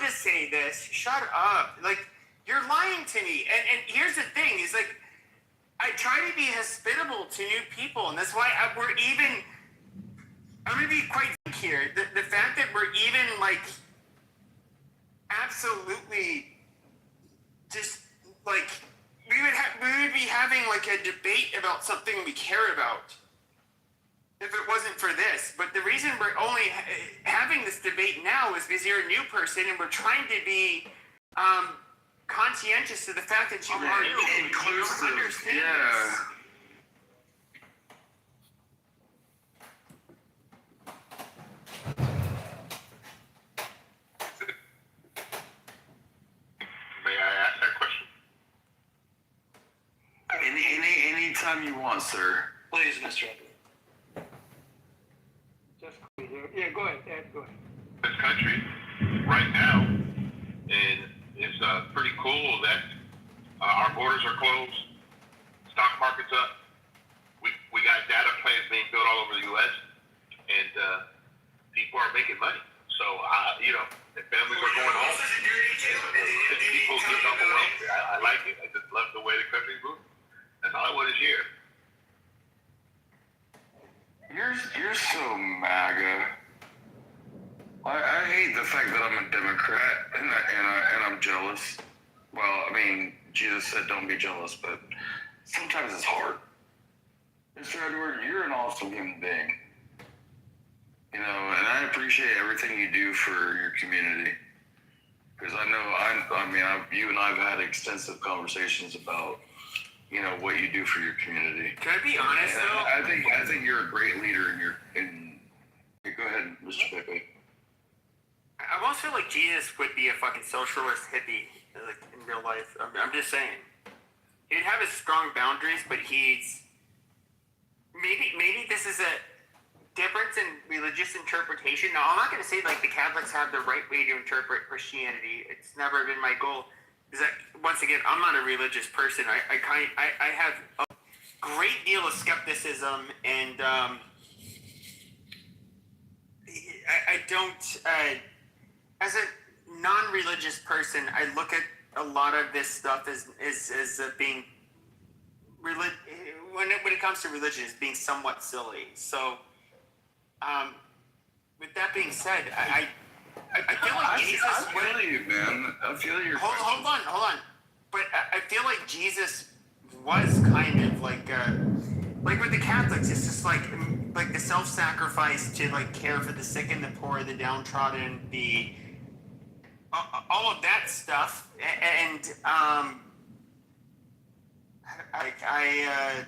to say this. Shut up. Like, you're lying to me. And here's the thing, is like, I try to be hospitable to new people, and that's why we're even, I'm going to be quite frank here. The fact that we're even, like, absolutely just, like, we would be having, like, a debate about something we care about if it wasn't for this. But the reason we're only having this debate now is because you're a new person, and we're trying to be conscientious of the fact that you are new. Inclusive. You understand Yeah. May I ask that question? Anytime you want, sir. Please, Mr. Edward. Just yeah, go ahead, Ed, go ahead. This country, right now, and it's pretty cool that our borders are closed, stock market's up. We got data plants being built all over the U.S. and people are making money. So if families are going home, people get overwhelmed. I like it. I just love the way the country's moving. That's all I want to share. You're so MAGA. I hate the fact that I'm a Democrat and I'm jealous. Well, I mean, Jesus said don't be jealous, but sometimes it's hard. Mr. Edward, you're an awesome human being. You know, and I appreciate everything you do for your community. Because I know, you and I have had extensive conversations about, you know, what you do for your community. Can I be honest, though? I think you're a great leader go ahead, Mr. Pepe. I almost feel like Jesus would be a fucking socialist hippie, like, in real life. I'm just saying. He'd have his strong boundaries, but maybe this is a difference in religious interpretation. Now, I'm not going to say, like, the Catholics have the right way to interpret Christianity. It's never been my goal. Because, once again, I'm not a religious person. I have a great deal of skepticism, and I don't... as a non-religious person, I look at a lot of this stuff as being when it comes to religion, as being somewhat silly. So, with that being said, I feel like Jesus. I feel you, man. I feel your. Hold on. But I feel like Jesus was kind of like with the Catholics. It's just like the self-sacrifice to, like, care for the sick and the poor, the downtrodden, the all of that stuff, and I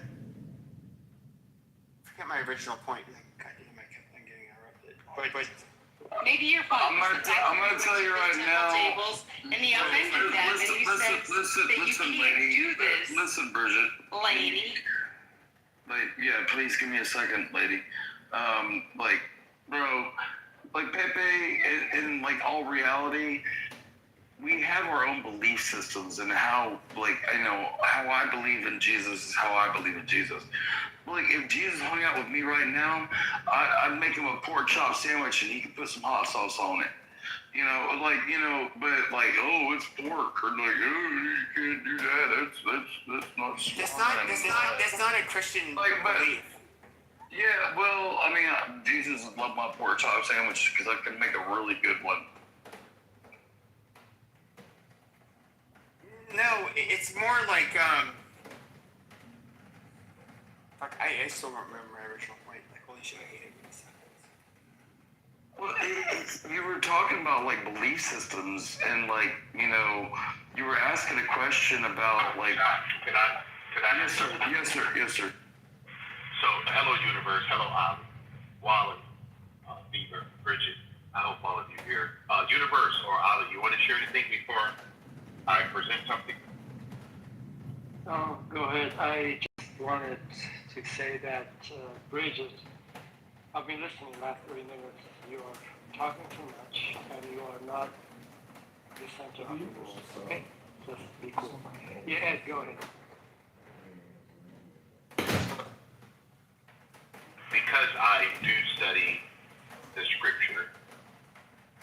forget my original point. God damn, I'm getting interrupted. But maybe you're fine. I'm gonna tell you right now. Tables and the offended them, and you said that you can't do this. Listen, Bridget. Lady. Yeah, please give me a second, lady. Bro, like Pepe, in like all reality, we have our own belief systems, and how, like, I know how I believe in Jesus is how I believe in Jesus. Like, if Jesus hung out with me right now, I'd make him a pork chop sandwich and he could put some hot sauce on it. You know, but like, oh, it's pork, or like, oh, you can't do that. That's not smart. That's not a Christian belief. Yeah, well, I mean, Jesus loved my pork chop sandwich because I can make a really good one. No, it's more like, fuck, I still don't remember my original point. Like, holy shit, I hate it. Well, you were talking about, like, belief systems, and, like, you know, you were asking a question about, like... Can I? Yes, sir. So, hello, universe. Hello, Ali, Wally, Beaver, Bridget. I hope all of you here. Universe or Ali, you want to share anything before I present something? Oh, go ahead. I just wanted to say that, Bridget, I've been listening the last 3 minutes. You are talking too much, and you are not the center of the rules. Okay? Just be cool. Yeah, Ed, go ahead. Because I do study the scripture,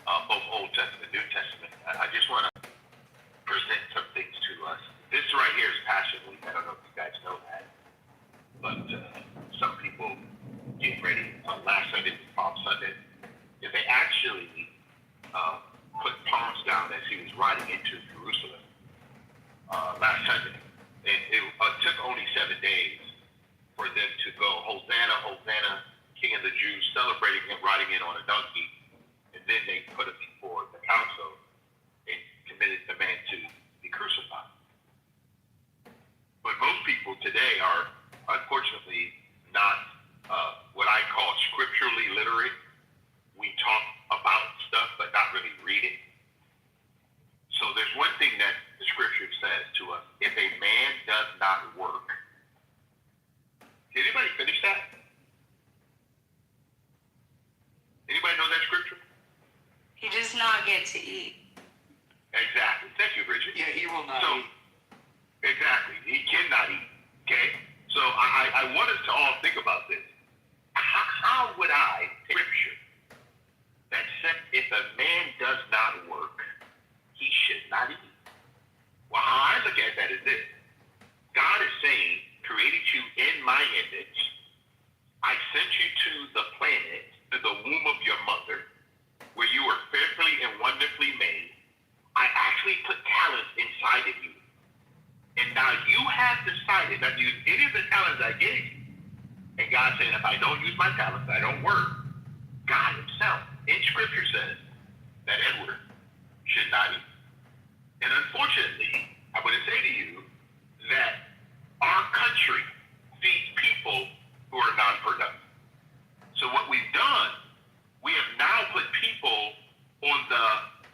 both Old Testament and New Testament. I just want to present some things to us. This right here is Passion Week. I don't know if you guys know that, but some people get ready on last Sunday, Palm Sunday. If they actually put palms down as he was riding into Jerusalem last Sunday. It took only 7 days for them to go, Hosanna, Hosanna, King of the Jews, celebrating him riding in on a donkey. And then they put him before the council and committed the man to be crucified. But most people today are, unfortunately, not what I call scripturally literate. We talk about stuff, but not really read it. So there's one thing that the scripture says to us: if a man does not work. Did anybody finish that? Anybody know that scripture? He does not get to eat. Exactly. Thank you, Bridget. Yeah, he will not eat. Exactly. He cannot eat. Okay? So I want us to all think about this. How would I take scripture that said if a man does not work, he should not eat? Well, how I look at that is this. God is saying, created you in my image. I sent you to the planet, to the womb of your mother, where you were fearfully and wonderfully made. I actually put talents inside of you. And now you have decided not to use any of the talents I gave you. And God saying, if I don't use my talents, I don't work. God himself in scripture says that Edward should not eat. And unfortunately, I want to say to you that our country feeds people who are non-productive. So what we've done, we have now put people on the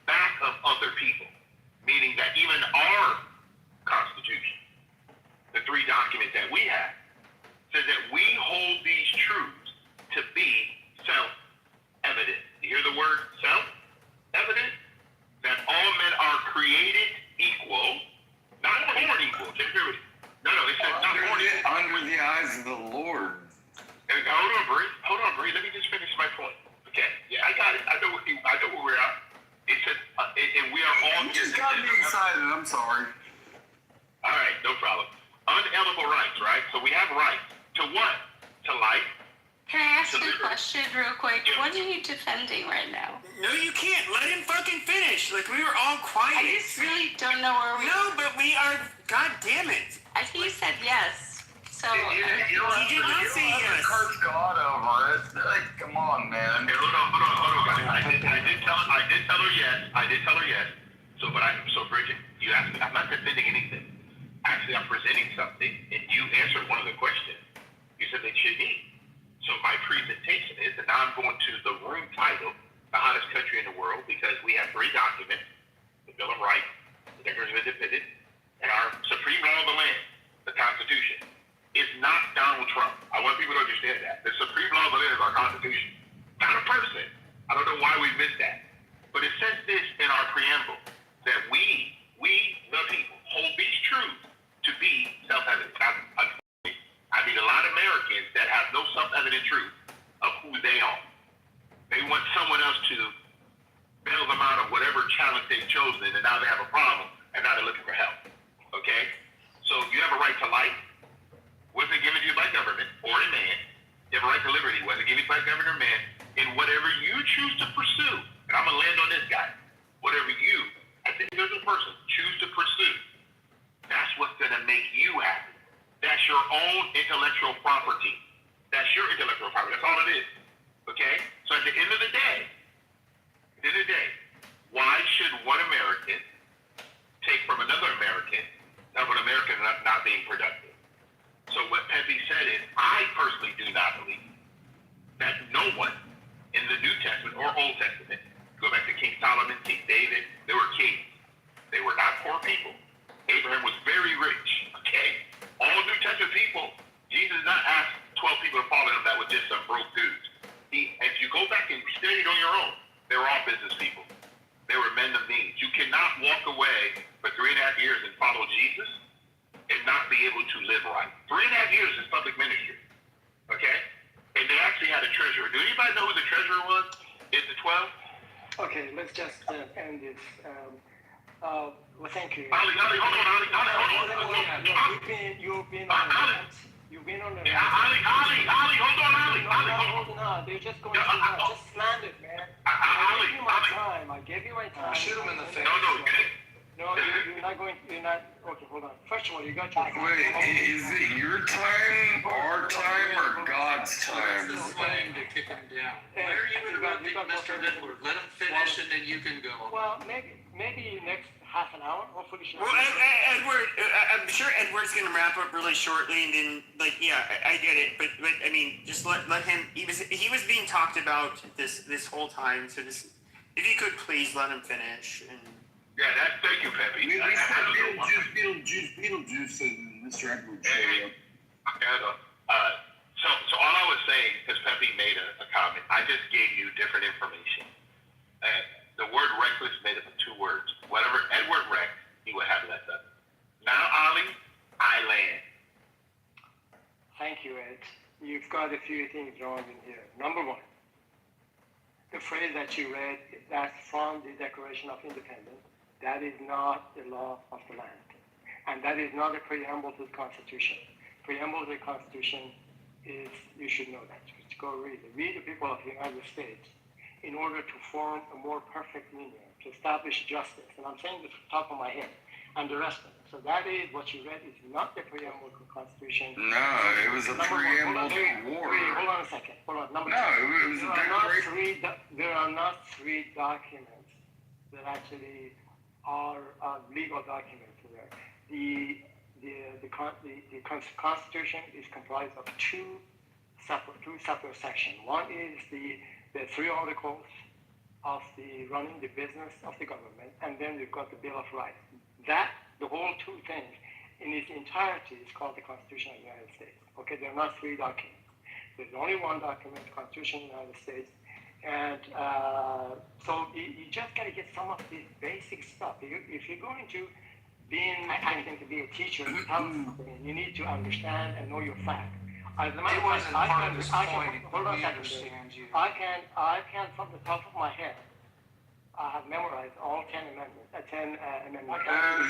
back of other people, meaning that even our Constitution, the 3 documents that we have, says that we hold these truths to be self-evident. You hear the word self-evident? That all men are created equal, not born equal. No, it says not born equal. Under the eyes of the Lord. Hold on, Bree. Let me just finish my point. Okay? Yeah, I got it. I know where we're at. It says, and we are all. You just got me excited. I'm sorry. All right, no problem. Unalienable rights, right? So we have rights to what? To life. Can I ask a question real quick? Yeah. What are you defending right now? No, you can't. Let him fucking finish. Like, we were all quiet. I just really don't know where we No, but we are. God damn it. I think you said yes. So He did not say yes. Curse God over it. Like, come on, man. Okay, hold on, guys. I did tell her yes. So Bridget, you asked me. I'm not defending anything. Actually, I'm presenting something, and you answered one of the questions. You said they should eat. So my presentation is, and now I'm going to the room title, the hottest country in the world, because we have 3 documents: the Bill of Rights, the Declaration of Independence, and our supreme law of the land, the Constitution. It's not Donald Trump. I want people to understand that. The supreme law of the land is our Constitution, not a person. I don't know why we missed that. But it says this in our preamble, that we the people, hold these truths to be self-evident. I mean, a lot of Americans that have no self-evident truth of who they are. They want someone else to bail them out of whatever challenge they've chosen, and now they have a problem, and now they're looking for help. Okay? So you have a right to life. Wasn't given to you by government or a man. You have a right to liberty. Wasn't given to you by government or man. And whatever you choose to pursue, and I'm going to land on this guy, whatever you, as an individual person, choose to pursue, that's what's going to make you happy. That's your own intellectual property. That's your intellectual property. That's all it is. Okay? So at the end of the day, why should one American take from another American of an American not being productive? So what Pepe said is, I personally do not believe that no one in the New Testament or Old Testament, go back to King Solomon, King David, they were kings. They were not poor people. Abraham was very rich. Okay? All New Testament people, Jesus did not ask 12 people to follow him that were just some broke dudes. If you go back and study it on your own, they were all business people. They were men of means. You cannot walk away for 3.5 years and follow Jesus and not be able to live right. 3.5 years is public ministry. Okay? And they actually had a treasurer. Do anybody know who the treasurer was? Is the 12? Okay, let's just end this. Well, thank you. Ali, hold on, Ali. You've been on a rant. You've been on a rant. Ali, hold on, Ali. No, not holding on. They're just going too much. Just slandered, man. I gave you my time. I gave you my time. Shoot him in the face. No, you're not going. You're not. Okay, hold on. First of all, you got your. Wait, is it your time, our time, or God's time? This is time to kick him down. Why are you interrupting Mr. Edward? Let him finish and then you can go. Well, maybe next half an hour. Hopefully, she'll. Well, Edward, I'm sure Edward's going to wrap up really shortly, and then, like, yeah, I get it, but I mean, just let him. He was being talked about this whole time, so just if you could please let him finish. And Yeah, thank you, Pepe. We said Beetlejuice, and Mr. Edwards showed up. So all I was saying, because Pepe made a comment, I just gave you different information. The word reckless made up of two words. Whatever Edward wrecked, he would have left up. Now, Ali, I land. Thank you, Ed. You've got a few things wrong in here. Number one, the phrase that you read, that's from the Declaration of Independence. That is not the law of the land. And that is not a preamble to the Constitution. Preamble to the Constitution is, you should know that. Just go read it. We, the people of the United States, in order to form a more perfect union, to establish justice, and I'm saying this off the top of my head, and the rest of it. So that is what you read is not the preamble to the Constitution. No, it was a preamble to war. Hold on a second. Hold on. Number No, two. it was a declaration. There are not three documents that actually are legal documents there. The Constitution is comprised of two separate sections. One is the three articles of the running the business of the government, and then we've got the Bill of Rights. That, the whole two things, in its entirety is called the Constitution of the United States. Okay, they're not three documents. There's only one document, the Constitution of the United States, and so you just got to get some of this basic stuff. If you're going to to be a teacher, you need to understand and know your facts. As a matter of fact, hold on a second. I can from the top of my head, I have memorized all 10 amendments.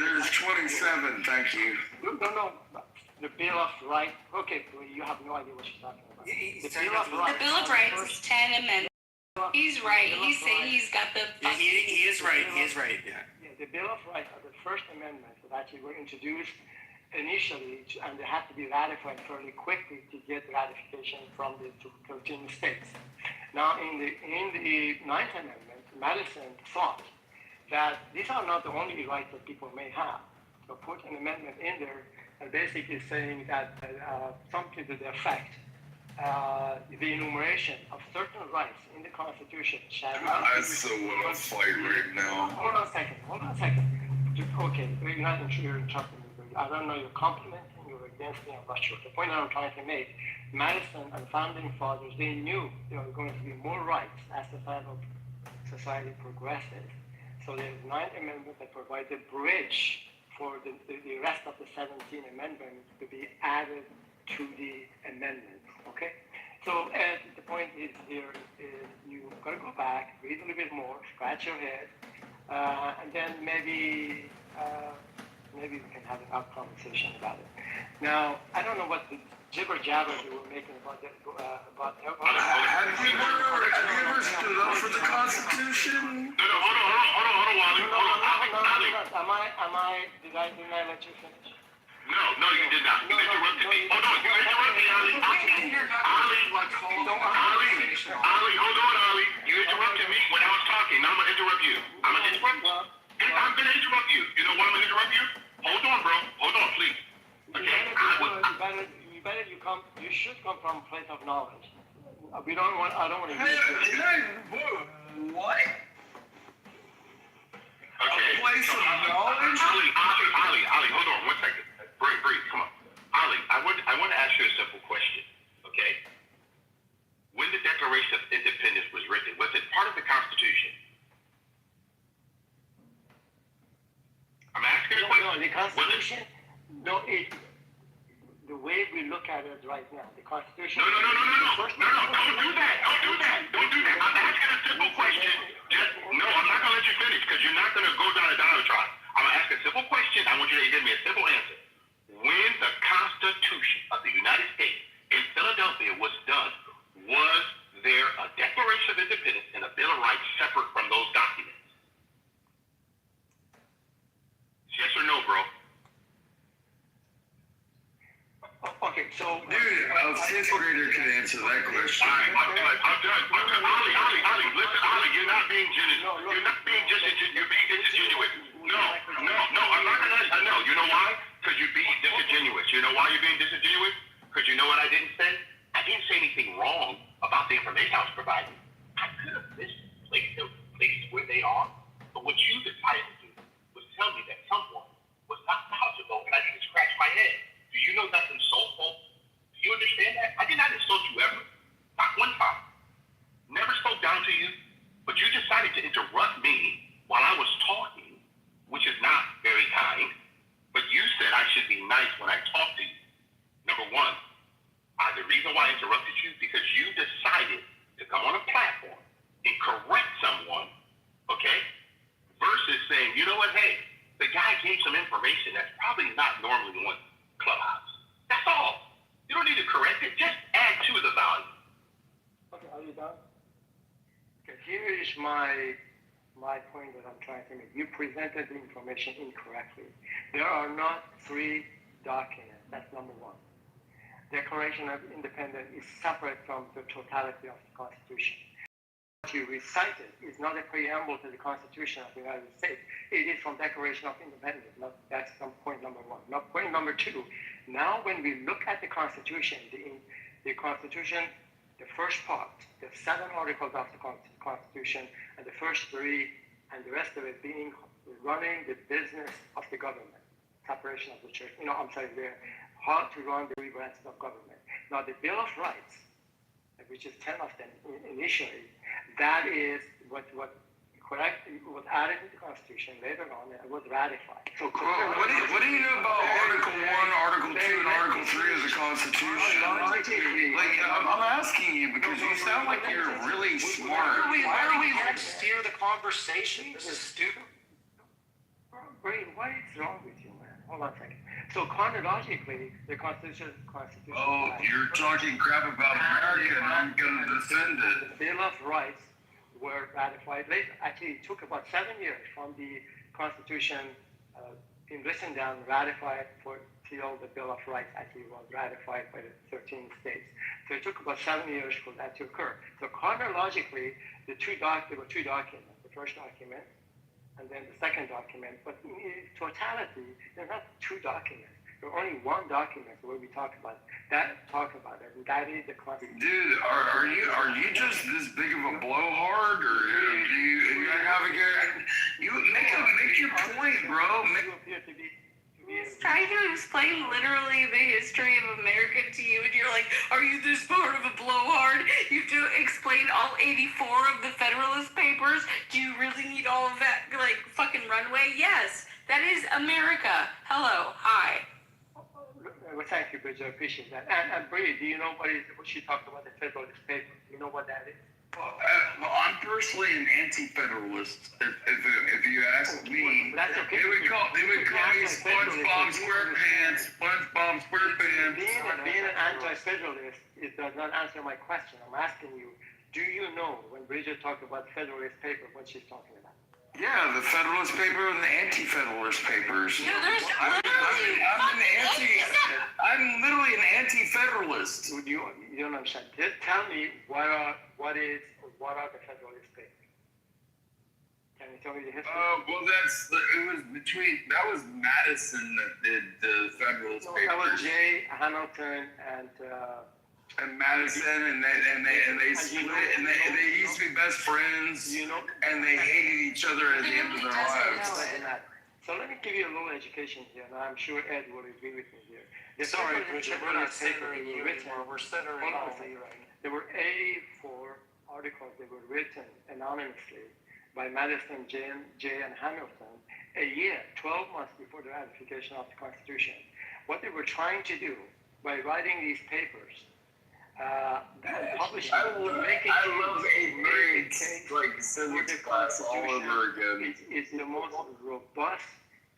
There's 27, thank you. No, the Bill of Rights. Okay, you have no idea what you're talking about. The Bill of Rights is 10 amendments. He's right. He's saying he's got the. yeah, he is right. He is right. Yeah. The Bill of Rights are the first amendments that actually were introduced initially, and they had to be ratified fairly quickly to get ratification from the 13 states. Now, in the Ninth Amendment, Madison thought that these are not the only rights that people may have. So put an amendment in there, and basically saying that something to the effect, the enumeration of certain rights in the Constitution shall not be. I so want to fight right now. Hold on a second. Okay, you're not interrupting me. I don't know, you're complimenting, you're against me, I'm not sure. The point that I'm trying to make, Madison and founding fathers, they knew there were going to be more rights as the federal society progresses. So there's 9th Amendment that provides a bridge for the rest of the 17 amendments to be added to the amendment, okay? So the point is here is you got to go back, read a little bit more, scratch your head, and then maybe we can have a conversation about it. Now, I don't know what the jibber jabber you were making about that. Have you ever stood up for the Constitution? No, hold on, Wally. Didn't I let you finish? No, you did not. You interrupted me. Hold on, you interrupted me, Ali. Ali, hold on, Ali. You interrupted me when I was talking. Now I'm going to interrupt you. I'm going to interrupt you. You know why I'm going to interrupt you? Hold on, bro. Hold on, please. Okay. You should come from a place of knowledge. I don't want to What? Okay. A place of knowledge? Ali, hold on 1 second. Breathe, come on. Ali, I want to ask you a simple question, okay? When the Declaration of Independence was written, was it part of the Constitution? I'm asking a question. No, the Constitution, the way we look at it right now, the Constitution. No. Don't do that. I'm asking a simple question. No. not going to go down a diatribe. I'm going to ask a simple question. I want you to give me a simple answer. When the Constitution of the United States in Philadelphia was done, was there a Declaration of Independence and a Bill of Rights separate from those documents? Yes or no, bro? Okay, so Dude, a fifth grader could answer that question. All right, I'm done. Ollie, listen, Ollie, you're not being genuine. You're not being disingenuous. You're being disingenuous. No, I'm not gonna. No, you know why? Because you're being disingenuous. You know why you're being disingenuous? Because you know what I didn't say? I didn't say anything wrong about the information I was providing. I could have misplaced them, placed where they are. But what you decided to do was tell me that someone was not knowledgeable, and I need to scratch my head. Do you know that's insultful? Do you understand that? I did not insult you ever. Not one time. Never spoke down to you. But you decided to interrupt me while I was talking, which is not very kind. But you said I should be nice when I talk to you. Number one, the reason why I interrupted you, because you decided to come on a platform and correct someone, okay? Versus saying, you know what, hey, the guy gave some information that's probably not normally on Clubhouse. That's all. You don't need to correct it. Just add to the value. okay, are you done? Okay, here is my point that I'm trying to make. You presented the information incorrectly. There are not 3 documents. That's number one. Declaration of Independence is separate from the totality of the Constitution. What you recited is not a preamble to the Constitution of the United States. It is from Declaration of Independence. That's point number one. Now, point number two, now when we look at the Constitution, the Constitution, the first part, the 7 articles of the Constitution, and the first 3, and the rest of it being running the business of the government, separation of the church, how to run the 3 branches of government. Now, the Bill of Rights, which is 10 of them initially, that is what was added to the Constitution later on, and was ratified. So, What do you know about Article 1, Article 2, and Article 3 of the Constitution? Like, I'm asking you because you sound like you're really smart. Why are we going to steer the conversation? This is stupid. Brain, what is wrong with you, man? Hold on a second. So chronologically, the Constitution. Oh, you're talking crap about America, and I'm going to defend it. The Bill of Rights were ratified later. Actually, it took about 7 years from the Constitution being written down, ratified, till the Bill of Rights actually was ratified by the 13 states. So it took about 7 years for that to occur. So chronologically, there were 2 documents. The first document, and then the second document. But in totality, there's not 2 documents. There's only 1 document where we talk about it, and that is the Constitution. Dude, are you just this big of a blowhard, or do you have a you make your point, bro? You appear to be He's trying to explain literally the history of America to you, and you're like, are you this part of a blowhard? You have to explain all 84 of the Federalist Papers? Do you really need all of that, like, fucking runway? Yes, that is America. Hello, hi. Well, thank you, Bridget. I appreciate that. And Bree, do you know what she talked about, the Federalist Papers? Do you know what that is? Well, I'm personally an anti-federalist. If you ask me, they would call me SpongeBob SquarePants. SpongeBob SquarePants. Being an anti-federalist, it does not answer my question. I'm asking you, do you know when Bridget talked about Federalist Paper, what she's talking about? Yeah, the Federalist Paper and the Anti-Federalist Papers. No, there's literally. I'm literally an anti-federalist. You don't understand. Tell me what are the Federalist Papers? Can you tell me the history? Well, that was Madison that did the Federalist Papers. That was Jay Hamilton and Madison, and they split, and they used to be best friends, and they hated each other at the end of their lives. So let me give you a little education here, and I'm sure Ed will agree with me here. Sorry, Bridget, we're not centering you anymore. We're centering Ollie right now. There were 84 articles that were written anonymously by Madison, Jay, and Hamilton a year, 12 months before the ratification of the Constitution. What they were trying to do by writing these papers, publishing. I love eighth grade like civics class all over again. It's the most robust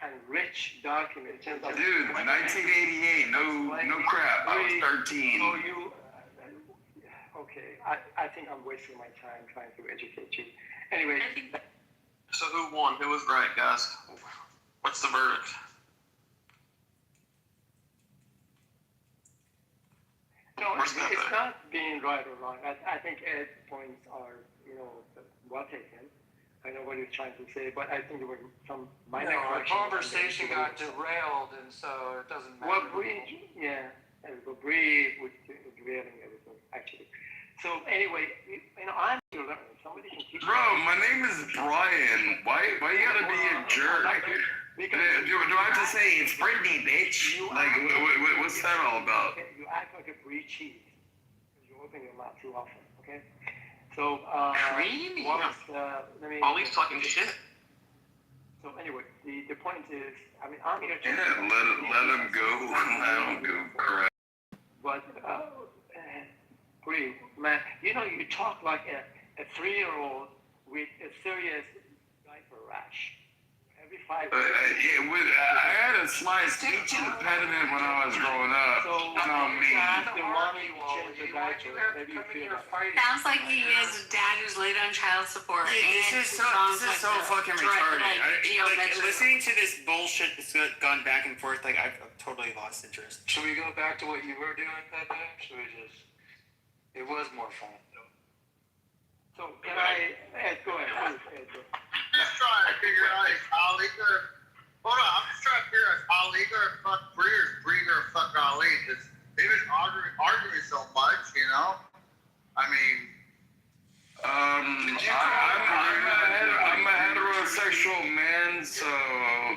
and rich document. Dude, 1988, no crap. I was 13. So you, okay, I think I'm wasting my time trying to educate you. Anyway. So who won? Who was right, guys? What's the verdict? No, it's not being right or wrong. I think Ed's points are, well taken. I know what he's trying to say, but I think there were some minor Our corrections. conversation got derailed, and so it doesn't matter. Well, Bree was derailing everything, actually. So anyway, I'm still learning. Somebody can teach me. Bro, my name is Brian. Why you gotta be a jerk? Do I have to say it's Brittany, bitch? Like, what's that all about? You act like a Brie cheese. You open your mouth too often, okay? So, Creamy. Ollie's talking shit. So anyway, the point is, I'm here to... Yeah, let him go. Let him go, correct. But, Bree, man, you talk like a 3-year-old with a serious diaper rash. Every 5 years. I had a slight speech impediment when I was growing up. So, the mommy changed the diaper. Maybe you feel that. Sounds like he is a dad who's late on child support. This is so fucking retarded. Listening to this bullshit that's gone back and forth, like I've totally lost interest. Should we go back to what you were doing, Pepe? Should we just... It was more fun. So, can Ed, go ahead. Ed, go. Just trying to figure out if Ali or hold on, I'm just trying to figure out if Ali or fuck Bree or Bree or fuck Ali. Because they've been arguing so much, I mean, I'm a heterosexual man, so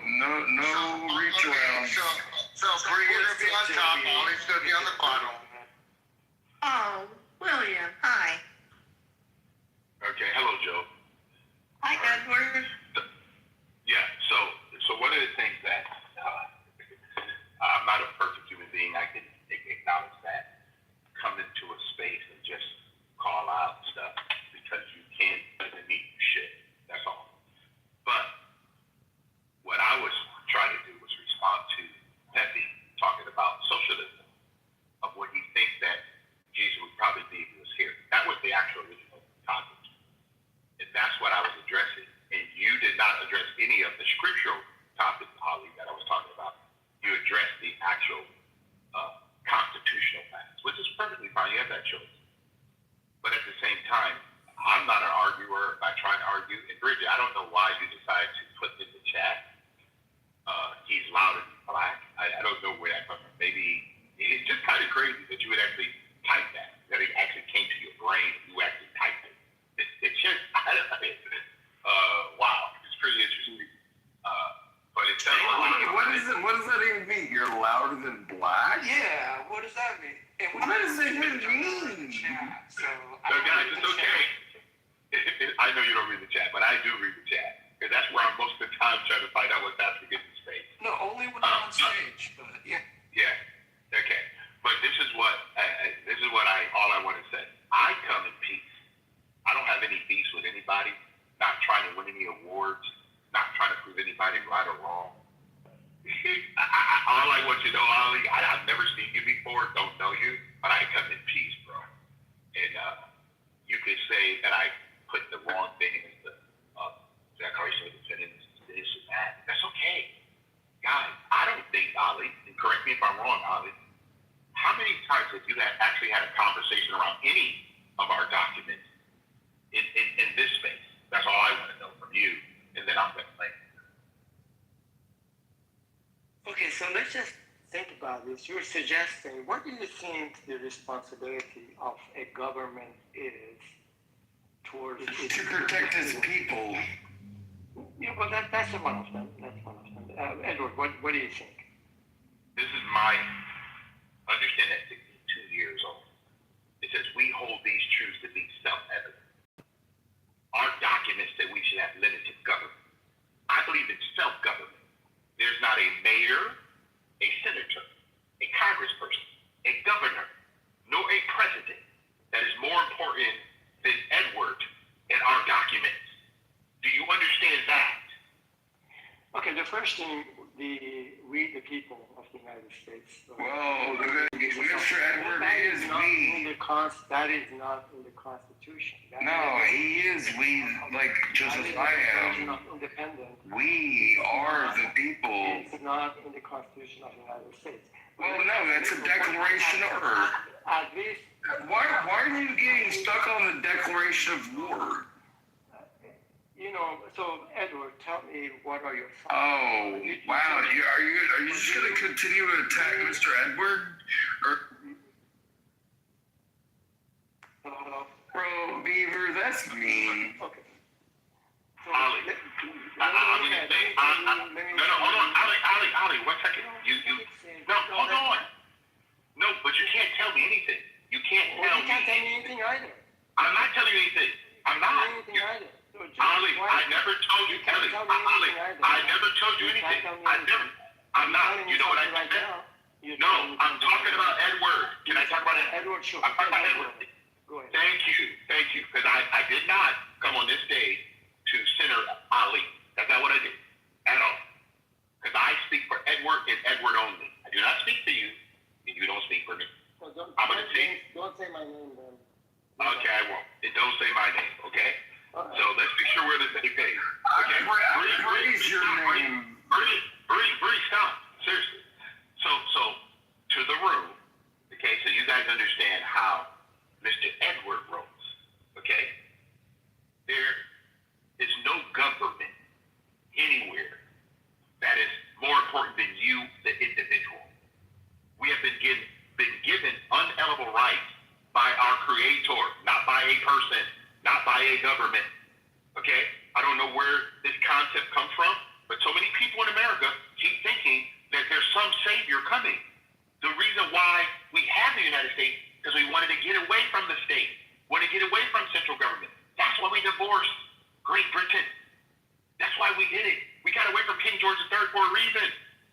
no reach around. So Bree, you're gonna be on top. Ali's gonna be on the bottom. Oh, William, hi. Okay, hello, Joe. Hi, Edward. Yeah, so one of the things that I'm not a perfect human being. I can acknowledge that. Come into a space and just call out stuff because you can doesn't mean shit. That's all. But what I was trying to do was respond to Pepe talking about socialism, of what you think that Jesus would probably be if he was here. That was the actual original topic. And that's what I was addressing. And you did not address any of the scriptural topics, Ali, that I was talking about. You addressed the actual constitutional facts, which is perfectly fine. You have that choice. But at the same time, I'm not an arguer. I'm not trying to argue. And Bridget, I don't know why you decided to put in the chat, he's loud and black. I don't know where that comes from. Maybe it's just kind of crazy that you would actually type that it actually came to your brain. You actually typed it. It's just, wow. It's pretty interesting. But it's what does that even mean? You're louder than black? Yeah, what does that mean? And What does it even mean? So, guys, it's okay. I know you don't read the chat, but I do read the chat. Because that's where I'm most of the time trying to find out what's happening in the space. No, only when I'm on stage, but yeah. Yeah. Okay. But this is what all I want to say. I come in peace. I don't have any beefs with anybody. Not trying to win any awards. Not trying to prove anybody right or wrong. All I want you to know, Ali, I've never seen you before. Don't know you, but I come in peace, bro. And you could say that I put the wrong thing in the Declaration of Independence, this and that. That's okay. Guys, I don't think, Ali, and correct me if I'm wrong, Ali, how many times have you actually had a conversation around any of our documents in this space? That's all I want to know from you, and then I'm going to play. Okay, so let's just think about this. You're suggesting, what do you think the responsibility of a government is towards its To protect his people. Yeah, well, that's one of them. That's one of them. Edward, what do you think? This is my understanding at 62 years old. It says we hold these truths to be self-evident. Our documents that we should have limited government. I believe in self-government. There's not a mayor, a senator, a congressperson, a governor, nor a president first thing, we the people of the United States. Well, Mr. Edward that is not we. in the that is not in the Constitution. That No, he is we, like just as I Declaration am. of Independence. We are the people. It's not in the Constitution of the United States. Well, no, that's a declaration of war. At least, Why are you getting stuck on the Declaration of War? so Edward, tell me, what are your thoughts? Oh, wow. Are you just going to continue to attack Mr. Edward? Or, Hello? bro, Beaver, that's mean. Okay. So, Ollie, I'm gonna say, no, hold on, Ollie, 1 second. No, hold on. No, but you can't tell me anything. You can't Well, tell you can't tell me me. anything either. I'm not telling you anything. I'm not. Anything either. So just Ollie, why- I never told you, can't Ollie, tell me anything either. I never told you You can't anything. tell me I anything. never. I'm not. telling You know what I something right said? now. You're No, telling me I'm something talking right about Edward. Can I talk about it? now. Edward, sure. I'm talking about Edward. Edward. Go ahead. Thank you, because I did not come on this stage to center Ali. That's not what I did at all. Because I speak for Edward and Edward only. I do not speak for you, and you don't speak for me. So don't say my name then. Okay, I won't. It don't say my name, okay? Alright. So let's make sure we're on the same page. Okay? Praise your name. Bree, stop. Seriously. So to the room, okay, so you guys understand how Mr. Edward rolls, okay? There is no government anywhere that is more important than you, the individual. We have been given unalienable rights by our Creator, not by a person, not by a government. Okay? I don't know where this concept comes from, but so many people in America keep thinking that there's some savior coming. The reason why we have the United States is because we wanted to get away from the state, wanted to get away from central government. That's why we divorced Great Britain. That's why we did it. We got away from King George III for a reason,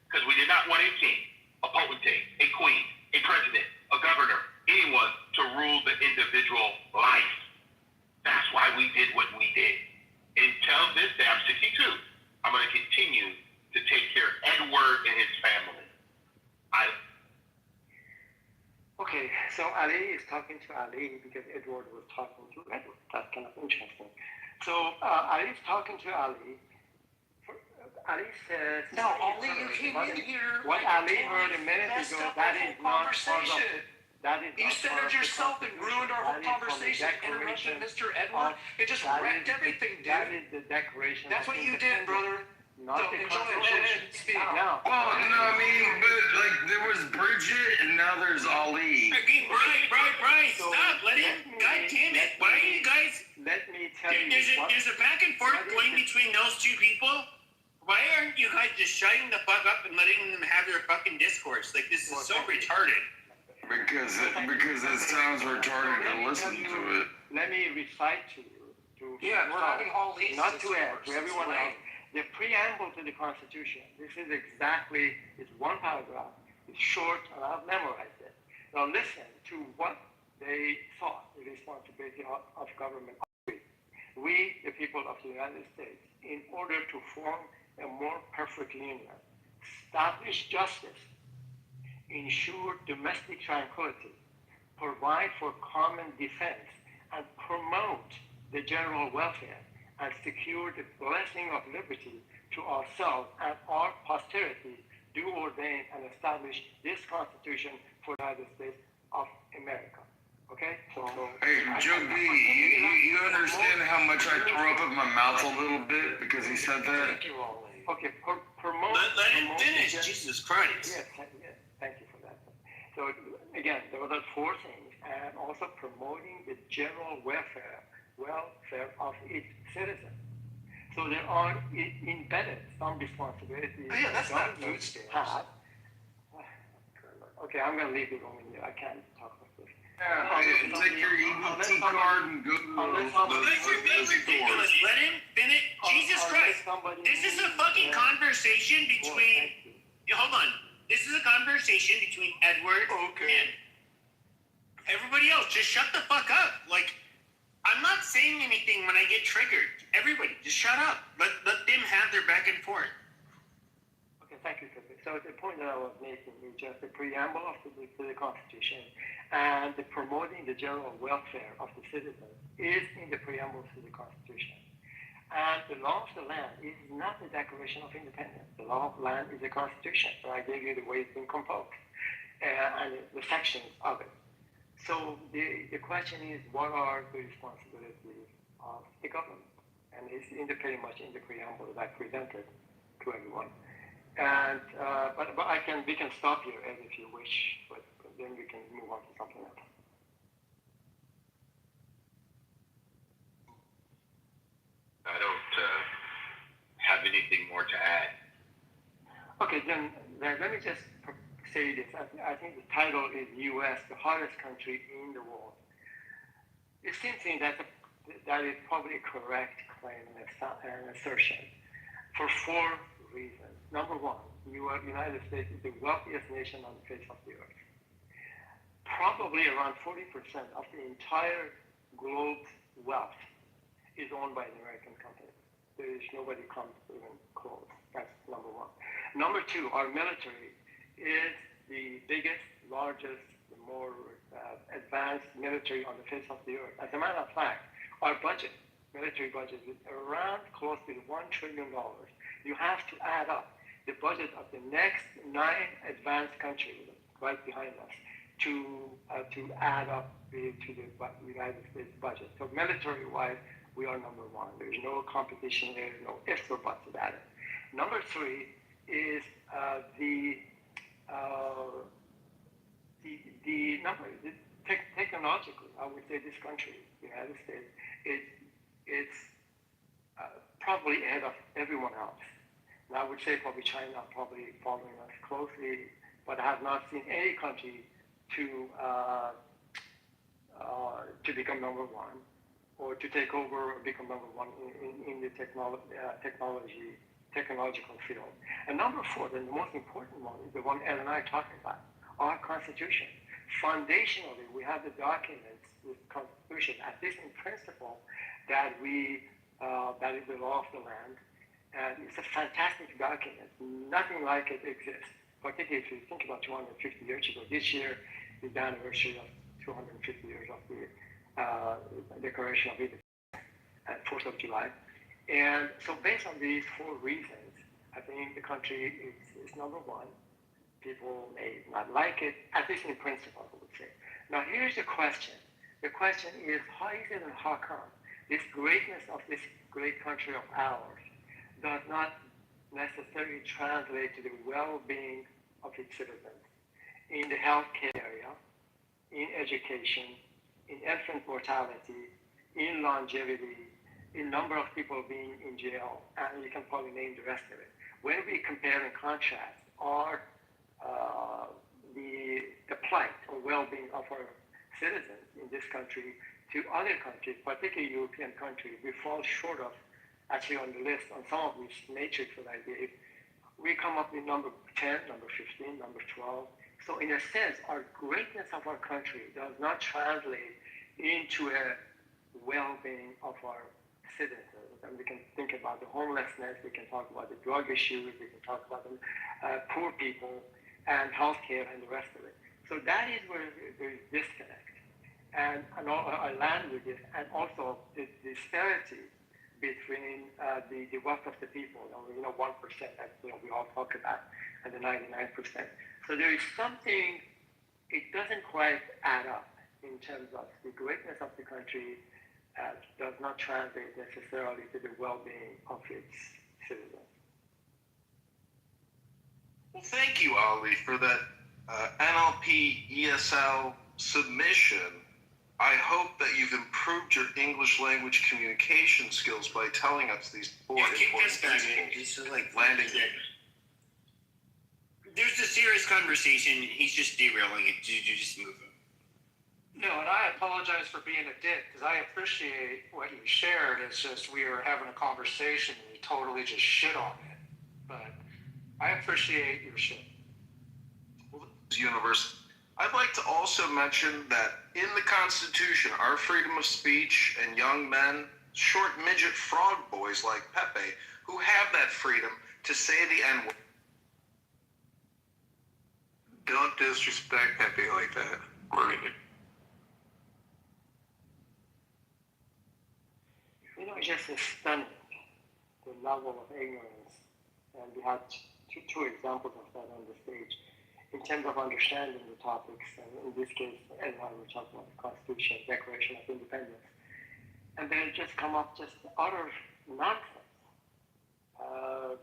because we did not want a king, a potentate, a queen, a president, a governor, anyone to rule the individual life. That's why we did what we did. Until this day, I'm 62. I'm going to continue to take care of Edward and his family. Okay, so Ali is talking to Ali because Edward was talking to Edward. That's kind of interesting. So Ali is talking to Ali. Ali says... No, only you came in here. What Ali heard a minute ago, that is not part of... That is You centered yourself and ruined our whole conversation, interrupted Mr. Edward. It just wrecked everything, dude. That is the Declaration. That's what you did, brother. Not So the enjoy it. Constitution. Speak. Now, Well, no, I mean, but like there was Bridget and now there's Ali. Okay, Bryce, stop. Let him. God damn it. Why are you guys? let me tell you There's a back and forth going between those two people. Why aren't you guys just shutting the fuck up and letting them have their fucking discourse? Like, this is so retarded. Because it sounds retarded to listen to it. Let me recite to you. Yeah, we're having all these Not to add, discourse. to everyone else. The preamble to the Constitution. This is exactly, it's one paragraph. It's short, and I've memorized it. Now listen to what they thought the responsibility of government. We, the people of the United States, in order to form a more perfect union, establish justice, ensure domestic tranquility, provide for common defense, and promote the general welfare, and secure the blessing of liberty to ourselves and our posterity, do ordain and establish this Constitution for the United States of America. Okay? So, Hey, Joe B, you understand how much I threw up in my mouth a little bit because he said that? Thank you, Ollie. okay, promote. Let him promote finish. the- Jesus Christ. Yes, thank you for that. So again, there were those four things, and also promoting the general welfare of its citizens. So there are embedded some responsibilities. Oh, yeah, that's not government food stamps. has. Okay, I'm gonna leave it on here. I can't talk like this. Yeah, take your EBT card and go Unless to somebody- Guys, you're being ridiculous. Let him finish. Jesus Christ. This is a fucking conversation between. Hold on. This is a conversation between Edward and everybody else. Just shut the fuck up. Like, I'm not saying anything when I get triggered. Everybody, just shut up. Let them have their back and forth. So the point that I was making is just the preamble of the Constitution and the promoting the general welfare of the citizens is in the preamble to the Constitution. And the law of the land is not the Declaration of Independence. The law of the land is the Constitution. So I gave you the way it's been composed and the sections of it. So the question is, what are the responsibilities of the government? And it's pretty much in the preamble that I presented to everyone. And but we can stop here, Ed, if you wish, but then we can move on to something else. I don't have anything more to add. Okay, then let me just say this. I think the title is U.S., the hottest country in the world. It seems to me that is probably a correct claim and assertion for 4 reasons. Number one, United States is the wealthiest nation on the face of the earth. Probably around 40% of the entire globe's wealth is owned by an American company. There is nobody comes even close. That's number one. Number two, our military is the biggest, largest, the more advanced military on the face of the earth. As a matter of fact, our military budget is around close to $1 trillion. You have to add up the budget of the next 9 advanced countries right behind us to add up to the United States budget. So military-wise, we are number one. There's no competition there, no ifs or buts about it. Number 3 is technologically, I would say this country, the United States, it's probably ahead of everyone else. And I would say probably China probably following us closely, but I have not seen any country to become number one or to take over or become number one in the technological field. And number 4, and the most important one, is the one Ed and I are talking about, our Constitution. Foundationally, we have the documents with the Constitution, at least in principle, that that is the law of the land. And it's a fantastic document. Nothing like it exists. Particularly if you think about 250 years ago. This year is the anniversary of 250 years of the Declaration of Independence at 4th of July. And so based on these 4 reasons, I think the country is number one. People may not like it, at least in principle, I would say. Now here's the question. The question is, how is it and how come this greatness of this great country of ours does not necessarily translate to the well-being of its citizens in the healthcare area, in education, in infant mortality, in longevity, in number of people being in jail, and you can probably name the rest of it. When we compare and contrast the plight or well-being of our citizens in this country to other countries, particularly European countries, we fall short of actually on the list on some of these matrix that I gave. We come up with number 10, number 15, number 12. So in a sense, our greatness of our country does not translate into a well-being of our citizens. And we can think about the homelessness, we can talk about the drug issues, we can talk about the poor people and healthcare and the rest of it. So that is where there is disconnect. And I land with this, and also the disparity between the wealth of the people, 1% that we all talk about, and the 99%. So there is something, it doesn't quite add up in terms of the greatness of the country does not translate necessarily to the well-being of its citizens. Well, thank you, Ali, for that NLP ESL submission. I hope that you've improved your English language communication skills by telling us these 4 important things. Just like landing. There's a serious conversation. He's just derailing it. You just move him. No, and I apologize for being a dick, because I appreciate what you shared. It's just we were having a conversation and you totally just shit on it. But I appreciate your shit. Well, this is universal. I'd like to also mention that in the Constitution, our freedom of speech and young men, short midget frog boys like Pepe, who have that freedom to say the N-word. Don't disrespect Pepe like that. Right. You know, it's just stunning, the level of ignorance. And we had two examples of that on the stage in terms of understanding the topics. And in this case, Ed and I were talking about the Constitution, Declaration of Independence. And then just come up just utter nonsense.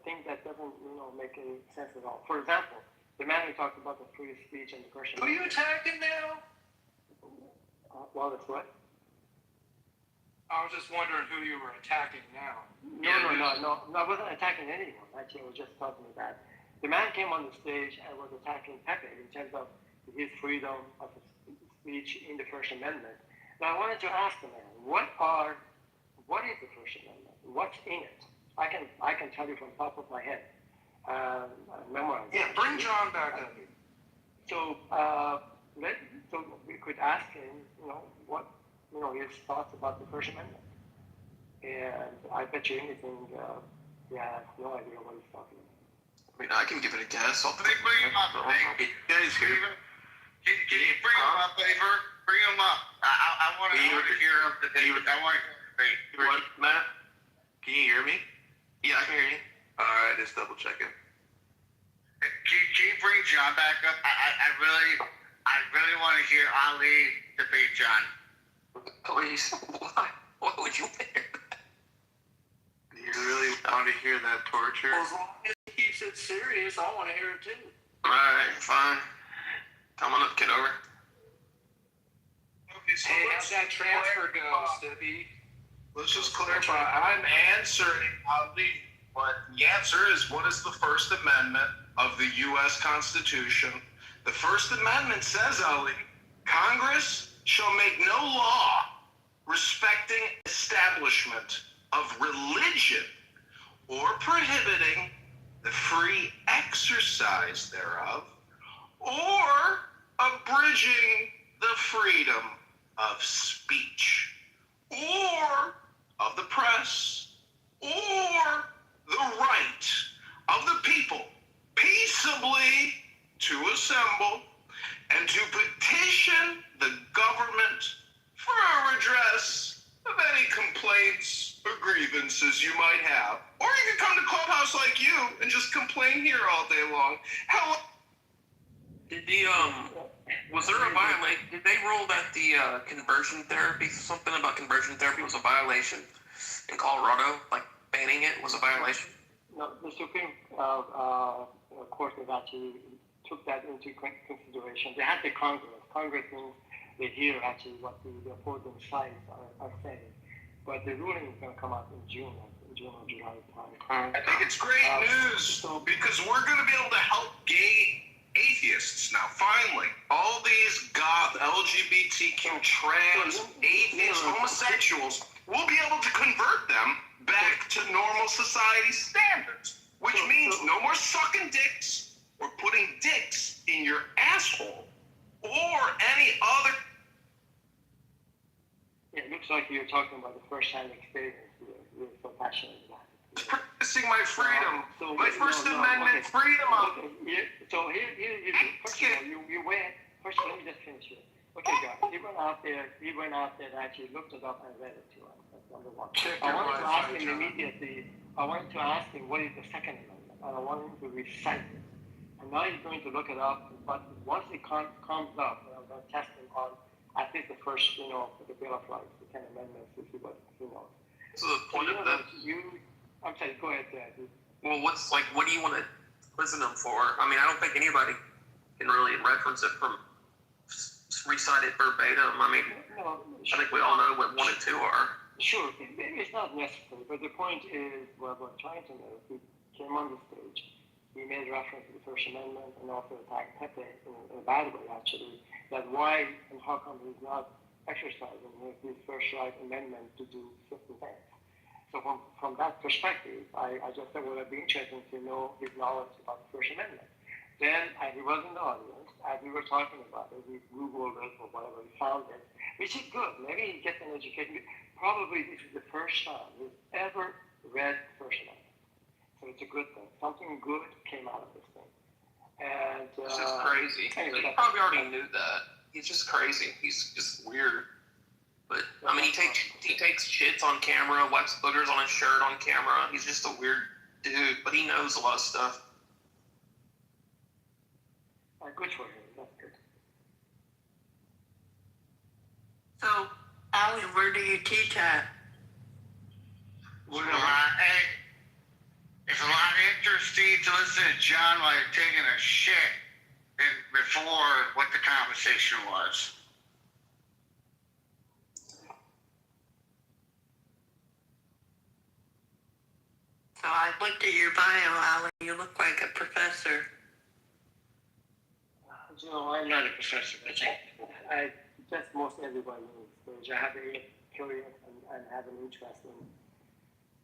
Thing that doesn't, make any sense at all. For example, the man who talked about the free speech and the First Who are you Amendment. attacking now? Well, that's what? I was just wondering who you were attacking now. No, I wasn't attacking anyone. Actually, I was just talking about the man came on the stage and was attacking Pepe in terms of his freedom of speech in the First Amendment. Now, I wanted to ask the man, what is the First Amendment? What's in it? I can tell you from the top of my head. Memorize. Yeah, bring John back up. So, so we could ask him, what, his thoughts about the First Amendment. And I bet you anything, he has no idea what he's talking about. I mean, I can give it a guess. I'll Bring him up, You guys hear me? Can you bring him up, favor? Bring him up. I want to hear him today. I want to hear him. What, Matt? Can you hear me? Yeah, I can hear you. All right, just double checking. Can you bring John back up? I really want to hear Ali debate John. Please, why? Why would you hear that? You really want to hear that torture? Well, as long as he keeps it serious, I want to hear it too. All right, fine. Come on up, Kitover. Okay, so Hey, how's that transfer go, Stippy? Let's just clarify. I'm answering Ali, but the answer is, what is the First Amendment of the U.S. Constitution? The First Amendment says, Ali, Congress shall make no law respecting establishment of religion or prohibiting the free exercise thereof or abridging the freedom of speech or of the press or the right of the people peaceably to assemble and to petition the government for a redress of any complaints or grievances you might have. Or you can come to Clubhouse like you and just complain here all day long. How Did was there a violation? Did they rule that the conversion therapy, something about conversion therapy was a violation in Colorado? Like banning it was a violation? No, the Supreme Court has actually took that into consideration. They had the Congress. Congress means they hear actually what the opposing sides are saying. But the ruling is going to come out in June or July time. I think it's great news because we're going to be able to help gay atheists now. Finally, all these goth, LGBTQ, trans, atheists, homosexuals, we'll be able to convert them back to normal society standards, which means no more sucking dicks or putting dicks in your asshole or any other. It looks like you're talking about the first-hand experience. You're so passionate about it. Practicing my freedom, my First Amendment okay. freedom. So here's first of all, you went. First, let me just finish it. Okay, guys, he went out there and actually looked it up and read it to us. That's number one. I wanted to ask him immediately. I wanted to ask him what is the Second Amendment, and I wanted him to recite it. And now he's going to look it up. But once it comes up, I'm going to test him on at least the first, the Bill of Rights, the 10 Amendments, to see what he knows. So the point of that. I'm sorry. Go ahead, Dad. Well, what do you want to prison them for? I mean, I don't think anybody can really reference it from recite it verbatim. I mean, No, I think we all know what 1 and 2 are. Sure, maybe it's not necessary, but the point is, what we're trying to know, he came on the stage, he made reference to the First Amendment and also attacked Pepe in a bad way, actually, that why and how come he's not exercising his First Right Amendment to do certain things. So from that perspective, I just thought it would be interesting to know his knowledge about the First Amendment. Then he was in the audience, as we were talking about it, we Googled it or whatever, he found it, which is good. Maybe he gets an education. Probably this is the first time he's ever read First Amendment. So it's a good thing. Something good came out of this thing. And It's just crazy. Anyway, He probably already knew that. He's just crazy. He's just weird. But I mean, he takes shits on camera, wipes boogers on his shirt on camera. He's just a weird dude, but he knows a lot of stuff. Good for him. That's good. So, Alan, where do you teach at? Well, it's a lot interesting to listen to John while you're taking a shit before what the conversation was. So I looked at your bio, Alan. You look like a professor. You know, I'm not a professor, but I guess most everybody knows. I have a Peoria and have an interest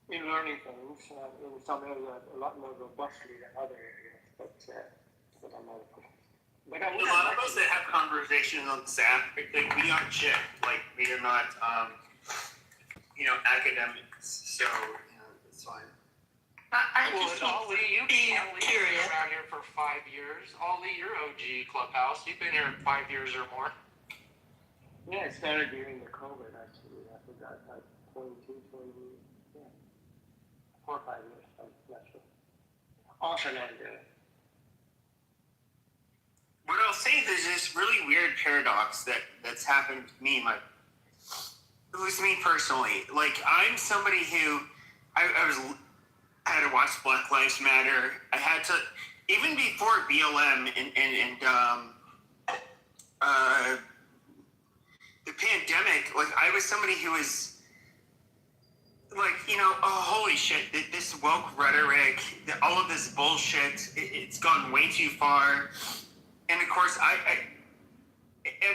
in learning things in some areas a lot more robustly than other areas, but I'm not a professor. But A lot of us that have conversations on this app, like we aren't shit. Like we are not, academics. So it's fine. I Well, just Ollie, you've be been curious. around here for 5 years. Ollie, you're OG Clubhouse. You've been here 5 years or more. yeah, it started during the COVID actually. I forgot, like 22, 20, yeah, 4 or 5 years. I'm not sure. Off and on there. What I'll say is there's this really weird paradox that's happened to me, at least me personally. Like I'm somebody who I had to watch Black Lives Matter. I had to, even before BLM and the pandemic, like I was somebody who was like, oh, holy shit, this woke rhetoric, all of this bullshit, it's gone way too far. And of course, I'm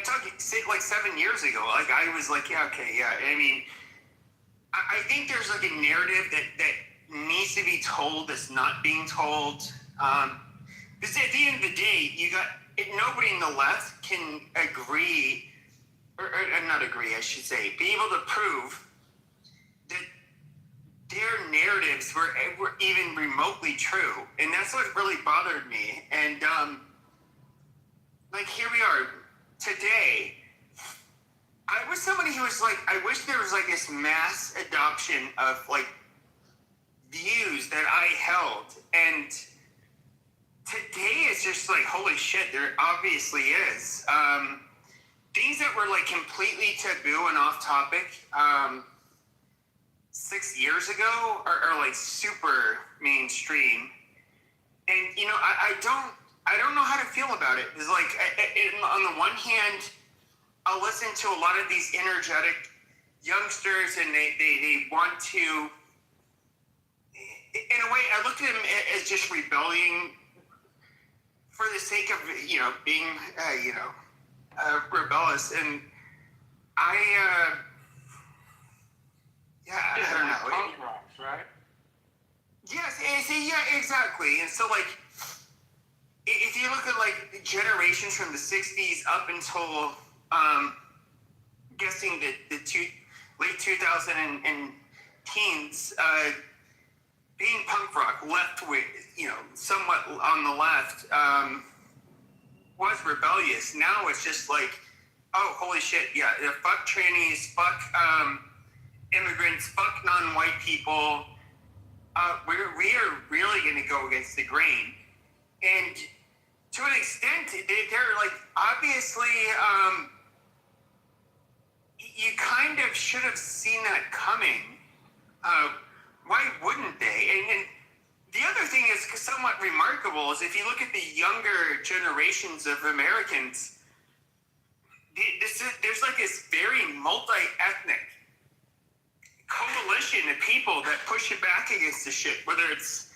talking like 7 years ago, like I was like, yeah, okay, yeah. I mean, I think there's like a narrative that needs to be told that's not being told. Because at the end of the day, nobody in the left can agree, or not agree, I should say, be able to prove that their narratives were even remotely true. And that's what really bothered me. And like here we are today. I was somebody who was like, I wish there was like this mass adoption of like views that I held, and today it's just like, holy shit, there obviously is. Things that were like completely taboo and off topic 6 years ago are like super mainstream. And I don't know how to feel about it. It's like, on the one hand, I'll listen to a lot of these energetic youngsters, and they want to, in a way, I look at them as just rebelling for the sake of, being, rebellious. And I don't know. Punk rocks, right? Yes, yeah, exactly. And so, like, if you look at, like, the generations from the 60s up until, guessing the late 2000 and teens, being punk rock, left with, somewhat on the left, was rebellious. Now it's just like, oh, holy shit, yeah, fuck trannies, fuck immigrants, fuck non-white people. We are really going to go against the grain. And to an extent, they're like, obviously, you kind of should have seen that coming. Why wouldn't they? And the other thing is somewhat remarkable is if you look at the younger generations of Americans, there's like this very multi-ethnic coalition of people that push it back against the shit. Whether it's,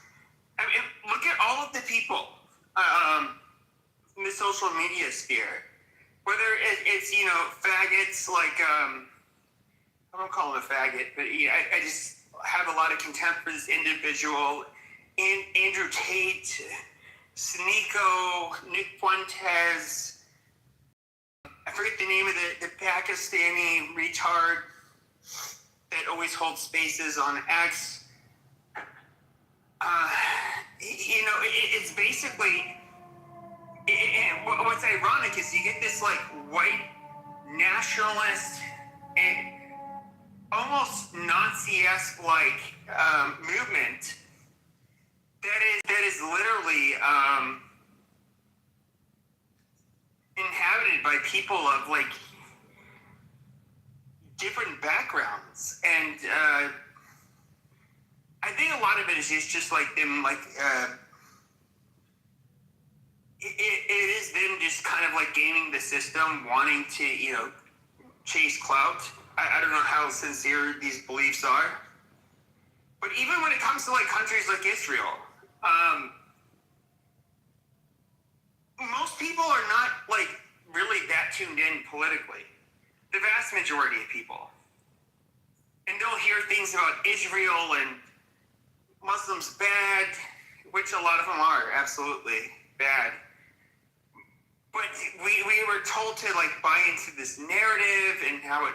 I mean, look at all of the people in the social media sphere. Whether it's faggots like I don't call him a faggot, but I just have a lot of contempt for this individual. And Andrew Tate, Sneeko, Nick Fuentes. I forget the name of the Pakistani retard that always holds spaces on X. It's basically, what's ironic is you get this like white nationalist and almost Nazi-esque like movement that is literally inhabited by people of like different backgrounds, and I think a lot of it is just like them like it is them just kind of like gaming the system, wanting to chase clout. I don't know how sincere these beliefs are, but even when it comes to like countries like Israel, most people are not like really that tuned in politically. The vast majority of people, and they'll hear things about Israel and Muslims bad, which a lot of them are absolutely bad. But we were told to like buy into this narrative and how it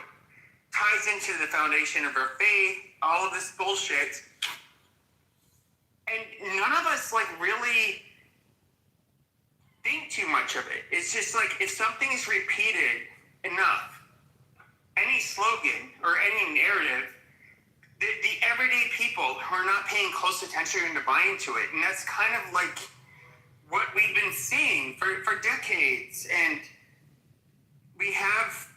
ties into the foundation of our faith, all of this bullshit. And none of us like really think too much of it. It's just like if something is repeated enough, any slogan or any narrative, the everyday people who are not paying close attention to buy into it. And that's kind of like what we've been seeing for decades. And we have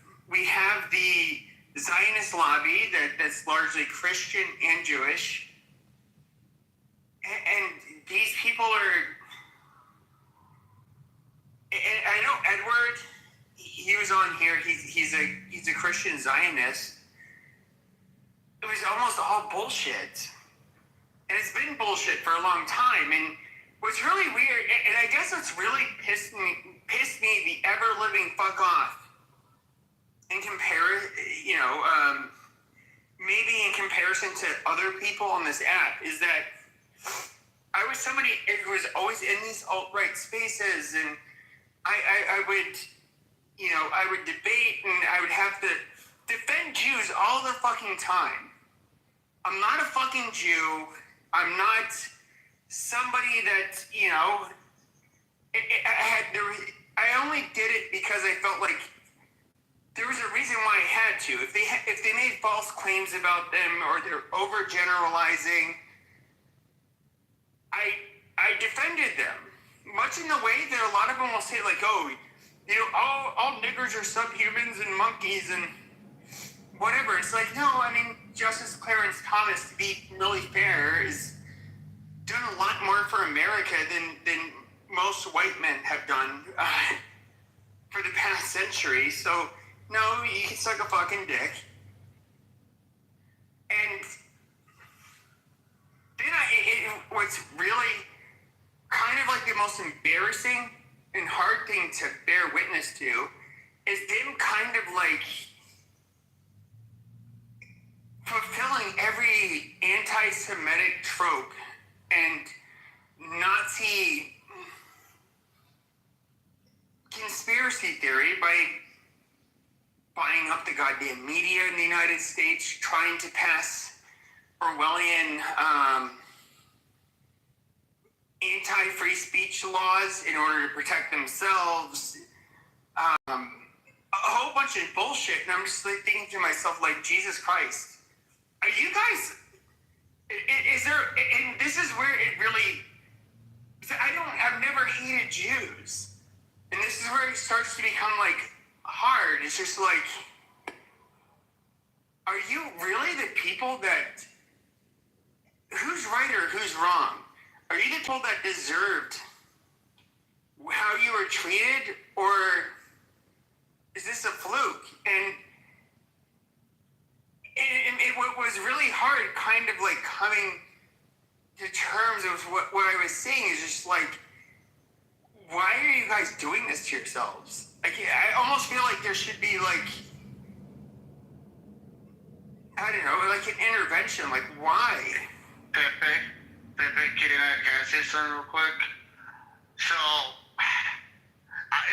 the Zionist lobby that's largely Christian and Jewish. And these people are, and I know Edward, he was on here, he's a Christian Zionist. It was almost all bullshit. And it's been bullshit for a long time. And what's really weird, and I guess what's really pissed me the ever-living fuck off in maybe in comparison to other people on this app, is that I was somebody who was always in these alt-right spaces, and I would debate, and I would have to defend Jews all the fucking time. I'm not a fucking Jew. I'm not somebody that, I only did it because I felt like there was a reason why I had to. If they made false claims about them or they're overgeneralizing, I defended them. Much in the way that a lot of them will say like, oh, all niggers are subhumans and monkeys and whatever. It's like, no, I mean, Justice Clarence Thomas, to be really fair, has done a lot more for America than most white men have done for the past century. So, no, you can suck a fucking dick. And then what's really kind of like the most embarrassing and hard thing to bear witness to is them kind of like fulfilling every anti-Semitic trope and Nazi conspiracy theory by buying up the goddamn media in the United States, trying to pass Orwellian anti-free speech laws in order to protect themselves. A whole bunch of bullshit, and I'm just like thinking to myself, like, Jesus Christ, are you guys? Is there? And this is where it really. I've never hated Jews, and this is where it starts to become like hard. It's just like, are you really the people that? Who's right or who's wrong? Are you the people that deserved how you were treated, or is this a fluke? And it was really hard kind of like coming to terms with what I was saying is just like, why are you guys doing this to yourselves? Like, I almost feel like there should be like, I don't know, like an intervention. Like, why? Pepe, can I say something real quick? So, I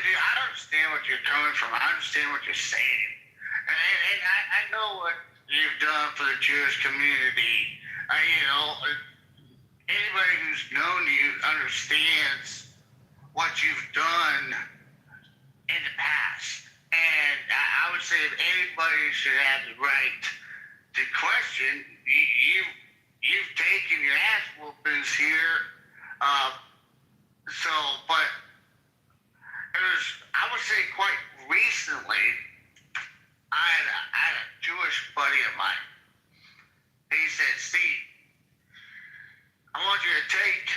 understand what you're coming from. I understand what you're saying. And I know what you've done for the Jewish community. Anybody who's known you understands what you've done in the past. And I would say if anybody should have the right to question, you've taken your ass whoopings here. But it was, I would say quite recently, I had a Jewish buddy of mine. He said, Steve, I want you to take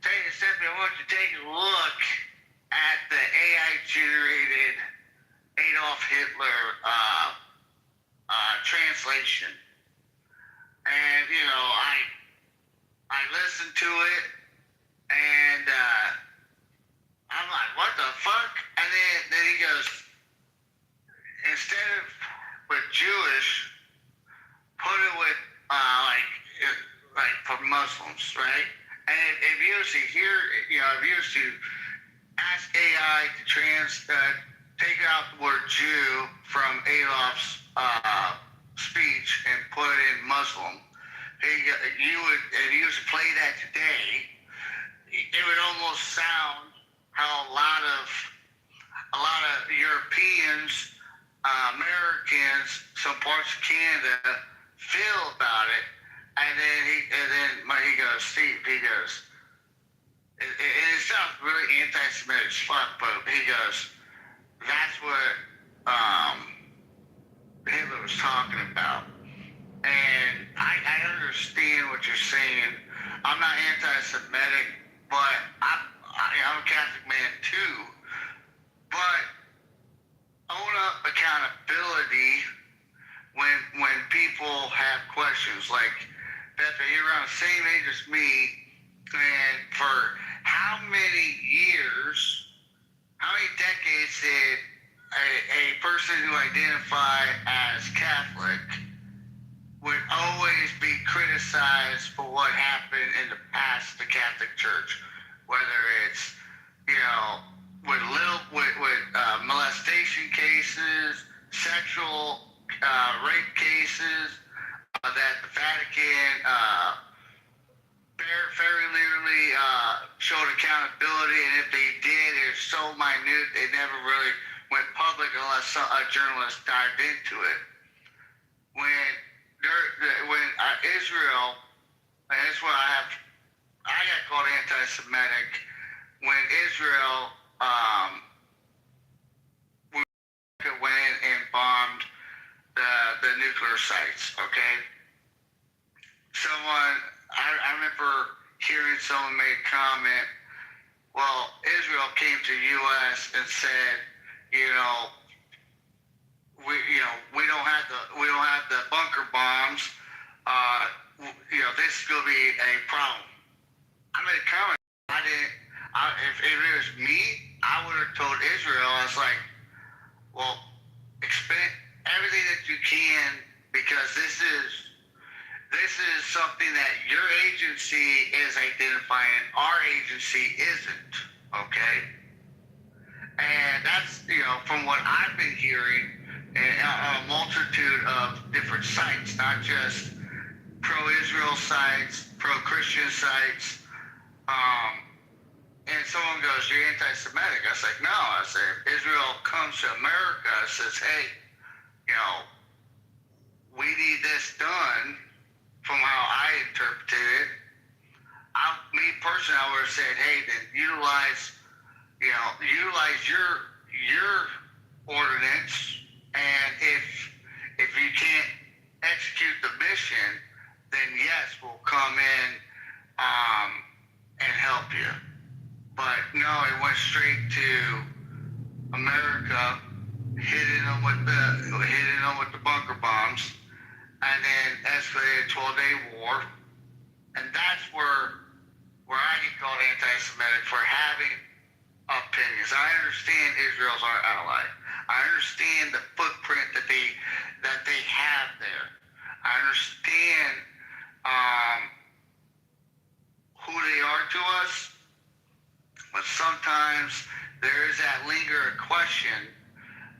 a step, I want you to take a look at the AI-generated Adolf Hitler translation. And, I listened to it, and I'm like, what the fuck? And then he goes, instead of with Jewish, put it with, like for Muslims, right? And if you was to hear, if you was to ask AI to take out the word Jew from Adolf's speech and put it in Muslim, if you was to play that today, it would almost sound how a lot of Europeans, Americans, some parts of Canada feel about it. And then he goes, Steve, he goes, it sounds really anti-Semitic as fuck, but he goes, that's what Hitler was talking about. And I understand what you're saying. I'm not anti-Semitic, but I'm a Catholic man too. But own up accountability when people have questions. Like, Pepe, you're around the same age as me, and for how many years, how many decades did a person who identified as Catholic would always be criticized for what happened in the past, the Catholic Church, whether it's, with molestation cases, sexual rape cases, that the Vatican very nearly showed accountability, and if they did, it was so minute they never really went public unless a journalist dived into it. When Israel, and that's why I got called anti-Semitic, when Israel went and bombed the nuclear sites, okay? I remember hearing someone make a comment, well, Israel came to the U.S. and said, we don't have the bunker bombs. This is going to be a problem. I made a comment. If it was me, I would have told Israel, I was like, well, expend everything that you can, because this is something that your agency is identifying, our agency isn't, okay? And that's, from what I've been hearing, a multitude of different sites, not just pro-Israel sites, pro-Christian sites. And someone goes, you're anti-Semitic. I was like, no. I said, if Israel comes to America and says, hey, we need this done, from how I interpreted it, me personally, I would have said, hey, then utilize your ordinance, and if you can't execute the mission, then yes, we'll come in and help you. But no, it went straight to America, hitting them with the bunker bombs, and then escalated a 12-day war. And that's where I get called anti-Semitic for having opinions. I understand Israel's our ally. I understand the footprint that they have there. I understand who they are to us, but sometimes there is that lingering question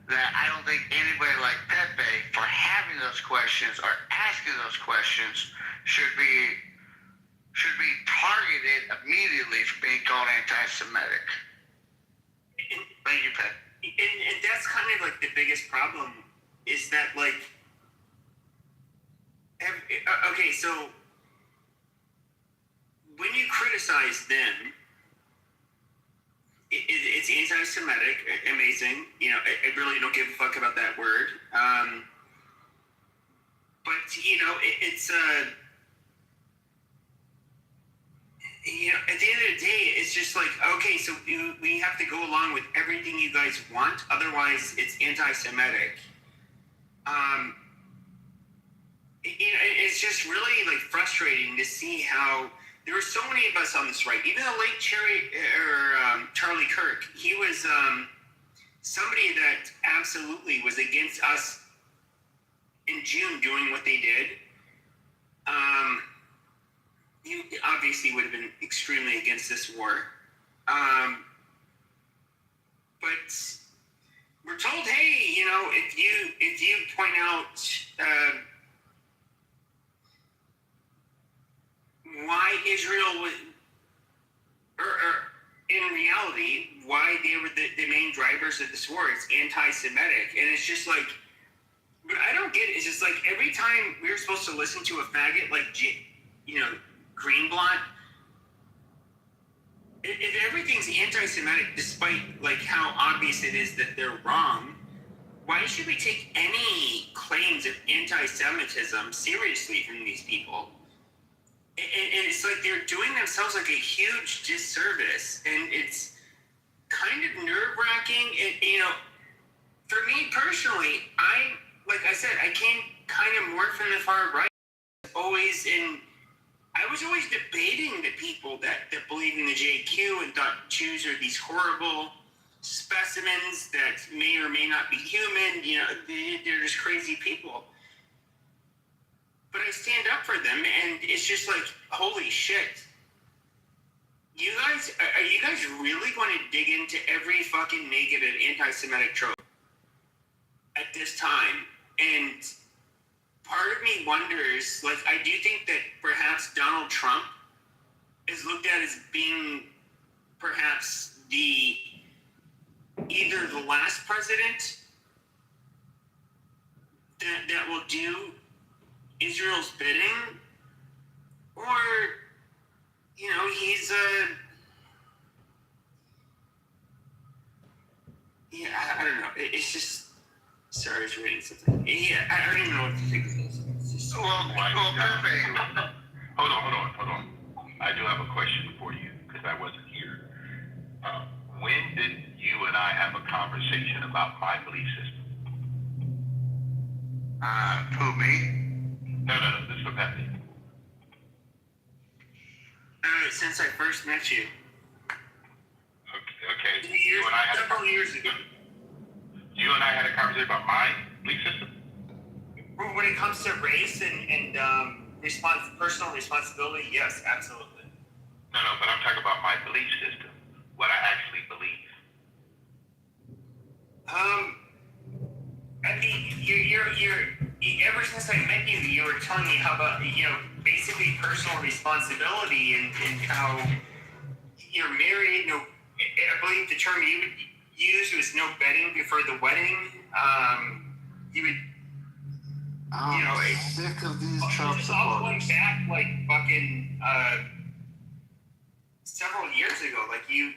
that I don't think anybody like Pepe, for having those questions or asking those questions, should be targeted immediately for being called anti-Semitic. Thank you, Pepe. And that's kind of like the biggest problem is that like, okay, so when you criticize them, it's anti-Semitic, amazing. You know, I really don't give a fuck about that word. But you know, it's you know, at the end of the day, it's just like, okay, so we have to go along with everything you guys want, otherwise it's anti-Semitic. You know, it's just really like frustrating to see how there were so many of us on this right. Even the late Charlie Kirk, he was somebody that absolutely was against us in June doing what they did. You obviously would have been extremely against this war. But we're told, hey, you know, if you point out why Israel was, or in reality, why they were the main drivers of this war, it's anti-Semitic. And it's just like, what I don't get is just like every time we're supposed to listen to a faggot like, you know, Greenblatt, if everything's anti-Semitic, despite like how obvious it is that they're wrong, why should we take any claims of anti-Semitism seriously from these people? And it's like they're doing themselves like a huge disservice, and it's kind of nerve-wracking. You know, for me personally, like I said, I came kind of more from the far right. I was always debating the people that believe in the JQ and thought Jews are these horrible specimens that may or may not be human. You know, they're just crazy people. But I stand up for them, and it's just like, holy shit. Are you guys really going to dig into every fucking negative anti-Semitic trope at this time? And part of me wonders, like, I do think that perhaps Donald Trump is looked at as being perhaps either the last president that will do Israel's bidding, or, you know, he's yeah, I don't know. It's just, sorry, I was reading something. Yeah, I don't even know what to think of this. It's just, Well, Pepe. Hold on. I do have a question for you, because I wasn't here. When did you and I have a conversation about my belief system? Who, me? No, this is for Pepe. since I first met you. Okay. Several years ago. You and I had a conversation about my belief system? When it comes to race and personal responsibility, yes, absolutely. No, but I'm talking about my belief system. What I actually believe. I mean, you're ever since I met you, you were telling me how about, basically personal responsibility and how you're married. No, I believe the term you would use was no betting before the wedding. You would, I'm sick of these Trump just all going supporters. back like fucking several years ago. Like your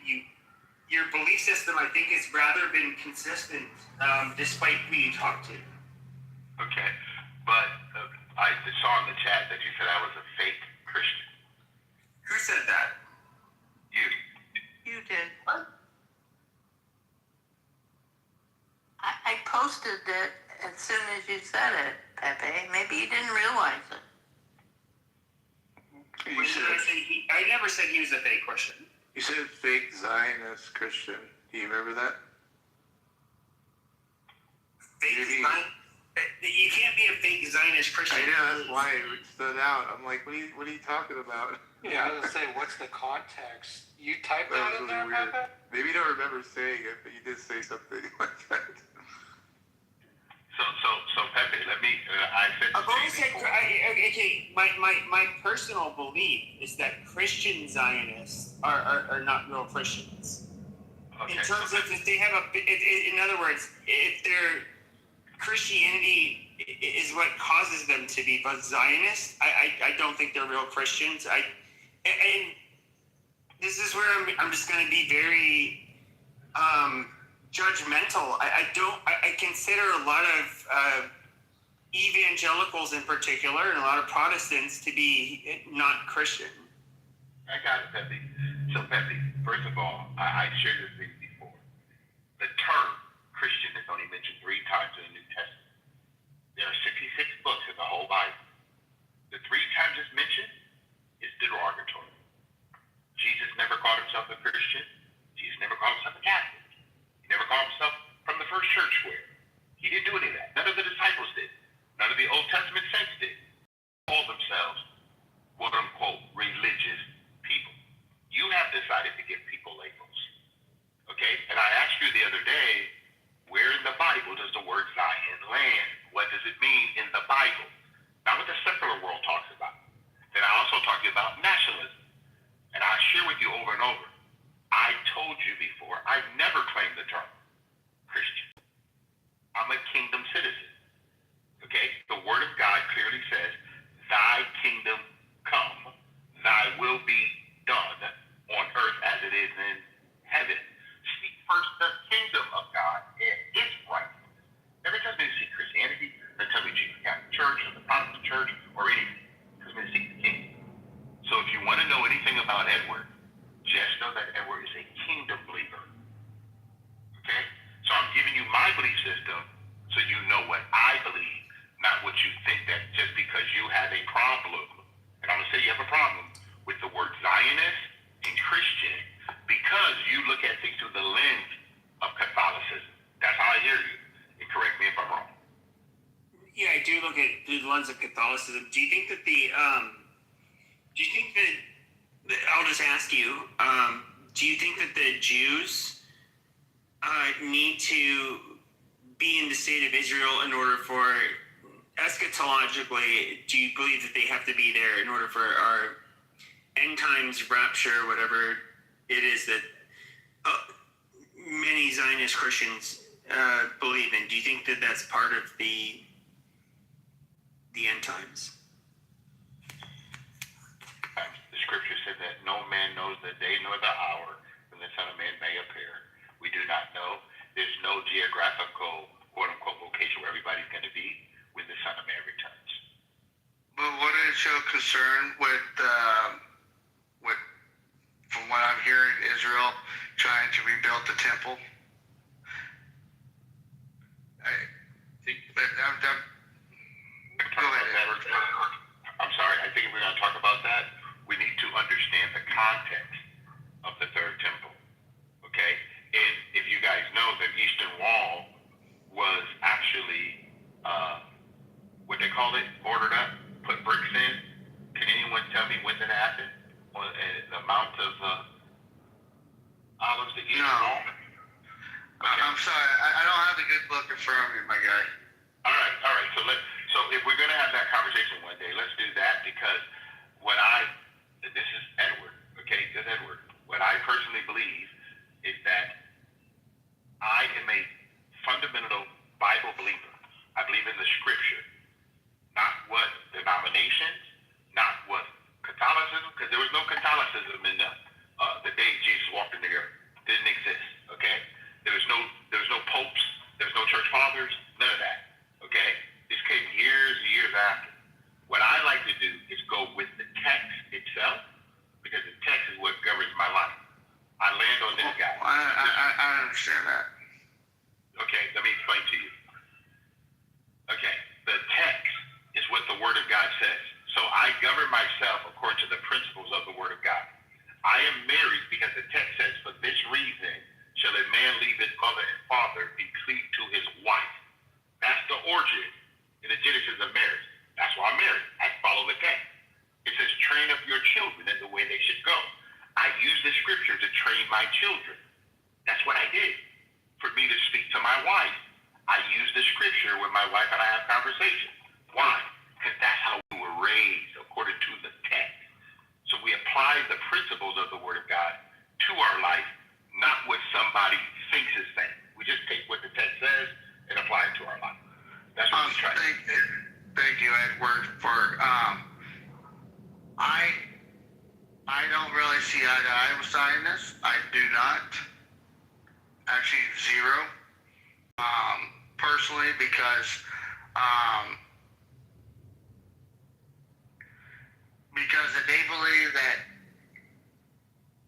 belief system, I think, has rather been consistent despite who you talk to. Okay, but I saw in the chat that you said I was a fake Christian. Who said that? You. You did. What? I posted it as soon as you said it, Pepe. Maybe you didn't realize it. When did I say I never said he was a fake Christian. You said fake Zionist Christian. Do you remember that? Fake Maybe. Zion. You can't be a fake Zionist Christian. I know, that's why it stood out. I'm like, what are you talking about? Yeah, I was gonna say, what's the context? You typed That that was in really there, weird. Pepe? Maybe you don't remember saying it, but you did say something like that. So Pepe, let me. I said. I've always said, okay, my personal belief is that Christian Zionists are not real Christians. In terms of if they have in other words, if their Christianity is what causes them to be but Zionist, I don't think they're real Christians. And this is where I'm just going to be very judgmental. I consider a lot of evangelicals in particular and a lot of Protestants to be not Christian. I got it, Pepe. So, Pepe, first of all, I shared this with you before. The term Christian is only mentioned 3 times in the New Testament. There are 66 books in the whole Bible. The 3 times it's mentioned is derogatory. Jesus never called himself a Christian. Jesus never called himself a Catholic. He never called himself from the first church square. He didn't do any of that. None of the disciples did. None of the Old Testament saints did. They call themselves, quote unquote, religious people. You have decided to give people labels. Okay? And I asked you the other day, where in the Bible does the word Zion land? What does it mean in the Bible? Not what the secular world talks about. Then I also talked to you about nationalism. And I share with you over and over, I told you before, I never claimed the term Christian. I'm a kingdom citizen. Okay? The word of God clearly says, thy kingdom come, thy will be done on earth as it is in heaven. Seek first the kingdom of God and its righteousness. Never tells me to seek Christianity, never tells me to seek the Catholic Church or the Protestant Church or anything. It tells me to seek the kingdom. So if you want to know anything about Edward, just know that Edward is a kingdom believer. Okay? So I'm giving you my belief system so you know what I believe, not what you think that just because you have a problem, and I'm going to say you have a problem with the word Zionist and Christian because you look at things through the lens of Catholicism. That's how I hear you. And correct me if I'm wrong. Yeah, I do look at through the lens of Catholicism. Do you think that I'll just ask you, do you think that the Jews need to be in the state of Israel in order for, eschatologically, do you believe that they have to be there in order for our end times rapture, whatever it is that many Zionist Christians believe in? Do you think that that's part of the end times? The scripture said that no man knows the day nor the hour when the Son of Man may appear. We do not know. There's no geographical, quote-unquote, location where everybody's going to be when the Son of Man returns. But what is your concern with from what I'm hearing, Israel trying to rebuild the temple? Go ahead. I'm sorry. I think if we're going to talk about that, we need to understand the context of the third temple. Okay? And if you guys know, the Eastern Wall was actually, what they call it, ordered up, put bricks in. Can anyone tell me when that happened? The amount of olives that Eastern Wall? Okay. I'm sorry. I don't have the good book in front of me, my guy. All right. So if we're going to have that conversation one day, let's do that because this is Edward, okay? This is Edward. What I personally believe is that I am a fundamental Bible believer. I believe in the scripture, not what denominations, not what Catholicism, because there was no Catholicism in the day Jesus walked in the earth. Didn't exist, okay? There was no popes, there was no church fathers, none of that, okay? This came years and years after. What I like to do is go with the text itself, because the text is what governs my life. I land on this guy. I understand that. Okay, let me explain to you. Okay, the text is what the Word of God says. So I govern myself according to the principles of the Word of God. I am married because the text says, for this reason shall a man leave his mother and father and cleave to his wife. That's the origin in the Genesis of marriage. That's why I'm married. I follow the text. It says, train up your children in the way they should go. I use the scripture to train my children. That's what I did. For me to speak to my wife, I use the scripture when my wife and I have conversations. Why? Because that's how we were raised, according to the text. So we apply the principles of the Word of God to our life, not what somebody thinks is saying. We just take what the text says and apply it to our life. That's what we try to do. Thank you, Edward, for I don't really see eye to eye with Zionists. I do not. Actually, zero. Personally, because they believe that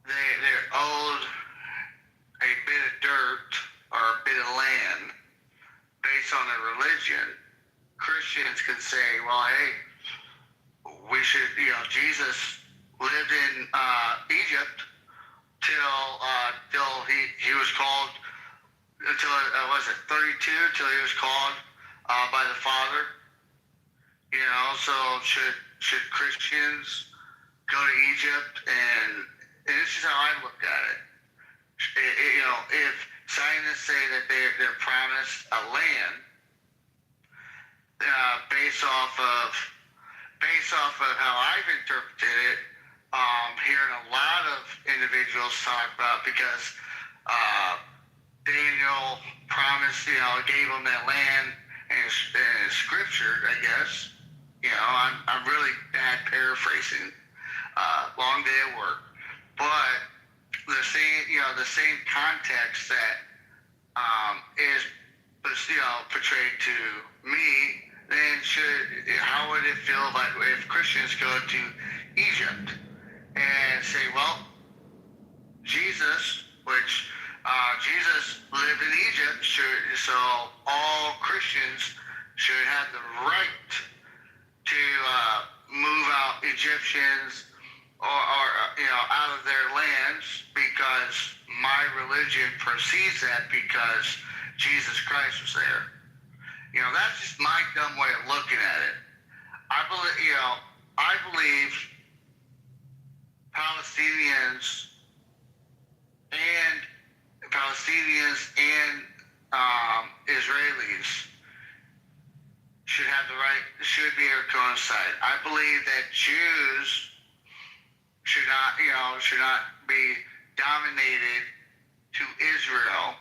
they're owed a bit of dirt or a bit of land based on their religion. Christians can say, well, hey, we should, Jesus lived in Egypt till he was called, until was it 32, till he was called by the Father. So should Christians go to Egypt? And this is how I look at it. If Zionists say that they're promised a land based off of how I've interpreted it, hearing a lot of individuals talk about, because Daniel promised, gave them that land in scripture, I guess. I'm really bad paraphrasing. Long day at work, but the same context that is portrayed to me, then how would it feel like if Christians go to Egypt and say, well, Jesus lived in Egypt, so all Christians should have the right to move out Egyptians or out of their lands, because my religion proceeds that because Jesus Christ was there. That's just my dumb way of looking at it. I believe Palestinians and Israelis should be able to coincide. I believe that Jews should not be dominated to Israel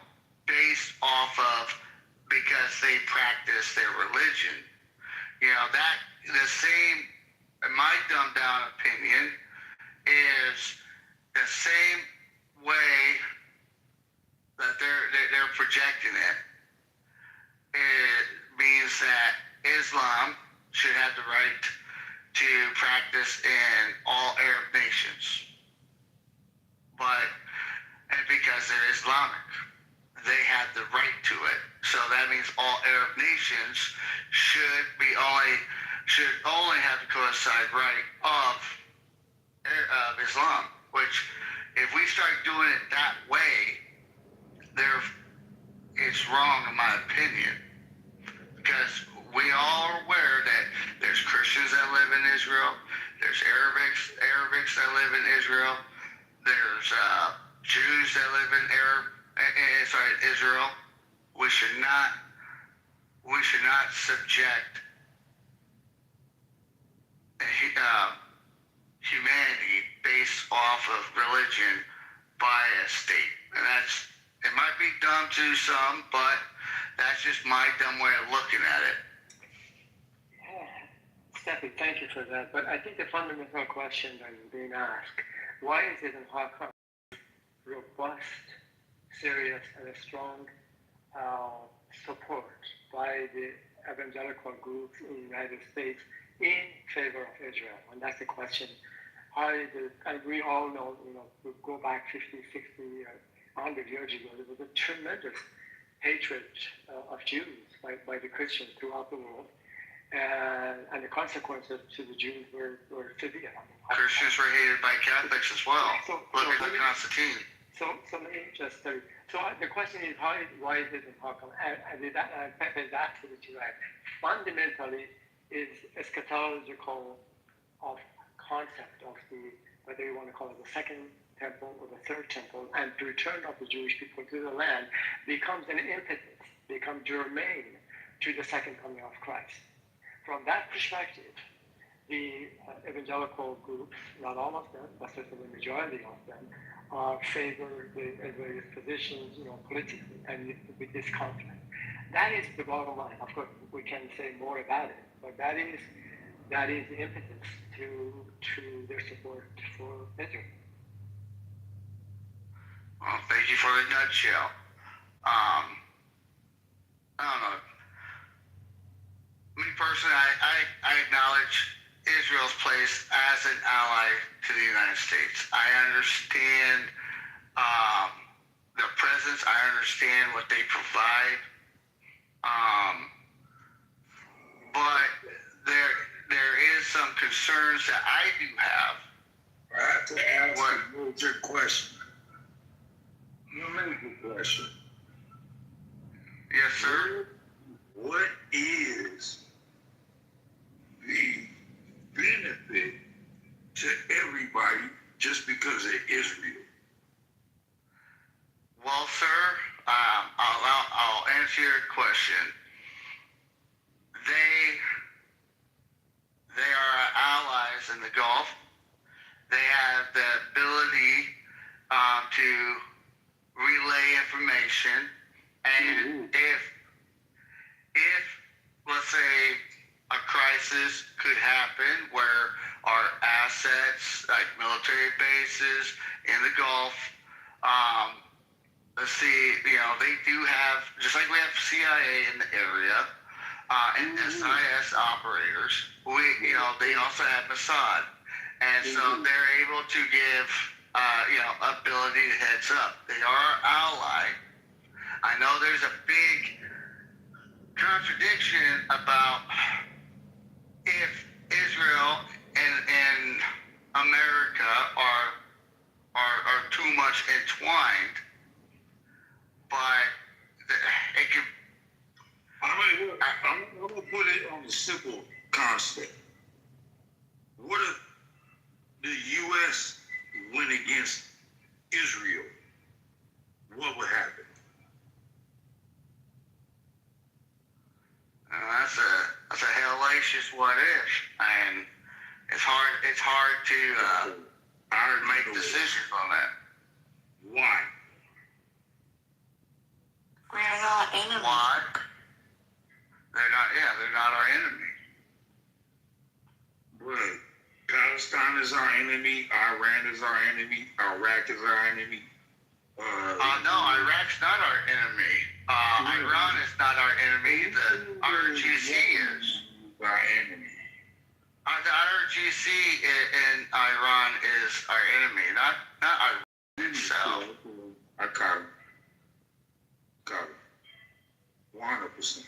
based off of because they practice their religion. That the same, in my dumbed down opinion, is the same way that they're projecting it. It means that Islam should have the right to practice in all Arab nations. And because they're Islamic, they have the right to it. So that means all Arab nations should only have the coincide right of Islam. Which, if we start doing it that way, it's wrong in my opinion. Because we all are aware that there's Christians that live in Israel, there's Arabics that live in Israel, there's Jews that live in Israel. We should not subject humanity based off of religion by a state. And it might be dumb to some, but that's just my dumb way of looking at it. Steffi, thank you for that. But I think the fundamental question that is being asked, why is it in Hawkeye robust, serious, and a strong support by the evangelical groups in the United States in favor of Israel? And that's the question. And we all know, we go back 50, 60, 100 years ago, there was a tremendous hatred of Jews by the Christians throughout the world. And the consequences to the Jews were severe. Christians were hated by Catholics as well. Look at the Constantine. So let me just tell you. So the question is, why is it in Hawkeye? And that's absolutely right. Fundamentally, is eschatological of concept of whether you want to call it the second temple or the third temple, and the return of the Jewish people to the land becomes an impetus, becomes germane to the second coming of Christ. From that perspective, the evangelical groups, not all of them, but certainly the majority of them, favor the various positions, politically, and with this conflict. That is the bottom line. Of course, we can say more about it, but that is the impetus to their support for Israel. Well, thank you for the nutshell. I don't know. Me personally, I acknowledge Israel's place as an ally to the United States. I understand their presence. I understand what they provide. But there is some concerns that I do have. I have to ask a major question. A major question. Yes, sir. What is the benefit to everybody just because of Israel? Well, sir, I'll answer your question. They are our allies in the Gulf. They have the ability to relay information, and if let's say a crisis could happen where our assets, like military bases in the Gulf, let's see, they do have, just like we have CIA in the area, and SIS operators, they also have Mossad. And so they're able to give, ability to heads up. They are our ally. I know there's a big contradiction about if Israel and America are too much entwined, but it could. I'm going to put it on a simple concept. What if the U.S. went against Israel? What would happen? That's a hellacious what if, and it's hard to make decisions on that. Why? We're not enemies. Why? They're not our enemy. But Palestine is our enemy, Iran is our enemy, Iraq is our enemy. No, Iraq's not our enemy. Iran is not our enemy. The RGC is. Our enemy. The RGC in Iran is our enemy, not Iran itself. I caught him. 100%.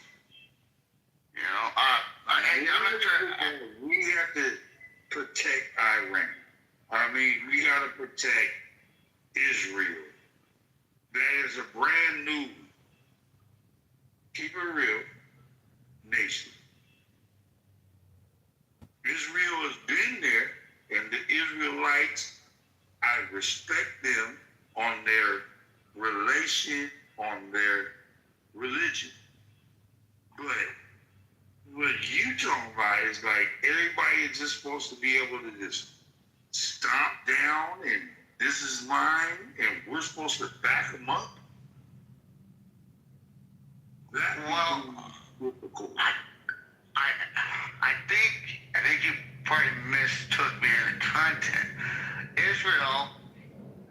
I'm not trying. We have to protect Iran. We got to protect Israel. That is a brand new, keep it real, nation. Israel has been there, and the Israelites, I respect them on their relation, on their religion. But what you talking about is like everybody is just supposed to be able to just stomp down and this is mine and we're supposed to back them up? That is difficult. I think you probably mistook me in the content. Israel,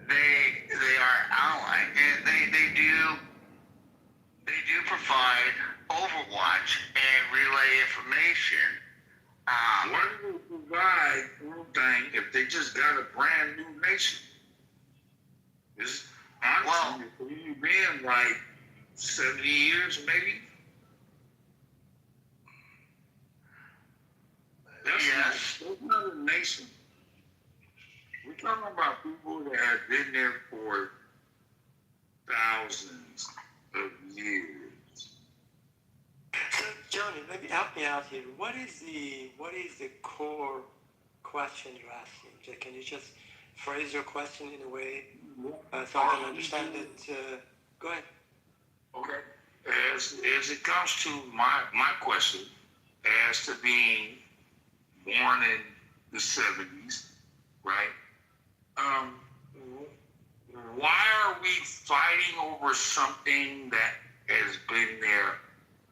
they are ally, and they do provide overwatch and relay information. Why do they provide one thing if they just got a brand new nation? It's honestly, it's been like 70 years maybe. That's not a nation. We're talking about people that have been there for thousands of years. So, Johnny, maybe help me out here. What is the core question you're asking? Can you just phrase your question in a way so I can understand it? Go ahead. Okay. As it comes to my question, as to being born in the 70s, right? we fighting over something that has been there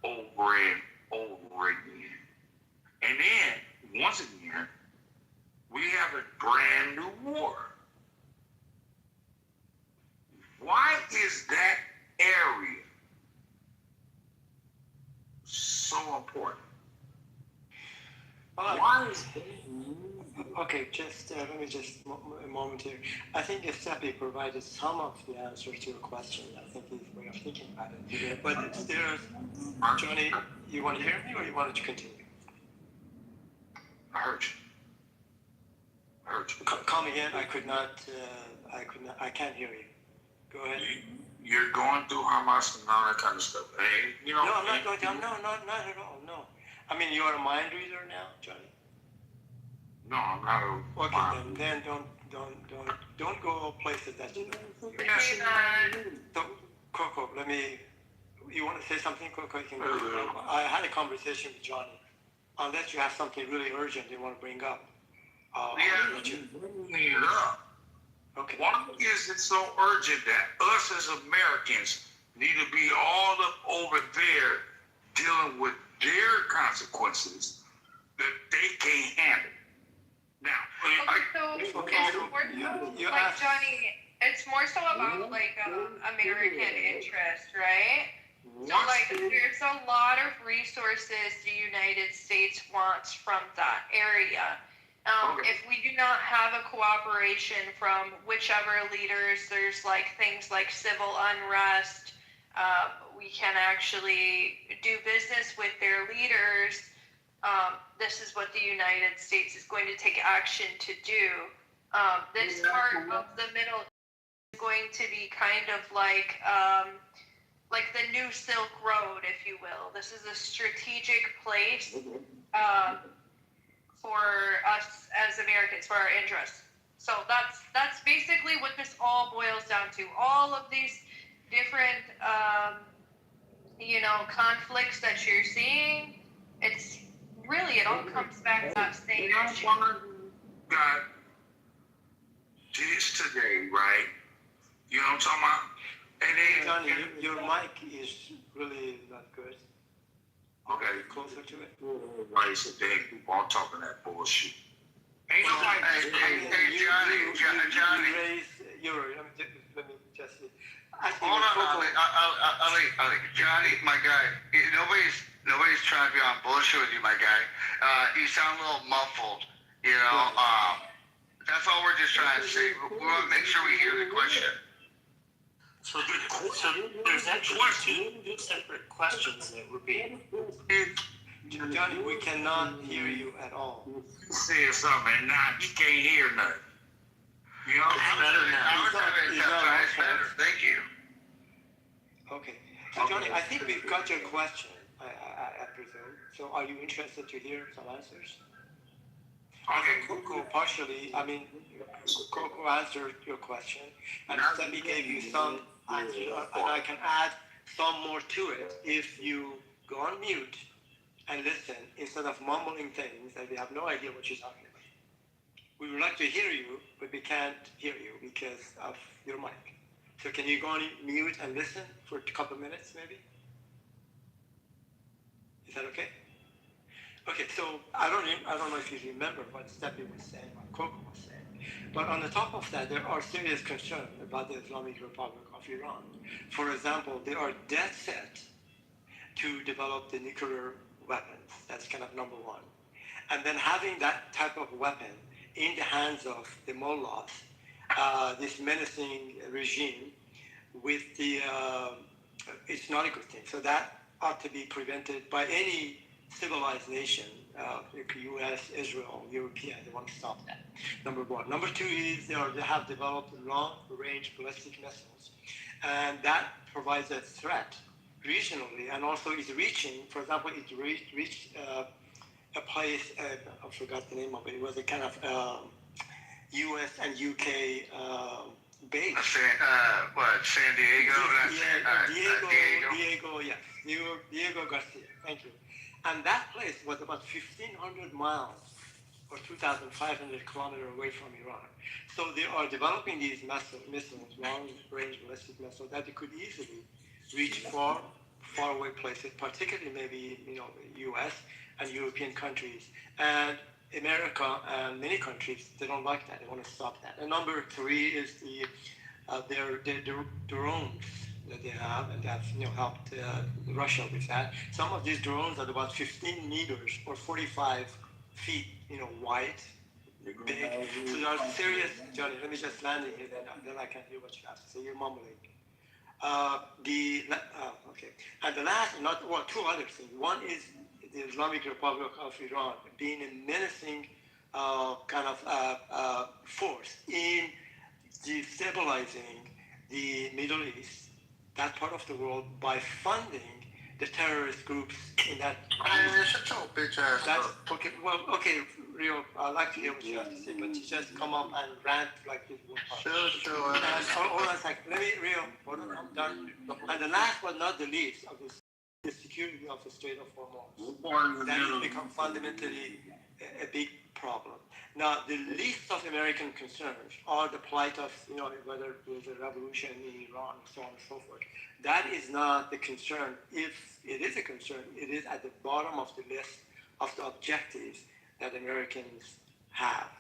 over and over again? And then, once again, we have a brand new war. Why is that area so important? Why is Okay, just let me just a moment here. I think Giuseppe provided some of the answer to your question. I think his way of thinking about it. But there's, Johnny, you want to hear me or you wanted to continue? I heard you. Come again. I can't hear you. Go ahead. You're going through Hamas and all that kind of stuff. Hey, you know. No, I'm not going to. No, not at all. No. I mean, you are a mind reader now, Johnny. No, I'm not a. Okay, then don't go places that you don't. So, Coco, you want to say something, Coco? You can go. I had a conversation with Johnny. Unless you have something really urgent you want to bring up. Bring it up. Okay. Why is it so urgent that us as Americans need to be all up over there dealing with their consequences that they can't handle? Now, It's more so, like Johnny, it's more so about like American interest, right? So like there's a lot of resources the United States wants from that area. If we do not have a cooperation from whichever leaders, there's like things like civil unrest. We can actually do business with their leaders. This is what the United States is going to take action to do. This part of the middle is going to be kind of like the new Silk Road, if you will. This is a strategic place for us as Americans, for our interests. So that's basically what this all boils down to. All of these different, conflicts that you're seeing, it's really, it all comes back to that same issue. got this today, right? You know what I'm talking about? And then, Johnny, your mic is really not good. okay, Closer to it. right, so then people are talking that bullshit. Ain't nobody. Johnny. Let me just. Hold on, Ali. Johnny, my guy. Nobody's trying to be on bullshit with you, my guy. You sound a little muffled. That's all we're just trying to say. We want to make sure we hear the question. So there's actually two separate questions that were being. Johnny, we cannot hear you at all. You said something and now you can't hear nothing. You know? It's better now. It's better. Thank you. Okay. So Johnny, I think we've got your question, I presume. So are you interested to hear some answers? Okay. Coco Coco answered your question, and Sammy gave you some answers, and I can add some more to it if you go on mute and listen instead of mumbling things and we have no idea what you're talking about. We would like to hear you, but we can't hear you because of your mic. So can you go on mute and listen for a couple of minutes, maybe? Is that okay? Okay, so I don't know if you remember what Steppy was saying, what Coco was saying, but on the top of that, there are serious concerns about the Islamic Republic of Iran. For example, they are dead set to develop the nuclear weapons. That's kind of number one. And then having that type of weapon in the hands of the mullahs, this menacing regime, with it's not a good thing. So that ought to be prevented by any civilized nation, like U.S., Israel, European. They want to stop that. Number one. Number two is they have developed long-range ballistic missiles, and that provides a threat regionally, and also is reaching. For example, it reached a place. I forgot the name of it. It was a kind of U.S. and U.K. base. San Diego? Diego Garcia. Thank you. And that place was about 1,500 miles or 2,500 kilometers away from Iran. So they are developing these missiles, long-range ballistic missiles, that they could easily reach far away places, particularly maybe the U.S. and European countries. And America and many countries, they don't like that. They want to stop that. And number three is their drones that they have, and that's helped Russia with that. Some of these drones are about 15 meters or 45 feet, wide, big. So they are serious. Johnny, let me just land in here, then I can hear what you have to say. You're mumbling. Okay. And the last, two other things. One is the Islamic Republic of Iran being a menacing force in destabilizing the Middle East, that part of the world, by funding the terrorist groups in that. Shut your bitch ass up. Okay. Well, okay, Rio, I'd like to hear what you have to say, but you just come up and rant like this. Sure. Hold on a second. Let me, Rio, hold on, I'm done. And the last but not the least of the security of the Strait of Hormuz. That has become fundamentally a big problem. Now, the least of American concerns are the plight of, whether there's a revolution in Iran and so on and so forth. That is not the concern. If it is a concern, it is at the bottom of the list of the objectives that Americans have.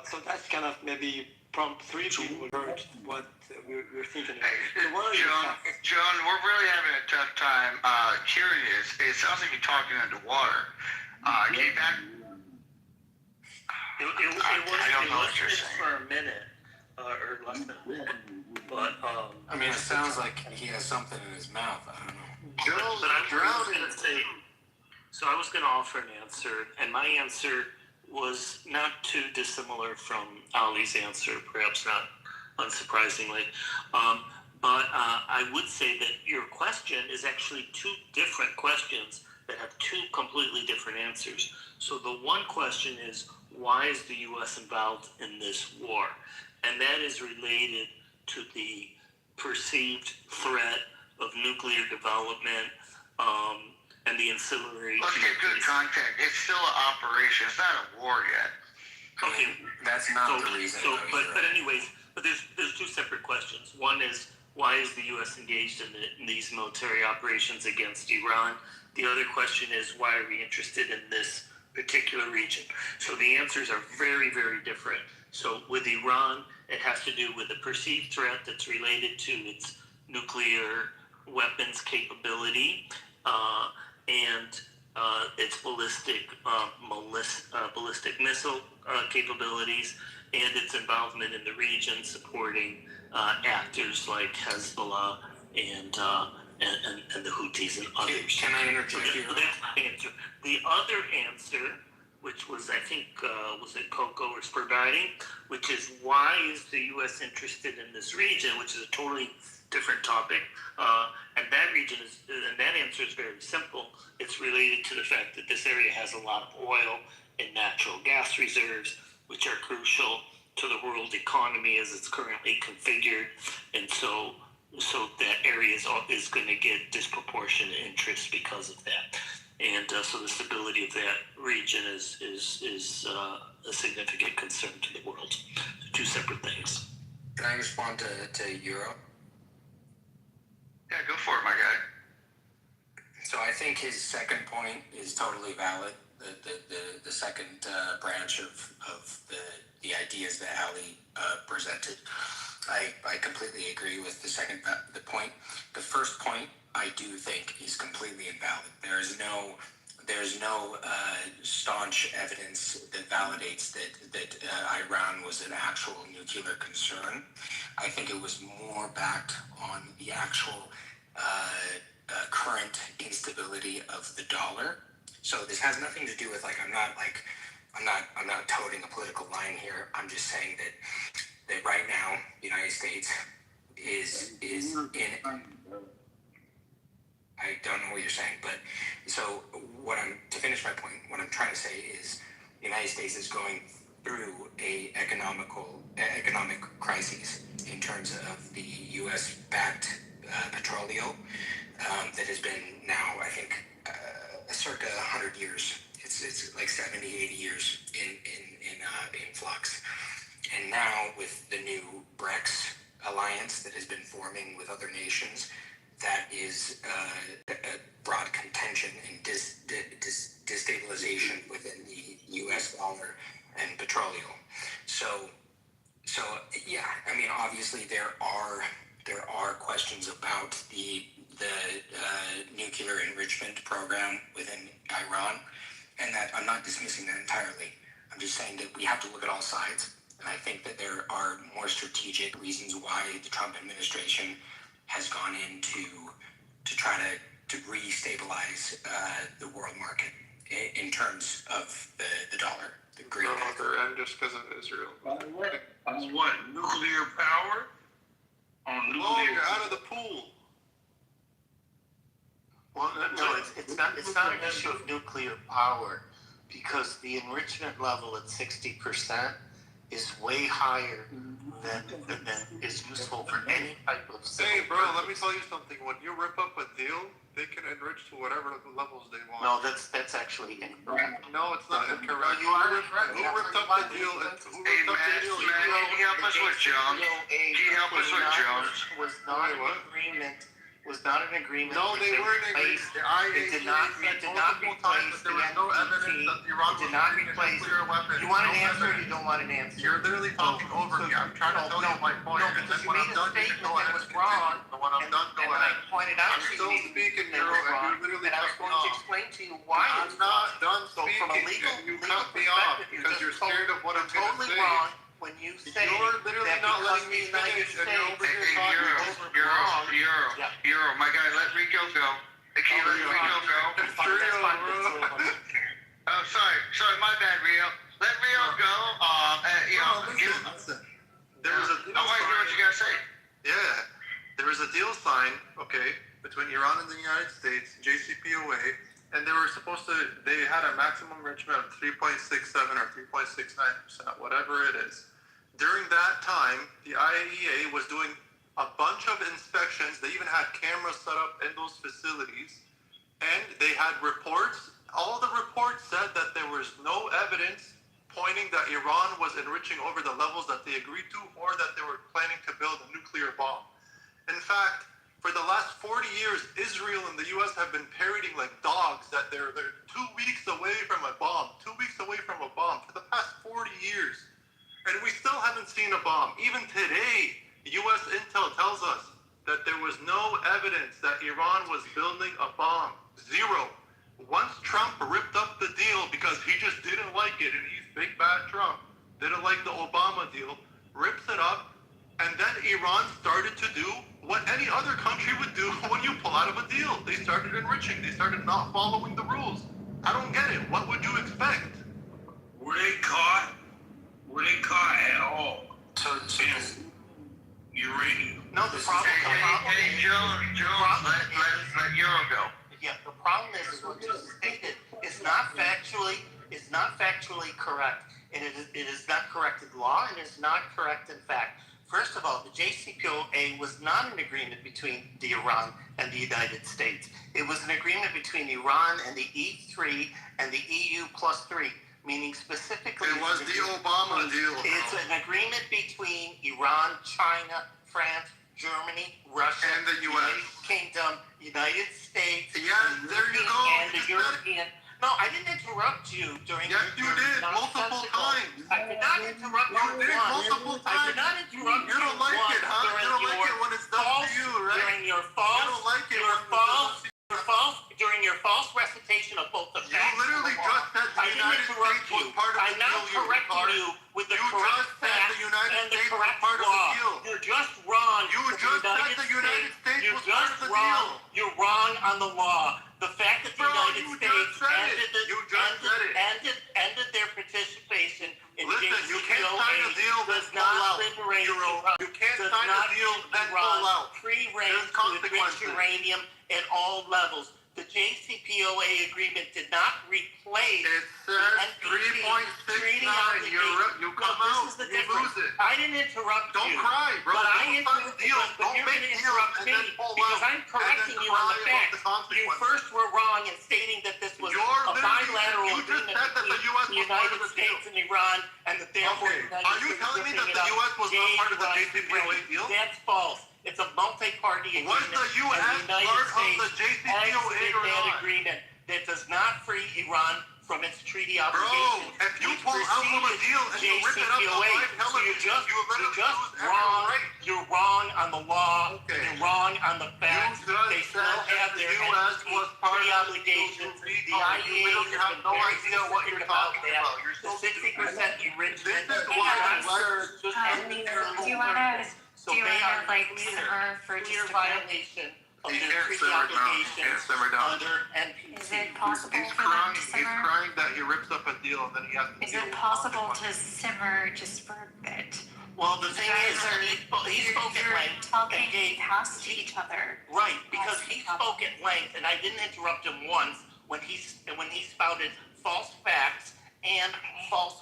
So that's kind of maybe prompt three people heard what we're thinking about. So John, we're really having a tough time hearing this. It sounds like you're talking underwater. Can you back? It was for a minute, or less than a minute. But I mean, it sounds like he has something in his mouth. I don't know. But I was going to say, so I was going to offer an answer, and my answer was not too dissimilar from Ali's answer, perhaps not unsurprisingly. But I would say that your question is actually two different questions that have two completely different answers. So the one question is, why is the U.S. involved in this war? And that is related to the perceived threat of nuclear development and the ancillary. Let's get good context. It's still an operation. It's not a war yet. Okay, that's not the reason. But anyways, there's two separate questions. One is, why is the U.S. engaged in these military operations against Iran? The other question is, why are we interested in this particular region? So the answers are very, very different. So with Iran, it has to do with a perceived threat that's related to its nuclear weapons capability and its ballistic missile capabilities, and its involvement in the region, supporting actors like Hezbollah and the Houthis and others. Can I interject you? So that's my answer. The other answer, which was, I think, was it Coco or Spergati, which is, why is the U.S. interested in this region, which is a totally different topic. And that region is, and that answer is very simple. It's related to the fact that this area has a lot of oil and natural gas reserves, which are crucial to the world economy as it's currently configured. And so that area is going to get disproportionate interest because of that. And so the stability of that region is a significant concern to the world. Two separate things. Can I respond to Europe? Yeah, go for it, my guy. So I think his second point is totally valid. The second branch of the ideas that Ali presented. I completely agree with the point. The first point, I do think, is completely invalid. There's no staunch evidence that validates that Iran was an actual nuclear concern. I think it was more backed on the actual current instability of the dollar. So this has nothing to do with I'm not toting a political line here. I'm just saying that right now the United States is in. I don't know what you're saying, but so to finish my point, what I'm trying to say is the United States is going through a economic crisis in terms of the U.S.-backed petroleum that has been now, I think, circa 100 years. It's it's like 70, 80 years in flux. And now with the new BRICS alliance that has been forming with other nations, that is a broad contention and destabilization within the U.S. dollar and petroleum. So yeah, I mean, obviously there are questions about the nuclear enrichment program within Iran, and that I'm not dismissing that entirely. I'm just saying that we have to look at all sides, and I think that there are more strategic reasons why the Trump administration has gone in to try to re-stabilize the world market in terms of the dollar, the great. No other end just because of Israel. On what? Nuclear power? On nuclear? Oh, you're out of the pool. Well, no, it's not an issue of nuclear power, because the enrichment level at 60% is way higher than is useful for any type of. Hey, bro, let me tell you something. When you rip up a deal, they can enrich to whatever levels they want. No, that's actually incorrect. No, it's not incorrect. You are correct. Who ripped up the deal? Hey, Matt, can you help us with Jones? Can you help us with Jones? Was not an agreement. Was not an agreement. No, they weren't agreeing. The It did not replace there was no evidence that Iran was using a nuclear weapon. You want an answer or you don't want an answer? You're literally talking over me. I'm trying to tell you my point. No, And because then you when made I'm a done, you statement can go that ahead was and wrong. continue. And when I'm done, go And I ahead. pointed out I'm to still you speaking, that it was Euro, and wrong, you literally and I was cut me going to off. explain to you why I'm it's not wrong. done So from a speaking. legal You cut me off perspective, because you're scared of what I'm going to totally say. wrong when you say You're literally that not because letting the me United finish, and you're over States here talking over me. Euro, my guy, let Rico go. Hey, can you let Rico go? It's Rio, bro. Oh, sorry, my bad, Rio. Let Rio go. Listen, there was a deal I want to hear what you gotta say. Yeah, there was a deal signed, okay, between Iran and the United States, JCPOA, and they had a maximum enrichment of 3.67 or 3.69%, whatever it is. During that time, the IAEA was doing a bunch of inspections. They even had cameras set up in those facilities, and they had reports. All the reports said that there was no evidence pointing that Iran was enriching over the levels that they agreed to, or that they were planning to build a nuclear bomb. In fact, for the last 40 years, Israel and the U.S. have been parroting like dogs that they're 2 weeks away from a bomb, 2 weeks away from a bomb for the past 40 years. And we still haven't seen a bomb. Even today, U.S. intel tells us that there was no evidence that Iran was building a bomb. Zero. Once Trump ripped up the deal because he just didn't like it, and he's big bad Trump, didn't like the Obama deal, rips it up, and then Iran started to do what any other country would do when you pull out of a deal. They started enriching. They started not following the rules. I don't get it. What would you expect? Were they caught? Were they caught at all? So Uranium. no, the problem. Hey, Jones, let Euro go. Yeah, the problem is what you stated is not factually correct, and it is not correct in law, and it's not correct in fact. First of all, the JCPOA was not an agreement between the Iran and the United States. It was an agreement between Iran and the E3 and the EU +3, meaning specifically. It was the Obama deal. It's an agreement between Iran, China, France, Germany, Russia, and the U.S. United Kingdom, United States, Yeah, there you go. and the European. No, I didn't interrupt you during. Yes, you did multiple times. I did not interrupt you. You did multiple times. I did not interrupt you. You don't like it, huh? You don't like it when it's done to you, right? During your false. You don't like it During your false recitation of both the facts. You literally just said the United States was part of the deal. I'm now correcting you with the correct facts and the correct law. You're just wrong. You just said the United States was part of the deal. You're wrong on the law. The fact that the United States ended their participation in you can't sign a deal does then not pull out. liberate Iran. You can't sign a deal then pull out. Free reign to enrich uranium at all levels. The JCPOA agreement did not replace It the says NPT 3.69. treaty You come Look, out, this is the you difference. lose it. I didn't interrupt Don't you. cry, bro. But Don't sign deals. but Don't you're make going to deals interrupt and me then pull because out I'm correcting and then you on cry the about facts. the You consequences. first were wrong in stating that this was a bilateral you just agreement said that the between US the was part United of the States deal. and Iran, and that therefore Okay. the United Are you States telling me ripping that it the up US was not gave part of the rise to JCPOA great- deal? That's false. It's a multi-party agreement. Was the US and the United part of States the JCPOA exited or that not? agreement that does not free Iran from its treaty Bro, obligations. if you which pull out from a preceded deal and you rip it up on JCPOA. live So television, you're just lose every wrong. right. You're wrong on the law. Okay. You're wrong on the facts. You just They still said have that their the US NPT was part treaty of the obligations. deal. The IEA You literally has have been no very idea what specific you're about talking that. about. You're The so 60% enrichment This is is why not I like- served Do you So do you they wanna are like clear, simmer for clear just a bit? violation of He their can't treaty simmer down. He obligations can't simmer down. under NPT. Is it possible He's for them crying. to He's simmer? crying that he rips up a deal and then he has to Is deal it with possible to consequences. simmer just for a bit? Well, the thing is, he spoke at length talking and gave past each other. right because he spoke at length, and I didn't interrupt him once when he spouted false facts and false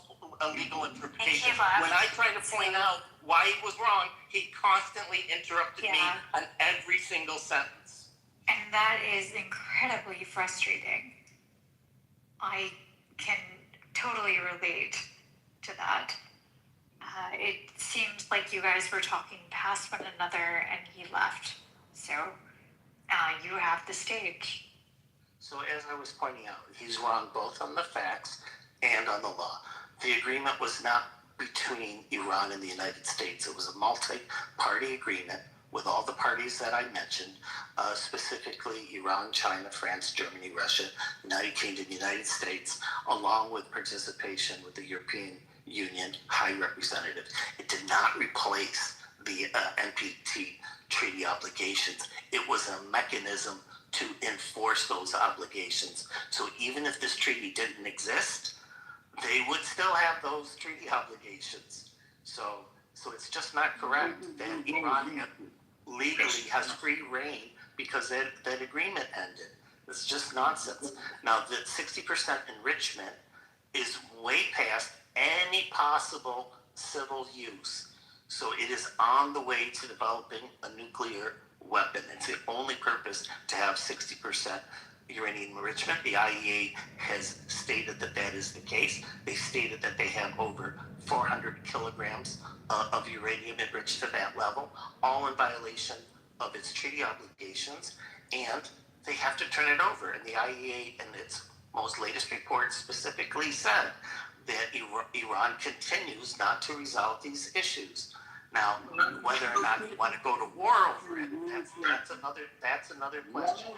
legal interpretation. And he left. When I tried to point out why he was wrong, he constantly interrupted me Yeah. on every single sentence. And that is incredibly frustrating. I can totally relate to that. It seemed like you guys were talking past one another and he left. So you have the stage. So as I was pointing out, he's wrong both on the facts and on the law. The agreement was not between Iran and the United States. It was a multi-party agreement with all the parties that I mentioned, specifically Iran, China, France, Germany, Russia, United Kingdom, United States, along with participation with the European Union High Representative. It did not replace the NPT treaty obligations. It was a mechanism to enforce those obligations. So even if this treaty didn't exist, they would still have those treaty obligations. So it's just not correct that Iran legally has free reign because that agreement ended. It's just nonsense. Now, the 60% enrichment is way past any possible civil use. So it is on the way to developing a nuclear weapon. It's the only purpose to have 60% uranium enrichment. The IEA has stated that that is the case. They stated that they have over 400 kilograms of uranium enriched to that level, all in violation of its treaty obligations, and they have to turn it over. And the IEA, in its most latest report, specifically said that Iran continues not to resolve these issues. Now, whether or not you want to go to war over it, that's another question.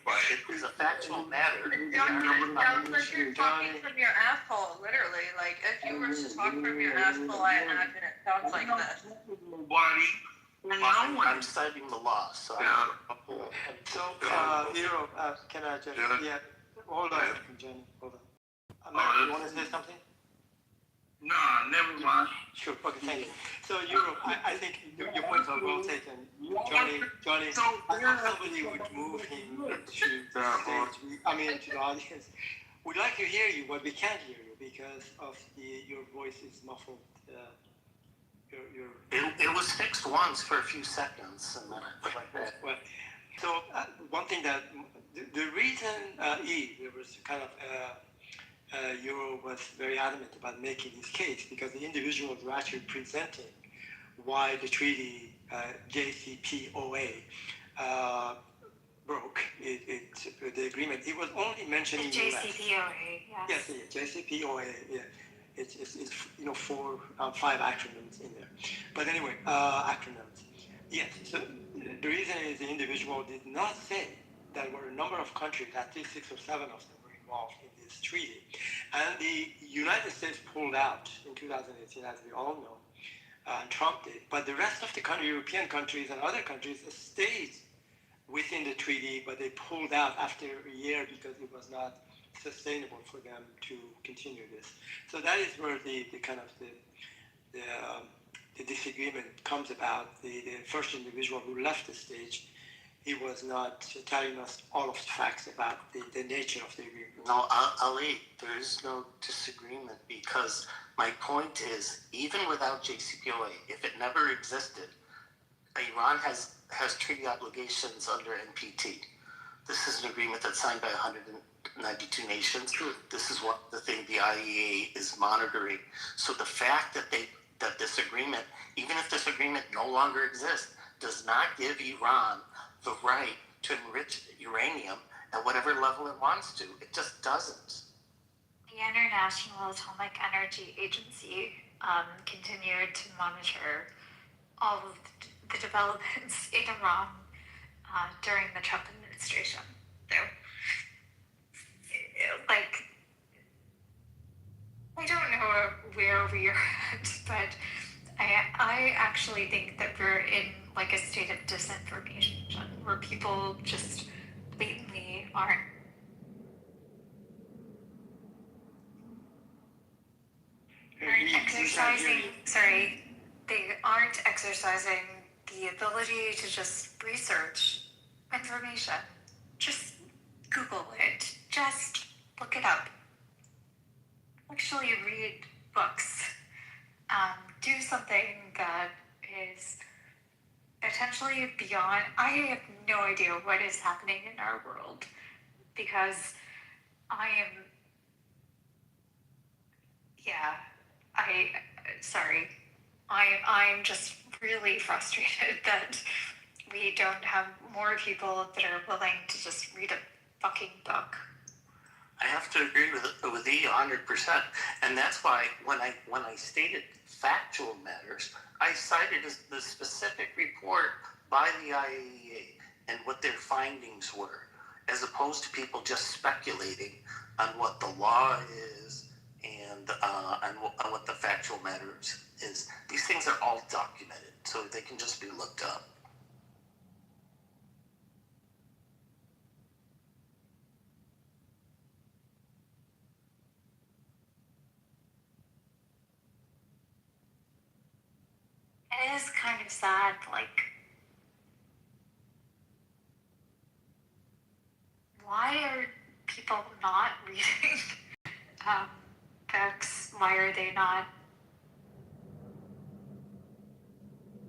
But it is a factual matter. Sounds like you're talking from your asshole, literally. Like, if you were to talk from your asshole, I imagine it sounds like this. I'm citing the law, so So, can I just, hold on, Jenny, hold on. Matt, you want to say something? No, never mind. Sure, okay, thank you. So, Europe, I think your points are well taken. Johnny, I thought somebody would move him to the stage, to the audience. We'd like to hear you, but we can't hear you because of your voice is muffled. It was fixed once for a few seconds, and then like that. Well, so one thing that the reason there was kind of Euro was very adamant about making his case because the individuals were actually presenting why the treaty JCPOA broke the agreement. It was only mentioning The JCPOA, yes. Yes, JCPOA. Yeah. It's 4 5 acronyms in there. But anyway, acronyms. Yes. So the reason is the individual did not say there were a number of countries, at least 6 or 7 of them, were involved in this treaty, and the United States pulled out in 2018, as we all know, and Trump did. But the rest of the European countries and other countries stayed within the treaty, but they pulled out after a year because it was not sustainable for them to continue this. So that is where the disagreement comes about. The first individual who left the stage he was not telling us all of the facts about the nature of the agreement. No, Ali, there is no disagreement because my point is, even without JCPOA, if it never existed, Iran has treaty obligations under NPT. This is an agreement that's signed by 192 nations. This is what the thing the IEA is monitoring. So the fact that this agreement, even if this agreement no longer exists, does not give Iran the right to enrich uranium at whatever level it wants to. It just doesn't. The International Atomic Energy Agency continued to monitor all of the developments in Iran during the Trump administration. So, like, I don't know where we are at, but I actually think that we're in like a state of disinformation where people just blatantly aren't they aren't exercising the ability to just research information. Just Google it. Just look it up. Actually read books. Do something that is potentially beyond. I have no idea what is happening in our world because I'm just really frustrated that we don't have more people that are willing to just read a fucking book. I have to agree with E 100%, and that's why when I stated factual matters, I cited the specific report by the IAEA and what their findings were, as opposed to people just speculating on what the law is and on what the factual matters is. These things are all documented, so they can just be looked up. It is kind of sad, like, why are people not reading books? Why are they not?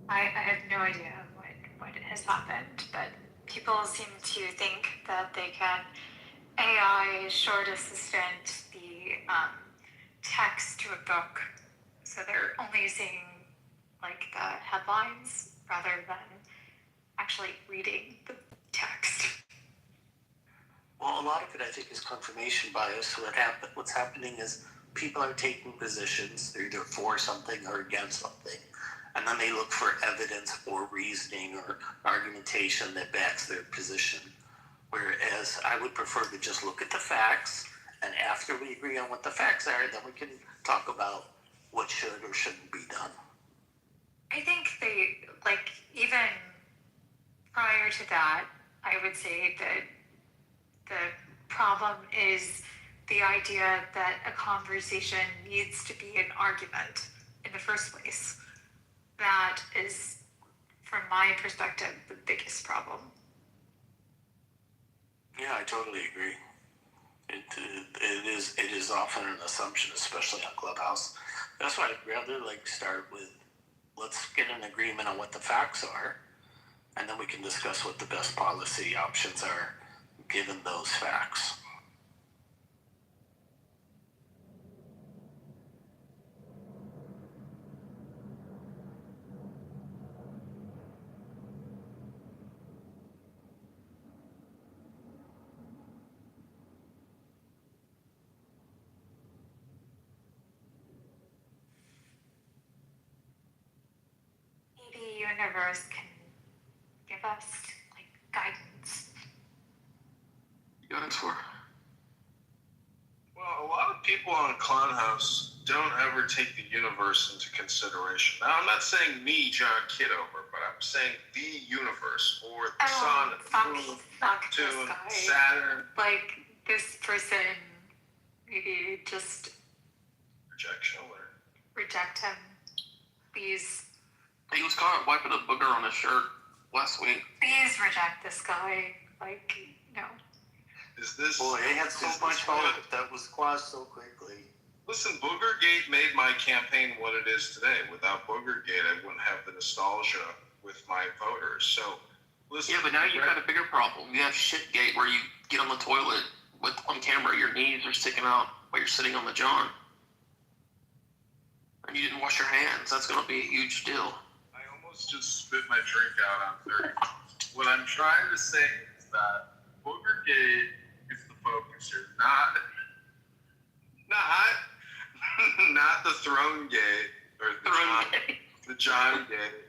I have no idea what has happened, but people seem to think that they can AI short assistant the text to a book, so they're only seeing like the headlines rather than actually reading the text. Well, a lot of it, I think, is confirmation bias. What's happening is people are taking positions. They're either for something or against something, and then they look for evidence or reasoning or argumentation that backs their position. Whereas I would prefer to just look at the facts, and after we agree on what the facts are, then we can talk about what should or shouldn't be done. I think even prior to that, I would say that the problem is the idea that a conversation needs to be an argument in the first place. That is, from my perspective, the biggest problem. Yeah, I totally agree. It is often an assumption, especially on Clubhouse. That's why I'd rather start with, let's get an agreement on what the facts are, and then we can discuss what the best policy options are given those facts. Maybe universe can give us guidance. Guidance for? Well, a lot of people on Clubhouse don't ever take the universe into consideration. Now, I'm not saying me, John Kitover, but I'm saying the universe, or the sun, moon, Neptune, Saturn. This person, maybe just Rejection alert. Reject him, please. He was caught wiping a booger on his shirt last week. Please reject this guy. Like, no. Is this? Boy, they had so much hope that was squashed so quickly. Listen, Boogergate made my campaign what it is today. Without Boogergate, I wouldn't have the nostalgia with my voters. So, listen. Yeah, but now you've got a bigger problem. You have Shitgate where you get on the toilet with on camera, your knees are sticking out while you're sitting on the john. And you didn't wash your hands. That's going to be a huge deal. I almost just spit my drink out on 30. What I'm trying to say is that Boogergate is the focus here, not the throne gate or the John gate.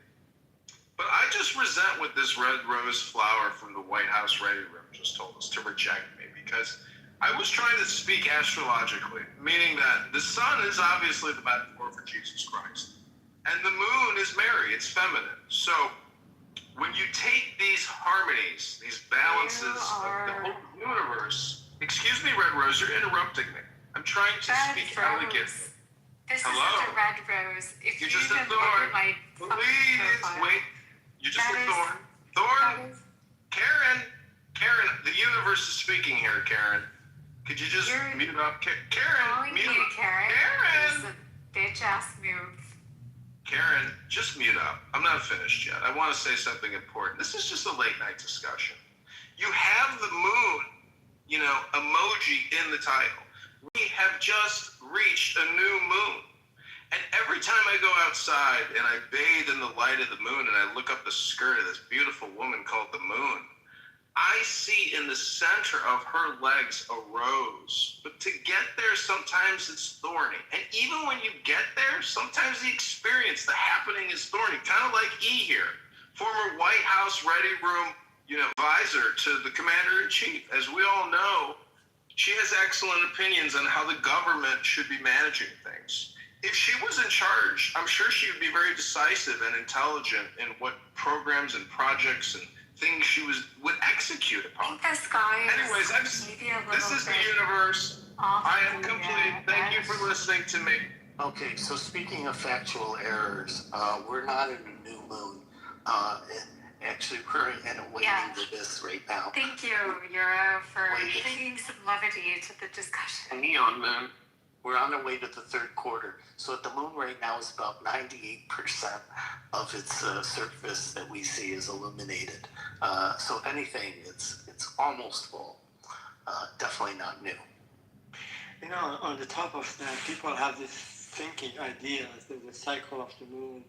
But I just resent what this red rose flower from the White House Ready Room just told us to reject me, because I was trying to speak astrologically, meaning that the sun is obviously the metaphor for Jesus Christ, and the moon is Mary, it's feminine. So when you take these harmonies, these balances of the whole universe, excuse me, Red Rose, you're interrupting me. I'm trying to speak elegantly. This Hello? isn't a red rose. If You're you just a even look thorn. at my Please profile, wait. You're just that a is- thorn. Thorn. Karen, the universe is speaking here, Karen. Could you just mute up? Karen, calling mute you up. Karen is Karen! a bitch ass move. Karen, just mute up. I'm not finished yet. I want to say something important. This is just a late night discussion. You have the moon, emoji in the title. We have just reached a new moon. And every time I go outside and I bathe in the light of the moon and I look up the skirt of this beautiful woman called the moon, I see in the center of her legs a rose. But to get there, sometimes it's thorny. And even when you get there, sometimes the experience, the happening is thorny. Kind of like E here, former White House Ready Room, advisor to the commander-in-chief. As we all know, she has excellent opinions on how the government should be managing things. If she was in charge, I'm sure she would be very decisive and intelligent in what programs and projects and things she would execute upon. This guy Anyways, this is the universe. I am complete. Thank you for listening to me. Okay, so speaking of factual errors, we're not in a new moon. Actually, we're in a waiting to this right now. Thank you, Yura, for bringing some levity to the discussion. A neon moon. We're on our way to the third quarter. So the moon right now is about 98% of its surface that we see is illuminated. So if anything, it's almost full. Definitely not new. On the top of that, people have this thinking idea that the cycle of the moon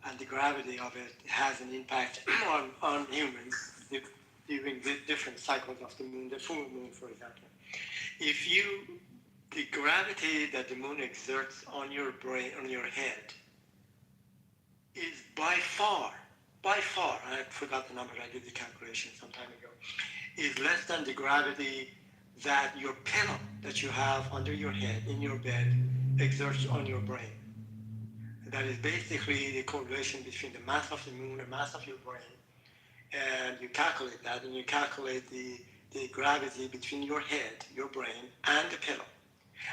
and the gravity of it has an impact on humans during the different cycles of the moon, the full moon, for example. The gravity that the moon exerts on your brain, on your head, is by far, I forgot the number, I did the calculation some time ago, is less than the gravity that your pillow that you have under your head in your bed exerts on your brain. That is basically the correlation between the mass of the moon and mass of your brain. And you calculate that, and you calculate the gravity between your head, your brain, and the pillow.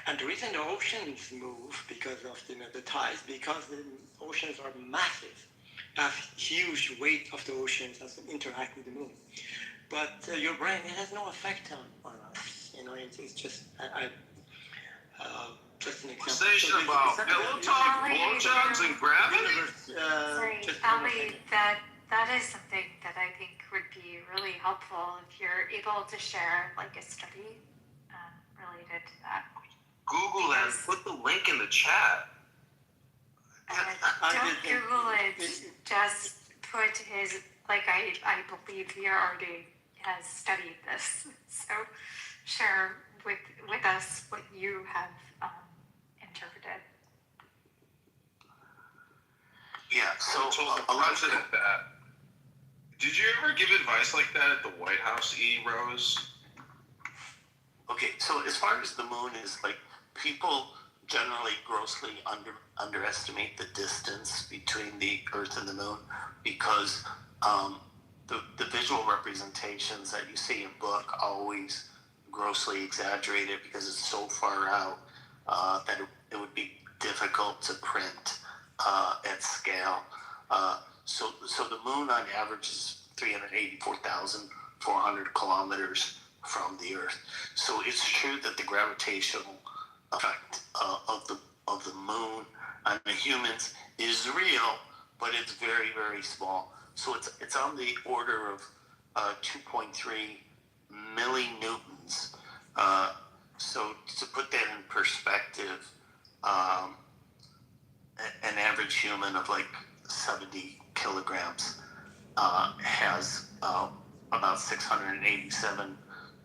And the reason the oceans move because of the tides, because the oceans are massive, have huge weight of the oceans as they interact with the moon. But your brain, it has no effect on us. It's just just an example. Conversation about pillow talk, blowjobs, and gravity. Sorry, Ali, that is something that I think would be really helpful if you're able to share like a study related to that. Google that and put the link in the chat. Don't Google it. Just put his, I believe he already has studied this. So share with us what you have interpreted. Yeah, so told the president that. Did you ever give advice like that at the White House, E. Rose? Okay, so as far as the moon is, people generally grossly underestimate the distance between the Earth and the moon because the visual representations that you see in book always grossly exaggerated because it's so far out that it would be difficult to print at scale. So the moon on average is 384,400 kilometers from the Earth. So it's true that the gravitational effect of the moon on the humans is real, but it's very, very small. So it's on the order of 2.3 millinewtons. So to put that in perspective, an average human of like 70 kilograms has about 687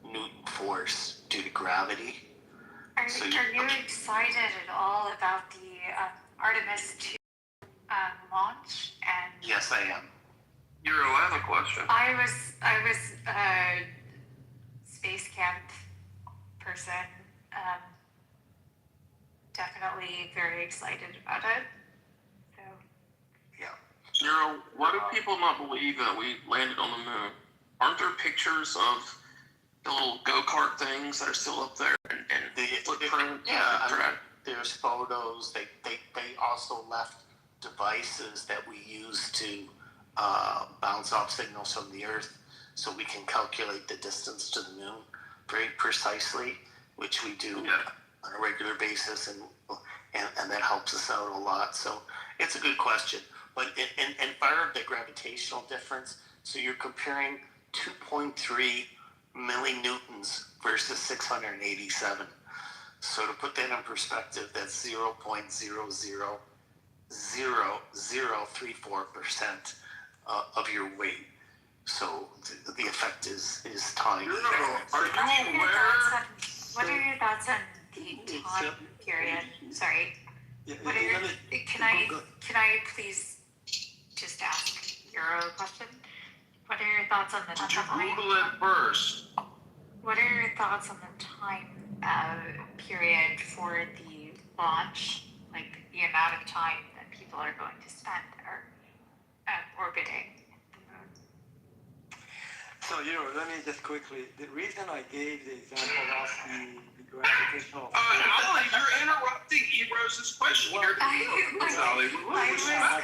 Newton force due to gravity. Are you excited at all about the Artemis 2 launch? And Yes, I am. Euro, I have a question. I was a space camp person. Definitely very excited about it. So Euro, why do people not believe that we landed on the moon? Aren't there pictures of the little go-kart things that are still up there and the footprint? There's photos. They also left devices that we use to bounce off signals from the Earth, so we can calculate the distance to the moon very precisely, which we do on a regular basis, and that helps us out a lot. So it's a good question. But and part of the gravitational difference, so you're comparing 2.3 millinewtons versus 687. So to put that in perspective, that's 0.000034% of your weight. So the effect is tiny. Are you aware? what are your thoughts on the time period? Sorry. Can I please just ask Euro a question? What are your thoughts on the time? Did you Google it first? What are your thoughts on the time period for the launch? Like the amount of time that people are going to spend orbiting the moon? So, let me just quickly, the reason I gave the example of the gravitational... Ollie, you're interrupting Erose's question. I was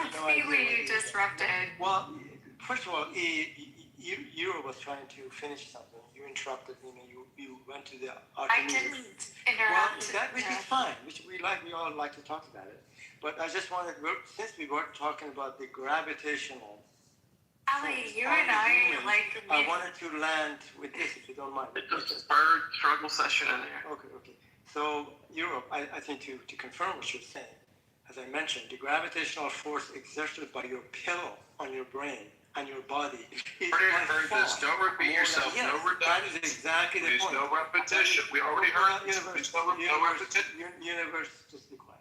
completely disrupted. Well, first of all, Euro was trying to finish something. You interrupted, you went to the Artemis. I didn't interrupt. Well, which is fine, which we all like to talk about it. But I just wanted, since we were talking about the gravitational... Ali, you and I wanted to land with this, if you don't mind. It's a bird struggle session in there. Okay. So, Europe, I think to confirm what you're saying, as I mentioned, the gravitational force exerted by your pillow on your brain and your body is heard this. Don't repeat yourself. Yes, no that is exactly the point. no repetition. We already heard this. There's no repetition. Universe, just be quiet.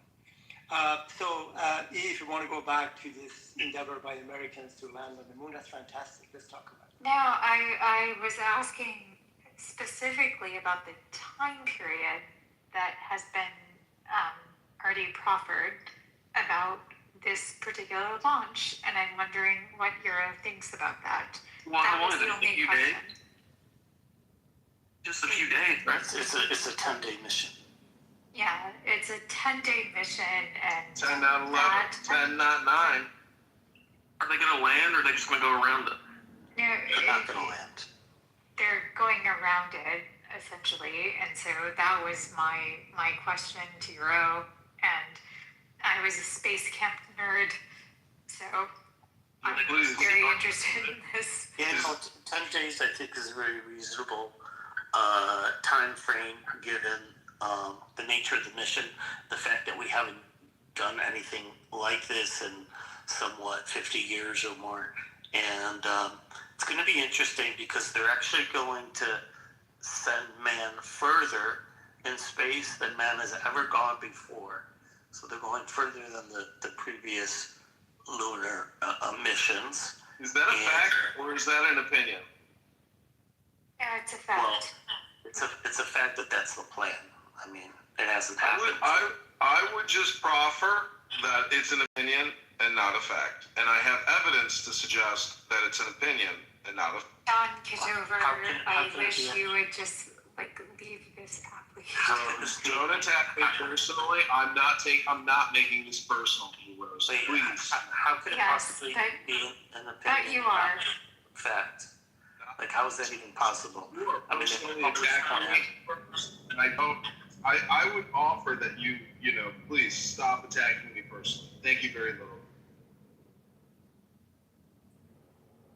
If you want to go back to this endeavor by Americans to land on the moon, that's fantastic. Let's talk about it. Now, I was asking specifically about the time period that has been already proffered about this particular launch, and I'm wondering what Euro thinks about that. Well, that how long was is it? the A only few question. days? Just a few days, right? It's a 10-day mission. Yeah, it's a 10-day mission, and 10, not 11. 10, not 9. Are they going to land, or are they just going to go around it? No, They're not going to land. they're going around it essentially, and so that was my question to Euro, and I was a space camp nerd, so I'm very interested in this. 10 days I think is a very reasonable time frame given the nature of the mission, the fact that we haven't done anything like this in somewhat 50 years or more, and it's going to be interesting because they're actually going to send man further in space than man has ever gone before. So they're going further than the previous lunar missions. Is that a fact or is that an opinion? Yeah, it's a fact. Well, it's a fact that that's the plan. I mean, it hasn't happened. I would just proffer that it's an opinion and not a fact. And I have evidence to suggest that it's an opinion and not a fact. John Kitover, I wish you would just leave this app, please. Don't attack me personally. I'm not making this personal. Rose. Wait, Please. how could it Yes, possibly but- be an opinion? But you are. Fact. Like, how is that even possible? You are I mean, if personally published attacking plan- me first, and I don't. I would offer that you please stop attacking me personally. Thank you very little.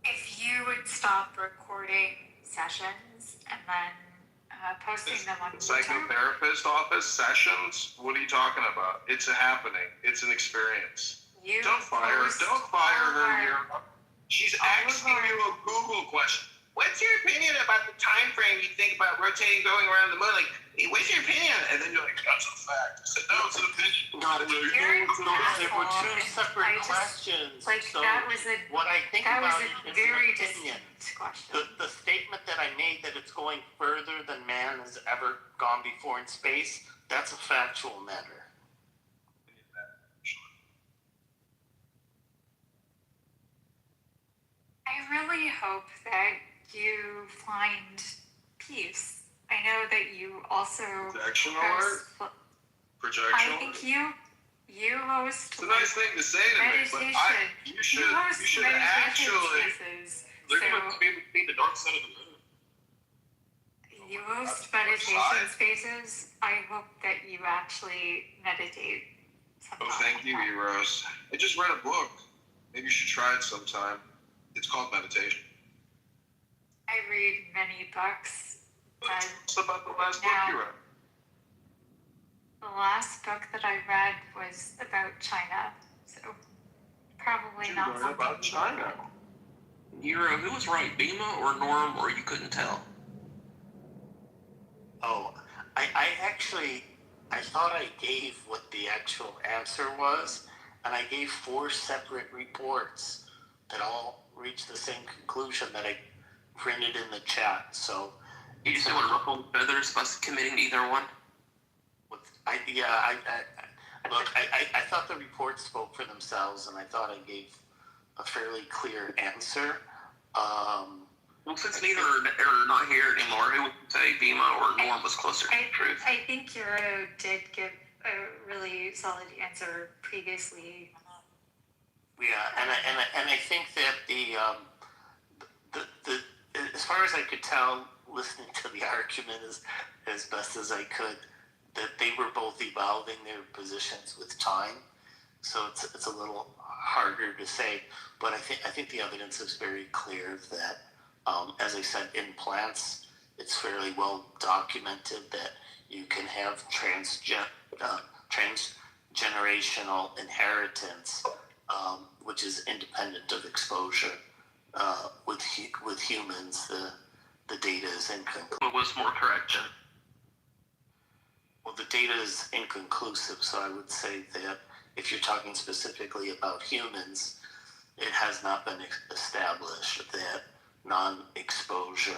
If you would stop recording sessions and then posting them on The YouTube. psychotherapist office sessions? What are you talking about? It's a happening. It's an experience. You Don't fire her. post Don't fire all her our- here. She's all of asking our- you a Google question. What's your opinion about the time frame you think about rotating, going around the moon? Like, hey, what's your opinion? And then you're like, that's a fact. I said, no, it's an opinion. You're an They were asshole. two separate I just- questions. Like, so that was a what I think that was about a it is very an opinion. distinct question. The statement that I made that it's going further than man has ever gone before in space, that's a factual matter. I really hope that you find peace. I know that you also Projection host- alert? Projection I alert? think you host It's a nice thing to say to me, but meditation. you should host meditation actually. spaces. They're going So to be able to see the dark side of the moon. you host meditation spaces. I hope that you actually meditate. Oh, thank you, Rose. I just read a book. Maybe you should try it sometime. It's called meditation. I read many books. What's about the last book you read? The last book that I read was about China, so probably You not learn something about China. Euro, who was right, Bema or Norm, or you couldn't tell? Oh, I thought I gave what the actual answer was, and I gave 4 separate reports that all reached the same conclusion that I printed in the chat. So You just want to ruffle feathers by committing to either one? I thought the reports spoke for themselves, and I thought I gave a fairly clear answer. Well, since neither are not here anymore, who would say Bema or Norm was closer to the truth? I think Euro did give a really solid answer previously. Yeah, and I think that the as far as I could tell, listening to the argument as best as I could, that they were both evolving their positions with time. So it's a little harder to say, but I think the evidence is very clear that, as I said, in plants, it's fairly well documented that you can have transgenerational inheritance, which is independent of exposure. With humans, the data is inconclusive. What was more correct, Jim? Well, the data is inconclusive, so I would say that if you're talking specifically about humans, it has not been established that non-exposure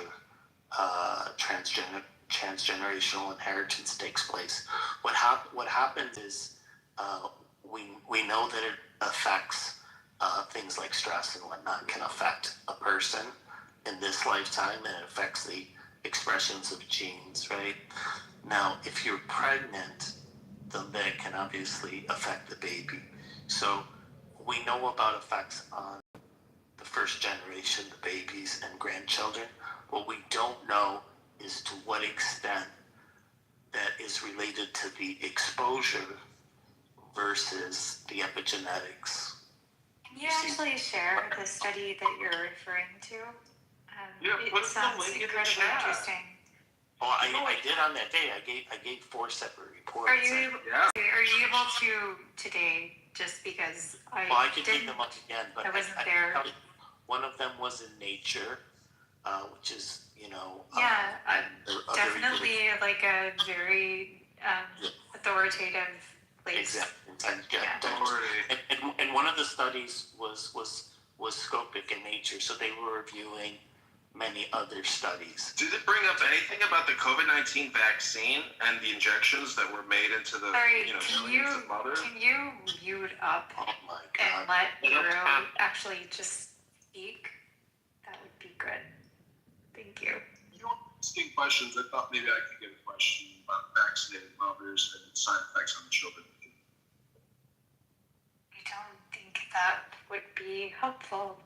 transgenerational inheritance takes place. What happens is we know that it affects things like stress and whatnot can affect a person in this lifetime, and it affects the expressions of genes, right? Now, if you're pregnant, then that can obviously affect the baby. So we know about effects on the first generation, the babies and grandchildren. What we don't know is to what extent that is related to the exposure versus the epigenetics. Can you actually share the study that you're referring to? Yeah, it put the sounds link in the incredibly chat. interesting. Well, I did on that day. I gave 4 separate reports. Are you able to today? Just because I Well, I could take didn't. them up again, but I wasn't can there. tell you, one of them was in Nature, which is, Yeah, a very definitely like a very authoritative place. Exactly. And one of the studies was scopic in nature, so they were reviewing many other studies. Did it bring up anything about the COVID-19 vaccine and the injections that were made into the Sorry, millions of mothers? can you mute up Oh my and God. let Euro actually just speak? That would be good. Thank you. You were asking questions. I thought maybe I could get a question about vaccinated mothers and side effects on the children. I don't that would be helpful.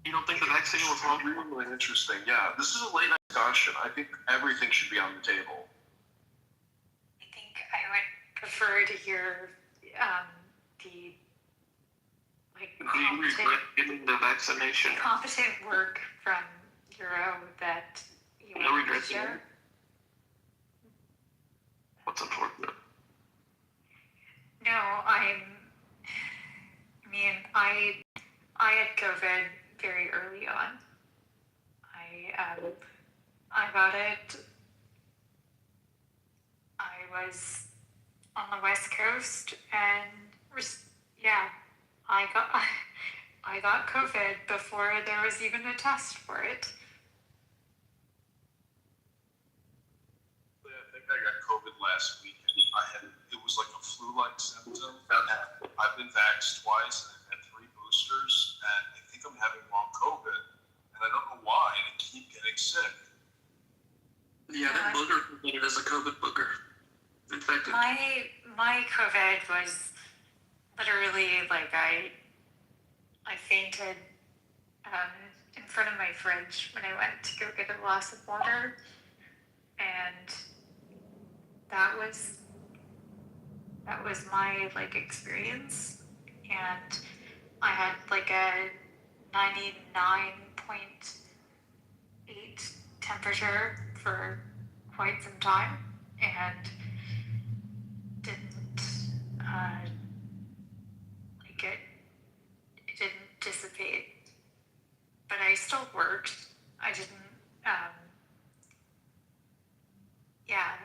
You don't think the vaccine was wrong? Really interesting. Yeah, this is a late night discussion. I think everything should be on the table. I think I would prefer to hear the Do you regret getting the vaccination? competent work from Euro that you No want to regrets. share. What's unfortunate? No, I mean, I had COVID very early on. I got it. I was on the West Coast, and I got COVID before there was even a test for it. I think I got COVID last week. It was like a flu-like symptom. And I've been vaxxed twice, and I've had 3 boosters, and I think I'm having long COVID, and I don't know why, and I keep getting sick. Yeah, that booger it is a COVID booger. Infected. My COVID was literally like I fainted in front of my fridge when I went to go get a glass of water, and that was my like experience, and I had like a 99.8 temperature for quite some time, and didn't like it didn't dissipate, but I still worked. I didn't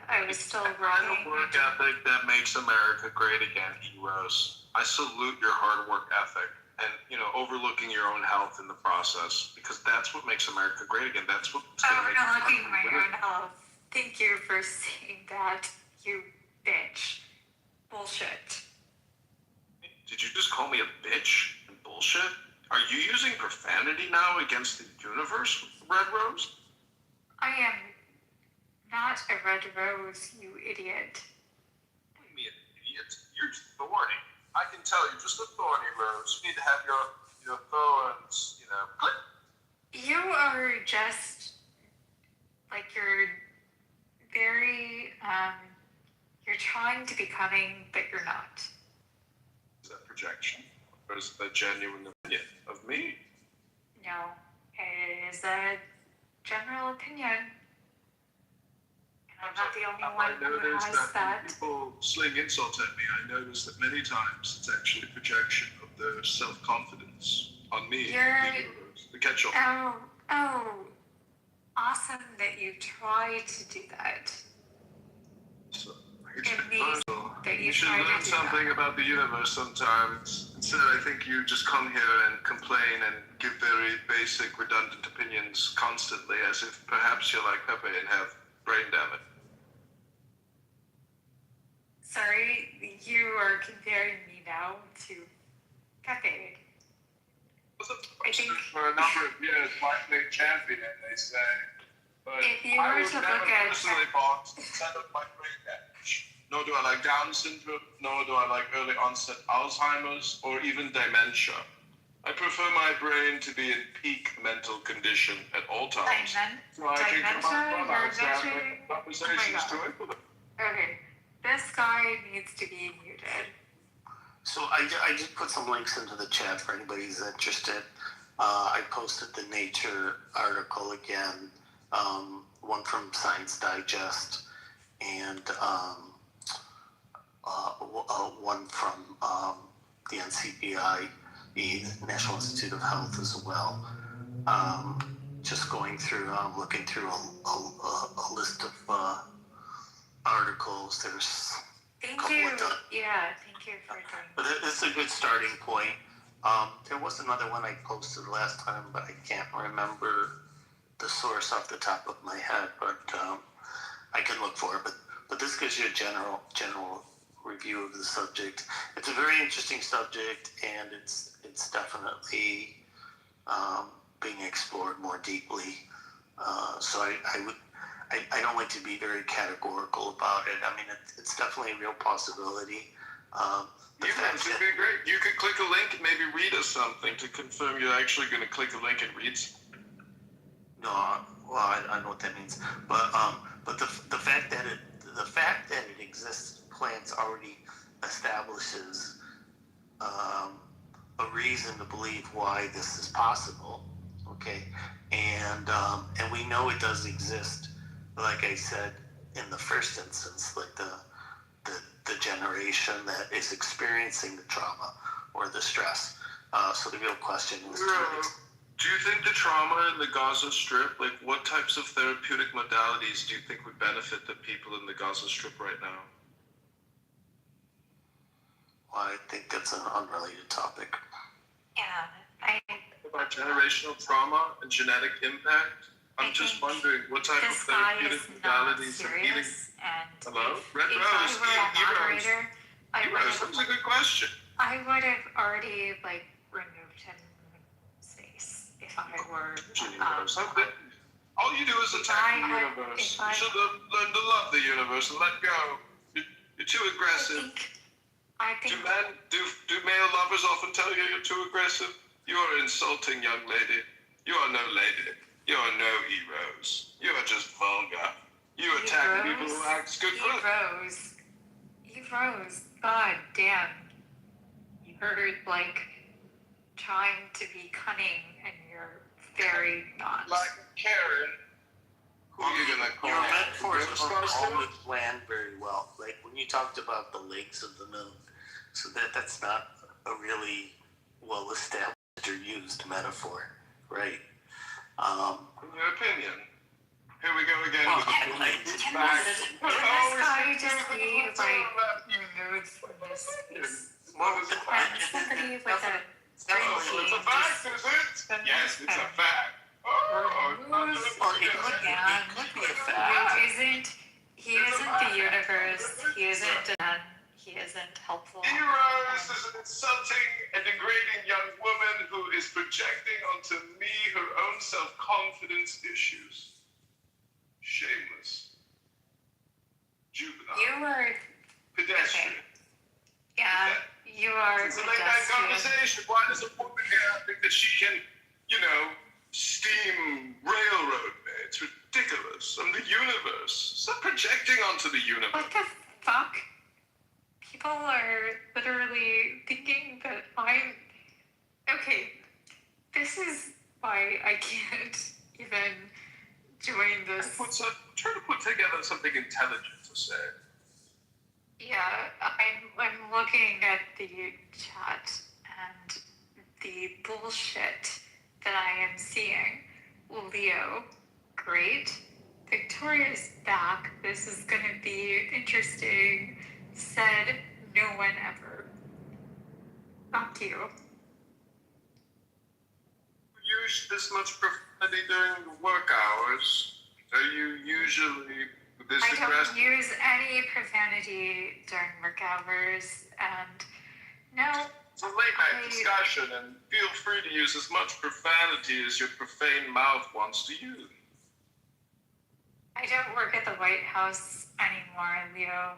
I was still working. The work ethic that makes America great again, heroes. I salute your hard work ethic and, overlooking your own health in the process, because that's what makes America great again. That's what's going to make Overlooking my own health. Thank you for saying that, you bitch. Bullshit. Did you just call me a bitch and bullshit? Are you using profanity now against the universe, Red Rose? I am not a red rose, you idiot. What do you mean, idiot? You're thorny. I can tell you're just a thorny rose. You need to have your thorns, clip. You are just like you're very you're trying to be cunning, but you're not. Is that projection? Or is that genuine opinion of me? No, it is a general opinion. And I'm not the only one who has that. People sling insults at me. I notice that many times it's actually a projection of their self-confidence on me. The catch-all. Oh, awesome that you try to do that. So, Amazing that you should try learn to do something that. about the universe sometimes. Instead, I think you just come here and complain and give very basic, redundant opinions constantly, as if perhaps you're like Pepe and have brain damage. Sorry, you are comparing me now to Pepe. I think for a number of years, lightweight champion, they say. But if you were to look at personally box instead of my brain damage. Nor do I like Down syndrome, nor do I like early onset Alzheimer's, or even dementia. I prefer my brain to be in peak mental condition at all times. So I can come up with conversations to implement. Okay, this guy needs to be muted. So I just put some links into the chat for anybody who's interested. I posted the Nature article again, one from Science Digest, and one from the NCBI, the National Institute of Health as well. Just going through, looking through a list of articles. There's Thank you. Yeah, thank you for doing but it's a good starting point. There was another one I posted last time, but I can't remember the source off the top of my head, but I can look for it. But this gives you a general review of the subject. It's a very interesting subject, and it's definitely being explored more deeply. So I don't like to be very categorical about it. I mean, it's definitely a real possibility. You guys, it'd be great. You could click a link and maybe read us something to confirm you're actually going to click a link and read. No, well, I know what that means, but the fact that it exists, plants already establishes a reason to believe why this is possible. Okay, and we know it does exist. Like I said in the first instance, like the generation that is experiencing the trauma or the stress. So the real question is, do you think the trauma in the Gaza Strip, like what types of therapeutic modalities do you think would benefit the people in the Gaza Strip right now? well, I think that's an unrelated topic. Yeah, About generational trauma and genetic impact? I'm just wondering what type of this guy therapeutic is not modalities and healing. serious, and Hello? if Red I Rose, were a moderator, I would Rose, that was a good question. already like removed him from space if I were. Okay. All you do is attack the universe. You should learn to love the universe and let go. You're too aggressive. I think. Do male lovers often tell you you're too aggressive? You are insulting, young lady. You are no lady. You are no heroes. You are just vulgar. You attack people who act good. Rose. God damn. You're like trying to be cunning and you're very not. Like Karen. Who are you gonna call? Your metaphors don't always land very well. Like when you talked about the legs of the moon, so that's not a really well established or used metaphor, right? In your opinion. Here we go again with the Can this guy just be like removed from this space? And somebody with a it's a fact, is it? Yes, it's a fact. He isn't the universe. He isn't a man. He isn't helpful. Heroes is an insulting and degrading young woman who is projecting onto me her own self-confidence issues. Shameless. Juvenile. You are pedestrian. Okay. Yeah, you are It's a late night conversation. Why does a woman here think that she can, steam railroad me? It's ridiculous. I'm the universe. Stop projecting onto the universe. What the fuck? People are literally thinking that I'm... Okay, this is why I can't even join this. I'm trying to put together something intelligent to say. Yeah, I'm looking at the chat and the bullshit that I am seeing. Leo, great. Victoria's back. This is gonna be interesting. Said no one ever. Fuck you. Use this much profanity during work hours? Are you usually this I aggressive? don't use any profanity during work hours, and no. It's a late night discussion, and feel free to use as much profanity as your profane mouth wants to use. I don't work at the White House anymore, Leo.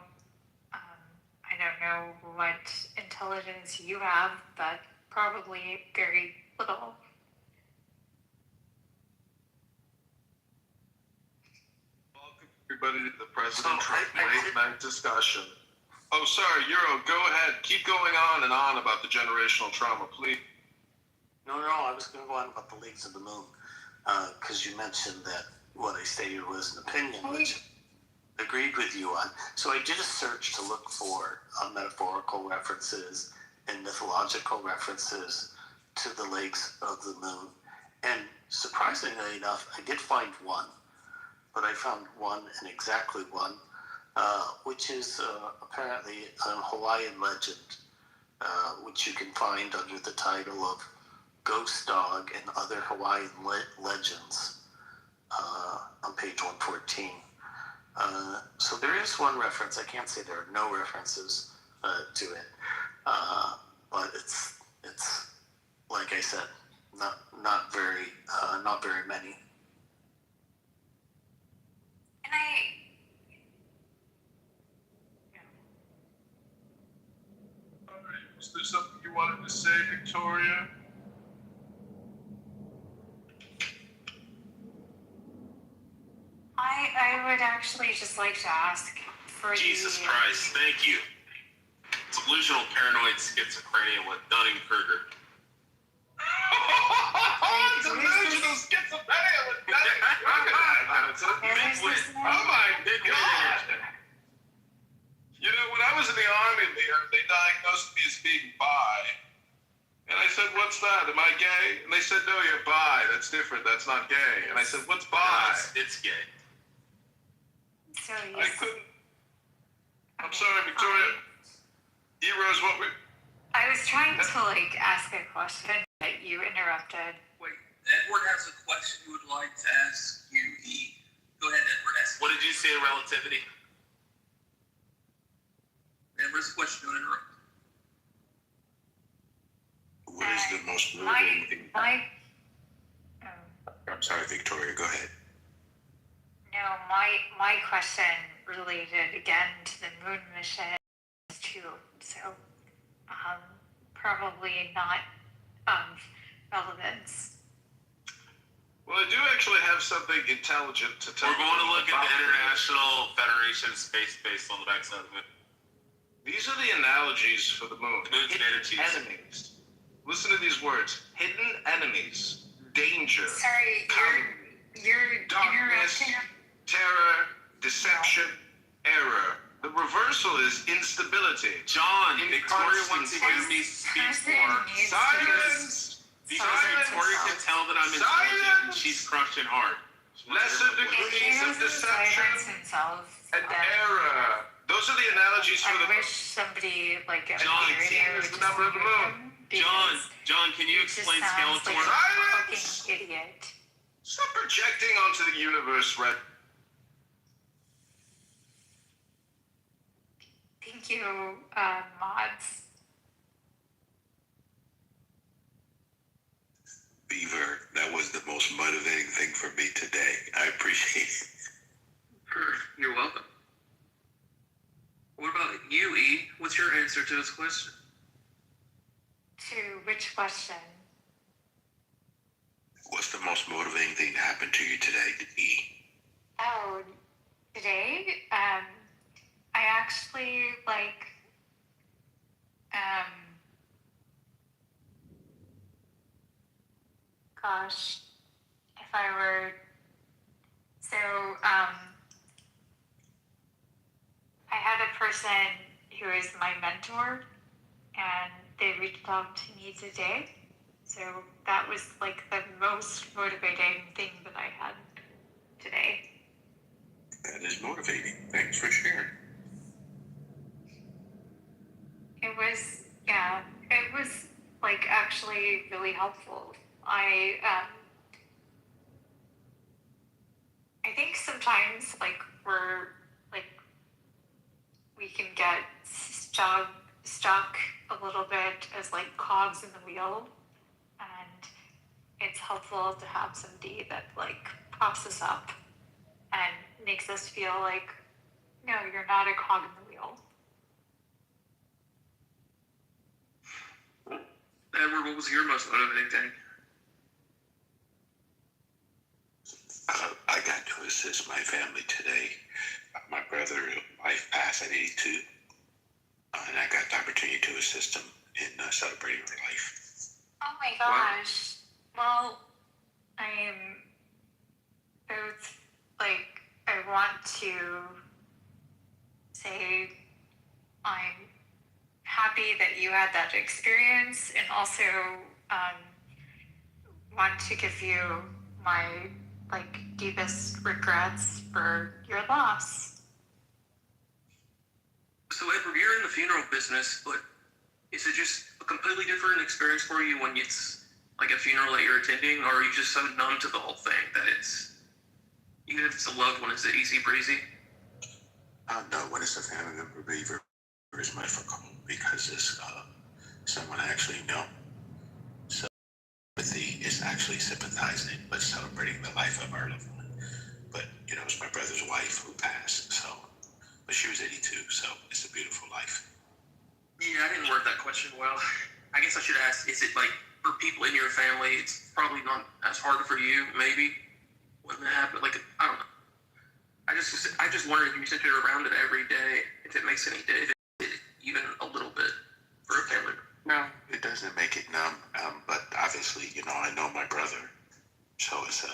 I don't know what intelligence you have, but probably very little. Welcome everybody to the President Trump late night discussion. Oh, sorry, Euro, go ahead. Keep going on and on about the generational trauma, please. No, I was going to go on about the leagues of the moon, because you mentioned that what I stated was an opinion, which I agreed with you on. So I did a search to look for metaphorical references and mythological references to the legs of the moon. And surprisingly enough, I did find one, but I found one and exactly one, which is apparently a Hawaiian legend, which you can find under the title of Ghost Dog and Other Hawaiian Legends on page 114. So there is one reference. I can't say there are no references to it, but it's like I said, not very many. And wanted to say, Victoria? I would actually just like to ask for Jesus Christ, thank you. Delusional paranoid schizophrenia with Dunning-Kruger. Delusional schizophrenia with Dunning-Kruger. Oh my God! You know, when I was in the Army, they diagnosed me as being bi. And I said, what's that? Am I gay? And they said, no, you're bi. That's different. That's not gay. And I said, what's bi? No, it's gay. So I couldn't. I'm sorry, Victoria. Heroes, what we... I was trying to ask a question, but you interrupted. Wait, Edward has a question he would like to ask you. Go ahead, Edward. Ask. What did you say, relativity? Edward's question. Don't interrupt. What is the most motivating thing? I'm sorry, Victoria, go ahead. No, my question related again to the moon mission too. So, probably not of relevance. Well, I do actually have something intelligent to tell you. We're going to look at the International Federation of Space Base on the backside of it. These are the analogies for the moon. The moon's made of cheese. Enemies. Listen to these words. Hidden enemies. Danger. Sorry, you're darkness, interrupting. terror, deception, error. The reversal is instability. John, Victoria wants to hear me speak more. Silence! Victoria can tell that I'm intelligent and she's crushing hard. Lesser degrees of deception and error. Those are the analogies for the I wish somebody John, here is the number of the moon. John, can you explain Skeletor? Like a fucking idiot. Stop projecting onto the universe, Red. Thank you, mods. Beaver, that was the most motivating thing for me today. I appreciate it. You're welcome. What about you, E? What's your answer to this question? To which question? What's the most motivating thing that happened to you today, E? Oh, today, I actually gosh, if I were, so, I had a person who is my mentor, and they reached out to me today. So that was the most motivating thing that I had today. That is motivating. Thanks for sharing. It was actually really helpful. I think sometimes we can get stuck a little bit as cogs in the wheel, and it's helpful to have somebody that props us up and makes us feel no, you're not a cog in the wheel. Edward, what was your most motivating thing? I got to assist my family today. My brother's wife passed at 82, and I got the opportunity to assist him in celebrating her life. Oh my gosh. Well, I'm both I want to say I'm happy that you had that experience, and also want to give you my deepest regrets for your loss. So Edward, you're in the funeral business, but is it just a completely different experience for you when it's a funeral that you're attending, or are you just so numb to the whole thing that it's, even if it's a loved one, is it easy breezy? No, when it's a family member, Beaver is my difficult because it's someone I actually know. So it's actually sympathizing, but celebrating the life of our loved one. But it's my brother's wife who passed, but she was 82, so it's a beautiful life. Yeah, I didn't word that question well. I guess I should ask, is it like for people in your family, it's probably not as hard for you, maybe, when that happened? Like, I don't know. I just wondered if you said you're around it every day, if it makes any day, if it even a little bit for a family. No, it doesn't make it numb. But obviously, I know my brother, so is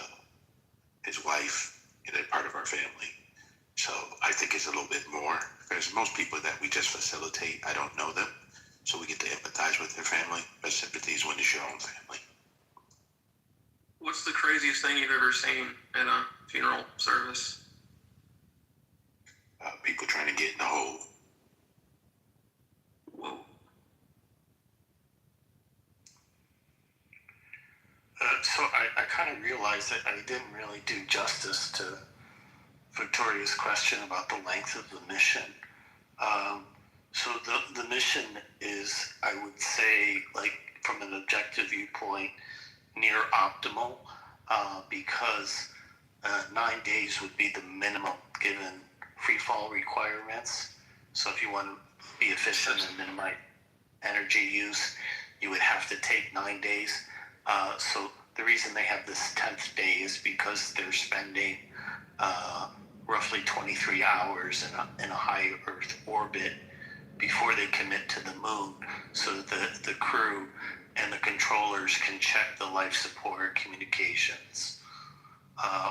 his wife, and they're part of our family. So I think it's a little bit more, because most people that we just facilitate, I don't know them, so we get to empathize with their family. But sympathy is when it's your own family. What's the craziest thing you've ever seen in a funeral service? People trying to get in the hole. Whoa. So I kind of realized that I didn't really do justice to Victoria's question about the length of the mission. So the mission is, I would say, like from an objective viewpoint, near optimal, because 9 days would be the minimum given free fall requirements. So if you want to be efficient and minimize energy use, you would have to take 9 days. So the reason they have this 10th day is because they're spending roughly 23 hours in a high Earth orbit before they commit to the moon, so that the crew and the controllers can check the life support, communications,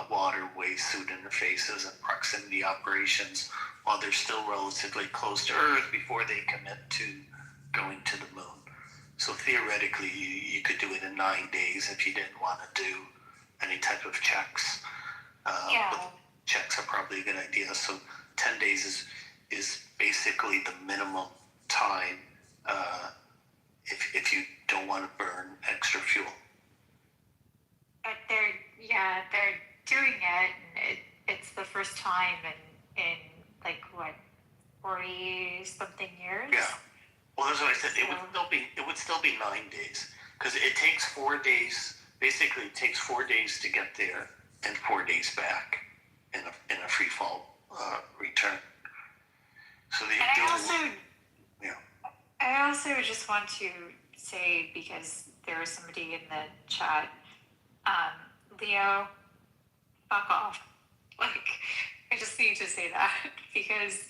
water, waste, suit interfaces, and proximity operations while they're still relatively close to Earth before they commit to going to the moon. So theoretically, you could do it in 9 days if you didn't want to do any type of checks. But checks are probably a good idea. So 10 days is basically the minimum time if you don't want to burn extra fuel. But they're doing it, and it's the first time in like what, 40 something years? Yeah. Well, that's what I said. It would still be 9 days, because it takes 4 days. Basically, it takes 4 days to get there and 4 days back in a free fall return. So I also just want to say, because there was somebody in the chat, Leo, fuck off. Like, I just need to say that because,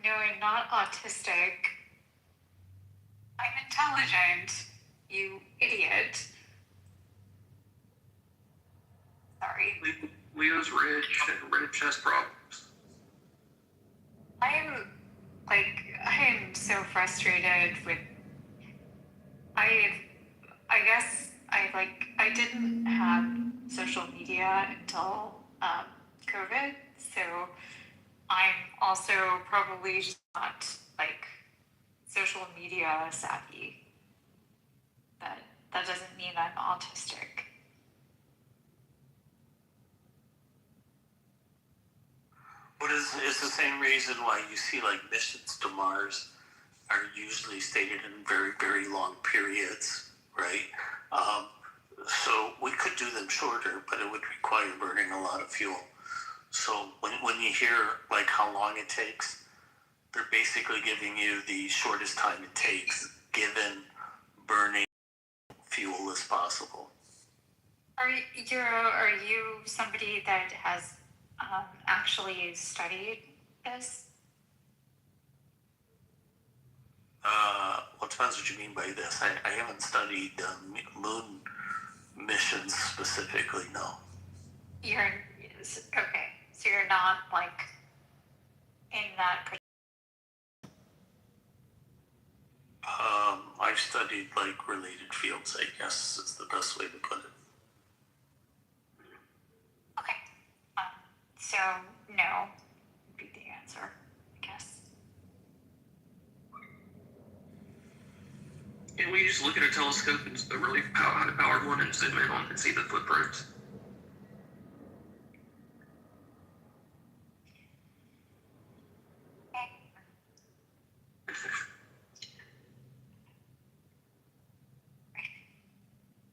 no, I'm not autistic. I'm intelligent, you idiot. Sorry. Leo's rich and rich has problems. I am so frustrated with, I guess I didn't have social media until COVID, so I'm also probably just not like social media savvy, but that doesn't mean I'm autistic. But it's the same reason why you see like missions to Mars are usually stated in very, very long periods, right? So we could do them shorter, but it would require burning a lot of fuel. So when you hear like how long it takes, they're basically giving you the shortest time it takes given burning fuel as possible. Are you somebody that has actually studied this? What depends what you mean by this. I haven't studied moon missions specifically, no. Okay, so you're not like in that. I've studied like related fields, I guess is the best way to put it. Okay, so no would be the answer, I guess. Can we just look at a telescope and just a really high-powered one and zoom in on and see the footprints?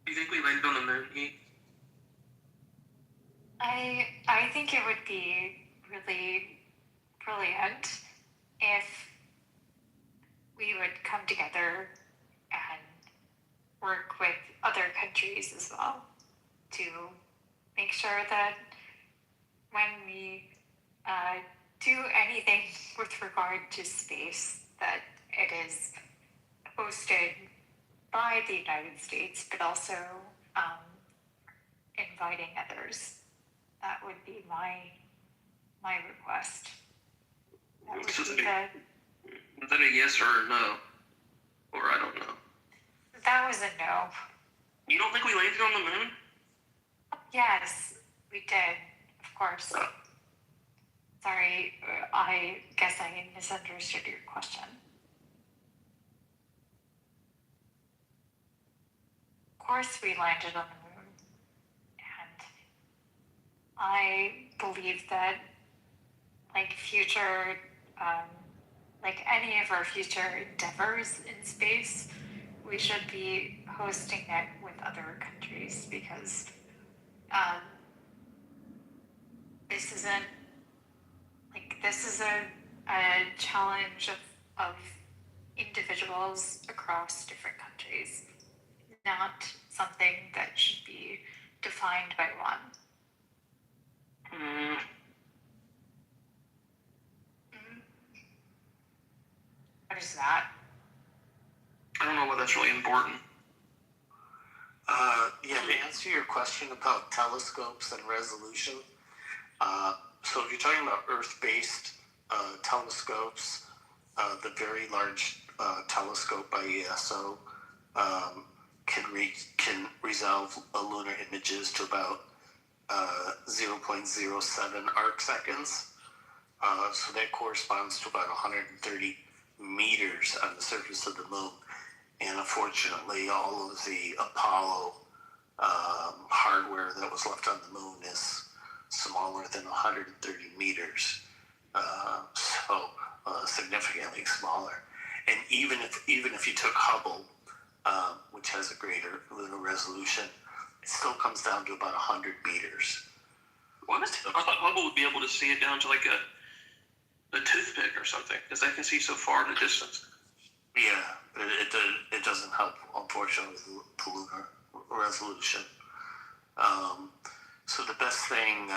Do you think we landed on the moon, Heath? I think it would be really brilliant if we would come together countries as well, to make sure that when we do anything with regard to space, that it is hosted by the United States, but also inviting others. That would be my request. That would So be the, is that a yes or a no? Or I don't know. that was a no. You don't think we landed on the moon? Yes, we did, of course. Sorry, I guess I misunderstood your question. Of course we landed on the moon. And I believe that, like future, like any of our future endeavors in space, we should be hosting it with other countries, because this isn't, like, this is a challenge of individuals across different countries, not something that should be defined by one. What is that? I don't know why that's really important. Yeah, to answer your question about telescopes and resolution, so if you're talking about Earth-based telescopes, the very large telescope by ESO can resolve lunar images to about 0.07 arc seconds. So that corresponds to about 130 meters on the surface of the moon. And unfortunately, all of the Apollo hardware that was left on the moon is smaller than 130 meters. So significantly smaller. And even if you took Hubble, which has a greater lunar resolution, it still comes down to about 100 meters. What? I thought Hubble would be able to see it down to like a toothpick or something, because I can see so far in the distance. Yeah, but it doesn't help, unfortunately, with the lunar resolution. So the best thing,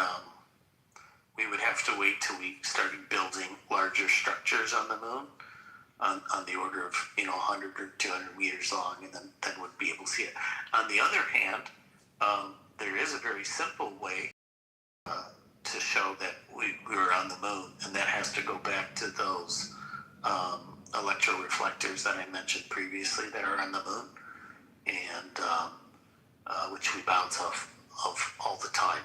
we would have to wait till we started building larger structures on the moon, on the order of 100 or 200 meters long, and then would be able to see it. On the other hand, there is a very simple way to show that we were on the moon, and that has to go back to those electroreflectors that I mentioned previously that are on the moon, and which we bounce off of all the time.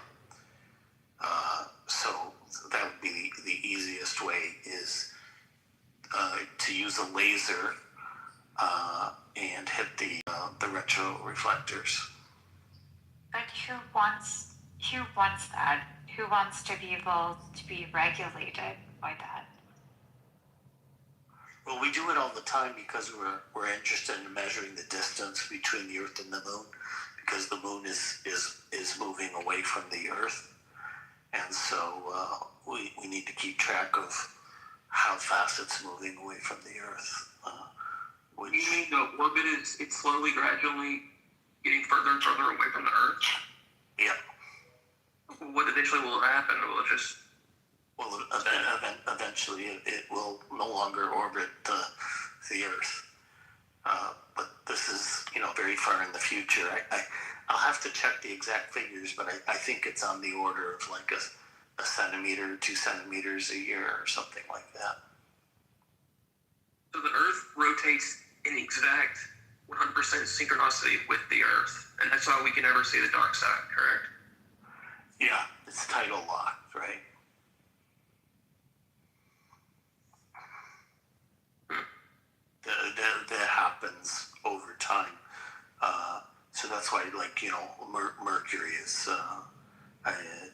So that would be the easiest way, is to use a laser and hit the retroreflectors. But who wants that? Who wants to be able to be regulated by that? Well, we do it all the time because we're interested in measuring the distance between the Earth and the Moon, because the Moon is moving away from the Earth, and so we need to keep track of how fast it's moving away from the Earth. You mean the orbit it's slowly, gradually getting further and further away from the Earth? Yeah. What eventually will happen? Will it just... Well, eventually it will no longer orbit the Earth. But this is, very far in the future. I'll have to check the exact figures, but I think it's on the order of like a centimeter, 2 centimeters a year or something like that. So the Earth rotates in exact 100% synchronicity with the Earth, and that's why we can never see the dark side, correct? Yeah, it's tidal locked, right? That happens over time. So that's why, Mercury is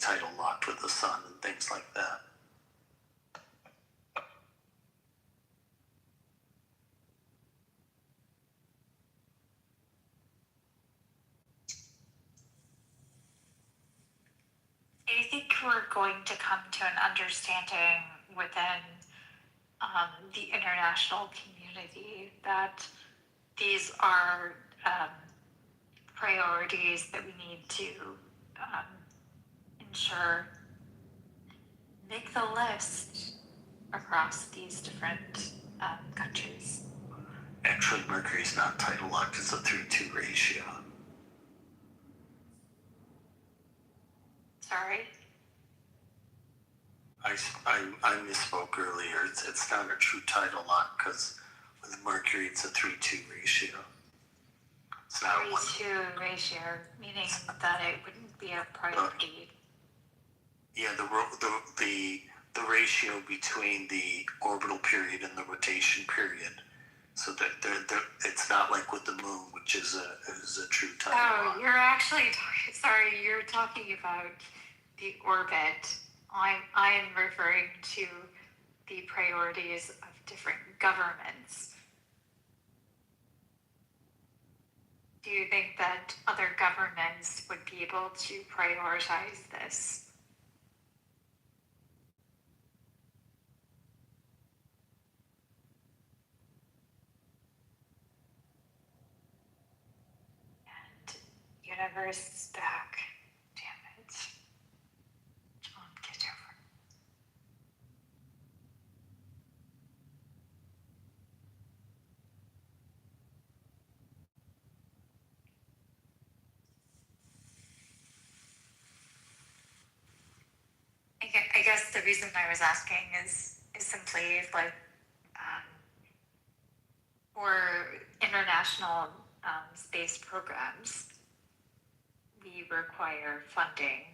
tidal locked with the sun and things like that. Do you think we're going to come to an understanding within the international community that these are priorities that we need to ensure make the list across these different countries. Actually, Mercury's not tidal locked, it's a 3-2 ratio. Sorry? I misspoke earlier. It's not a true tidal lock because with Mercury it's a 3-2 ratio. It's not a 3-2 ratio, meaning that it wouldn't be a priority. Yeah, the ratio between the orbital period and the rotation period. So that it's not like with the moon, which is a true tidal lock. Oh, you're actually you're talking about the orbit. I'm referring to the priorities of different governments. Do you think that other governments would be able to prioritize this? Universe is back. Damn it. John Kitover. I guess the reason I was asking is simply like for international space programs, we require funding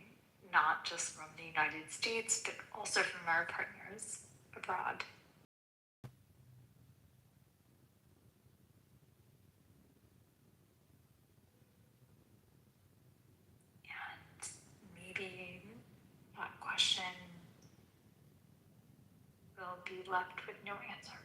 not just from the United States, but also from our partners abroad. And maybe that question will be left with no answer.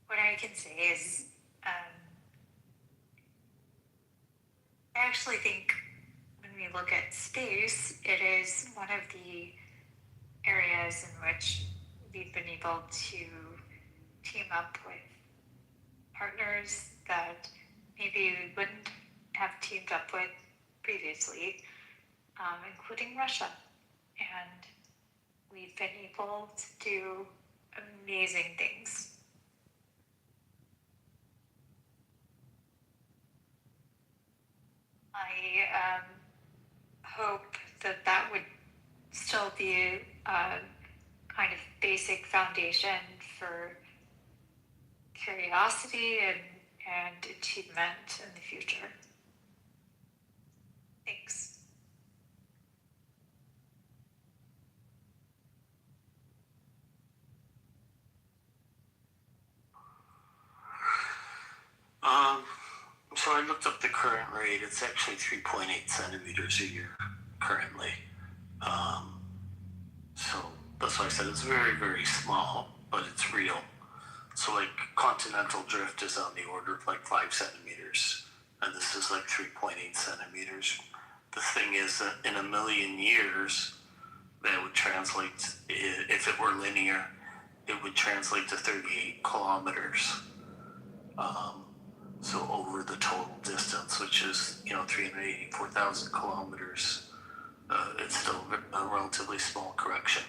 What I can say is, I actually think when we look at space, it is one of the areas in which we've been able to team up with partners that maybe we wouldn't have teamed up with previously, including Russia. And we've been able to do amazing things. I hope that would still be a kind of basic foundation for curiosity and achievement in the future. Thanks. So I looked up the current rate. It's actually 3.8 centimeters a year currently. So that's why I said it's very, very small, but it's real. So like continental drift is on the order of like 5 centimeters, and this is like 3.8 centimeters. The thing is that in a million years, that would translate, if it were linear, it would translate to 38 kilometers. So over the total distance, which is 384,000 kilometers, it's still a relatively small correction.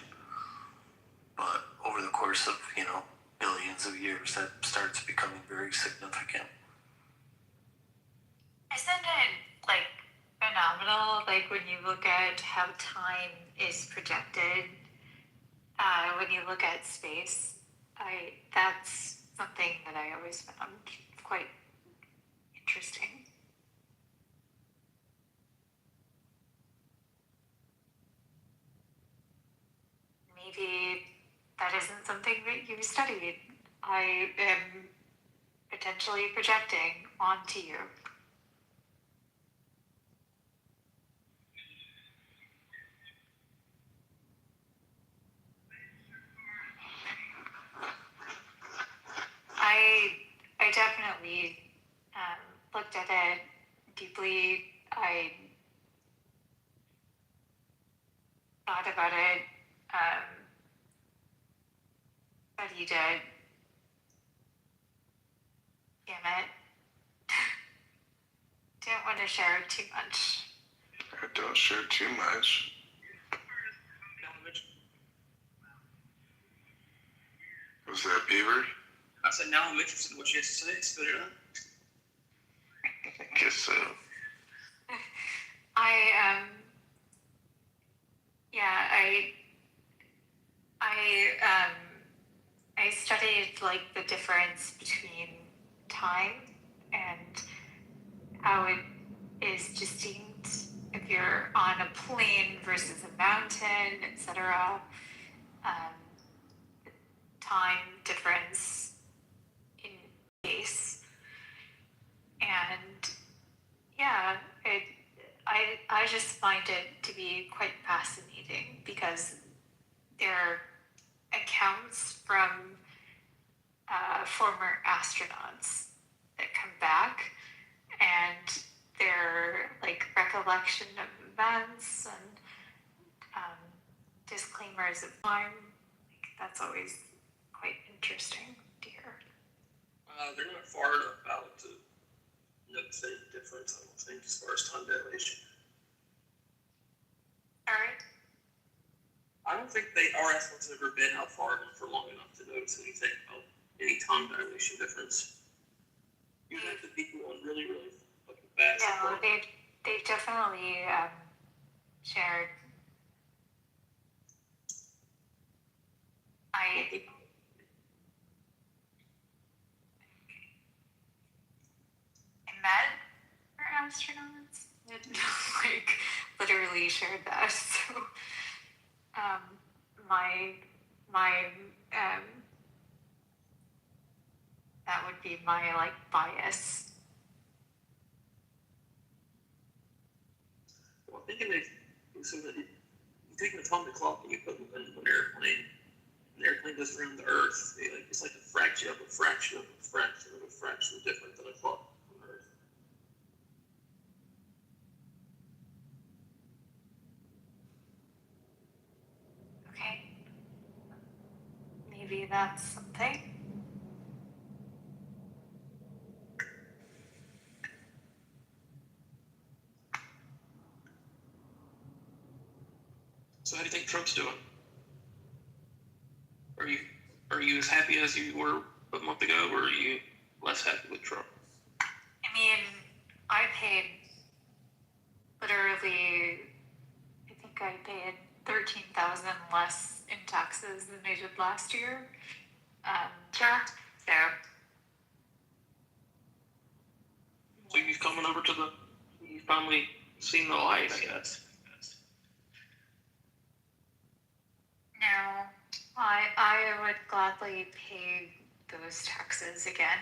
But over the course of billions of years, that starts becoming very significant. Isn't it like phenomenal? Like when you look at how time is projected, when you look at space, that's something that I always found quite interesting. Maybe that isn't something that you studied. I am potentially projecting onto you. I definitely looked at it deeply. I thought about it, studied it. Damn it. Didn't want to share too much. Don't share too much. Was that Beaver? I said, now I'm interested in what she has to say. Spit it out. I guess so. I studied like the difference between time and how it is distinct if you're on a plain versus a mountain, etc. Time difference in space, and yeah, I just find it to be quite fascinating because there are accounts from former astronauts that come back, and their like recollection of events and disclaimers of time. Like, that's always quite interesting to hear. They're not far enough out to notice any difference, I don't think, as far as time dilation. Alright. I don't think our astronauts have ever been out far enough for long enough to notice anything about any time dilation difference. You have to be going really, really fucking fast. Yeah, well, they've definitely shared. I met our astronauts and like literally shared that. So my that would be my like bias. Well, I'm thinking so that you take an atomic clock and you put them in an airplane. An airplane goes around the Earth. It's like a fraction of a fraction of a fraction of a fraction different than a clock on Earth. Okay. Maybe that's something. So how do you think Trump's doing? Are you as happy as you were a month ago, or are you less happy with Trump? I mean, I paid literally, I think I paid $13,000 less in taxes than I did last year. Sure. So So you've coming over to you've finally seen the light, I guess. no, I would gladly pay those taxes again.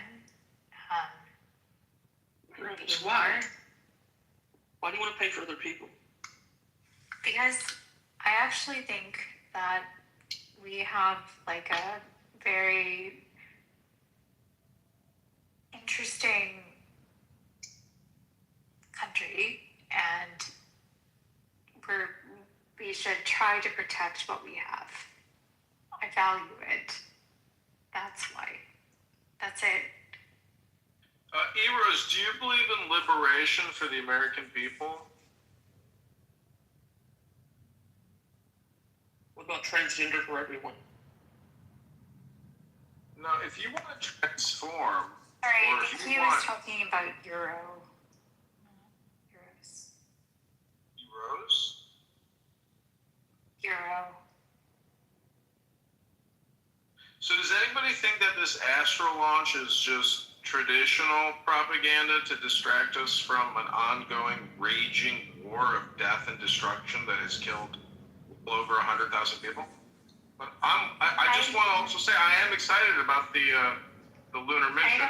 Why? Why do you want to pay for other people? Because I actually think that we have like a very interesting country, and we should try to protect what we have. I value it. That's why. That's it. Eros, do you believe in liberation for the American people? What about transgender for everyone? No, if you want to transform, Sorry, or I if think you he want was talking about Euros. Eros, Euro. so does anybody think that this Astro launch is just traditional propaganda to distract us from an ongoing, raging war of death and destruction that has killed well over 100,000 people? But I just want to also say I am excited about the lunar mission.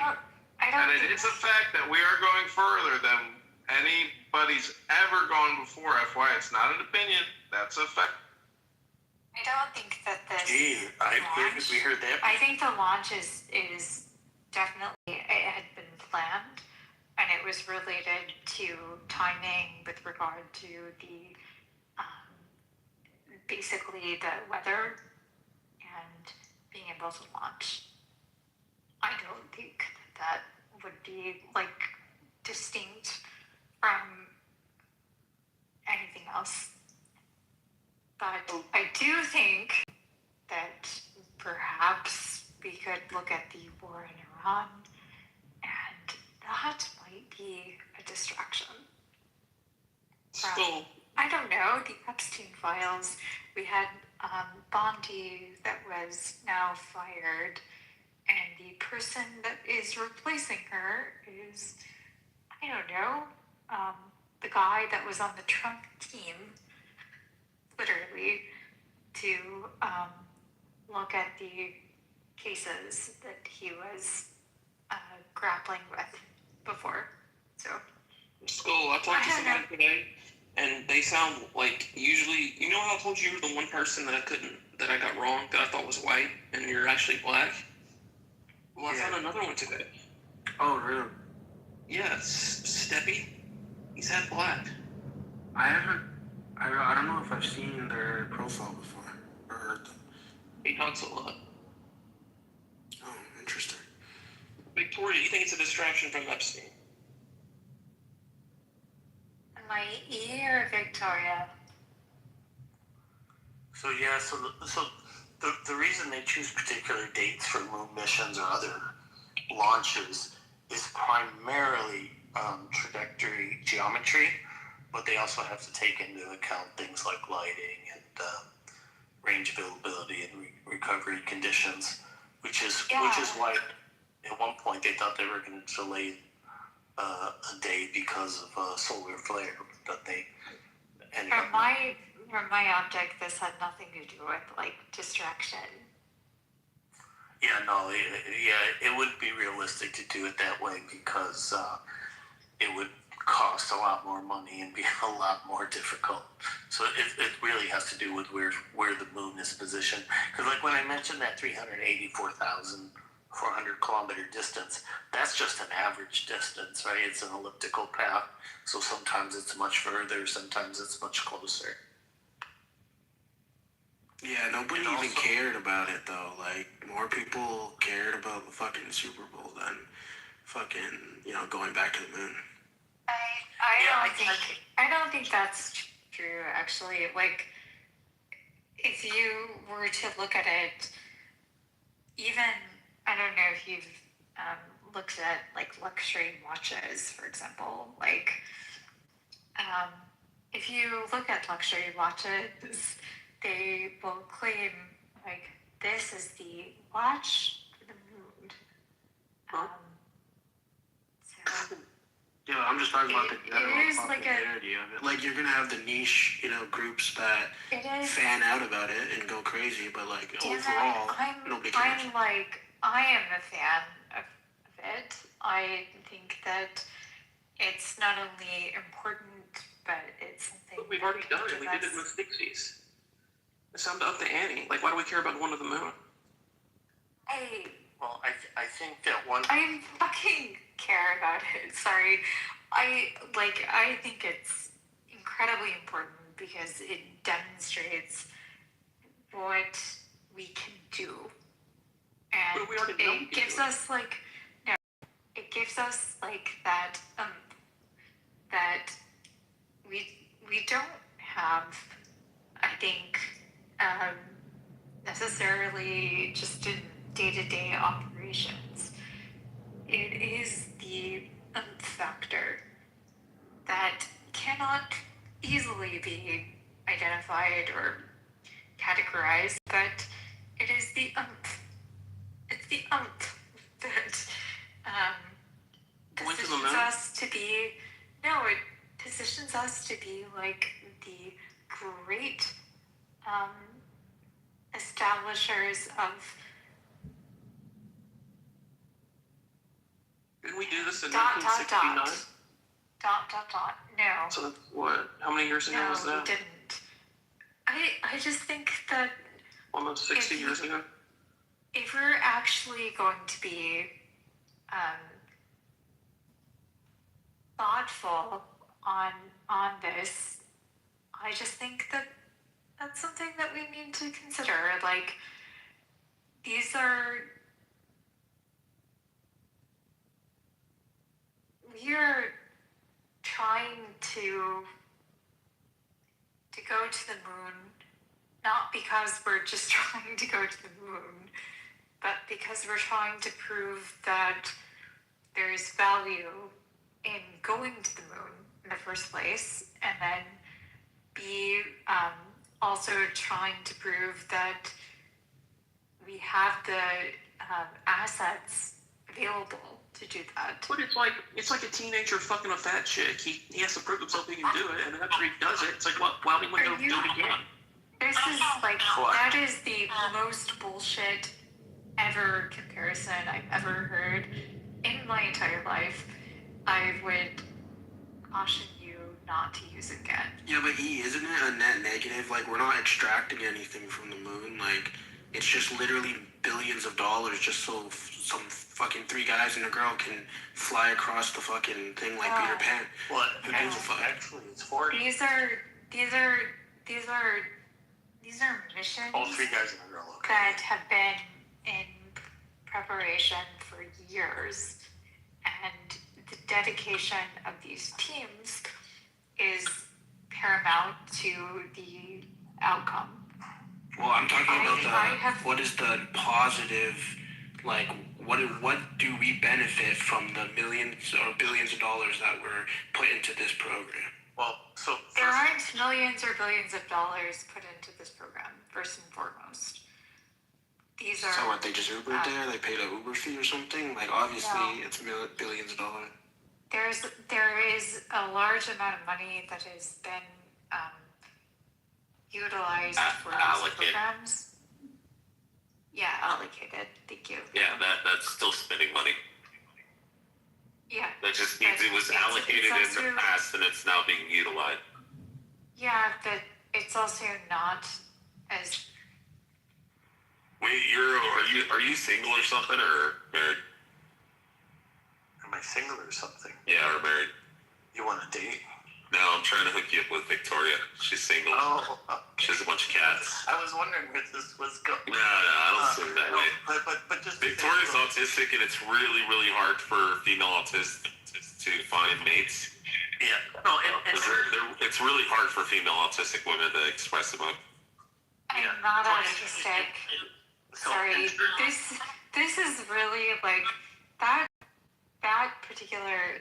And it is a fact that we are going further than anybody's ever gone before. FYI, it's not an opinion. That's a fact. I don't think that this we heard that. I think the launch is definitely, it had been planned, was related to timing with regard to the basically the weather and being able to launch. I don't think that would be like distinct from anything else. But I do think that perhaps we could look at the war in Iran, and that might be a distraction. Skull. I don't know, the Epstein files. We had Bondi that was now fired, and the person that is replacing her is, I don't know, the guy that was on the Trump team, literally, to look at the cases that he was grappling with before. So, Skull, I talked to somebody today, and they sound like usually, you know how I told you were the one person that I got wrong, that I thought was white, and you're actually black? Well, I found another one today. Oh, really? Yes, Steppy. He's half black. I don't know if I've seen their profile before or heard them. He talks a lot. Oh, interesting. Victoria, do you think it's a distraction from Epstein? my ear, Victoria. So the reason they choose particular dates for moon missions or other launches is primarily trajectory geometry, but they also have to take into account things like lighting and range availability and recovery conditions, which is why at one point they thought they were going to delay a day because of solar flare, but they ended up. From my optic, this had nothing to do with like distraction. Yeah, no, it wouldn't be realistic to do it that way because it would cost a lot more money and be a lot more difficult. So it really has to do with where the moon is positioned. Because like when I mentioned that 384,400 kilometer distance, that's just an average distance, right? It's an elliptical path. So sometimes it's much further, sometimes it's much closer. Yeah, nobody even cared about it though. Like, more people cared about the fucking Super Bowl than fucking, going back to the moon. I don't think that's true, actually. Like, if you were to look at it, even, I don't know if you've looked at, like, luxury watches, for example. Like, if you look at luxury watches, they will claim, like, this is the watch for the moon. Yeah, I'm just talking about the general popularity of it. Like, you're gonna have the niche, groups that fan out about it and go crazy, but like overall, nobody cares. I am a fan of it. I think that it's not only important, but it's something. But we've already done it. We did it in the 60s. It's time to up the ante. Like, why do we care about going to the moon? I think that one. I fucking care about it. Sorry. I think it's incredibly important because it demonstrates what we can do. And it gives us that that we don't have, I think, necessarily just in day-to-day operations. It is the factor that cannot easily be identified or categorized, but it is the it's the that positions us to be, it positions us to be like the great establishers of. Didn't we do this in 1969? No. So that's what? How many years ago was that? No, we didn't. I just think that almost 60 years ago. If we're actually going to be thoughtful on this. I just think that that's something that we need to consider. Like, these are, we're trying to go to the moon, not because we're just trying to go to the moon, but because we're trying to prove that there's value in going to the moon in the first place, and then be also trying to prove that we have the assets available to do that. But it's like a teenager fucking a fat chick. He has to prove himself he can do it, and then after he does it, it's like, well, why don't we go do it again? This is like, that is the most bullshit ever comparison I've ever heard in my entire life. I would caution you not to use it again. Yeah, but isn't it a net negative? Like, we're not extracting anything from the moon. Like, it's just literally billions of dollars just so some fucking 3 guys and a girl can fly across the fucking thing like Peter Pan. What? Who gives a fuck? Actually, it's 40. These are missions All 3 guys and a girl. Okay. that have been in preparation for years, and the dedication of these teams is paramount to the outcome. Well, I'm talking about what is the positive, like, what do we benefit from the millions or billions of dollars that were put into this program? Well, so there aren't millions or billions of dollars put into this program, first and foremost. These are... So what, they just Ubered there? They paid an Uber fee or something? Like, obviously, it's billions of dollars. There is a large amount of money that has been utilized for these programs. Yeah, allocated. Thank you. Yeah, that's still spending money. Yeah. That just means it was allocated in the past and it's now being utilized. Yeah, but it's also not as... Wait, are you single or something, or married? Am I single or something? Yeah, or married. You want a date? No, I'm trying to hook you up with Victoria. She's single. Oh. She has a bunch of cats. I was wondering where this was going. No, I don't see it that way. But just Victoria's autistic, and it's really, really hard for female autists to find mates. Yeah. No, it's really hard for female autistic women to express emotion. I'm not autistic. Sorry. This is really like that particular...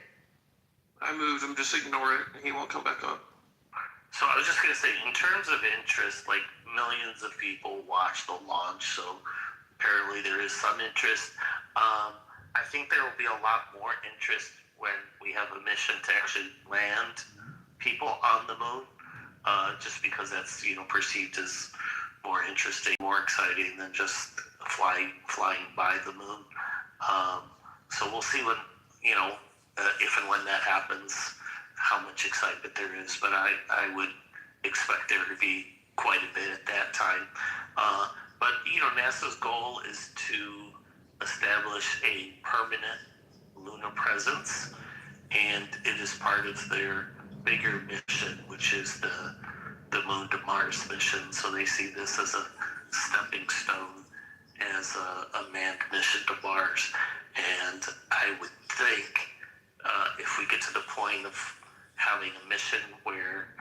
I moved him, just ignore it, and he won't come back up. So I was just going to say, in terms of interest, like millions of people watch the launch, so apparently there is some interest. I think there will be a lot more interest when we have a mission to actually land people on the moon, just because that's, perceived as more interesting, more exciting than just flying by the moon. So we'll see when, if and when that happens, how much excitement there is. But I would expect there to be quite a bit at that time. But NASA's goal is to establish a permanent lunar presence, and it is part of their bigger mission, which is the Moon to Mars mission. So they see this as a stepping stone, as a manned mission to Mars. And I would think if we get to the point of having a mission where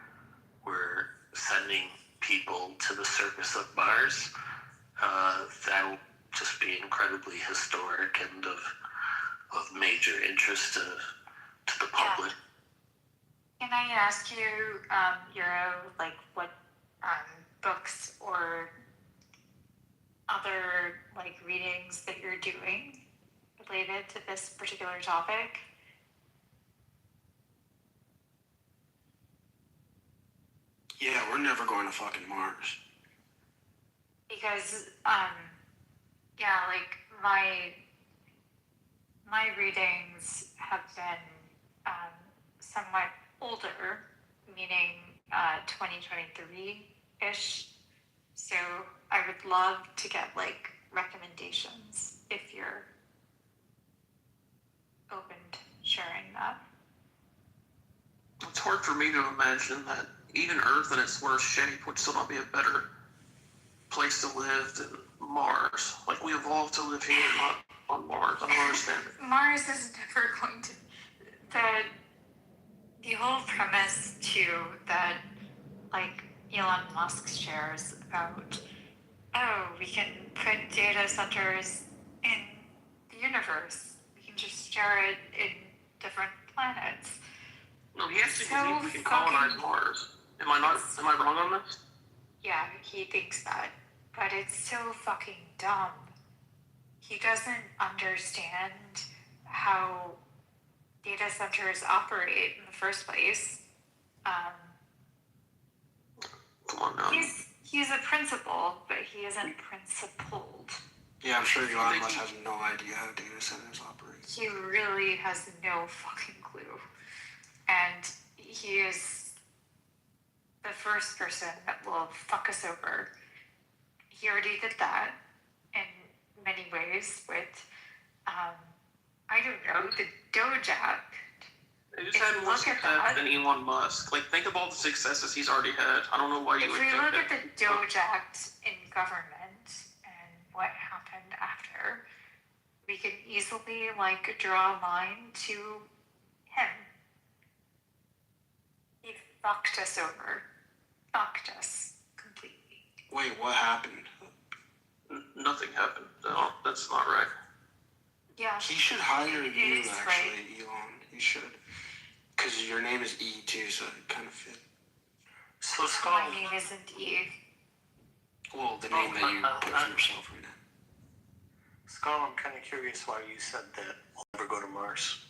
we're sending people to the surface of Mars, that'll just be incredibly historic and of major interest to the public. Can I ask you, Euro, like what books or other readings that you're doing related to this particular topic? Yeah, we're never going to fucking Mars. Because, my readings have been somewhat older, meaning 2023-ish. So I would love to get recommendations if you're open to sharing that. hard for me to imagine that even Earth in its worst shape would still not be a better place to live than Mars. Like, we evolved to live here, not on Mars. I don't understand it. Mars is never going to. The whole premise too that like Elon Musk shares about we can put data centers in the universe. We can just share it in different planets. No, he actually believes we can colonize Mars. Am I wrong on this? Yeah, he thinks that. But it's so fucking dumb. He doesn't understand how data centers operate in the first place. Come on now. He's a principal, but he isn't principled. Yeah, I'm sure Elon Musk has no idea how data centers operate. He really has no fucking clue. And he is the first person that will fuck us over. He already did that in many ways with, I don't know, the Doge Act. He just had more success than Elon Musk. Like, think of all the successes he's already had. I don't know why you would think that. If we look at the Doge Act in government and what happened after, we can easily, like, draw a line to him. He fucked us over. Fucked us completely. Wait, what happened? Nothing happened. No, that's not right. Yeah. He should hire you, actually, right. Elon. He should. Because your name is E too, so it kind of fit. So My name isn't Eve. Well, the name that you put for yourself right now. Skull, I'm kind of curious why you said that we'll never go to Mars.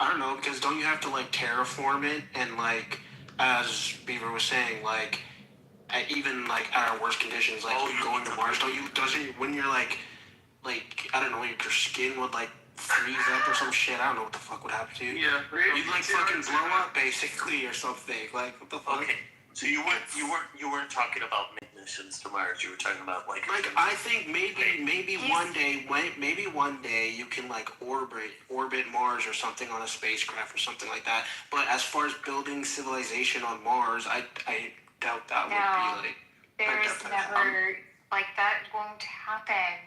I don't know, because don't you have to, like, terraform it? And, like, as Beaver was saying, like, even, like, at our worst conditions, like, going to Mars, when you're, like, I don't know, your skin would, like, freeze up or some shit. I don't know what the fuck would happen to you. Yeah, You'd, like, fucking blow up, basically, or something. Like, what the fuck? Okay, so you weren't talking about missions to Mars. You were talking about, like I think maybe one day you can, like, orbit Mars or something on a spacecraft or something like that. But as far as building civilization on Mars, I doubt that would be, like... There's never, like, that won't happen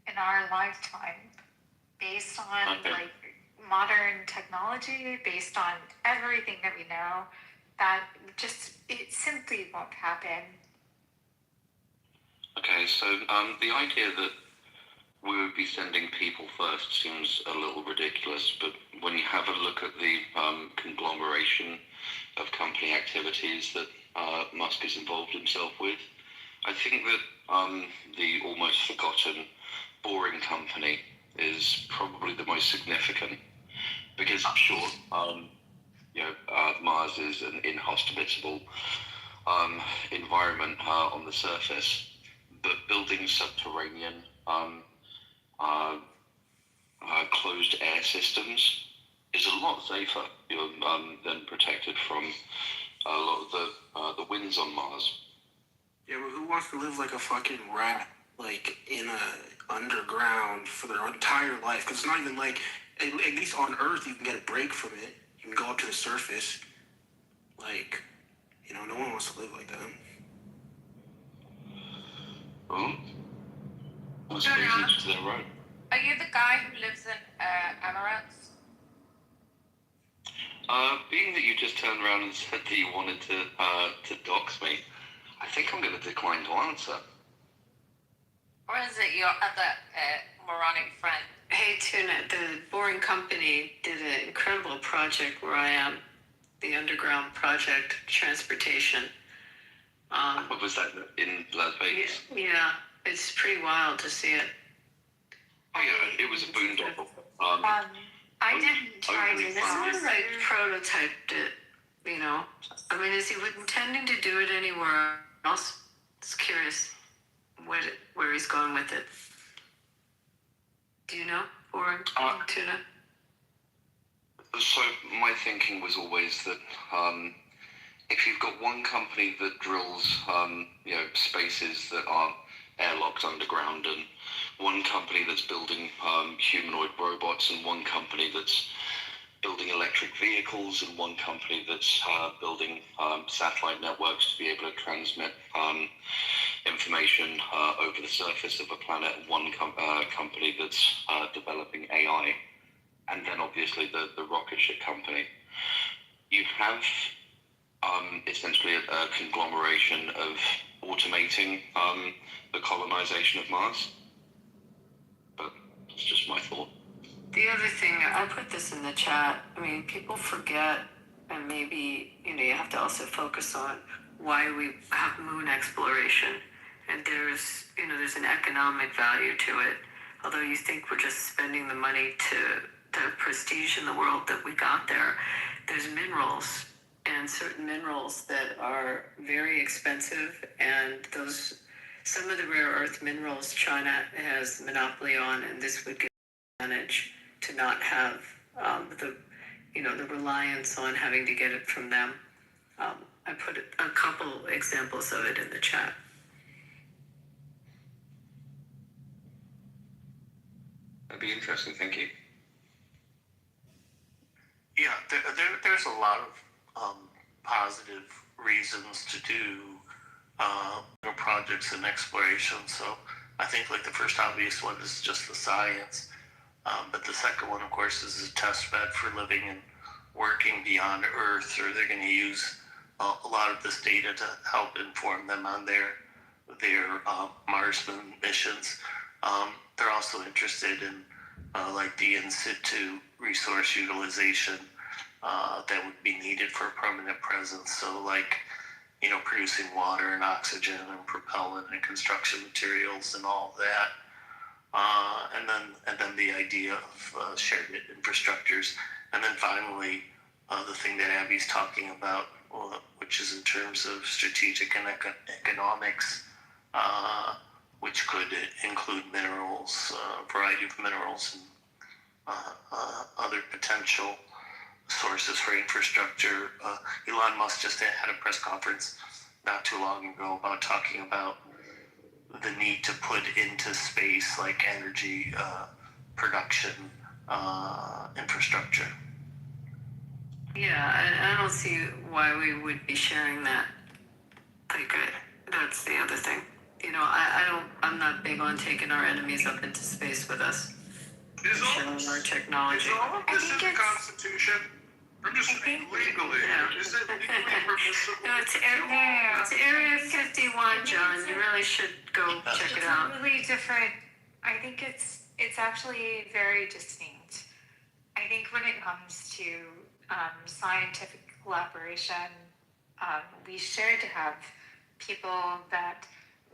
in our lifetime. Based on, like, modern technology, based on everything that we know, that it simply won't happen. Okay, so the idea that we would be sending people first seems a little ridiculous, but when you have a look at the conglomeration of company activities that Musk is involved himself with, I think that the almost forgotten Boring Company is probably the most significant, because sure, Mars is an inhospitable environment on the surface, but building subterranean closed air systems is a lot safer than protected from a lot of the winds on Mars. Yeah, but who wants to live like a fucking rat, like, in a underground for their entire life? Because it's not even like, at least on Earth, you can get a break from it. You can go up to the surface. Like, no one wants to live like that. Well, I suppose each to their own. Are you the guy who lives in Emirates? Being that you just turned around and said that you wanted to dox me, I think I'm going to decline to answer. Or is it your other moronic friend? Hey, Tuna, the Boring Company did an incredible project where I am, the underground project, transportation. What was that, in Las Vegas? Yeah, it's pretty wild to see it. Oh yeah, it was a boondoggle. I didn't try to Someone, like, prototyped it, I mean, is he intending to do it anywhere else? Just curious where he's going with it. Do you know? Or Tuna? So my thinking was always that if you've got one company that drills spaces that are airlocked underground, and one company that's building humanoid robots, and one company that's building electric vehicles, and one company that's building satellite networks to be able to transmit information over the surface of a planet, and one company that's developing AI, and then obviously the rocket ship company. You have essentially a conglomeration of automating the colonization of Mars. But it's just my thought. The other thing, I put this in the chat. I mean, people forget, and maybe, you have to also focus on why we have moon exploration. And there's an economic value to it. Although you think we're just spending the money to the prestige in the world that we got there, there's minerals, and certain minerals that are very expensive, and some of the rare earth minerals China has monopoly on, and this would give advantage to not have the reliance on having to get it from them. I put a couple examples of it in the chat. That'd be interesting. Thank you. Yeah, there's a lot of positive reasons to do projects in exploration. So I think like the first obvious one is just the science. But the second one, of course, is a test bed for living and working beyond Earth, or they're going to use a lot of this data to help inform them on their Mars missions. They're also interested in like the in situ resource utilization that would be needed for a permanent presence. So like, producing water and oxygen and propellant and construction materials and all of that. And then the idea of shared infrastructures. And then finally, the thing that Abby's talking about, which is in terms of strategic and economics, which could include minerals, a variety of minerals, and other potential sources for infrastructure. Elon Musk just had a press conference not too long ago about talking about the need to put into space like energy production infrastructure. Yeah, I don't see why we would be sharing that. Like, that's the other thing. I'm not big on taking our enemies up into space with us. Sharing our technology. Is all of this in the Constitution? I'm just legally. Yeah. Is it legally permissible? No, it's Area 51, John. You really should go check it out. It's really different. I think it's actually very distinct. I think when it comes to scientific collaboration, we share to have people that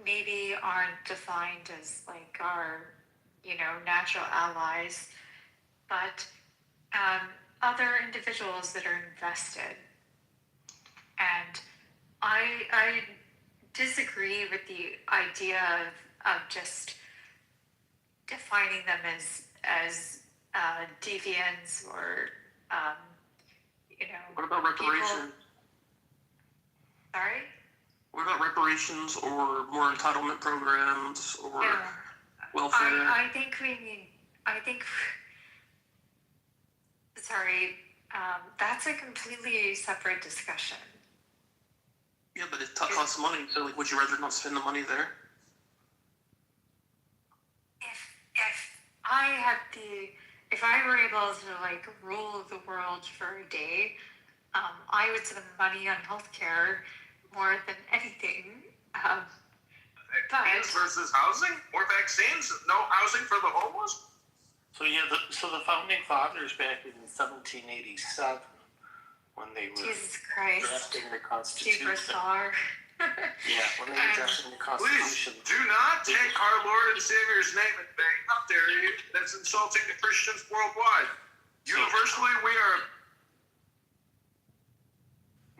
maybe aren't defined as like our, natural allies, but other individuals that are invested. And I disagree with the idea of just defining them as deviants or What about reparations? Sorry? What about reparations or more entitlement programs or welfare? I think that's a completely separate discussion. Yeah, but it costs money, so like, would you rather not spend the money there? If I were able to like rule the world for a day, I would spend money on healthcare more than anything. Vaccines versus housing? More vaccines? No housing for the homeless? So yeah, the founding fathers back in 1787, when they were drafting the Constitution. Superstar. Yeah, when they were drafting the Constitution. Please do not take our Lord and Savior's name in vain. How dare you? That's insulting to Christians worldwide. Universally, we are.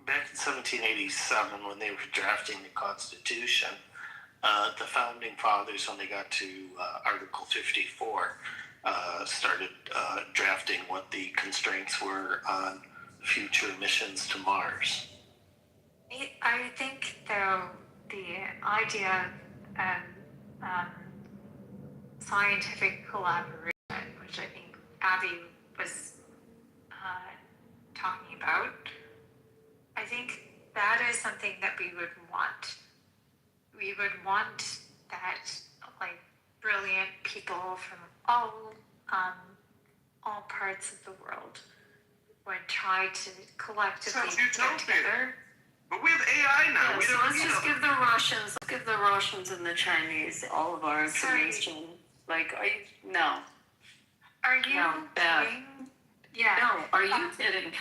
Back in 1787, when they were drafting the Constitution, the founding fathers, when they got to Article 54, started drafting what the constraints were on future missions to Mars. I think, though, the idea of scientific collaboration, which I think Abby was something that we would want. We would want that, like, brilliant people from all parts of the world would try to collectively Sounds get utopian. together. But we have AI now. Yeah, we so don't let's need just them. give the Russians and the Chinese all of our information. Like, are you, no. Are you No, bad. kidding? Yeah. No, are you kidding?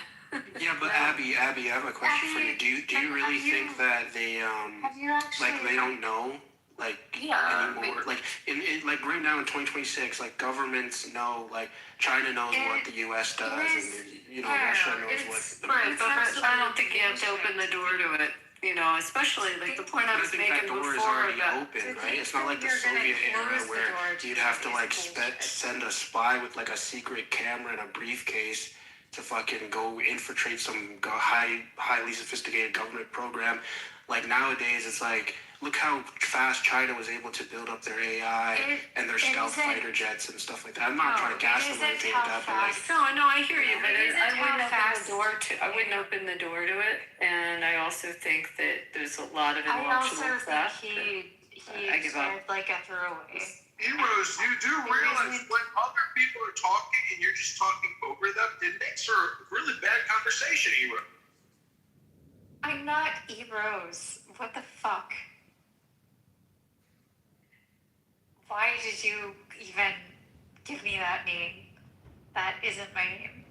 Yeah, but Abby, I have a question for you. Do you really think that they Have you actually like they don't know like anymore? Like in like right now in 2026, like governments know, like China knows what the U.S. does, and Russia knows what. Right, but I don't think you have to open the door to it. You know, especially like the point I was making that door is before already about. open, right? It's not like the Soviet era where you'd have to like send a spy with like a secret camera and a briefcase to fucking go infiltrate some highly sophisticated government program. Like nowadays, it's like, look how fast China was able to build up their AI and their stealth fighter jets and stuff like that. I'm not trying to gas them or anything like that, but like. No, I hear you, but I wouldn't open the door to it, and I also think that there's a lot of intellectual theft. I give up. Like a throwaway. Heroes, you do realize when other people are talking and you're just talking over them, it makes for a really bad conversation, Hero. I'm not Eros. What the fuck? Why did you even give me that name? That isn't my name.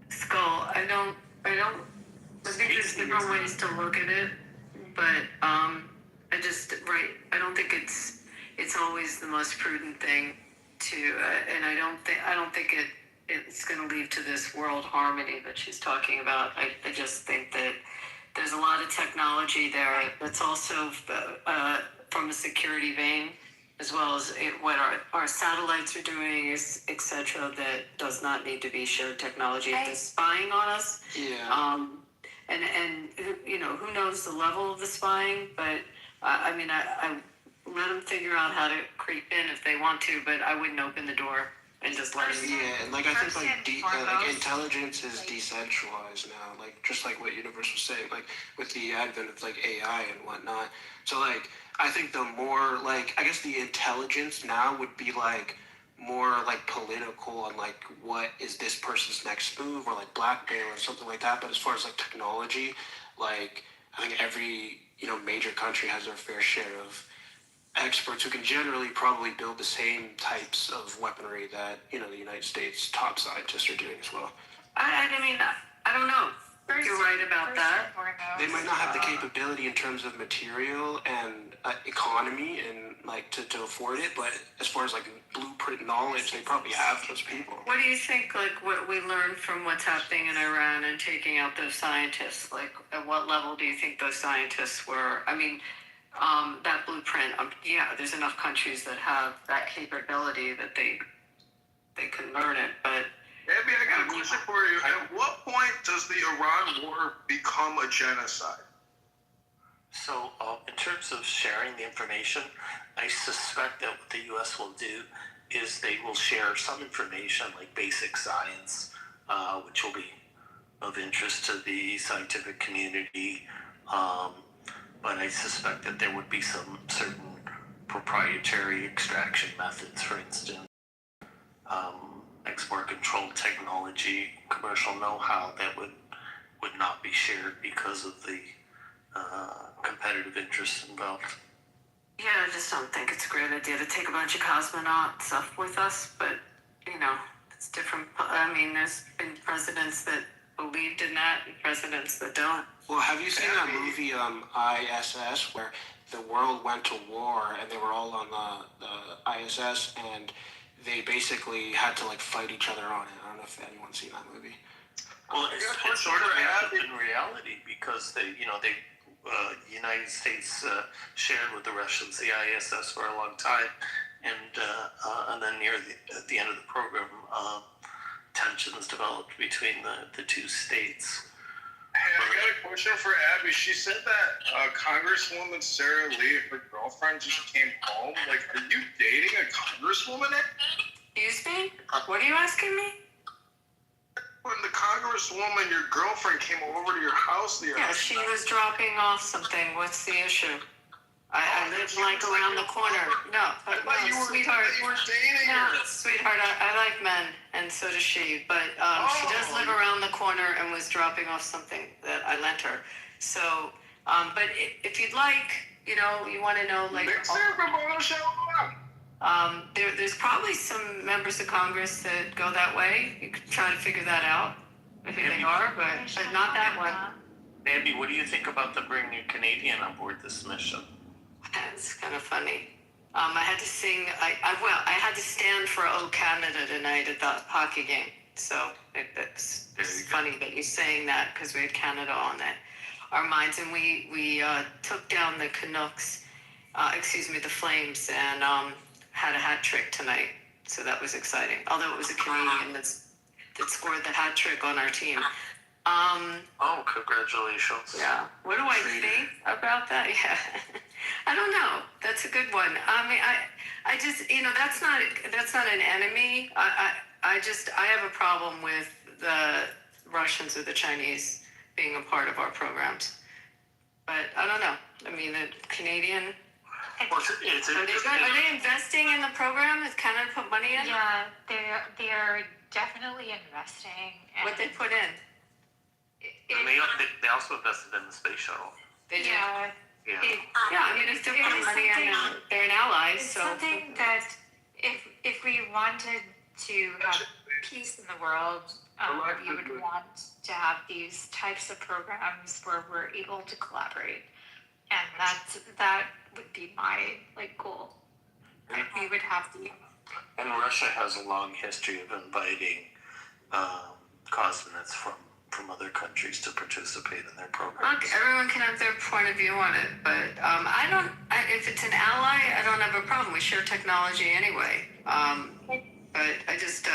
Skull, I think there's different ways to look at it, but I don't think it's always the most prudent thing to, and I don't think it's going to lead to this world harmony that she's talking about. I just think that there's a lot of technology there that's also from a security vein, as well as what our satellites are doing, etc. That does not need to be shared technology. If they're spying on us, and who knows the level of the spying, but I let them figure out how to creep in if they want to, but I wouldn't open the door and just let them. Yeah, and like I think like intelligence is decentralized now, like just like what Universe was saying, like with the advent of like AI and whatnot. So like I think the more like I guess the intelligence now would be like more like political and like what is this person's next move or like blackmail or something like that. But as far as like technology, like I think every major country has their fair share of experts who can generally probably build the same types of weaponry that the United States top scientists are doing as well. I don't know. You're right about that. They might not have the capability in terms of material and economy and like to afford it, but as far as like blueprint knowledge, they probably have those people. What do you think, like what we learned from what's happening in Iran and taking out those scientists? Like at what level do you think those scientists were? I mean, that blueprint, there's enough countries that have that capability that they can learn it, but Abby, I got a question for you. At what point does the Iran war become a genocide? So, in terms of sharing the information, I suspect that what the U.S. will do is they will share some information like basic science, which will be of interest to the scientific community. But I suspect that there would be some certain proprietary extraction methods, for instance, export control technology, commercial know-how that would not be shared because of the competitive interests involved. Yeah, I just don't think it's a great idea to take a bunch of cosmonauts up with us, but, it's different. I mean, there's been presidents that believed in that and presidents that don't. Well, have you seen that movie, ISS, where the world went to war and they were all on the ISS and they basically had to, like, fight each other on it? I don't know if anyone's seen that movie. Well, it's sort of happened in reality because the United States shared with the Russians the ISS for a long time, and then at the end of the program, tensions developed between the two states. Hey, I got a question for Abby. She said that Congresswoman Sarah Lee, her girlfriend, just came home. Like, are you dating a congresswoman? Excuse me? What are you asking me? When the this woman, your girlfriend, came over to your house the other Yeah, she was dropping off something. What's the issue? I live like around the corner. No, but no, sweetheart. You were dating No, her. sweetheart, I like men, and so does she. But she does live around the corner and was dropping off something that I lent her. So, but if you'd like, you know, you want to know, like, there's probably some members of Congress that go that way. You could try to figure that out, who they are, but not that one. Abby, what do you think about the bringing a Canadian on board this mission? It's kind of funny. I had to sing. I had to stand for "Oh Canada" tonight at the hockey game. So it's funny that you're saying that because we had Canada on our minds, and we took down the Canucks. The Flames, and had a hat trick tonight. So that was exciting. Although it was a Canadian that scored the hat trick on our team. Oh, congratulations. Yeah. What do I think about that? Yeah. I don't know. That's a good one. I mean, I just, you know, that's not an enemy. I have a problem with the Russians or the Chinese being a part of our programs. But I don't know. I mean, the Canadian. Are they investing in the program? Has Canada put money in? Yeah, they're definitely investing. What they put in? And they also invested in the space shuttle. They did. Yeah. I mean, if they're putting money in, they're an ally. It's So something that if we wanted to have peace in the world, we would want to have these types of programs where we're able to collaborate, and that would be my goal. Like, we would have to. And Russia has a long history of inviting cosmonauts from other countries to participate in their programs. look, everyone can have their point of view on it, but if it's an ally, I don't have a problem. We share technology anyway. But I just,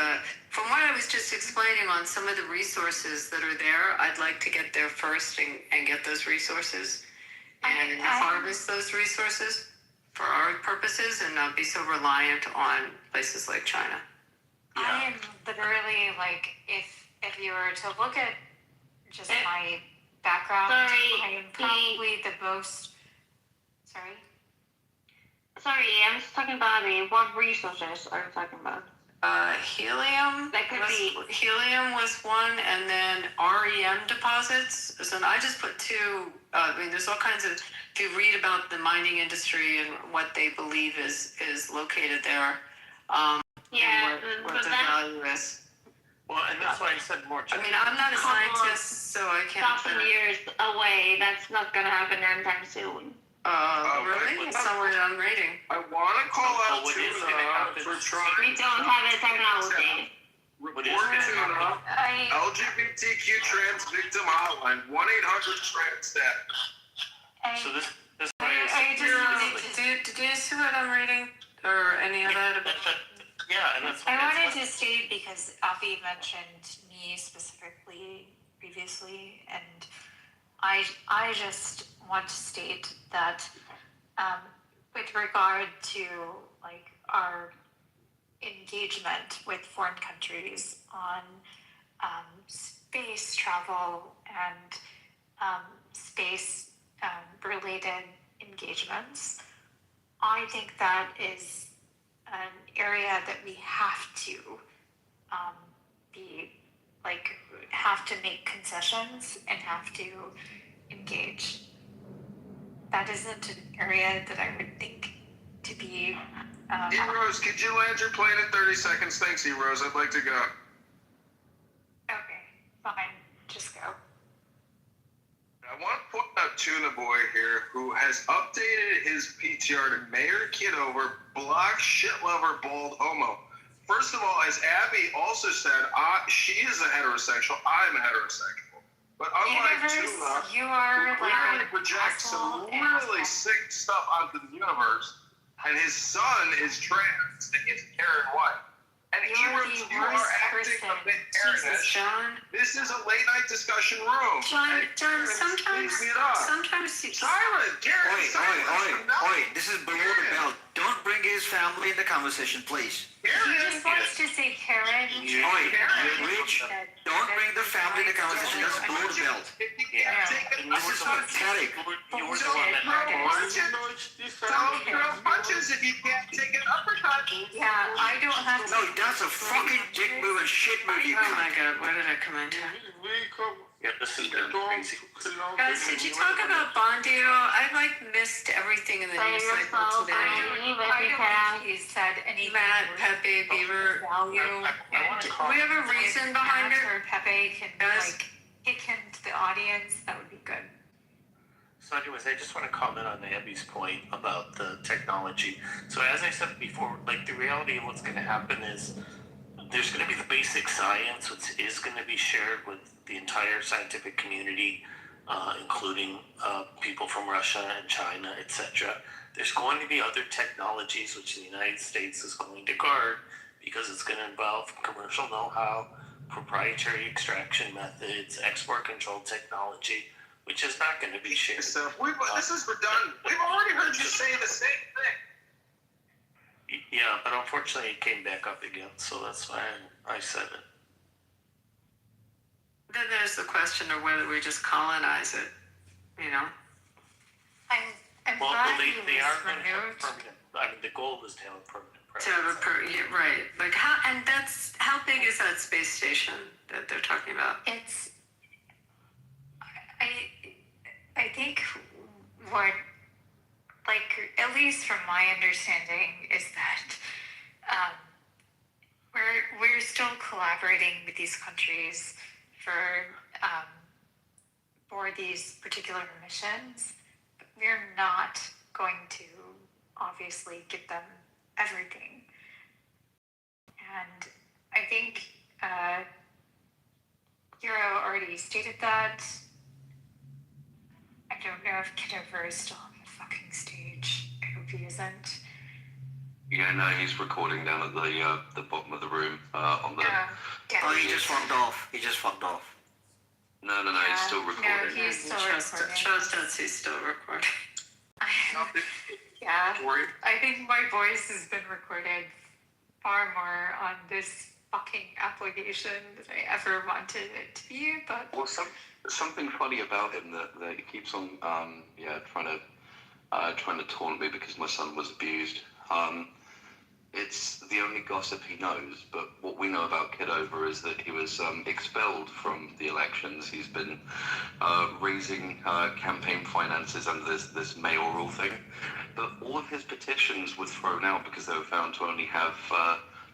from what I was just explaining on some of the resources that are there, I'd like to get there first and get those resources and harvest those resources for our purposes and not be so reliant on places like China. I am literally if you were to look at just my background, I am probably the most. Sorry, I'm just talking about what resources are you talking about? Helium. Helium was one, and then REM deposits. So I just put two. I mean, there's all kinds of. If you read about the mining industry and what they believe is located there, and what the value is. Well, and that's why I said more. I mean, I'm not a scientist, so I can't. 1,000 years away. That's not gonna happen anytime soon. Really? It's somewhere I'm reading. I want to call out Tuna for trying. We don't have the technology. Report Tuna. LGBTQ trans victim hotline 1-800-TRANS-STAT. So this Did you see what I'm reading or any of that? Yeah, and that's. I wanted to state, because Afi mentioned me specifically previously, and I just want to state that with regard to our engagement with foreign countries on space travel and space related engagements, I think that is an area that we have to have to make concessions and have to engage. That isn't an area that I would think to be. Heroes, could you land your plane in 30 seconds? Thanks, Heroes. I'd like to go. Okay, fine, just go. I want to point out Tuna Boy here, who has updated his PTR to Mayor Kitover, block, shit lover, bald homo. First of all, as Abby also said, she is a heterosexual. I'm a heterosexual. But unlike Tuna, you are who clearly projects some really sick stuff onto the universe, and his son is trans, and he's Karen White. And Heroes, you are acting a bit Karenish. This is a late night discussion room. John, sometimes. Silent, Karen, Oi, this is below the belt. Don't bring his family in the conversation, please. He just wants to say Karen. Oi, Rich, don't bring the family in the conversation. This is pathetic. You were the one that recorded. Don't throw punches if you can't take an uppercut. Yeah, I don't have to. No, that's a fucking dick move and shit move. You Oh my god, where did I come into? Yeah, this is getting crazy. Guys, did you talk about Bondio? I missed everything in the news cycle today. I don't think he said anything. Matt, Pepe, Beaver, value. Do we have a reason behind it? Or Pepe can kick into the audience. That would be good. So anyways, I just want to comment on Abby's point about the technology. So as I said before, the reality of what's going to happen is there's going to be the basic science, which is going to be shared with the entire scientific community, including people from Russia and China, etc. There's going to be other technologies which the United States is going to guard because it's going to involve commercial know-how, proprietary extraction methods, export control technology, which is not going to be shared. This is redundant. We've already heard you say the same thing. Yeah, but unfortunately it came back up again, so that's why I said it. Then there's the question of whether we just colonize it, I'm Well, glad they he are was going to have removed. permanent. I mean, the goal is to have a permanent presence. to have a right. How big is that space station that they're talking about? It's. I think what, at least from my understanding, is that we're still collaborating with these countries for these particular missions. But we're not going to obviously give them everything, and I think Hero already stated that. I don't know if Kitover is still on the fucking stage. I hope he isn't. Yeah, no, he's recording down at the bottom of the room on the. Oh, he just fucked off. No, he's still recording. No, he's still recording. Trust us, he's still recording. Yeah, I think my voice has been recorded far more on this fucking application than I ever wanted it to be, but... Well, something funny about him that he keeps on, trying to taunt me because my son was abused. It's the only gossip he knows, but what we know about Kitover is that he was expelled from the elections. He's been raising campaign finances under this mayoral thing, but all of his petitions were thrown out because they were found to only have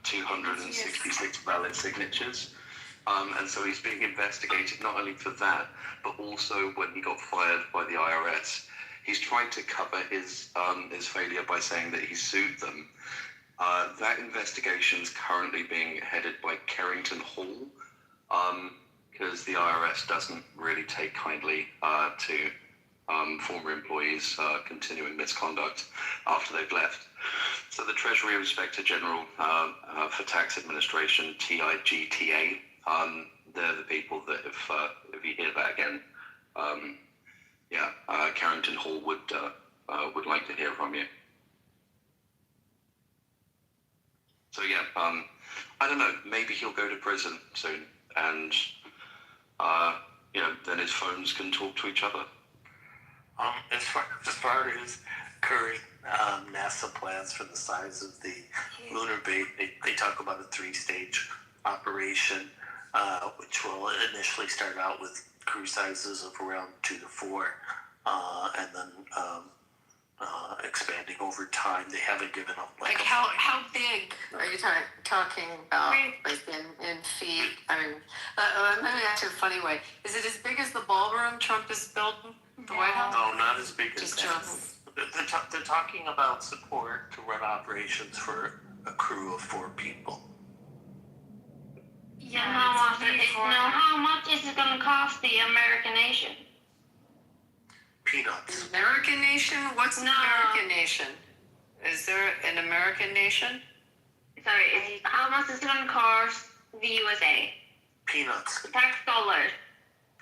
266 valid signatures. And so he's being investigated not only for that, but also when he got fired by the IRS. He's tried to cover his failure by saying that he sued them. That investigation is currently being headed by Carrington Hall, because the IRS doesn't really take kindly to former employees continuing misconduct after they've left. So the Treasury Inspector General for Tax Administration, TIGTA, they're the people that if you hear that again, Carrington Hall would like to hear from you. So I don't know, maybe he'll go to prison soon, and then his phones can talk to each other. As far as current NASA plans for the size of the lunar base, they talk about a 3-stage operation, which will initially start out with crew sizes of around 2 to 4, and then expanding over time. They haven't given up how big are you talking about? In feet? I mean, let me ask you a funny way. Is it as big as the ballroom Trump is building? The White House? No, not as big as Just that. They're talking about support to run operations for a crew of 4 people. Yeah, how much is it going to cost the American nation? Peanuts. American nation? What's an American nation? Is there an American nation? Sorry, how much is it going to cost the USA? Peanuts. Tax dollars.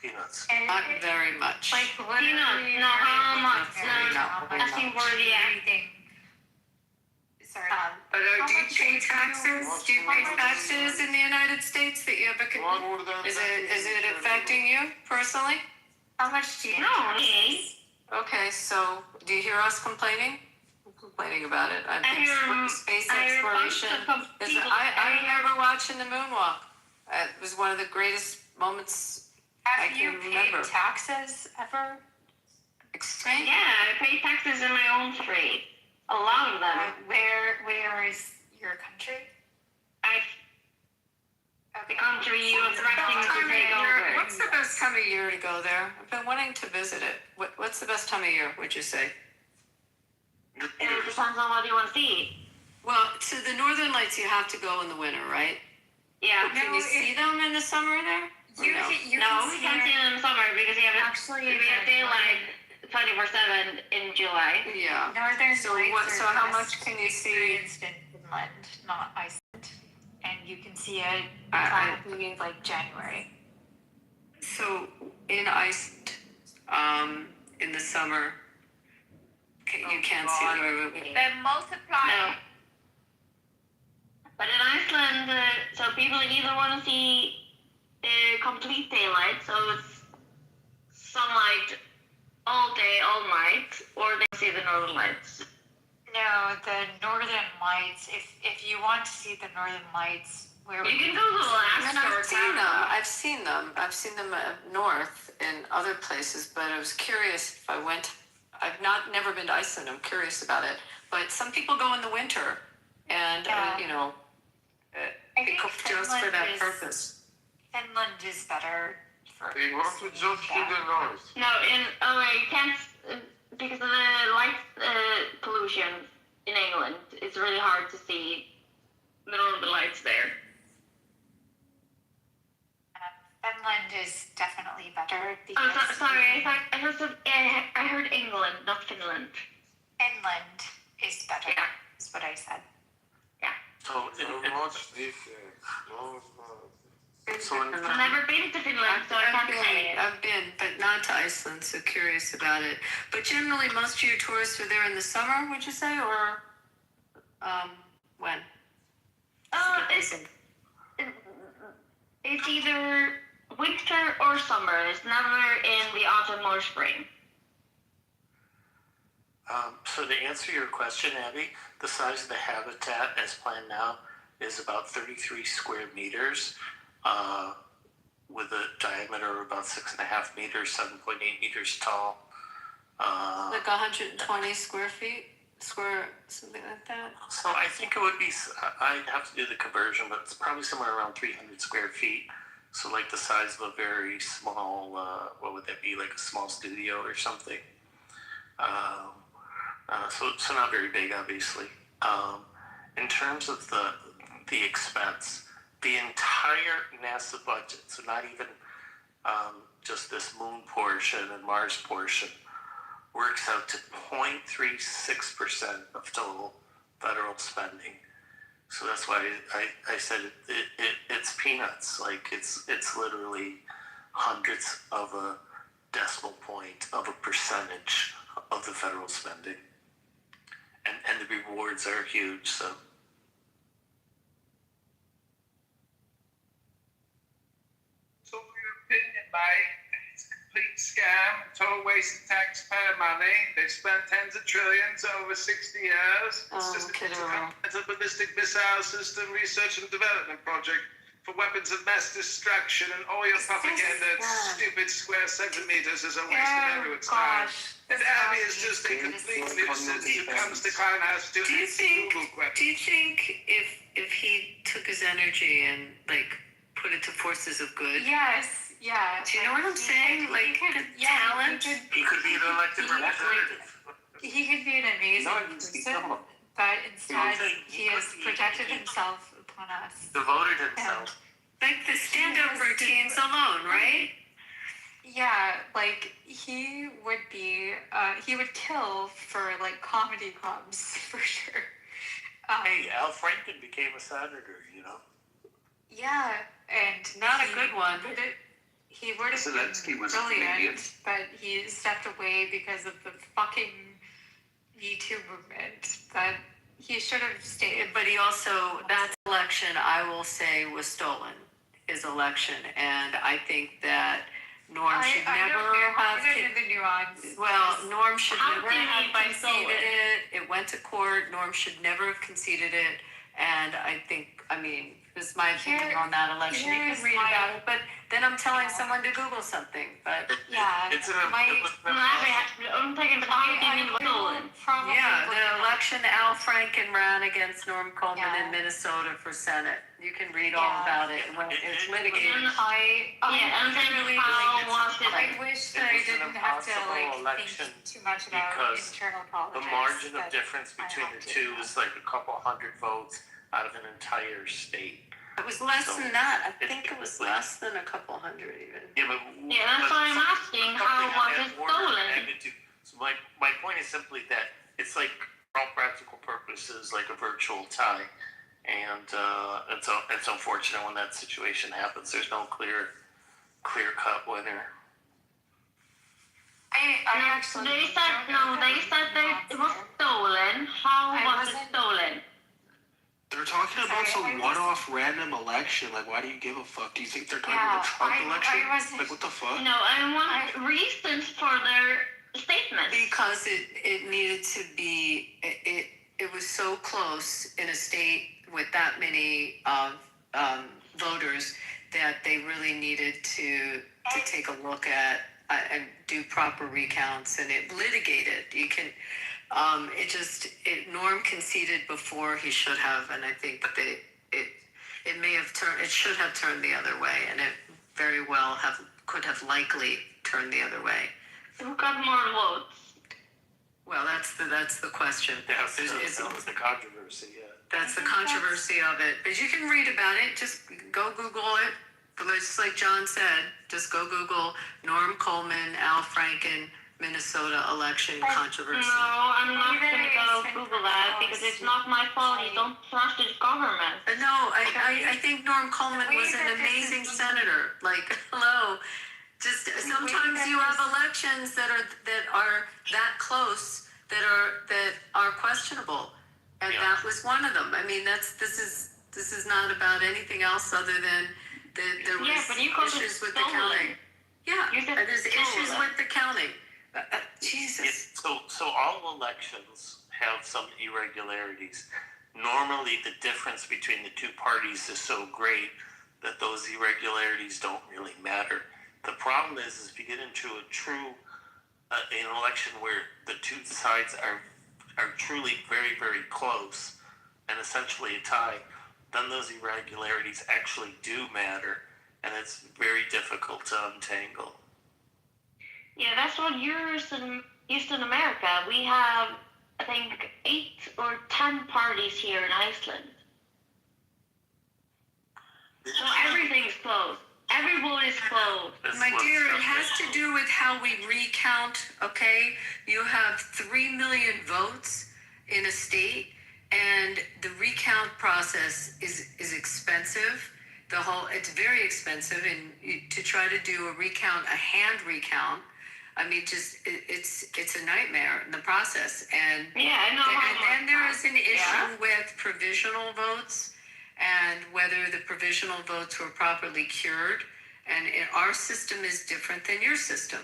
Peanuts. Not very much. Peanuts. No, how much? No, asking for the everything. Sorry. But do you pay taxes? Do you pay taxes in the United States that you have a? Is it affecting you personally? How much do you No, taxes? Okay, so do you hear us complaining? I'm complaining about it. I think space exploration. I remember watching the moonwalk. It was one of the greatest moments I Have you can paid remember. taxes ever? Extreme? Yeah, I pay taxes in my own state. A lot of them. Where is your country? The country you are threatening to take over. What's the best time of year to go there? I've been wanting to visit it. What's the best time of year, would you say? It depends on what you want to see. Well, to the Northern Lights, you have to go in the winter, right? Yeah. Can you see them in the summer there? We can't see them in the summer because we have daylight 24/7 in July. Yeah. Northern So Lights so are how best much can you see? experienced in Finland, not Iceland, and you can see it probably like January. So in Iceland, in the summer, you can't see it. Then multiply. No. But in Iceland, so people either want to see complete daylight, so it's sunlight all day, all night, or they see the northern lights. No, the Northern Lights. If you want to see the Northern Lights, where You can go to Alaska or I've seen them. Canada. I've seen them north in other places, but I was curious if I went. I've never been to Iceland. I'm curious about it. But some people go in the winter, and I think just for that purpose. Finland is better for. They want to just to the north. No, in you can't because of the light pollution in England. It's really hard to see the northern lights there. Finland is definitely better. Sorry, I heard England, not Finland. Finland is better. Yeah. Is what I said. So, Much different. I've never been to Finland, so I can't say it. I've been, but not to Iceland, so curious about it. But generally, most of your tourists are there in the summer, would you say, or when? It's either winter or summer. It's never in the autumn or spring. So to answer your question, Abby, the size of the habitat as planned now is about 33 square meters, with a diameter of about 6.5 meters, 7.8 meters tall. Like 120 square feet? Something like that? So I think it would be, I'd have to do the conversion, but it's probably somewhere around 300 square feet. So like the size of a very small, what would that be, like a small studio or something. So not very big, obviously. In terms of the expense, the entire NASA budget, so not even just this moon portion and Mars portion, works out to 0.36% of total federal spending. So that's why I said it's peanuts. Like it's literally hundredths of a decimal point of a percentage of the federal spending. And the rewards are huge, so. So in your opinion, mate, it's a complete scam, total waste of taxpayer money. They've spent tens of trillions over 60 years. It's just a ballistic missile system research and development project for weapons of mass destruction, and all your propaganda and stupid square centimeters is a waste of everyone's time. And Abby is just a complete nuisance who comes to Conhouse to answer Google questions. Do you think if he took his energy and like put it to forces of good? Yes, yeah. Do you know what I'm saying? Like talent? He could be an elected representative. He could be an amazing person, but instead he has projected himself upon us. Devoted himself. Like the stand-up routines alone, right? Yeah, like he would kill for like comedy clubs for sure. Hey, Al Franken became a senator, you know. Yeah, and not a good one. He would have Zelensky been was a comedian. brilliant, but he stepped away because of the fucking Me Too movement. But he should have stayed. But he also, that election, I will say, was stolen. His election, and I think that Norm should never have. The nuance. Well, Norm should How never can you have by conceded stolen? it. It went to court. Norm should never have conceded it. And I think, I mean, this is my opinion on that election. You can read about it, but then I'm telling someone to Google something. But Yeah, It's an I'm taking the opinion was stolen. probably yeah, look the it up. election, Al Franken ran against Norm Coleman Yeah. in Minnesota for Senate. You can read all about it when it's litigated. Yeah, and then how was it? I wish that I It was an didn't have to impossible election think too much about because internal the politics. margin of but difference I between have the to. two is like a couple hundred votes out of an entire state. It was less So, than that. I think it was less than a couple hundred even. Yeah, but Yeah, that's why I'm asking, how was it stolen? So my point is simply that it's like, for all practical purposes, like a virtual tie, and it's unfortunate when that situation happens. There's no clear cut winner. I actually They said that it was stolen. How was it stolen? They're talking about Sorry, some one-off random election. Like, why do you give a fuck? Do you think they're talking Yeah, about Trump election? I wasn't. Like, what the fuck? No, I want reasons for their statements. Because it needed to be, it was so close in a state with that many voters that they really needed to take a look at and do proper recounts and it litigated. You can, Norm conceded before he should have, and I think that it may have turned, it should have turned the other way, and it very well could have likely turned the other way. Who got more votes? Well, that's the question. That was the controversy. Yeah. That's the controversy of it. But you can read about it. Just go Google it. But just like John said, just go Google Norm Coleman, Al Franken, Minnesota election controversy. No, I'm not going to go Google that because it's not my fault. You don't trust the government. No, I think Norm Coleman was an amazing senator. Like, hello. Just sometimes you have elections that are that close that are questionable, and that was one of them. I mean, this is not about anything else other than there was issues with the counting. Yeah, there's issues with the counting. Jesus. So all elections have some irregularities. Normally, the difference between the two parties is so great that those irregularities don't really matter. The problem is if you get into a true an election where the two sides are truly very, very close and essentially a tie, then those irregularities actually do matter, and it's very difficult to untangle. Yeah, that's what Eastern America. We have, I think, 8 or 10 parties here in Iceland. So everything's closed. Every vote is closed. My dear, it has to do with how we recount, okay? You have 3 million votes in a state, and the recount process is expensive. It's very expensive, and to try to do a hand recount, I mean, it's a nightmare in the process. And yeah, I know. And then there is an issue with provisional votes and whether the provisional votes were properly cured. And our system is different than your system.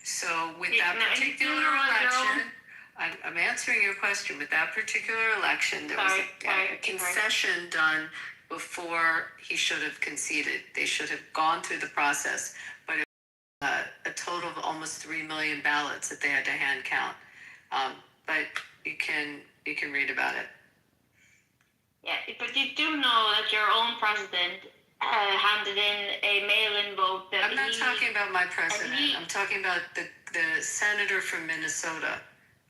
So with that particular election, I'm answering your question. With that particular election, there was a concession done before he should have conceded. They should have gone through the process, but it was a total of almost 3 million ballots that they had to hand count. But you can read about it. Yeah, but you do know that your own president handed in a mail-in vote. I'm not talking about my president. I'm talking about the senator from Minnesota.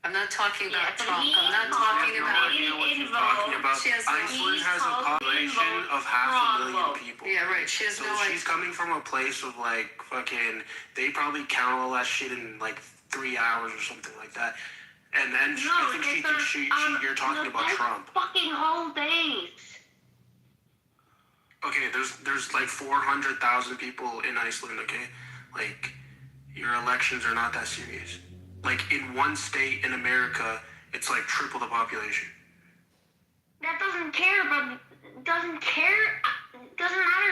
I'm not talking about Trump. I'm not talking about. You know what you're talking about. Iceland has a population of 500,000 people. Yeah, right. So she's coming from a place of like fucking. They probably count all that shit in like 3 hours or something like that. And then I think you're talking about Trump. Fucking whole days. Okay, there's like 400,000 people in Iceland. Okay, like your elections are not that serious. Like in one state in America, it's like triple the population. That doesn't matter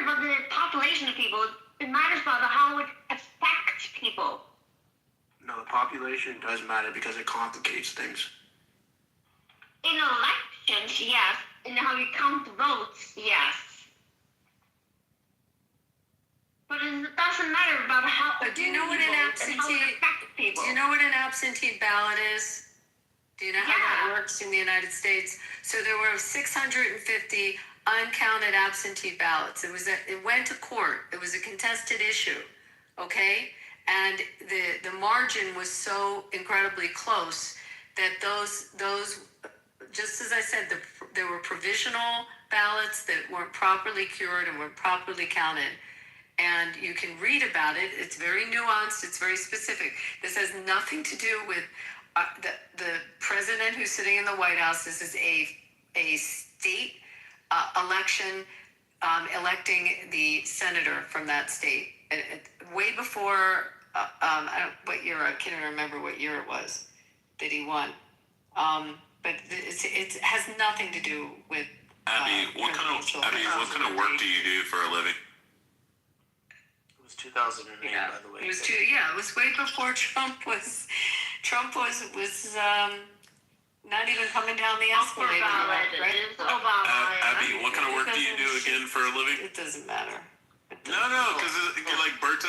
about the population of people. It matters about how it affects population does matter because it complicates things. In elections, yes. In how you count the votes, yes. But it doesn't matter about how. But do you know what an absentee? Do you know what an absentee ballot is? Do you know how that works in the United States? So there were 650 uncounted absentee ballots. It went to court. It was a contested issue, okay? And the margin was so incredibly close that those just as I said, there were provisional ballots that weren't properly cured and weren't properly counted. And you can read about it. It's very nuanced. It's very specific. This has nothing to do with the president who's sitting in the White House. This is a state election electing the senator from that state. Way before, what year, I can't even remember what year it was that he won. But it has nothing to do with Abby, what kind of work do you do for a living? It was 2008, by the way. It was it was way before Trump was not even coming down the escalator, right? Abby, what kind of work do you do again for a living? It doesn't matter. No, because like Berta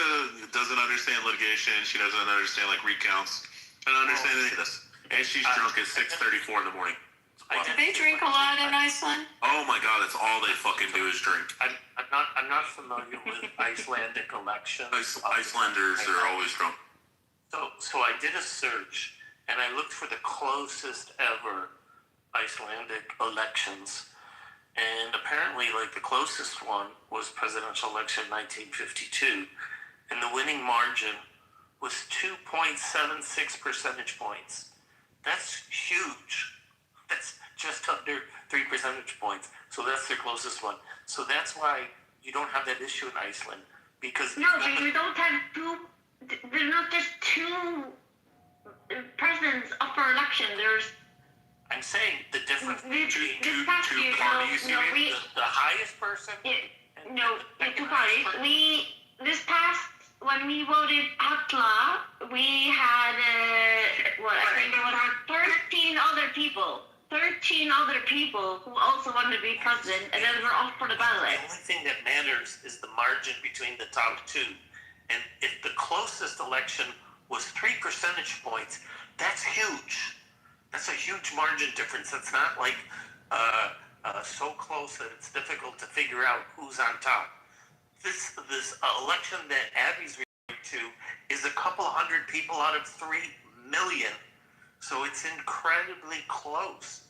doesn't understand litigation. She doesn't understand like recounts. I don't understand any of this. And she's drunk at 6:34 in the morning. Do they drink a lot in Iceland? Oh my God, that's all they fucking do is drink. I'm not familiar with Icelandic elections. Icelanders are always drunk. So I did a search and I looked for the closest ever Icelandic elections, and apparently, like, the closest one was presidential election 1952, and the winning margin was 2.76 percentage points. That's huge. That's just under 3 percentage points. So that's their closest one. So that's why you don't have that issue in Iceland, because no, you don't have two. There's not just two presidents up for election. There's. I'm saying the difference between two parties. The highest person. Two parties. When we voted Atla, we had I think it was 13 other people. 13 other people who also wanted to be president, and then were off for the ballot. The only thing that matters is the margin between the top two. And if the closest election was 3 percentage points, that's huge. That's a huge margin difference. That's not like so close that it's difficult to figure out who's on top. This election that Abby's referring to is a couple hundred people out of 3 million. So it's incredibly close.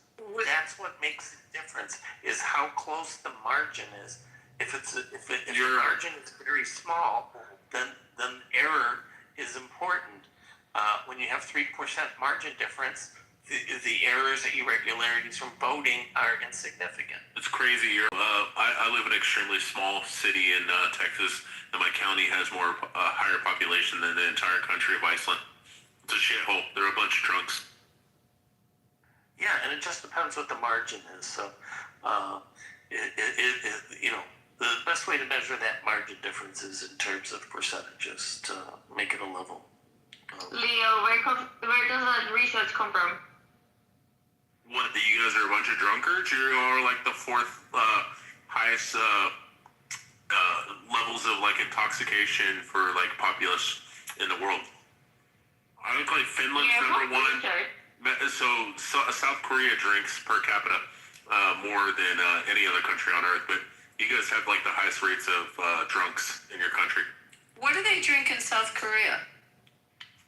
That's what makes the difference, is how close the margin is. If your margin is very small, then error is important. When you have 3% margin difference, the errors and irregularities from voting are insignificant. It's crazy. I live in an extremely small city in Texas, and my county has more higher population than the entire country of Iceland. It's a shithole. They're a bunch of drunks. Yeah, and it just depends what the margin is. So, the best way to measure that margin difference is in terms of percentages to make it a level. Leo, where does that research come from? What, that you guys are a bunch of drunkards? You are like the fourth highest levels of like intoxication for like populace in the world. I think like Finland's number one. So South Korea drinks per capita more than any other country on earth, but you guys have like the highest rates of drunks in your country. What do they drink in South Korea?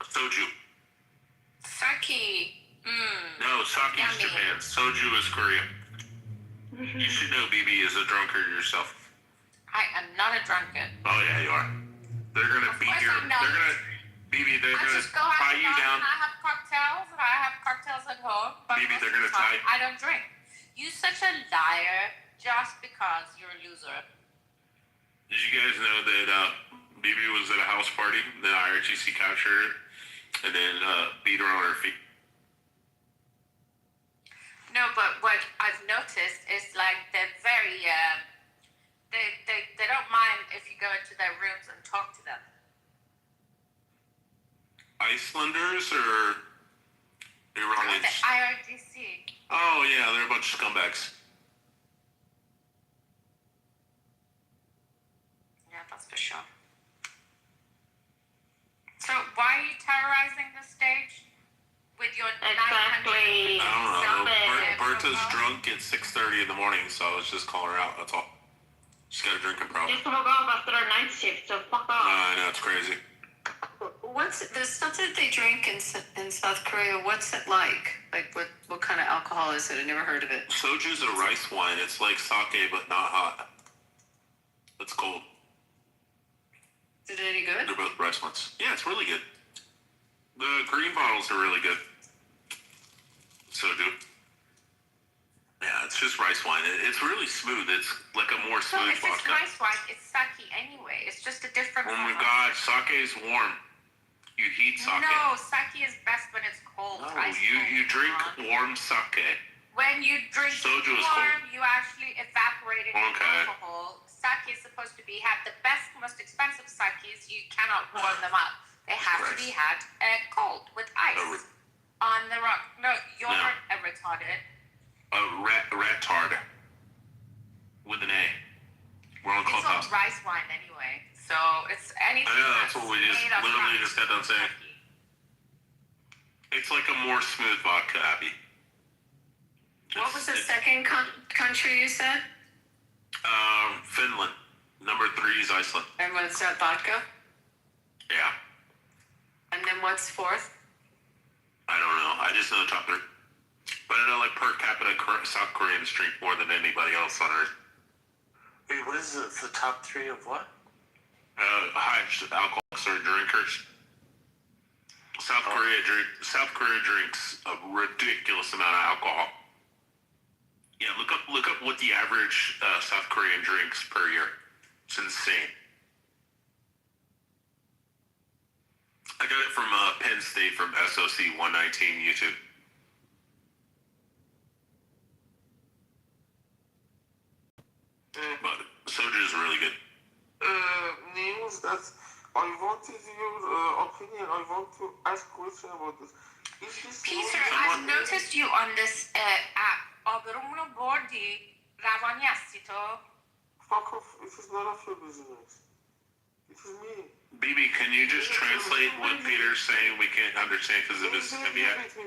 Soju. Sake. No, sake is Japan. Soju is Korea. You should know BB is a drunkard yourself. I am not a drunkard. Oh yeah, you are. They're gonna beat your. They're gonna. BB, they're gonna tie you down. I have cocktails, and I have cocktails at home. But BB, they're gonna tie. I don't drink. You're such a liar just because you're a loser. Did you guys know that BB was at a house party, then IRGC captured her, and then beat her on her feet? No, but what I've noticed is like they're very they don't mind if you go into their rooms and talk to them. Icelanders or Iranians? The IRGC. Oh yeah, they're a bunch of scumbags. Yeah, that's for sure. So why are you terrorizing the stage with your Exactly. I don't know. Yeah, Berta's well. drunk at 6:30 in the morning, so I was just calling her out. That's all. She's got a drinking problem. Just woke up after our night shift, so fuck off. I know, it's crazy. What's the stuff that they drink in South Korea? What's it like? Like what kind of alcohol is it? I never heard of it. Soju's a rice wine. It's like sake, but not hot. It's cold. Is it any good? They're both rice wines. Yeah, it's really good. The green bottles are really good. Soju. Yeah, it's just rice wine. It's really smooth. It's like a more So smooth it's just vodka. rice wine. It's sake anyway. It's just a different. Oh my form of god, sake. sake is warm. You heat sake. No, sake is best when it's cold. No, Ice you cold. drink warm sake. When you drink Soju is warm, you actually evaporate it in Okay. alcohol. Sake is supposed to be had the best, most expensive sakes. You cannot warm them up. They have to be had cold with ice on the rock. No, you're a retarded. A rat tard. With an A. We're on It's all Clubhouse. rice wine anyway, so it's anything. I know, that's what we just made of literally rice. just got done saying. It's like a more smooth vodka, Abby. What was the second country you said? Finland. Number 3 is Iceland. And what's that, vodka? Yeah. And then what's fourth? I don't know. I just know the top 3. But I know, like, per capita, South Koreans drink more than anybody else on Earth. Wait, what is the top 3 of what? High alcoholics or drinkers. South Korea drinks a ridiculous amount of alcohol. Yeah, look up what the average South Korean drinks per year. It's insane. I got it from Penn State from SOC 119 YouTube. But soju is really good. News that I wanted your opinion. I want to ask a question about this. Is this Peter, I've noticed you on this app. آبرومونو بردی روانی هستی تو؟ Fuck off. It is none of your business. It is me. BB, can you just translate what Peter's saying? We can't understand because of his IRGC.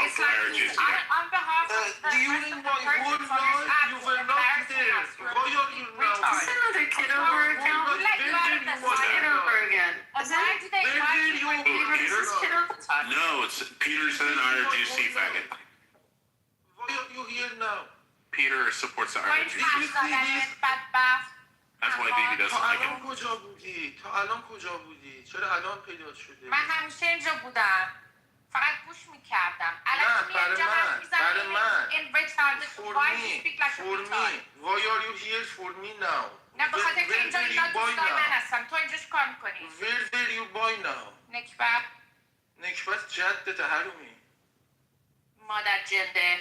It's like he's on behalf of the During my whole life, you were not there. Why are you now? Is this another Kitover account? Kitover again. Why do they Peter? No, it's Peter's an IRGC faggot. Why are you here now? Peter supports the IRGC. That's why BB doesn't تا like الان him. کجا بودی؟ تا الان کجا بودی؟ چرا الان پیدا شده؟ من همیشه اینجا بودم. فقط گوش میکردم. نه برای من این retarded. Why do you speak like a for retard? me. Why are you here for me now? نه به خاطر که اینجا اینا دوستای من now? هستن. تو اینجاش کار میکنی. Where were you by now? نکبت. نکبت جدت حرومی. مادر جنده.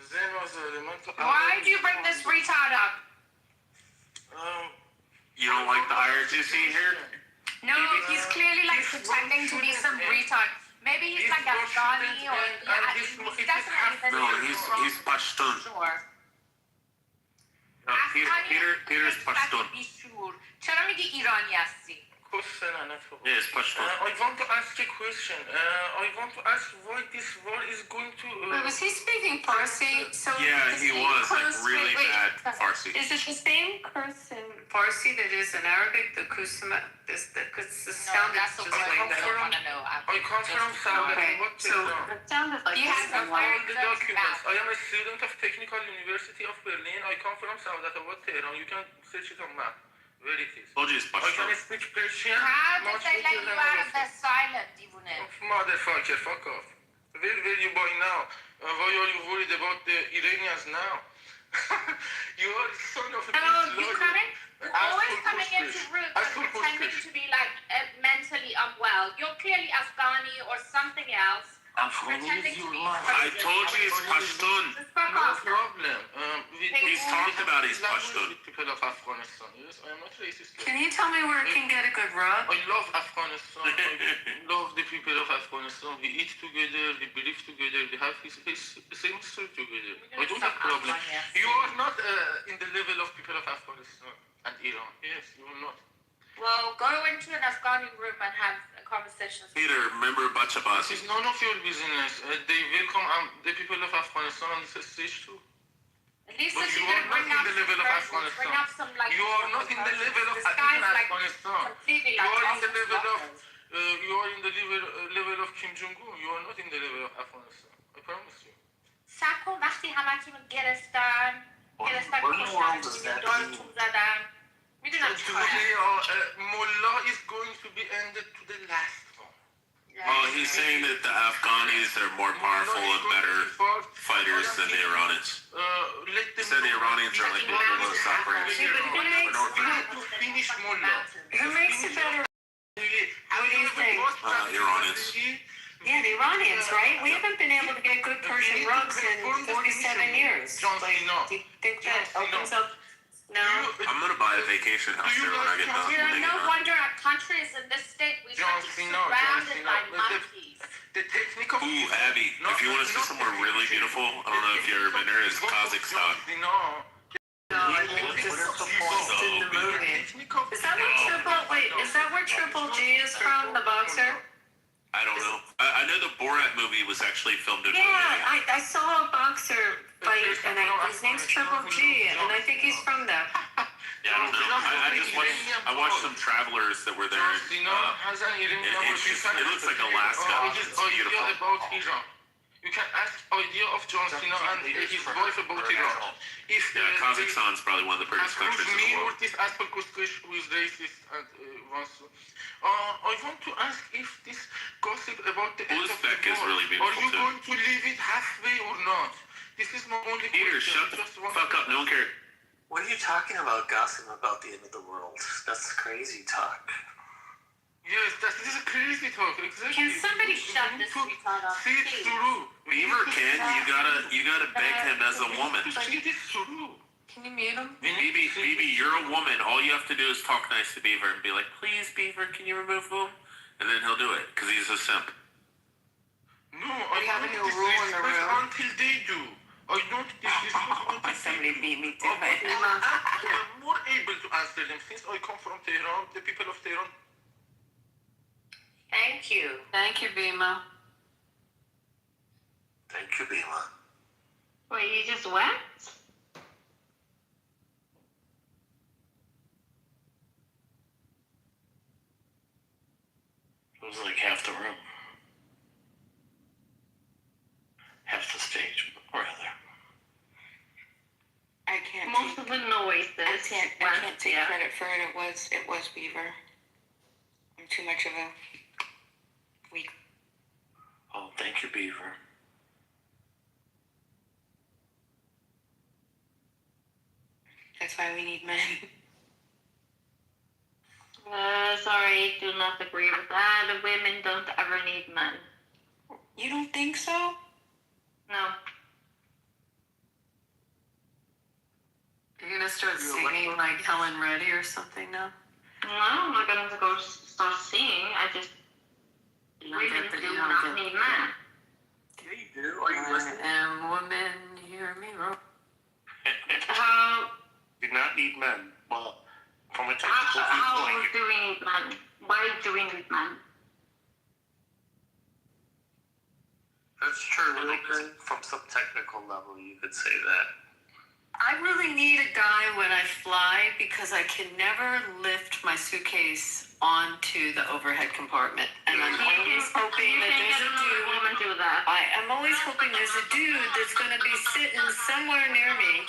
زن آزاده من تا Why do you bring this retard up? You don't like the IRGC here? No, he's clearly like pretending to be some retard. Maybe he's like Afghani or he's definitely No, he's Pashtun. Sure. Peter's Pashtun. بیشور. چرا میگی ایرانی هستی؟ Yes, Pashtun. I want to ask a question. I want to ask why this war is going to... Wait, was he speaking Farsi? So Yeah, the he same was like close- really wait, bad Farsi. Is it the same curse in Farsi that is in Arabic? The kusma, because the sound is just like that. I come from Saudi. Okay, What so it sounded like He this has I a have very all the good documents. mouth. I am a student of Technical University of Berlin. I come from Saudi, Tehran. You can search it on map. Where it is. Told you it's I Pashtun. can speak Persian. How did much they let better you than out of the asylum, دیوونه؟ Motherfucker, fuck off. Where you by now? Why are you worried about the Iranians now? You are son of a No, bitch. you coming? You're always coming into rooms and pretending to be like mentally unwell. You're clearly Afghani or something else. Pretending to be. I told you it's Pashtun. Just fuck No off. problem. He's talked about his Pashtun. People of Afghanistan. You Yes, I am not racist. Can you tell me where I can get a good rub? I love Afghanistan. I love the people of Afghanistan. We eat together, we breathe together, we have the same history together. I don't have problem. You are not in the level of people of Afghanistan and Iran. Yes, you are not. Well, go into an Afghani room and have a conversation. Peter, remember Bachabasi. It's none of your business. They welcome the people of Afghanistan on the stage too. At least But if you you're are gonna not bring in up the level of some Afghanistan. bring up some like You are not in the level of this guy's like Afghanistan. completely You like are in off the his level of rocker. you are in the level of Kim Jong Un. You are not in the level of Afghanistan. I promise you. سکو وقتی همتون رو گرفتن کشتن دارتون زدن میدونم چی Mullah is going to be ended to the last one. Well, he's saying that the Afghanis are more powerful and better fighters than the Iranians. He said the Iranians are like the guerrilla operators. Finish Mullah. Who makes it better? What do you think? Iranians. Yeah, the Iranians, right? We haven't been able to get good Persian rugs in 47 years. Like, do you think that opens up? No. I'm gonna buy a vacation house there when I get done. No wonder our country is in this state. We should be surrounded by monkeys. Ooh, Abby, if you want to see somewhere really beautiful, I don't know if you've ever been there, is Kazakhstan. No, I think this is in the movie. Is that where Triple G is from, the boxer? I don't know. I know the Borat movie was actually filmed in Romania. Yeah, I saw a boxer fight, and his name's Triple G, and I think he's from there. Yeah, I don't know. I watched some travelers that were there. It looks like Alaska. It's beautiful. You can ask idea of John Cena and his wife about Iran. Kazakhstan's probably one of the prettiest countries in the world. This aspect who is racist and wants to. I want to ask if this gossip about the end of the Uzbek is war, really beautiful are you too. going to leave it halfway or not? This is my only Peter, question. shut the fuck up. No one cares. What are you talking about, gossip about the end of the world? That's crazy talk. Yes, this is a crazy talk. Exactly. Can somebody shut this retard up? See it through. Beaver Ken, you gotta beg him as a woman. See this through. Can you mute him? Phoebe, you're a woman. All you have to do is talk nice to Beaver and be like, please, Beaver, can you remove him? And then he'll do it, because he's a simp. No, I have a new rule in the room. Until they do. I don't disrespect somebody beat me too. I'm more able to answer them since I come from Tehran, the people of Tehran. Thank you. Thank you, Bima. Thank you, Bima. Wait, you just wept? It was like half the room. Half the stage, rather. I can't. Most of the noises. I can't take credit for it. It was Beaver. I'm too much of a weak. Oh, thank you, Beaver. That's why we need men. Sorry, do not agree with that. Women don't ever need men. You don't think so? No. You're gonna start singing like Helen Reddy or something now? No, I'm not gonna go start singing. I just women do not need men. Yeah, you do. Are you listening? I am woman, hear me roar. Do not need men. Well, from a technical How viewpoint. do we need men? Why do we need men? That's true. From some technical level, you could say that. I really need a guy when I fly because I can never lift my suitcase onto the overhead compartment. And I'm always hoping that there's a dude. Woman do that. I'm always hoping there's a dude that's going to be sitting somewhere near me.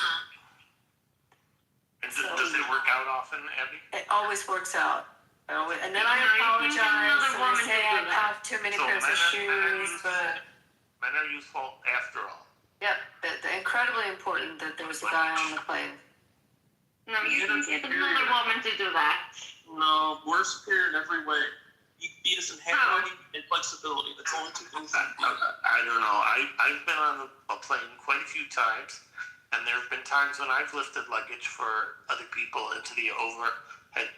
And does it work out often, Abby? It always works out. And then I apologize and I say I have too many pairs of shoes, but men are useful after all. yep, it's incredibly important that there was a guy on the plane. No, you can get another woman to do that. No, we're superior in every way. You beat us in handwriting and flexibility. That's only two things. I don't know. I've been on a plane quite a few times, And there have been times when I've lifted luggage for other people into the overhead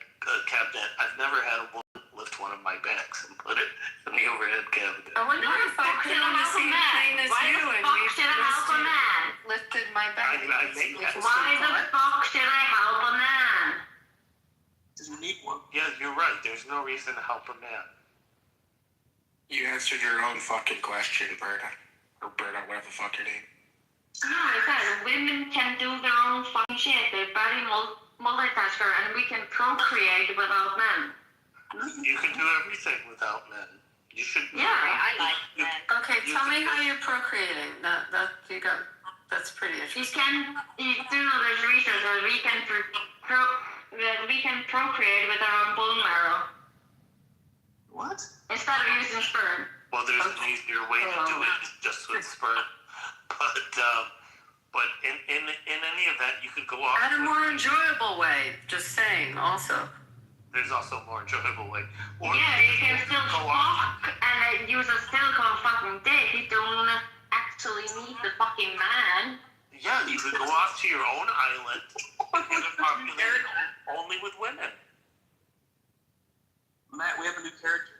cabinet. I've never had a woman lift one of my bags and put it in the overhead cabinet. I wonder if I could on the same plane as you and we should I help a man? lifted my bag. Why the fuck should I help a man? Doesn't need one. Yeah, you're right. There's no reason to help a man. You answered your own fucking question, Berta. Or Berta, whatever the fuck your name. No, I said women can do their own fucking shit. They're body multitasker, and we can procreate without men. You can do everything without men. You should. Yeah, I like men. Okay, tell me how you're procreating. That's pretty interesting. There's research that we can procreate with our own bone marrow. What? Instead of using sperm. Well, there's an easier way to do it, just with sperm. But in any event, you could go off. At a more enjoyable way, just saying, also. There's also a more enjoyable way. Or Yeah, you can still fuck and then use a silicone fucking dick. You don't actually need the fucking man. Yeah, you could go off to your own island and populate only with women. Matt, we have a new character.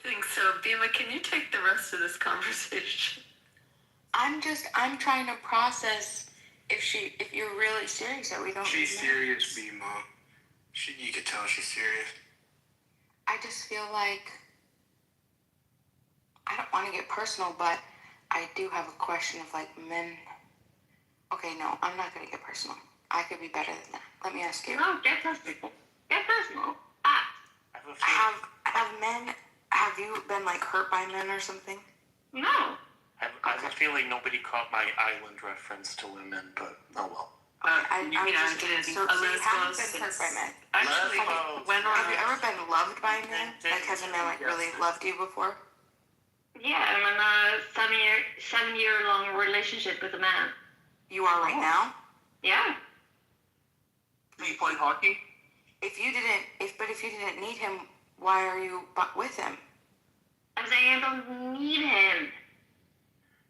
I think so. Bima, can you take the rest of this conversation? I'm trying to process if you're really serious that we don't. She's serious, Bima. You could tell she's serious. I just feel like I don't want to get personal, but I do have a question of like men. Okay, no, I'm not gonna get personal. I could be better than that. Let me ask you. No, get personal. Get personal. Have you been like hurt by men or something? No. I have a feeling nobody caught my island reference to women, but oh well. So you haven't been hurt by men. Actually, have you ever been loved by a man? Like, has a man like really loved you before? Yeah, I'm in a 7-year-long relationship with a man. You are right now? Yeah. Do you play hockey? If you didn't need him, why are you with him? I'm saying I don't need him.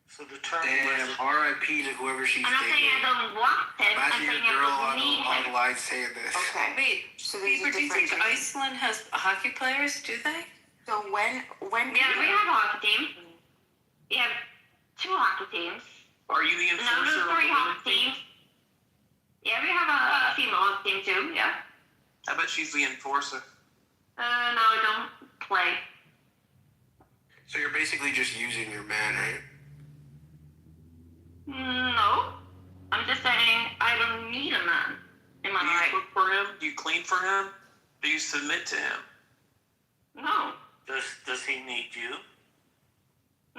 So the term Damn, R.I.P. to whoever she's I'm not saying I don't want him. I'm Imagine saying a girl I don't need on him. the line saying this. Okay. Wait, So there's Beaver, a do you think difference. Iceland has hockey players? Do they? So when Yeah, we have a hockey team. We have 2 hockey teams. Are you the No, enforcer there's of 3 the hockey teams. Yeah, we have a female hockey team too, yeah. I bet she's the enforcer. No, I don't play. So you're basically just using your man, right? No. I'm just saying I don't need a man. Am I Do you right? cook for him? Do you clean for him? Do you submit to him? No. Does he need you?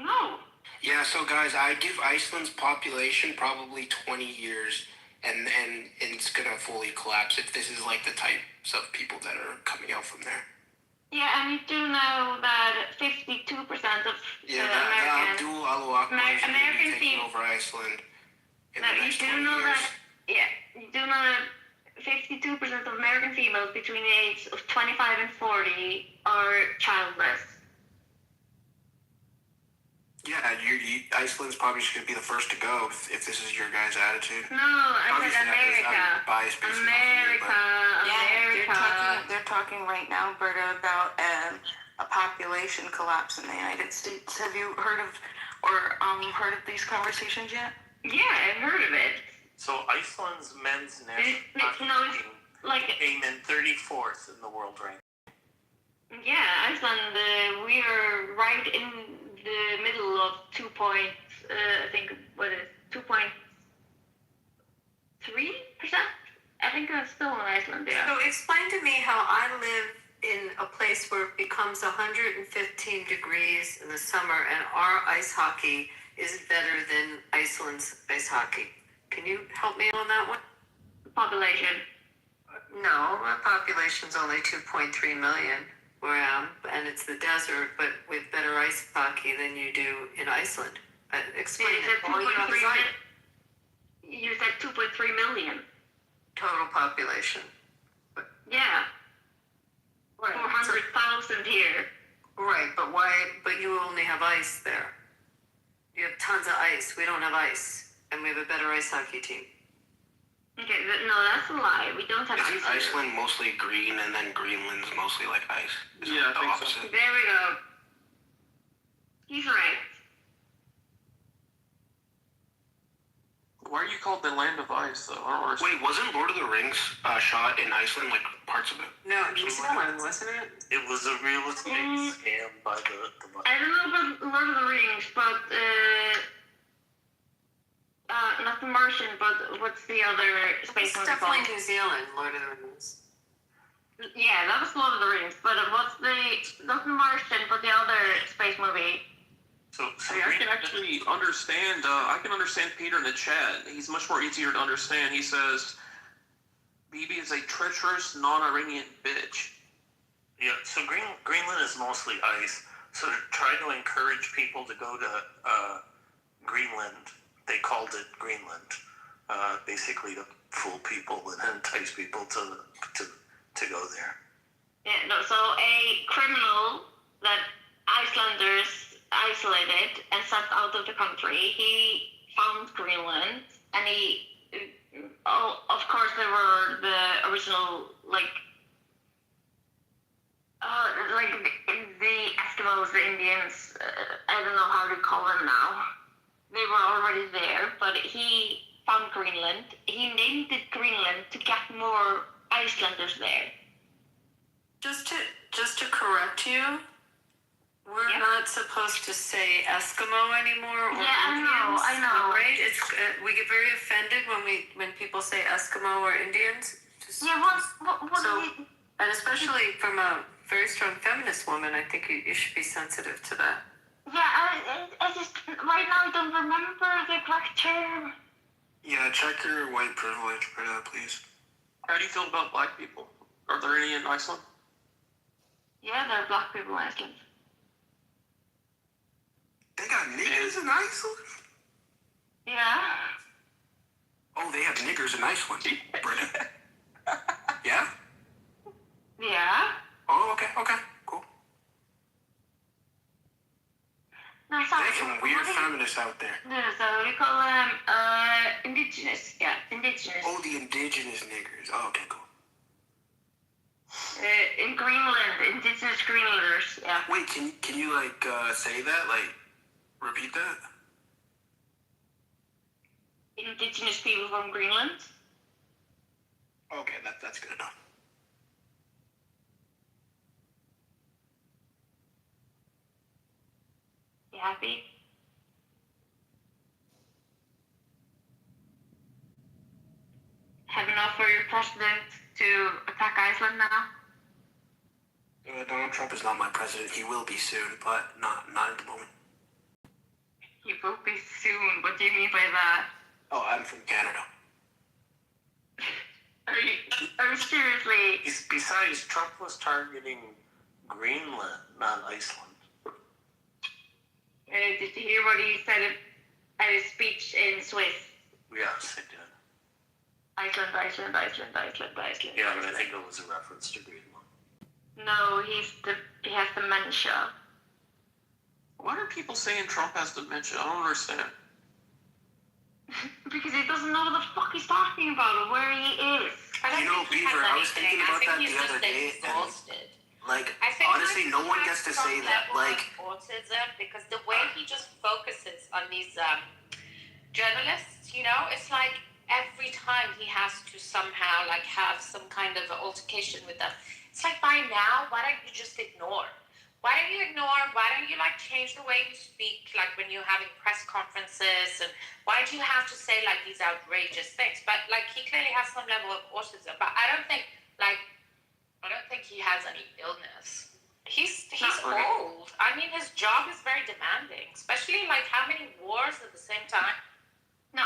No. Yeah, so guys, I give Iceland's population probably 20 years and it's gonna fully collapse if this is like the types of people that are coming out from there. Yeah, and you do know that 52% of Yeah, the American... Abdul Al-Akbar is gonna be American taking people... over Iceland in No, the you next do 20 know years. that... Yeah, you do know that 52% of American females between the age of 25 and 40 are childless. Yeah, Iceland's probably just gonna be the first to go if this is your guys' attitude. No, I Obviously, said America. Bias based America. They're talking right now, Berta, about a population collapse in the United States. Have you heard of heard of these conversations yet? Yeah, I've heard of it. So Iceland's men's national hockey team came in 34th in the world ranking. Yeah, Iceland, we are right in the middle of 2 points, I think, what is 2.3%? I think that's still in Iceland, yeah. So explain to me how I live in a place where it becomes 115 degrees in the summer and our ice hockey is better than Iceland's ice hockey. Can you help me on that one? Population. No, my population's only 2.3 million where I am, and it's the desert, but with better ice hockey than you do in Iceland. Explain it. All you have is ice. You said 2.3 million. Total population. Yeah. 400,000 here. Right, but you only have ice there. You have tons of ice. We don't have ice. and we have a better ice hockey team. Okay, no, that's a lie. We don't have Isn't ice. Iceland mostly green and then Greenland's mostly like ice? Isn't Yeah, it the I think opposite? so. There we go. He's right. Why are you called the land of ice, though? I don't understand. Wait, wasn't Lord of the Rings shot in Iceland, like parts of it? No, New Zealand, wasn't it? It was a real estate scam by the I don't know about Lord of the Rings, but not the Martian, but what's the other space It's movie definitely called? New Zealand, Lord of the Rings. Yeah, that was Lord of the Rings, but what's not the Martian, but the other space movie? So I can actually understand. I can understand Peter in the chat. He's much more easier to understand. He says, "BB is a treacherous, non-Iranian bitch." Yeah, so Greenland is mostly ice. So to try to encourage people to go to Greenland, they called it Greenland, basically to fool people and entice people to go there. Yeah, no, so a criminal that Icelanders isolated and sent out of the country, he found Greenland, and of course there were the original, the Eskimos, the Indians, I don't know how to call them now. They were already there, but he found Greenland. He named it Greenland to get more Icelanders there. Just to correct you, we're not supposed to say Eskimo anymore. Or Indians, I know. Right? It's we get very offended when people say Eskimo or Indians. And especially from a very strong feminist woman, I think you should be sensitive to that. Yeah, I just right now I don't remember the correct term. Yeah, check your white privilege for that, please. How do you feel about black people? Are there any in Iceland? Yeah, there are black people in Iceland. They got niggers in Iceland? Yeah. Oh, they have niggers in Iceland, Britta. Yeah? Yeah. Oh, okay, cool. No, sorry. There's some weird feminists out there. No, so we call them indigenous. Yeah, indigenous. Oh, the indigenous niggers. Oh, okay, cool. In Greenland, indigenous Greenlanders. Yeah. Wait, can you say that? Like, repeat that? Indigenous people from Greenland. Okay, that's good enough. You happy? Have enough for your president to attack Iceland now? Donald Trump is not my president. He will be soon, but not at the moment. He will be soon. What do you mean by that? Oh, I'm from Canada. Are you seriously? Besides, Trump was targeting Greenland, not Iceland. Did you hear what he said at his speech in Swiss? Yes, I did. Iceland. Yeah, but I think it was a reference to Greenland. No, he has dementia. Why are people saying Trump has dementia? I don't understand. Because he doesn't know what the fuck he's talking about or where he is. Beaver, I was thinking about that the other day, and honestly, no one gets to say that. Autism, because the way he just focuses on these journalists, it's like every time he has to somehow have some kind of altercation with them. It's like, by now, why don't you just ignore? Why don't you change the way you speak, when you're having press conferences, and why do you have to say these outrageous things? But he clearly has some level of autism, but I don't think he has any illness. He's old. I mean, his job is very demanding, especially how many wars at the same time. No,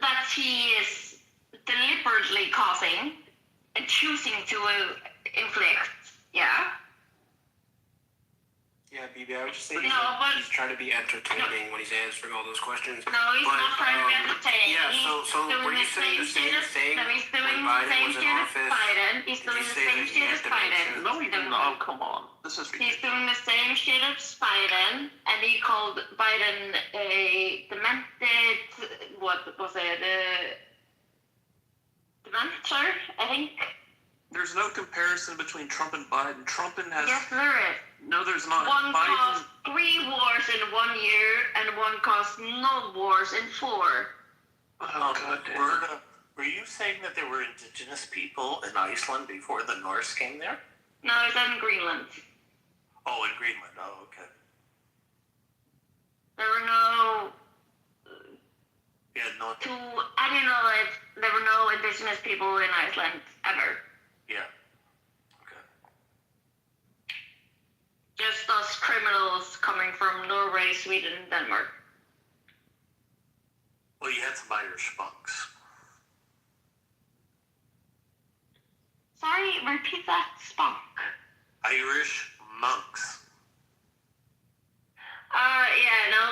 that he is deliberately causing and choosing to inflict. Yeah. Yeah, BB, I would just say he's trying to be entertaining when he's answering all those questions. No, he's not trying to be entertaining. Yeah, so were you saying the same thing when Biden was in office? He's doing the same shit as Biden. No, he didn't. Oh, come on. This is He's doing the same shit as Biden, and he called Biden a demented, what was it, dementor, I think. There's no comparison between Trump and Biden. Trump has... Yes, there is. No, there's not. One Biden... caused 3 wars in 1 year, and one caused no wars in 4. Oh, God damn. Berta, were you saying that there were indigenous people in Iceland before the Norse came there? No, it's in Greenland. Oh, in Greenland. Oh, okay. There were no... Yeah, no. I didn't know that there were no indigenous people in Iceland ever. Yeah. Just us criminals coming from Norway, Sweden, and Denmark. Well, you had some Irish monks. Sorry, repeat that, Spock. Irish monks.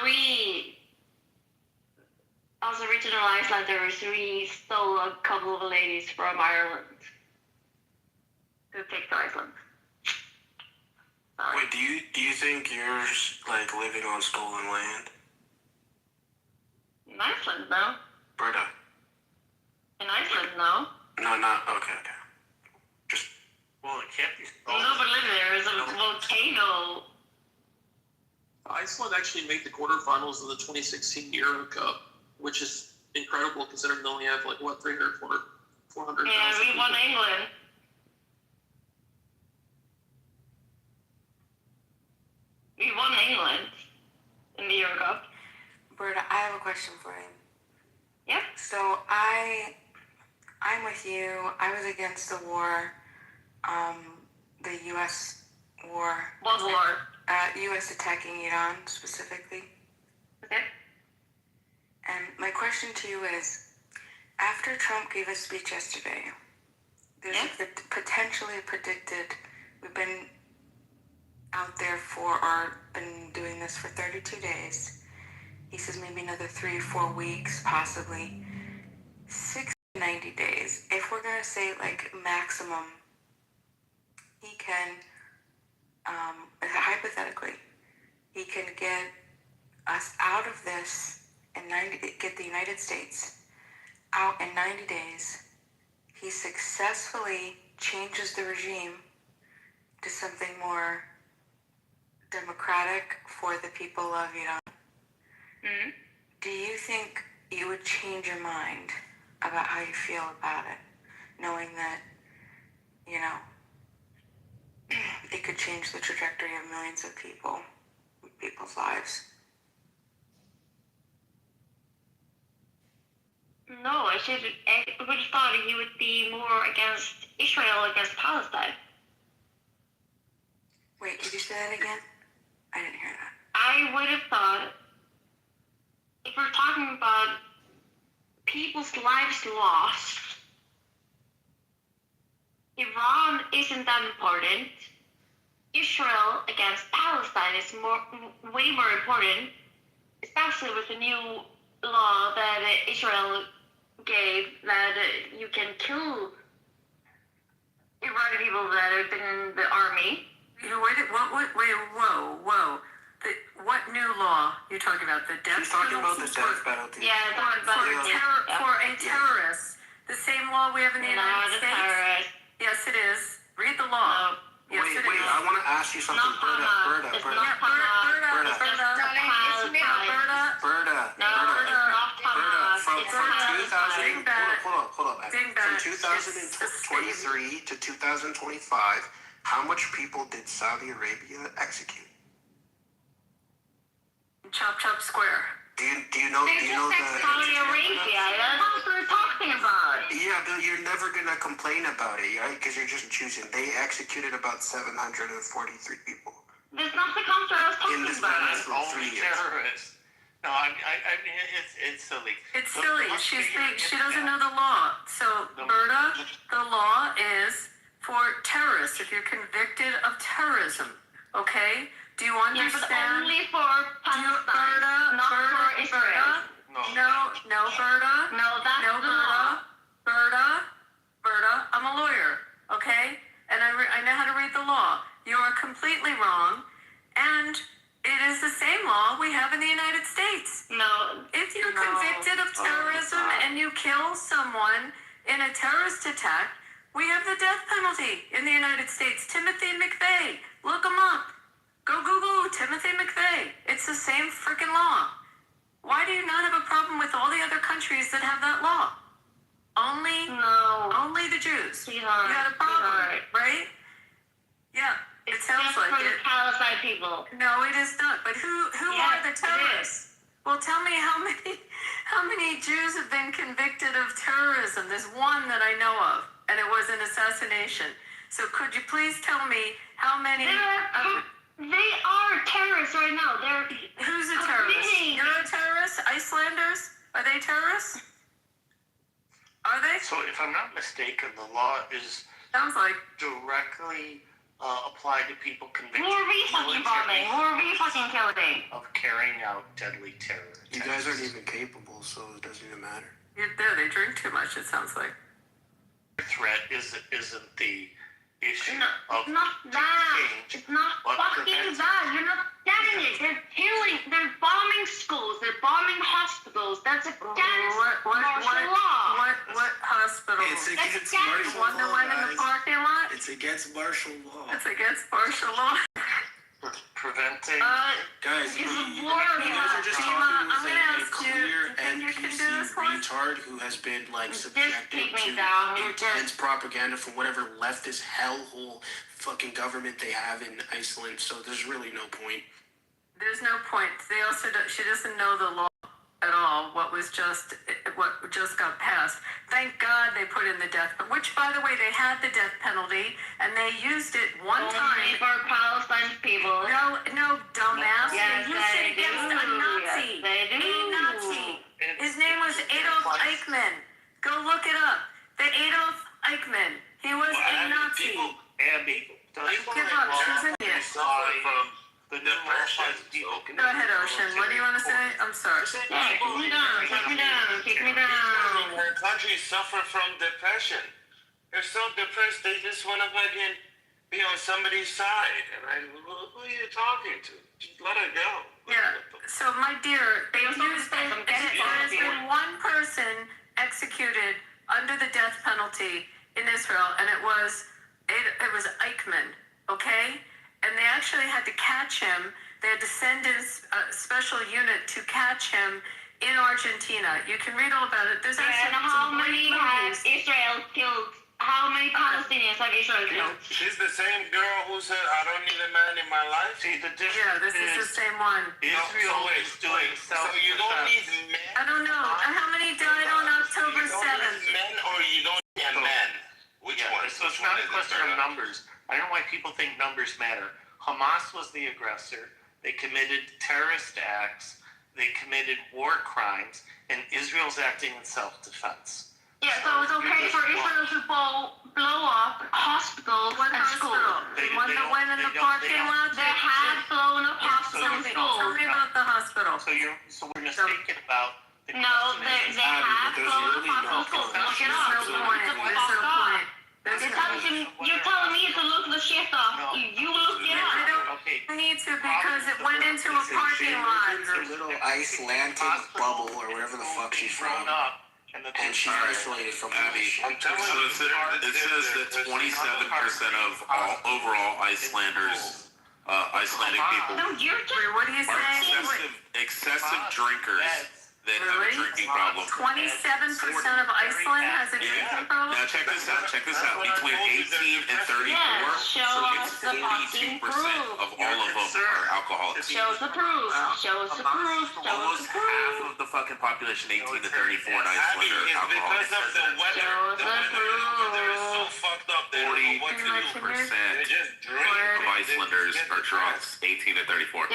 We... As original Icelanders, we stole a couple of ladies from Ireland to take to Iceland. Sorry. Wait, do you think you're like living on stolen land? In Iceland, no. Berta? In Iceland, no. No, not okay. Well, it can't be. Nobody lives there. It's a volcano. Iceland actually made the quarterfinals of the 2016 Euro Cup, which is incredible considering they only have, 400,000 Yeah, we won England. We won England in the Euro Cup. Berta, I have a question for you. Yeah? So I'm with you. I was against the war, the U.S. war. What war? U.S. attacking Iran specifically. Okay. And my question to you is, after Trump gave a speech yesterday, there's potentially predicted, we've been out there been doing this for 32 days. He says maybe another 3 or 4 weeks, possibly 60 to 90 days. If we're going to say maximum, he can, hypothetically, he can get us out of this get the United States out in 90 days. He successfully changes the regime to something more democratic for the people of Iran. Mm-hmm. Do you think you would change your mind about how you feel about it, knowing that, it could change the trajectory of millions of people's lives? No, I would have thought he would be more against Israel against Palestine. Wait, could you say that again? I didn't hear that. I would have thought, if we're talking about people's lives lost, Iran isn't that important. Israel against Palestine is way more important, especially with the new law that Israel gave that you can kill Iranian people that have been in the army. Whoa. What new law you talking about? The death She's talking about the penalty? death penalty. Yeah, For a terrorist. The same law we have in the United States? Terrorist. Yes, it is. Read the law. Wait, I want to ask you something, Berta. It's not Hamas. Berta. From 2023 to 2025, how much people did Saudi Arabia execute? Chop square. Do you know the Saudi Arabia. That's what we're talking about. Yeah, but you're never gonna complain about it, right? Because you're just choosing. They executed about 743 people. That's not the country I was talking In this about. last 3 years. Terrorists. No, I mean, it's silly. It's silly. She doesn't know the law. So, Berta, the law is for terrorists. If you're convicted of terrorism, okay? Do you understand? Yeah, but only for Palestine, not for Israel. No, Berta. No, that's the law. Berta, I'm a lawyer, okay? And I know how to read the law. You are completely wrong. And it is the same law we have in the United States. No. If you're convicted of terrorism and you kill someone in a terrorist attack, we have the death penalty in the United States. Timothy McVeigh. Look him up. Go Google Timothy McVeigh. It's the same freaking law. Why do you not have a problem with all the other countries that have that law? Only the Jews. You got a problem, right? Yeah, it sounds like for it. the Palestine people. No, it is not. But who are the terrorists? Well, tell me how many Jews have been convicted of terrorism? There's one that I know of, and it was an assassination. So could you please tell me how many? They are terrorists right now. Who's a terrorist? You're a terrorist? Icelanders? Are they terrorists? Are they? So if I'm not mistaken, the law is sounds like directly applied to people convicted Who are we fucking bombing? Who are we fucking killing? of carrying out deadly terror. You guys aren't even capable, so it doesn't even matter. They drink too much, it sounds like. Threat isn't the issue of Not that. It's not fucking that. You're not getting it. They're killing. They're bombing schools. They're bombing hospitals. That's against martial law. What hospital? It's That's against against martial one that law, went in the guys. parking lot? It's against martial law. It's against martial law. preventing. Guys, It's you a war. guys are just Fema, talking I'm with gonna a ask clear you think you can do NPC this one? retard who has been like subjected take me to down. intense propaganda from whatever leftist hellhole fucking government they have in Iceland. So there's really no point. There's no point. They also she doesn't know the law at all. What just got passed. Thank God they put in the death, which by the way they had the death penalty and they used it one time for Palestine people. No, dumbass. Yes, they used it they against do. a Nazi. Yes, they do. A Nazi. His name was Adolf Eichmann. Go look it up. The Adolf Eichmann. He was a Nazi. Give up. She's an idiot. From the depression. Go ahead, Ocean. What do you want to say? I'm sorry. Take me down. Take me down. Take me down. Her country suffer from depression. They're so depressed they just want to fucking be on somebody's side. And who are you talking to? Just let her go. Yeah. So, my dear, there has been one person executed under the death penalty in Israel, and it was Eichmann. Okay. And they actually had to catch him. They had to send in a special unit to catch him in Argentina. You can read all about it. There's actually And how many has Israel killed? How many Palestinians have Israel killed? She's the same girl who said, I don't need a man in my life. See, the Yeah, this is the same one. Israel is doing so you don't need men. I don't know. How many died on October 7th? Men or you don't need men? Which one? So it's not a question of numbers. I don't know why people think numbers matter. Hamas was the aggressor. They committed terrorist acts. They committed war crimes. And Israel's acting in self-defense. Yeah, so it's okay for Israel to blow up hospitals and schools. The one that went in the parking lot? They had blown up hospitals and schools. Tell me about the hospital. So we're mistaken about. No, they have blown up hospitals. Look it up. There's no point. There's no point. You're telling me to look the shit up. You look it I up. don't need to because it went into a parking lot. Her little Icelandic bubble or wherever the fuck she's from. And she's isolated from Abby, I'm telling you, it says that 27% of all overall Icelanders, Icelandic people, No, you're just. What do you are say? excessive drinkers that have a drinking problem. 27% of Iceland has a drinking problem? Now check this out. Between 18 and 34, show us the fucking 42% proof. of all of them are alcoholics. Show us the proof. Show us the proof. Show us Almost the proof. half of the fucking population, 18 to 34 in Iceland, Abby, are it's because alcoholics. of the weather. Show us The the weather is so proof. fucked up. They don't know what to do. 40% They just drink. of Icelanders are drunks, 18 to 34.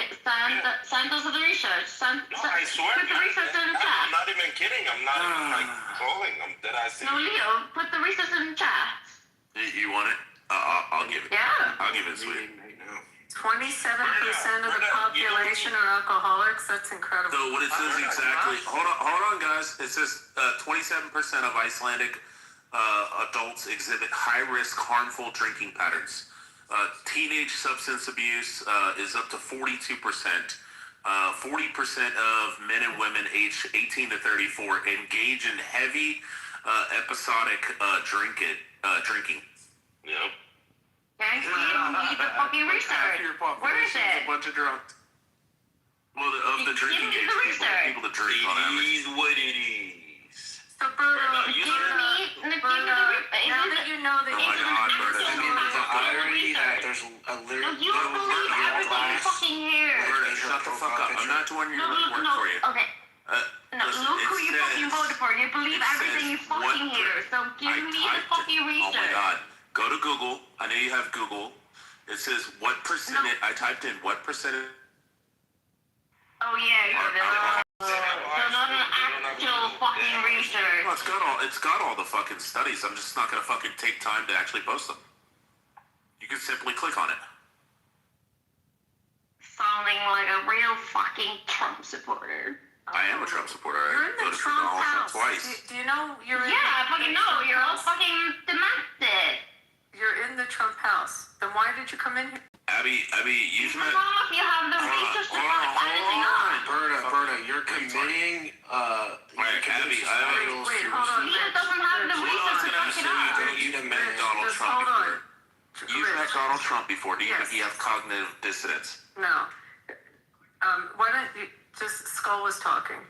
Send us the research. No, I swear. Put the research in the I'm chat. not even kidding. I'm not even like trolling. Did I say? No, Leo, put the research in the chat. You want it? I'll give it. Yeah. I'll give it, sweet. 27% of the population are alcoholics? That's incredible. So what it says exactly, hold on guys, it says 27% of Icelandic adults exhibit high-risk, harmful drinking patterns. Teenage substance abuse is up to 42%. 40% of men and women aged 18 to 34 engage in heavy episodic drinking. Yep. Thanks, you need the fucking research. Where is it? A bunch of drunks. Well, of the drinking age people that drink on average. It is what it is. So, Berto, Give me the now that you know that Oh my God, Berta, The irony that there's a little You don't believe everything you fucking hear. Berta, shut the fuck up. I'm not doing your work for you. Okay. No, Listen, look who it you says- fucking voted for. You believe it everything you says what fucking hear. So give I me the typed fucking it. research. Oh my God. Go to Google. I know you have Google. It says what percentage. I typed in what percentage. Oh yeah, so not an actual fucking research. Well, it's got all the fucking studies. I'm just not gonna fucking take time to actually post them. You can simply click on it. Sounding like a real fucking Trump supporter. I am a Trump supporter. You're I in the voted for Trump Donald Trump house. twice. Do you know you're in Yeah, I fucking know. Trump You're all house? fucking demented. You're in the Trump house. Then why did you come in here? Abby, you've met. How much you have the research to back everything up? Berta, you're committing Abby, Wait, hold on. Lita doesn't have the research to back it up. You've met Donald Just Trump hold on. before. You've met Donald Trump before. Do you Yes. think he has cognitive dissonance? No. Why don't you just Skull was talking?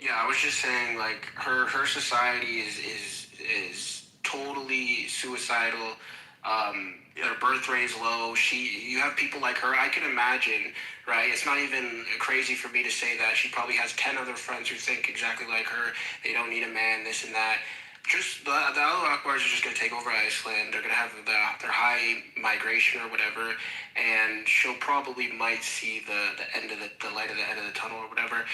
Yeah, I was just saying, like, her society is totally suicidal. Their birth rate is low. You have people like her. I can imagine, right? It's not even crazy for me to say that she probably has 10 other friends who think exactly like her. They don't need a man, this and that. Just the Al Akbars are just gonna take over Iceland. They're gonna have their high migration or whatever, and she'll probably might see the end of the light at the end of the tunnel or whatever.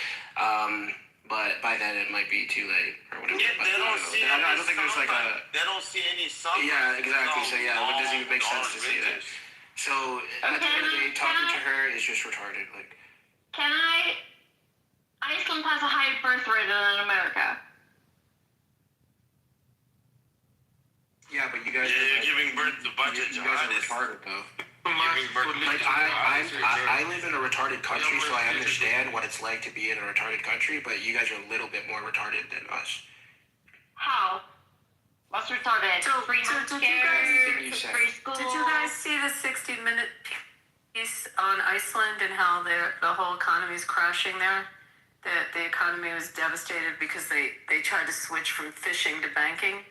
But by then it might be too late or whatever. Yeah, But they don't see any I don't think there's like a. They don't see any sunlight. Yeah, exactly. So yeah, it doesn't even make sense to see that. So at the end of the day, talking to her is just retarded. Like, Iceland has a higher birth rate than America. yeah, but you guys. You're giving birth to a bunch of you guys are jihadists. retarded though. Giving birth to Like I live in a retarded country, so I understand what it's like to be in a retarded country. But you guys are a little bit more retarded than us. How? What's retarded? Free healthcare, free school. Did you guys see the 60-minute piece on Iceland and how the whole economy is crashing there? That the economy was devastated because they tried to switch from fishing to banking.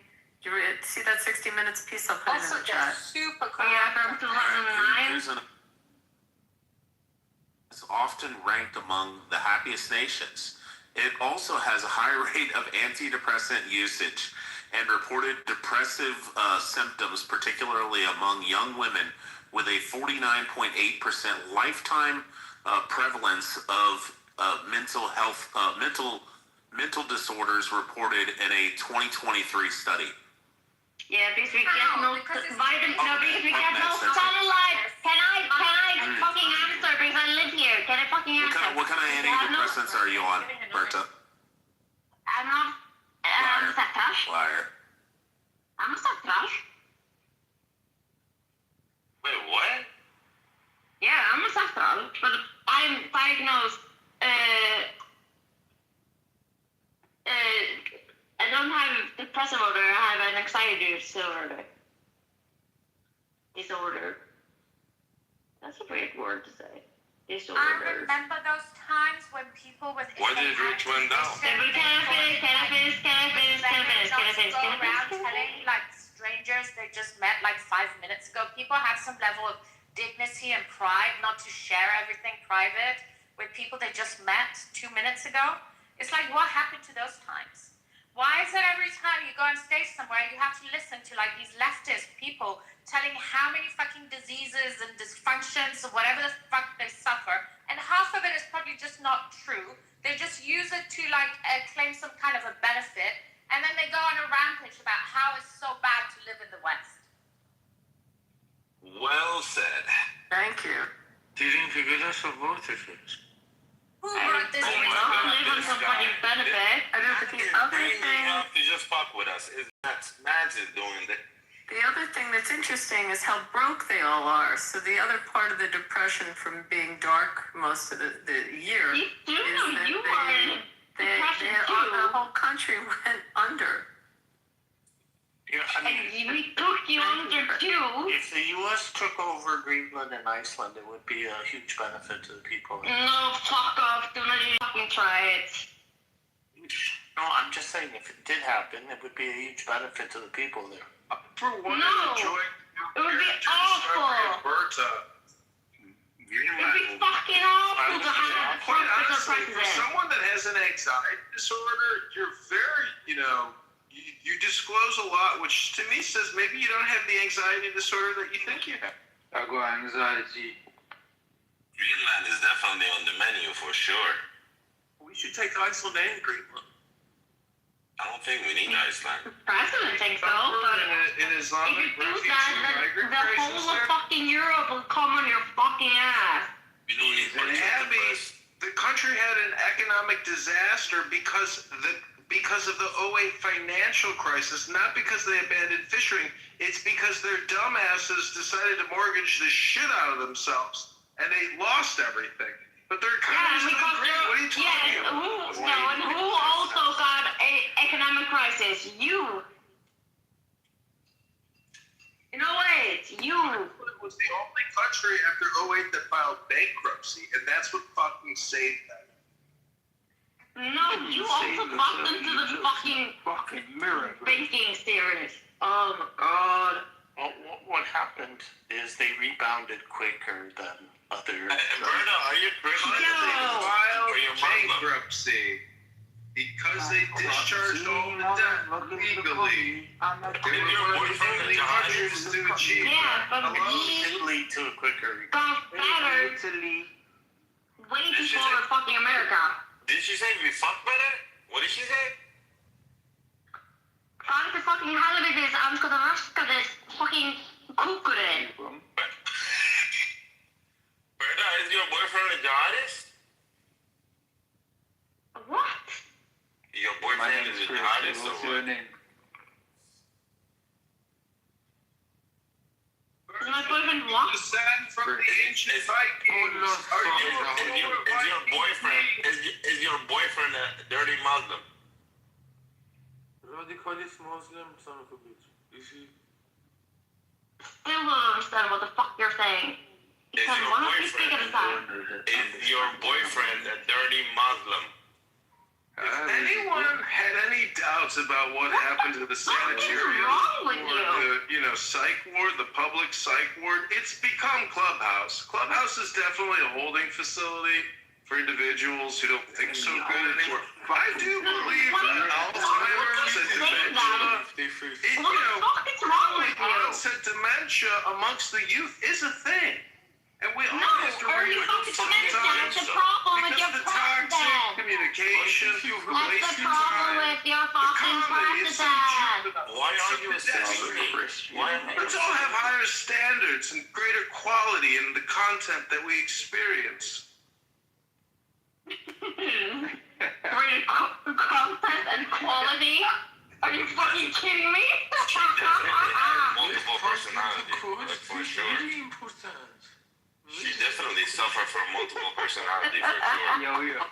Did you see that 60 Minutes piece? I'll put it in the chat. Super cool. Yeah, from 2009. It's often ranked among the happiest nations. It also has a high rate of antidepressant usage and reported depressive symptoms, particularly among young women, with a 49.8% lifetime prevalence of mental health, mental disorders reported in a 2023 study. Yeah, because we get no vitamin. No, because we get no sunlight. Can I fucking answer? Because I live here. Can I fucking answer? What kind of antidepressants are you on, Berta? I'm not. I'm Satash. Liar. I'm a Satash. Wait, what? Yeah, I'm a Satash, but I'm diagnosed. I don't have depressive disorder. I have an anxiety disorder. That's a great word to say. Disorder. I remember those times when people with Why did Rich went down? Can I finish? Go around telling like strangers they just met like 5 minutes ago. People have some level of dignity and pride not to share everything private with people they just met 2 minutes ago. It's like, what happened to those times? Why is it every time you go on stage somewhere, you have to listen to like these leftist people telling how many fucking diseases and dysfunctions or whatever the fuck they suffer, and half of it is probably just not true. They just use it to like claim some kind of a benefit, and then they go on a rampage about how it's so bad to live in the West. Well said. Thank you. Didn't you get us a voter first? Who wrote this? live on somebody's benefit. I know, but the other Bring me thing. up to just fuck with us. Mads is doing that. The other thing that's interesting is how broke they all are. So the other part of the depression from being dark most of the year You do know you are in depression too. the whole country went under. Yeah, I mean, And we took you under too. if the U.S. took over Greenland and Iceland, it would be a huge benefit to the people. No, fuck off. Do not even fucking try it. No, I'm just saying, if it did happen, it would be a huge benefit to the people there. For one, No. enjoy It would be awful. Alberta. It'd be fucking awful to have Quite Trump as our honestly, for president. someone that has an anxiety disorder, you're very, you disclose a lot, which to me says maybe you don't have the anxiety disorder that you think you have. I got anxiety. Greenland is definitely on the menu for sure. We should take Iceland and Greenland. I don't think we need Iceland. President thinks so, but In if Islamic you do refugee that, then migrant the crisis whole of there. fucking Europe will come on your fucking ass. We don't need And Abby, the country had an economic disaster because of the 08 financial crisis, not because they abandoned fishing. It's because their dumbasses decided to mortgage the shit out of themselves, and they lost everything. But their economy's doing great. What are you talking about? And who also got a economic crisis? You. No, wait, you. It was the only country after 08 that filed bankruptcy, and that's what fucking saved them. No, you also fucked into the fucking mirror. banking series. Oh my god. Well, what happened is they rebounded quicker than other. Berta, are you Christian? Yo. Filed Or you're Muslim? bankruptcy because they discharged all the debt legally. They Did your were one of the boyfriend only a jihadist? countries to achieve Yeah, that. but Hello? we It lead to a quicker. got better way before fucking America. Did she say we fuck better? What did she say? Varför fucking helvetes ska de raska des fucking kukuren? Berta, is your boyfriend a jihadist? What? Your boyfriend is a jihadist or what? name? Is my boyfriend what? Descend from the ancient Vikings. Are you Is your boyfriend a dirty Muslim? Radikalist Muslim son of a bitch. Is he? Still don't understand what the fuck you're saying. Is Because your why don't you speak at a time? Is your boyfriend a dirty Muslim? If anyone had any doubts about what happened to the sanitarium wrong with or the psych ward, the public psych ward, it's become Clubhouse. Clubhouse is definitely a holding facility for individuals who don't think so good anymore. I do believe that Alzheimer's and dementia, What the fuck is wrong with you? onset dementia amongst the youth is a thing. And we all No, have to early read fucking dementia, sometimes that's the problem with your because the toxic president. communication, That's wasting the problem time, with your fucking comedy is so president. juvenile. Why It's are so you desperate. Why? Let's all have higher standards and greater quality in the content that we experience. Greater content and quality? Are you fucking kidding me? Multiple personality, like for sure. She definitely suffered from multiple personality for sure.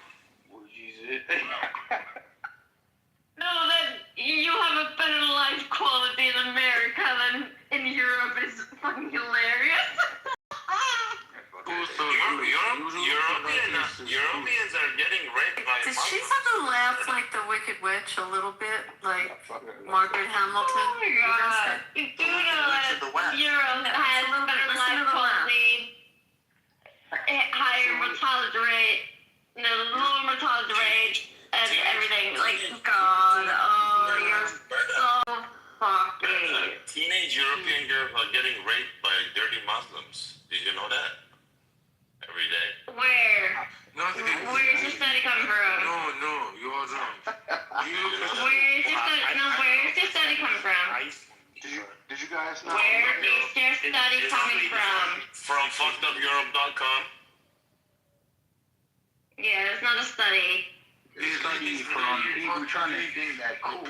No, then you have a better life quality in America than in Europe is fucking hilarious. Europeans are getting raped by Does she Muslims. have a laugh like the Wicked Witch a little bit? Like Margaret Hamilton? Oh my god. You do know that Europe has better life quality, higher mortality rate, lower mortality rate, and everything. Like, God, oh, you're so fucking. Teenage European girls are getting raped by dirty Muslims. Did you know that? Every day. Where? Where's your study coming from? No, you're wrong. Where's your study coming from? Did you guys know? Where is your study coming from? From fuckedupeurope.com. Yeah, it's not a study. It's study from people trying to think that cool.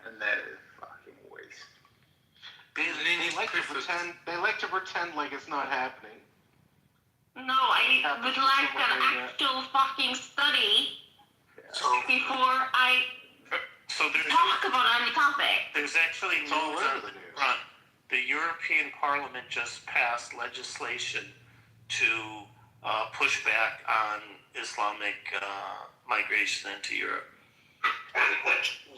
And that is fucking waste. They like to pretend. They like to pretend like it's not happening. No, I would like an actual fucking study before I talk about any topic. There's actually news on the front. The European Parliament just passed legislation to push back on Islamic migration into Europe.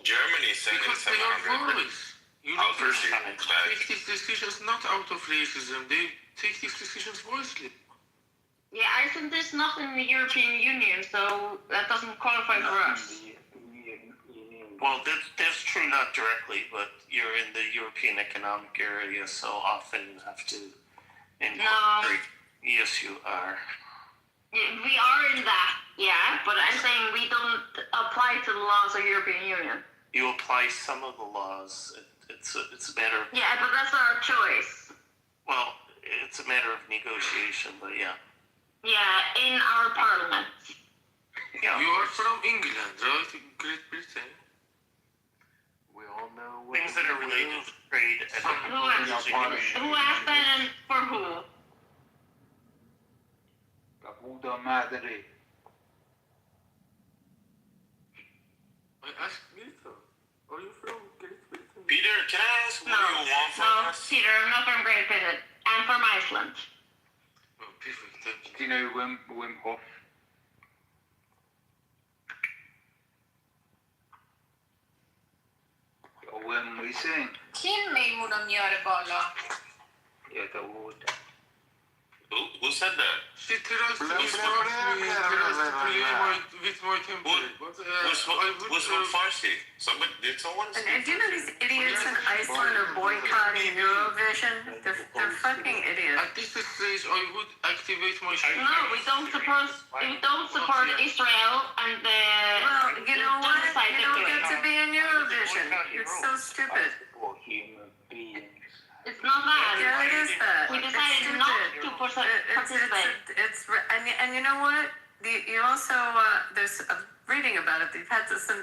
Germany sending Because they are voice. You know, Outwardly, they take these decisions not out of racism. They take these decisions voicely. Yeah, Iceland is not in the European Union, so that doesn't qualify for us. Well, that's true, not directly, but you're in the European Economic Area, so often you have to incorporate. Yes, you are. Yeah, we are in that, yeah, but I'm saying we don't apply to the laws of European Union. You apply some of the laws. It's a matter of... Yeah, but that's our choice. Well, it's a matter of negotiation, but yeah. Yeah, in our parliament. Yeah. You are from England, right? Great Britain. We all know things that are related to trade and Who asked that and for who? I asked Peter. Are you from Great Britain? Peter, can I ask what you want from us? Peter, I'm not from Great Britain. I'm from Iceland. Oh, perfect. Thank you. Do you know Wim Hof? Och Wim Wissing? Kim mig må de göra bara. Who said that? She tries to instruct me with my temper. Who's from Farsi? Somebody, did someone say? And do you know these idiots in Iceland are boycotting Eurovision? They're fucking idiots. At this stage, I would activate my... No, we don't support Israel and the... Well, you know what? genocide You don't they're get to doing. be in Eurovision. It's so stupid. It's not that. Yeah, it is that. We It's decided not stupid. to participate. And you know what? You also there's reading about it. They've had some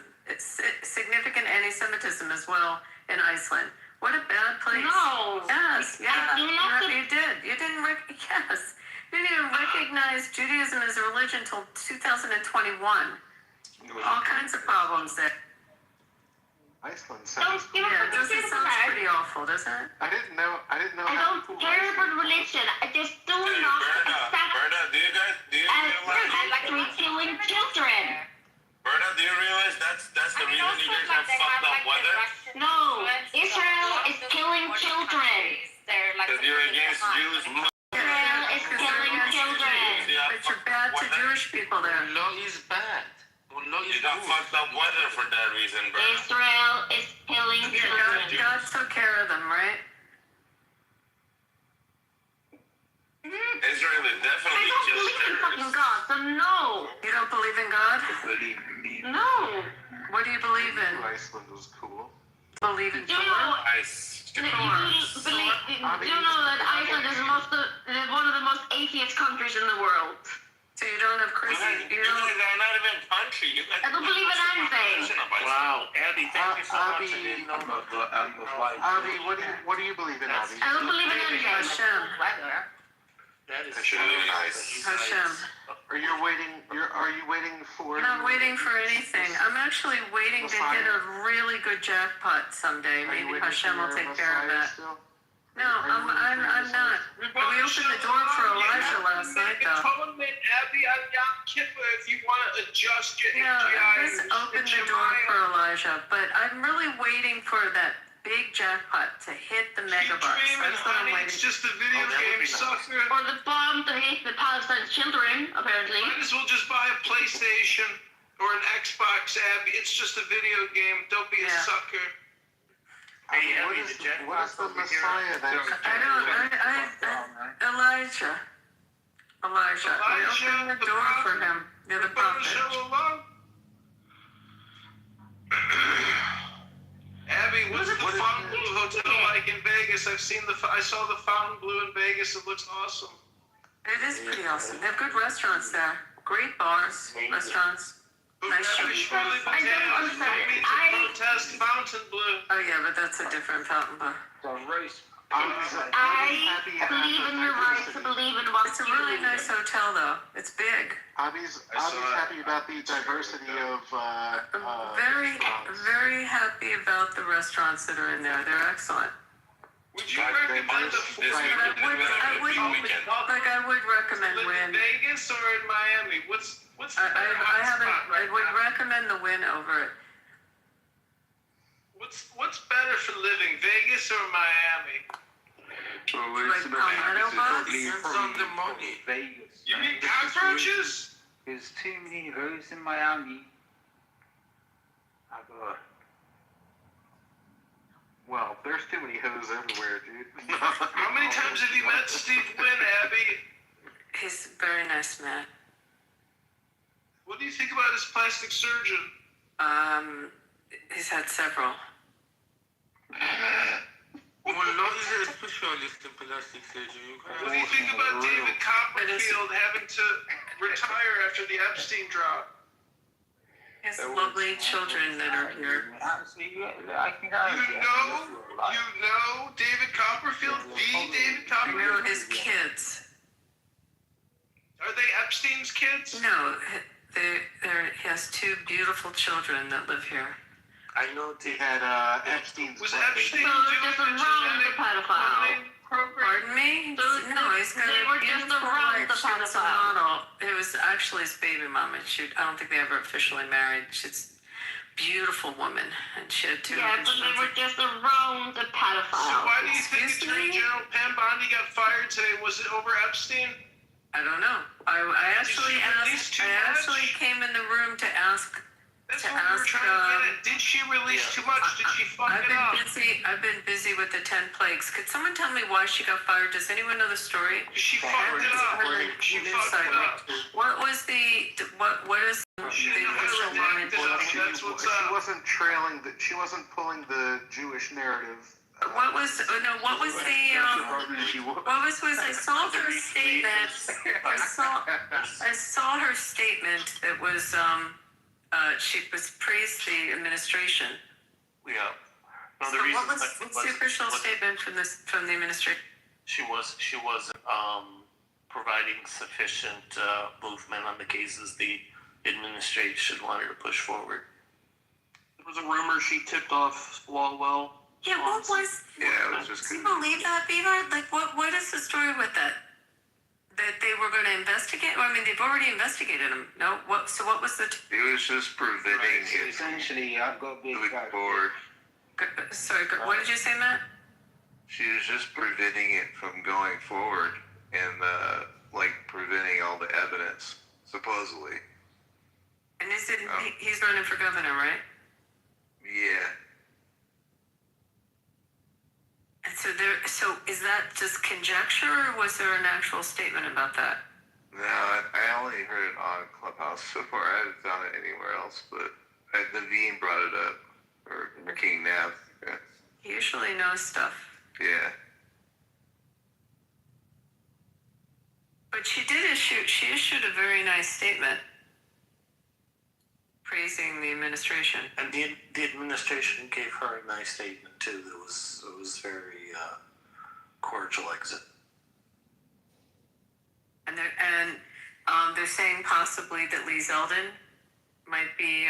significant anti-Semitism as well in Iceland. What a bad place. No. Yes. Yeah. I do not You did. You didn't. Yes. You didn't even recognize Judaism as a religion until 2021. All kinds of problems there. Iceland sounds. Yeah, it doesn't sound pretty awful, doesn't it? I didn't know. I don't care about religion. I just do not accept. Berna, do you realize? I like to be killing children. Berna, do you realize that's the reason you guys have fucked up weather? No, Israel is killing children. Because you're against Jews. Israel is killing children. But you're bad to Jewish people there. Law is bad. You got fucked up weather for that reason, bro. Israel is killing children. God took care of them, right? Israel is definitely I don't killing believe in fucking terrorists. God, so no. You don't believe in God? No. What do you believe in? Iceland was cool. Believe in Do you Torah? know? Do you know that Iceland is one of the most atheist countries in the world? So you don't have Christian. You guys are not even country. You guys I don't believe in anything. Wow, Abby, thank you so much. I didn't know about that. Abby, what do you believe in, Abby? I don't believe in anything. Hashem. That is Hashem. Hashem. Are you waiting for? I'm not waiting for anything. I'm actually waiting to hit a really good jackpot someday. Maybe Hashem will take care of that. No, I'm not. We opened the door for Elijah last night, though. Atonement, Abby, on Yom Kippur, if you want to adjust your Yeah, AGI. this opened the door for Elijah, but I'm really waiting for that big jackpot to hit the megabucks. That's what I'm waiting It's just a video game, sucker. Or the bomb to hit the Palestine children, apparently. Might as well just buy a PlayStation or an Xbox, Abby. It's just a video game. Don't be a sucker. Hey, What Abby, is the jet the Messiah that? Elijah. We opened the door for him. You're the prophet. Abby, what's the Fontainebleau Hotel like in Vegas? I saw the Fontainebleau in Vegas. It looks awesome. It is pretty awesome. They have good restaurants there. Great bars, restaurants. Nice Happy show. Shirley I don't Potatoes. understand No it. need to protest Fontainebleau. Oh yeah, but that's a different fountain bar. So race. I believe in your right to believe in what It's a you really believe nice in. hotel though. It's big. Abby's I saw it. happy about the diversity of I'm very happy about the restaurants that are in there. They're excellent. Would you recommend the But I would recommend live Wynn. in Vegas or in Miami? What's the I better hotspot I right would now? recommend the Wynn over it. What's better for living, Vegas or Miami? Like Palmetto Box? Vegas. You need cockroaches? There's too many roads in Miami. well, there's too many hoes everywhere, dude. How many times have you met Steve Wynn, Abby? He's a very nice man. What do you think about his plastic surgeon? He's had several. What do you think about David Copperfield having to retire after the Epstein drop? He has lovely children that are here. You know David Copperfield? The David I Copperfield? know his kids. Are they Epstein's kids? No, he has two beautiful children that live here. I know they had Epstein's. Was birthday. Epstein So doing just the around the genetic pedophile. cloning program? Pardon me? No, he's got they a were just beautiful around wife. the She was a pedophile. model. It was actually his baby mama. I don't think they ever officially married. She's a beautiful woman, and she had two. Yeah, but they were just around the So pedophile. why do you think Excuse Attorney me? General Pam Bondi got fired today? Was it over Epstein? I don't know. I actually she release asked. too I much? actually came in the room to ask. That's To what we were ask, trying to get at. Did she release too much? Did she fuck I've it up? been busy with the 10 plagues. Could someone tell me why she got fired? Does anyone know the story? She fucked it up. She fucked it up. What was the what is the She official line? That's what's She up. wasn't she wasn't pulling the Jewish narrative. What was the what was I saw her statement. I saw her statement that was she was praised the administration. Yeah. No, So what's the official statement from the administration? She wasn't providing sufficient movement on the cases the administration wanted to push forward. There was a rumor she tipped off Swalwell. Yeah, what was? Yeah, it was just. Can you believe that, Beaver? Like, what is the story with that? That they were going to investigate? Well, I mean, they've already investigated him. No, what? So what was the? It was just preventing So it essentially, I've got big moving guys. forward. Sorry, what did you say, Matt? She was just preventing it from going forward and preventing all the evidence, supposedly. And is it? He's running for governor, right? Yeah. And so is that just conjecture, or was there an actual statement about that? No, I only heard it on Clubhouse so far. I haven't found it anywhere else, but Naveen brought it up, or King Nav. Yeah. He usually knows stuff. Yeah. But she issued a very nice statement praising the administration. And the administration gave her a nice statement too. It was very cordial exit. And they're saying possibly that Lee Zeldin might be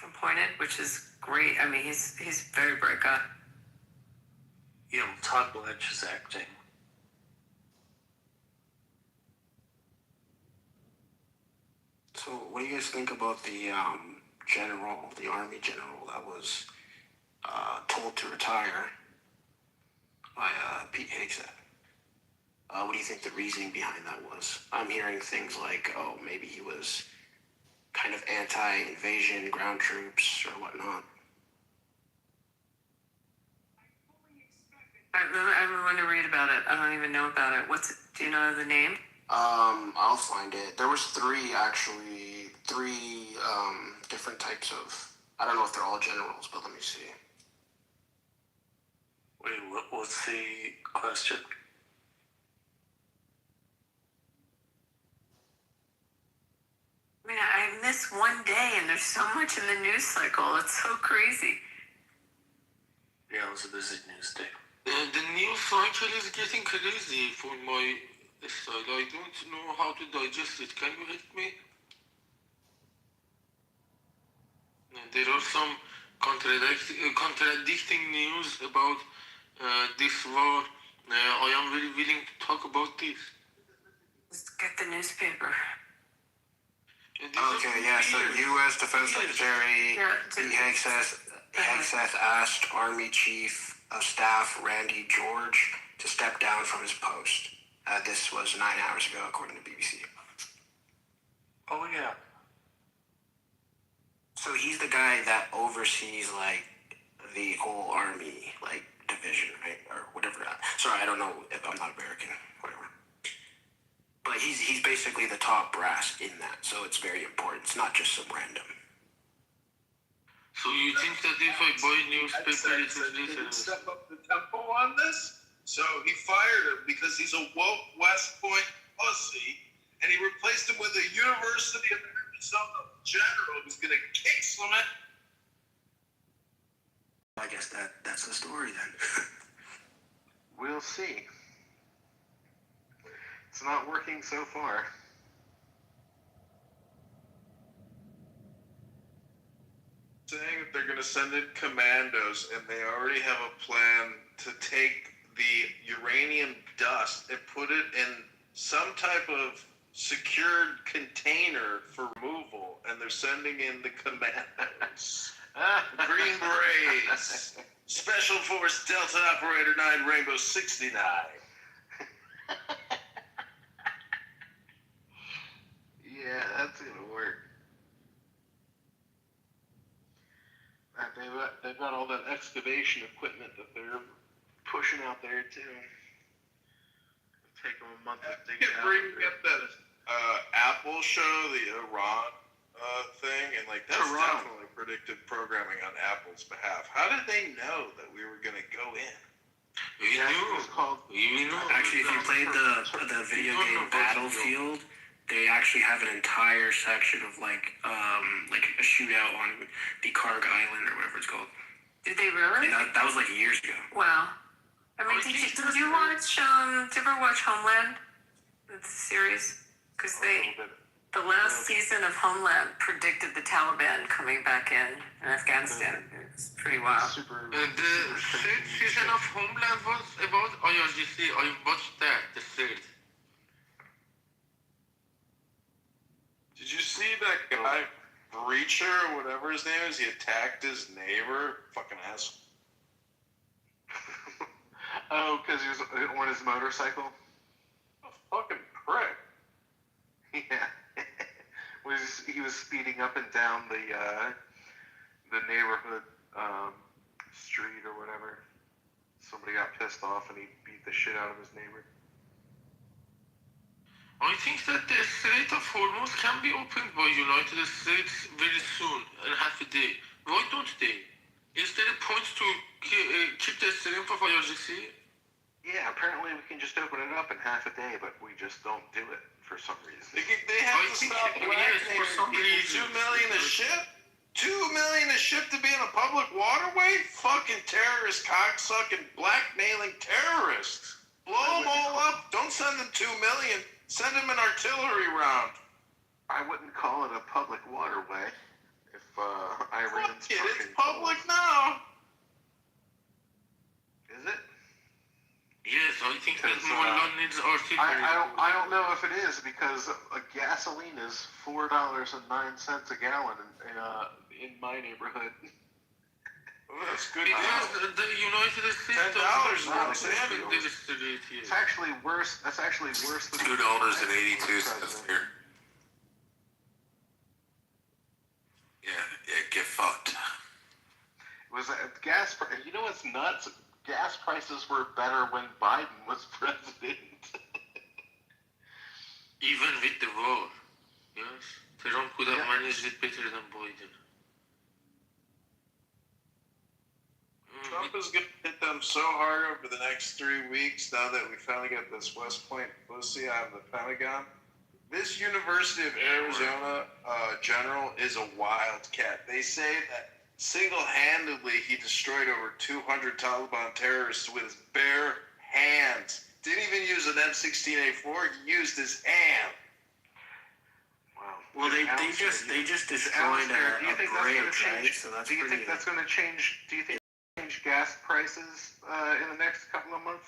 appointed, which is great. I mean, he's a very bright guy. You know, Todd Blanche is acting. So, what do you guys think about the Army general that was told to retire by Pete Hegseth? What do you think the reasoning behind that was? I'm hearing things like, oh, maybe he was kind of anti-invasion, ground troops, or whatnot. I want to read about it. I don't even know about it. Do you know the name? I'll find it. There was three different types of, I don't know if they're all generals, but let me see. Wait, what's the question? I mean, I've miss one day, and there's so much in the news cycle. It's so crazy. Yeah, it was a busy news day. The news cycle is getting crazy for my side. I don't know how to digest it. Can you help me? There are some contradicting news about this war. I am very willing to talk about this. Let's get the newspaper. Okay, yeah, so U.S. Defense Secretary Hegseth asked Army Chief of Staff Randy George to step down from his post. This was 9 hours ago, according to BBC. Oh, yeah. So he's the guy that oversees, like, the whole Army, like, division, right? Or whatever. Sorry, I don't know if I'm not American, whatever. But he's basically the top brass in that, so it's very important. It's not just some random. So you think that if I buy newspaper, it didn't step up the tempo on this? So he fired him because he's a woke West Point pussy, and he replaced him with a University of Arizona general who's going to kick some ass. I guess that's the story then. We'll see. It's not working so far. Saying that they're going to send in commandos, and they already have a plan to take the uranium dust and put it in some type of secured container for removal, and they're sending in the commandos. Green Berets, Special Force Delta Operator 9 Rainbow 69. Yeah, that's gonna work. They've got all that excavation equipment that they're pushing out there too. It'll take them a month to dig it out. Bring up that Apple show, the Iran thing, and like that's definitely predictive programming on Apple's behalf. How did they know that we were gonna go in? Yeah, it was called. Actually, if you played the video game Battlefield, they actually have an entire section of like a shootout on the Karg Island or whatever it's called. Did they really? And that was like years ago. Wow. I mean, did you watch? Did you ever watch Homeland? The series? Because the last season of Homeland predicted the Taliban coming back in Afghanistan. It's pretty wild. The third season of Homeland was about IRGC. I watched that, the third. Did you see that guy, Breacher, or whatever his name is? He attacked his neighbor. Fucking asshole. Oh, because he was on his motorcycle? A fucking prick. Yeah. He was speeding up and down the neighborhood street or whatever. Somebody got pissed off and he beat the shit out of his neighbor. I think that the Strait of Hormuz can be opened by United States very soon, in half a day. Why don't they? Is there a point to keep the strength of IRGC? Yeah, apparently we can just open it up in half a day, but we just don't do it for some reason. They have to stop blackmailing people. 2 million a ship? 2 million a ship to be in a public waterway? Fucking terrorist, cocksucking, blackmailing terrorists. Blow them all up. Don't send them 2 million. Send them an artillery round. I wouldn't call it a public waterway if Iran's fucking it's public now. Is it? Yes, I think that Molan needs artillery. I don't know if it is because gasoline is $4.09 a gallon in my neighborhood. Well, that's good. Because the United States $10 not It's actually worse. That's actually worse than $2.82 here. Yeah, get fucked. It was gas. You know what's nuts? Gas prices were better when Biden was president. Even with the war, yes, Trump could have managed it better than Biden. Trump is going to hit them so hard over the next 3 weeks now that we finally got this West Point pussy out of the Pentagon. This University of Arizona general is a wildcat. They say that single-handedly he destroyed over 200 Taliban terrorists with his bare hands. Didn't even use an M16A4. He used his hand. Wow. Well, they just destroyed a bridge, right? So that's do you think that's going to change? Do you think change gas prices in the next couple of months?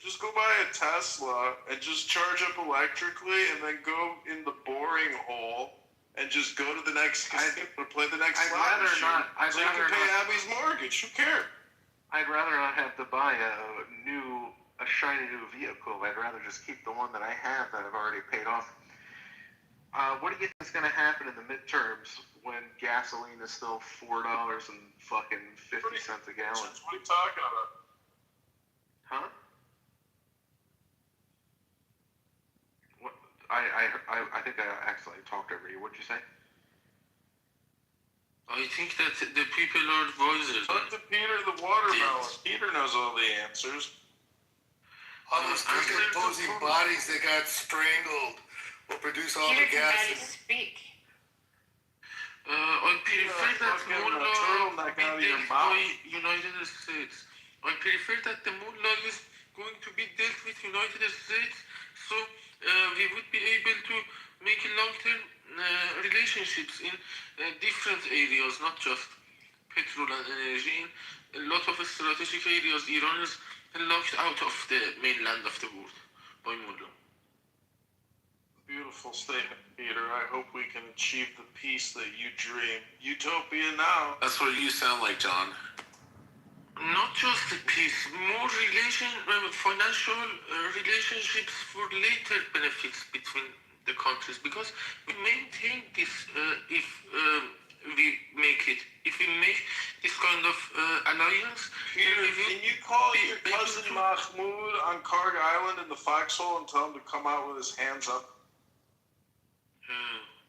Just go buy a Tesla and just charge up electrically, and then go in the boring hole and just go to the next casino to play the next slot machine. So you can pay Abby's mortgage. Who cares? I'd rather not have to buy a shiny new vehicle. I'd rather just keep the one that I have that I've already paid off. What do you think is going to happen in the midterms when gasoline is still $4 and fucking 50 cents a gallon? What are you talking about? Huh? What? I think I actually talked over you. What'd you say? I think that the people are wiser. Talk to Peter the watermelon. Peter knows all the answers. All those decomposing bodies that got strangled will produce all the gases. Speak. I prefer that mullah be dealt by United States. I prefer that the mullah is going to be dealt with United States, so we would be able to make long-term relationships in different areas, not just petrol and energy. In a lot of strategic areas, Iran is locked out of the mainland of the world by mullah. Beautiful statement, Peter. I hope we can achieve the peace that you dream. Utopia now. That's what you sound like, John. Not just the peace, more financial relationships for later benefits between the countries, because we maintain this if we make it. If we make this kind of alliance, Peter, can you call your cousin Mahmoud on Karg Island in the foxhole and tell him to come out with his hands up?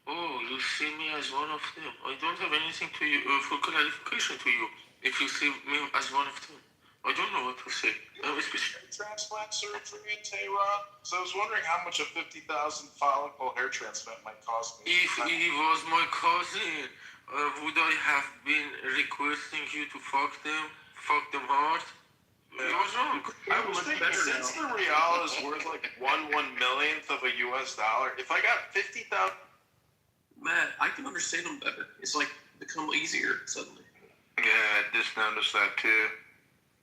You see me as one of them. I don't have anything to you for clarification to you. If you see me as one of them, I don't know what to say. Transplant surgery in Tehran? So I was wondering how much a 50,000 follicle hair transplant might cost me. If he was my cousin, would I have been requesting you to fuck them hard? Yeah. I was wrong. I was thinking, since the real is worth like 1/1,000,000th of a US dollar, if I got 50,000... Matt, I can understand them better. It's like become easier suddenly. Yeah, I just noticed that too.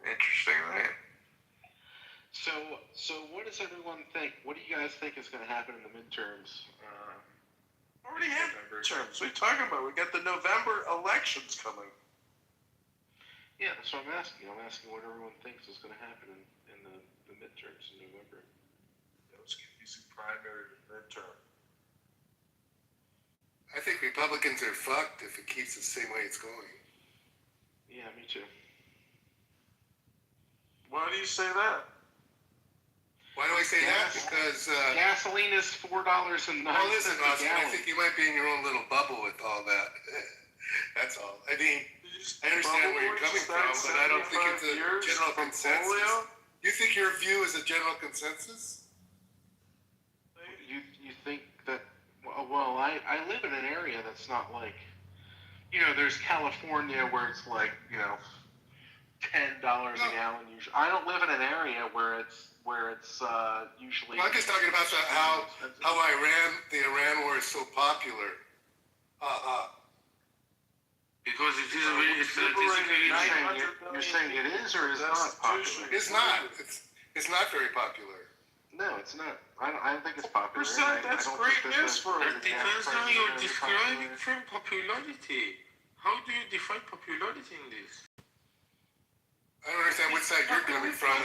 Interesting, right? So what does everyone think? What do you guys think is going to happen in the midterms? Already had midterms. What are you talking about? We got the November elections coming. Yeah, that's what I'm asking. I'm asking what everyone thinks is going to happen in the midterms in November. Those could be some primary midterm. I think Republicans are fucked if it keeps the same way it's going. Yeah, me too. Why do you say that? Why do I say that? Because gasoline is $4.09. Well, listen, Austin, I think you might be in your own little bubble with all that. That's all. I mean, I understand where you're coming from, but I don't think it's a general consensus. You think your view is a general consensus? You think that? Well, I live in an area that's not like, there's California where it's like, $10 a gallon usually. I don't live in an area where it's usually. Well, I'm just talking about how the Iran war is so popular. Because it is very strategically. You're saying it is or is not popular? It's not. It's not very popular. No, it's not. I don't think it's popular. That's great news for us. It depends on you're describing from popularity. How do you define popularity in this? I don't understand which side you're coming from,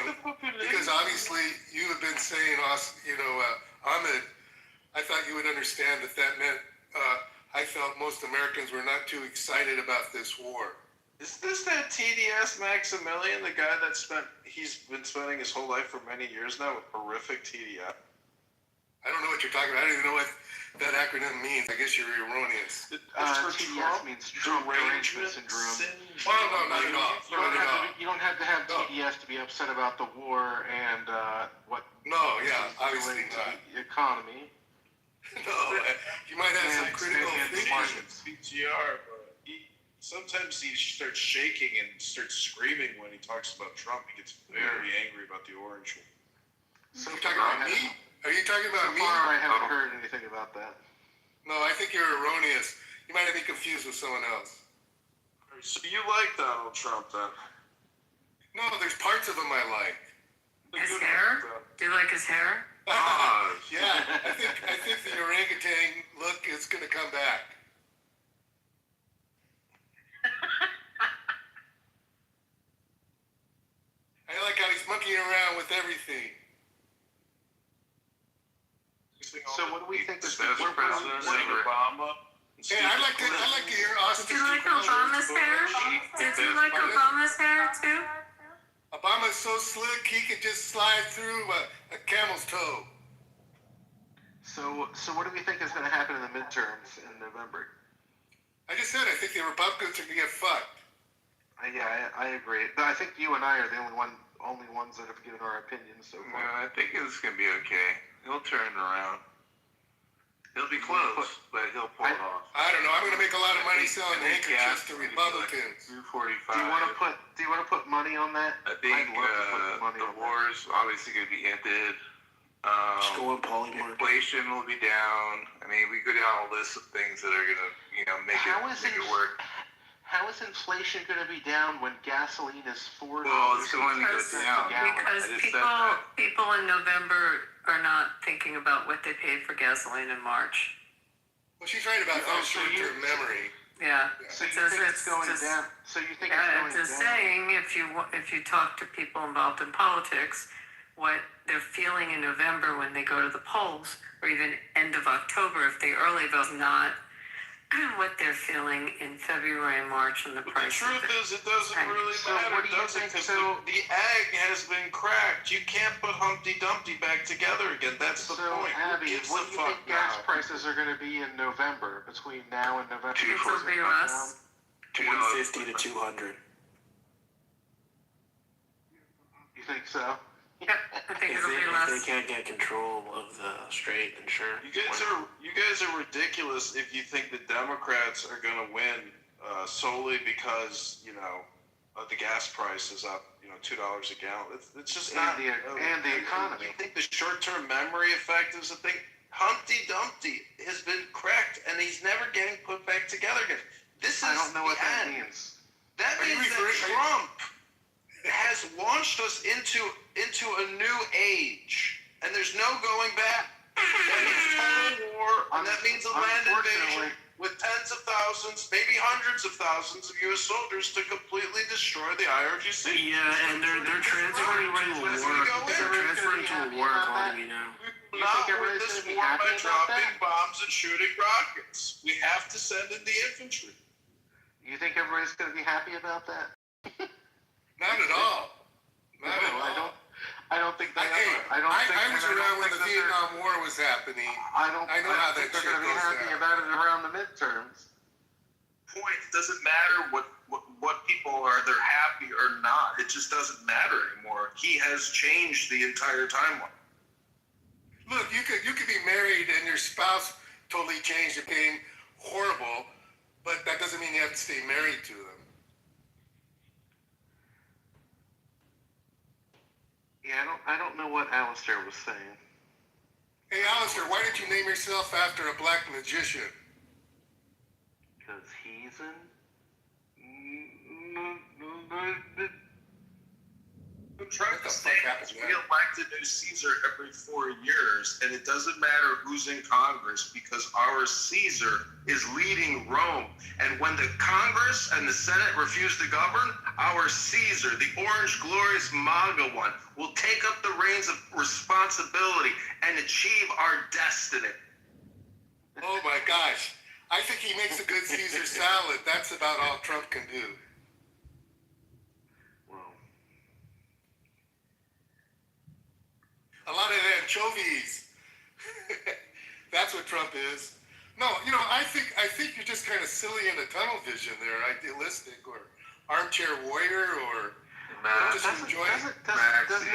because obviously you have been saying, Ahmed, I thought you would understand that meant I felt most Americans were not too excited about this war. Is this that TDS Maximilian, the guy he's been spending his whole life for many years now with horrific TDS? I don't know what you're talking about. I don't even know what that acronym means. I guess you're erroneous. TDS means Trump derangement syndrome. Well, no, not at all. You don't have to have TDS to be upset about the war and what. No, yeah, obviously not. The economy. No, you might have some critical thinking. PTR, but sometimes he starts shaking and starts screaming when he talks about Trump. He gets very angry about the orange one. So you're talking about me? Are you talking about me? So far, I haven't heard anything about that. No, I think you're erroneous. You might have been confused with someone else. So you like Donald Trump then? No, there's parts of him I like. His hair? Do you like his hair? Yeah, I think the orangutan look is going to come back. I like how he's monkeying around with everything. So what do we think is President Obama? Hey, I'd like to hear Austin. Did you like Obama's hair? Did you like Obama's hair too? Obama's so slick he could just slide through a camel's toe. So what do we think is going to happen in the midterms in November? I just said I think the Republicans are going to get fucked. I agree. I think you and I are the only ones that have given our opinions so far. I think it's going to be okay. He'll turn it around. He'll be close, but he'll pull it off. I don't know. I'm going to make a lot of money selling handkerchiefs to Republicans. Like 245. Do you want to put money on that? I think the war's obviously going to be ended. Just go on polymorph. Inflation will be down. I mean, we go down a list of things that are going to, make it work. How is inflation going to be down when gasoline is $4? Well, it's going to go down. Because people in November are not thinking about what they paid for gasoline in March. Well, she's right about that short-term memory. Yeah. So you think it's going down? So you think it's going down? It's a saying, if you talk to people involved in politics, what they're feeling in November when they go to the polls, or even end of October if they early vote, not what they're feeling in February and March and the price. The truth is, it doesn't really matter, does it? Because the egg has been cracked. You can't put Humpty Dumpty back together again. That's the point. Abby, what do you think gas prices are going to be in November, between now and November? It will be less. 150 to 200. You think so? Yep, I think it'll be less. If they can't get control of the strait, and sure. You guys are ridiculous if you think the Democrats are going to win solely because the gas price is up $2 a gallon. It's just not. And the economy. You think the short-term memory effect is a thing? Humpty Dumpty has been cracked and he's never getting put back together again. This is I don't know what that end. means. That means that Trump has launched us into a new age, and there's no going back. That means total war, and that means a land invasion with tens of thousands, maybe hundreds of thousands of U.S. soldiers to completely destroy the IRGC. Yeah, and they're transferring to a war. They're transferring to a war economy now. Not win this war by dropping bombs and shooting rockets. We have to send in the infantry. You think everybody's going to be happy about that? Not at all. Not at all. I don't think they are. I was around when the Vietnam War was happening. I know how that they're shit going to be goes happy down. about it around the midterms. Point. It doesn't matter what people are. They're happy or not. It just doesn't matter anymore. He has changed the entire timeline. Look, you could be married and your spouse totally changed and became horrible, but that doesn't mean you have to stay married to them. Yeah, I don't know what Alistair was saying. Hey, Alistair, why did you name yourself after a black magician? Because he's an... Trump is saying we elect a new Caesar every 4 years, and it doesn't matter who's in Congress because our Caesar is leading Rome. And when the Congress and the Senate refuse to govern, our Caesar, the orange glorious MAGA one, will take up the reins of responsibility and achieve our destiny. Oh my gosh. I think he makes a good Caesar salad. That's about all Trump can do. A lot of anchovies. That's what Trump is. No, I think you're just kind of silly in the tunnel vision there, idealistic or armchair warrior or just enjoying. Max, did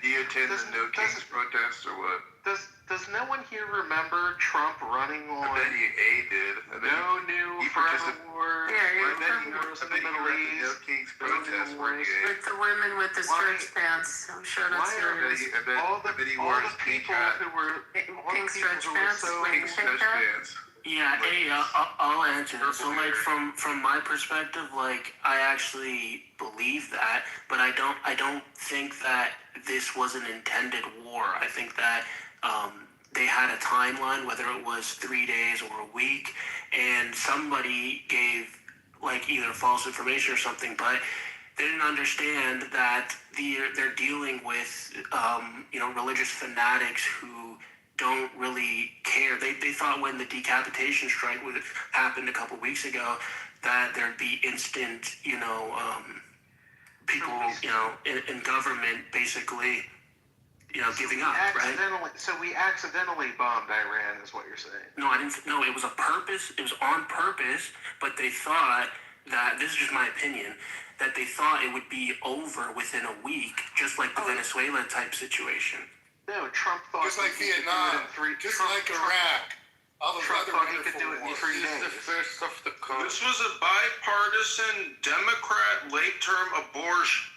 you attend the No Kings protest or what? Does Does no one here remember Trump running on? I bet you A did. No new forever wars. Yeah, Wars in the Middle East. King's protests were gay. with the women with the stretch pants. I'm sure that's serious. All the people who were Pink stretch pants. Pink stretch pants. Yeah, hey, I'll answer that. So, like, from my perspective, like, I actually believe that, but I don't think that this was an intended war. I think that they had a timeline, whether it was 3 days or a week, and somebody gave, like, either false information or something, but they didn't understand that they're dealing with, religious fanatics who don't really care. They thought when the decapitation strike would have happened a couple weeks ago that there'd be instant, people, in government basically, giving up, right? So we accidentally bombed Iran, is what you're saying? No, I didn't. No, it was It was on purpose, but they thought that, this is just my opinion, that they thought it would be over within a week, just like the Venezuela type situation. No, Trump thought just like Vietnam, just like Iraq. All those other wonderful wars. This is the first of the code. This was a bipartisan Democrat late-term abortion.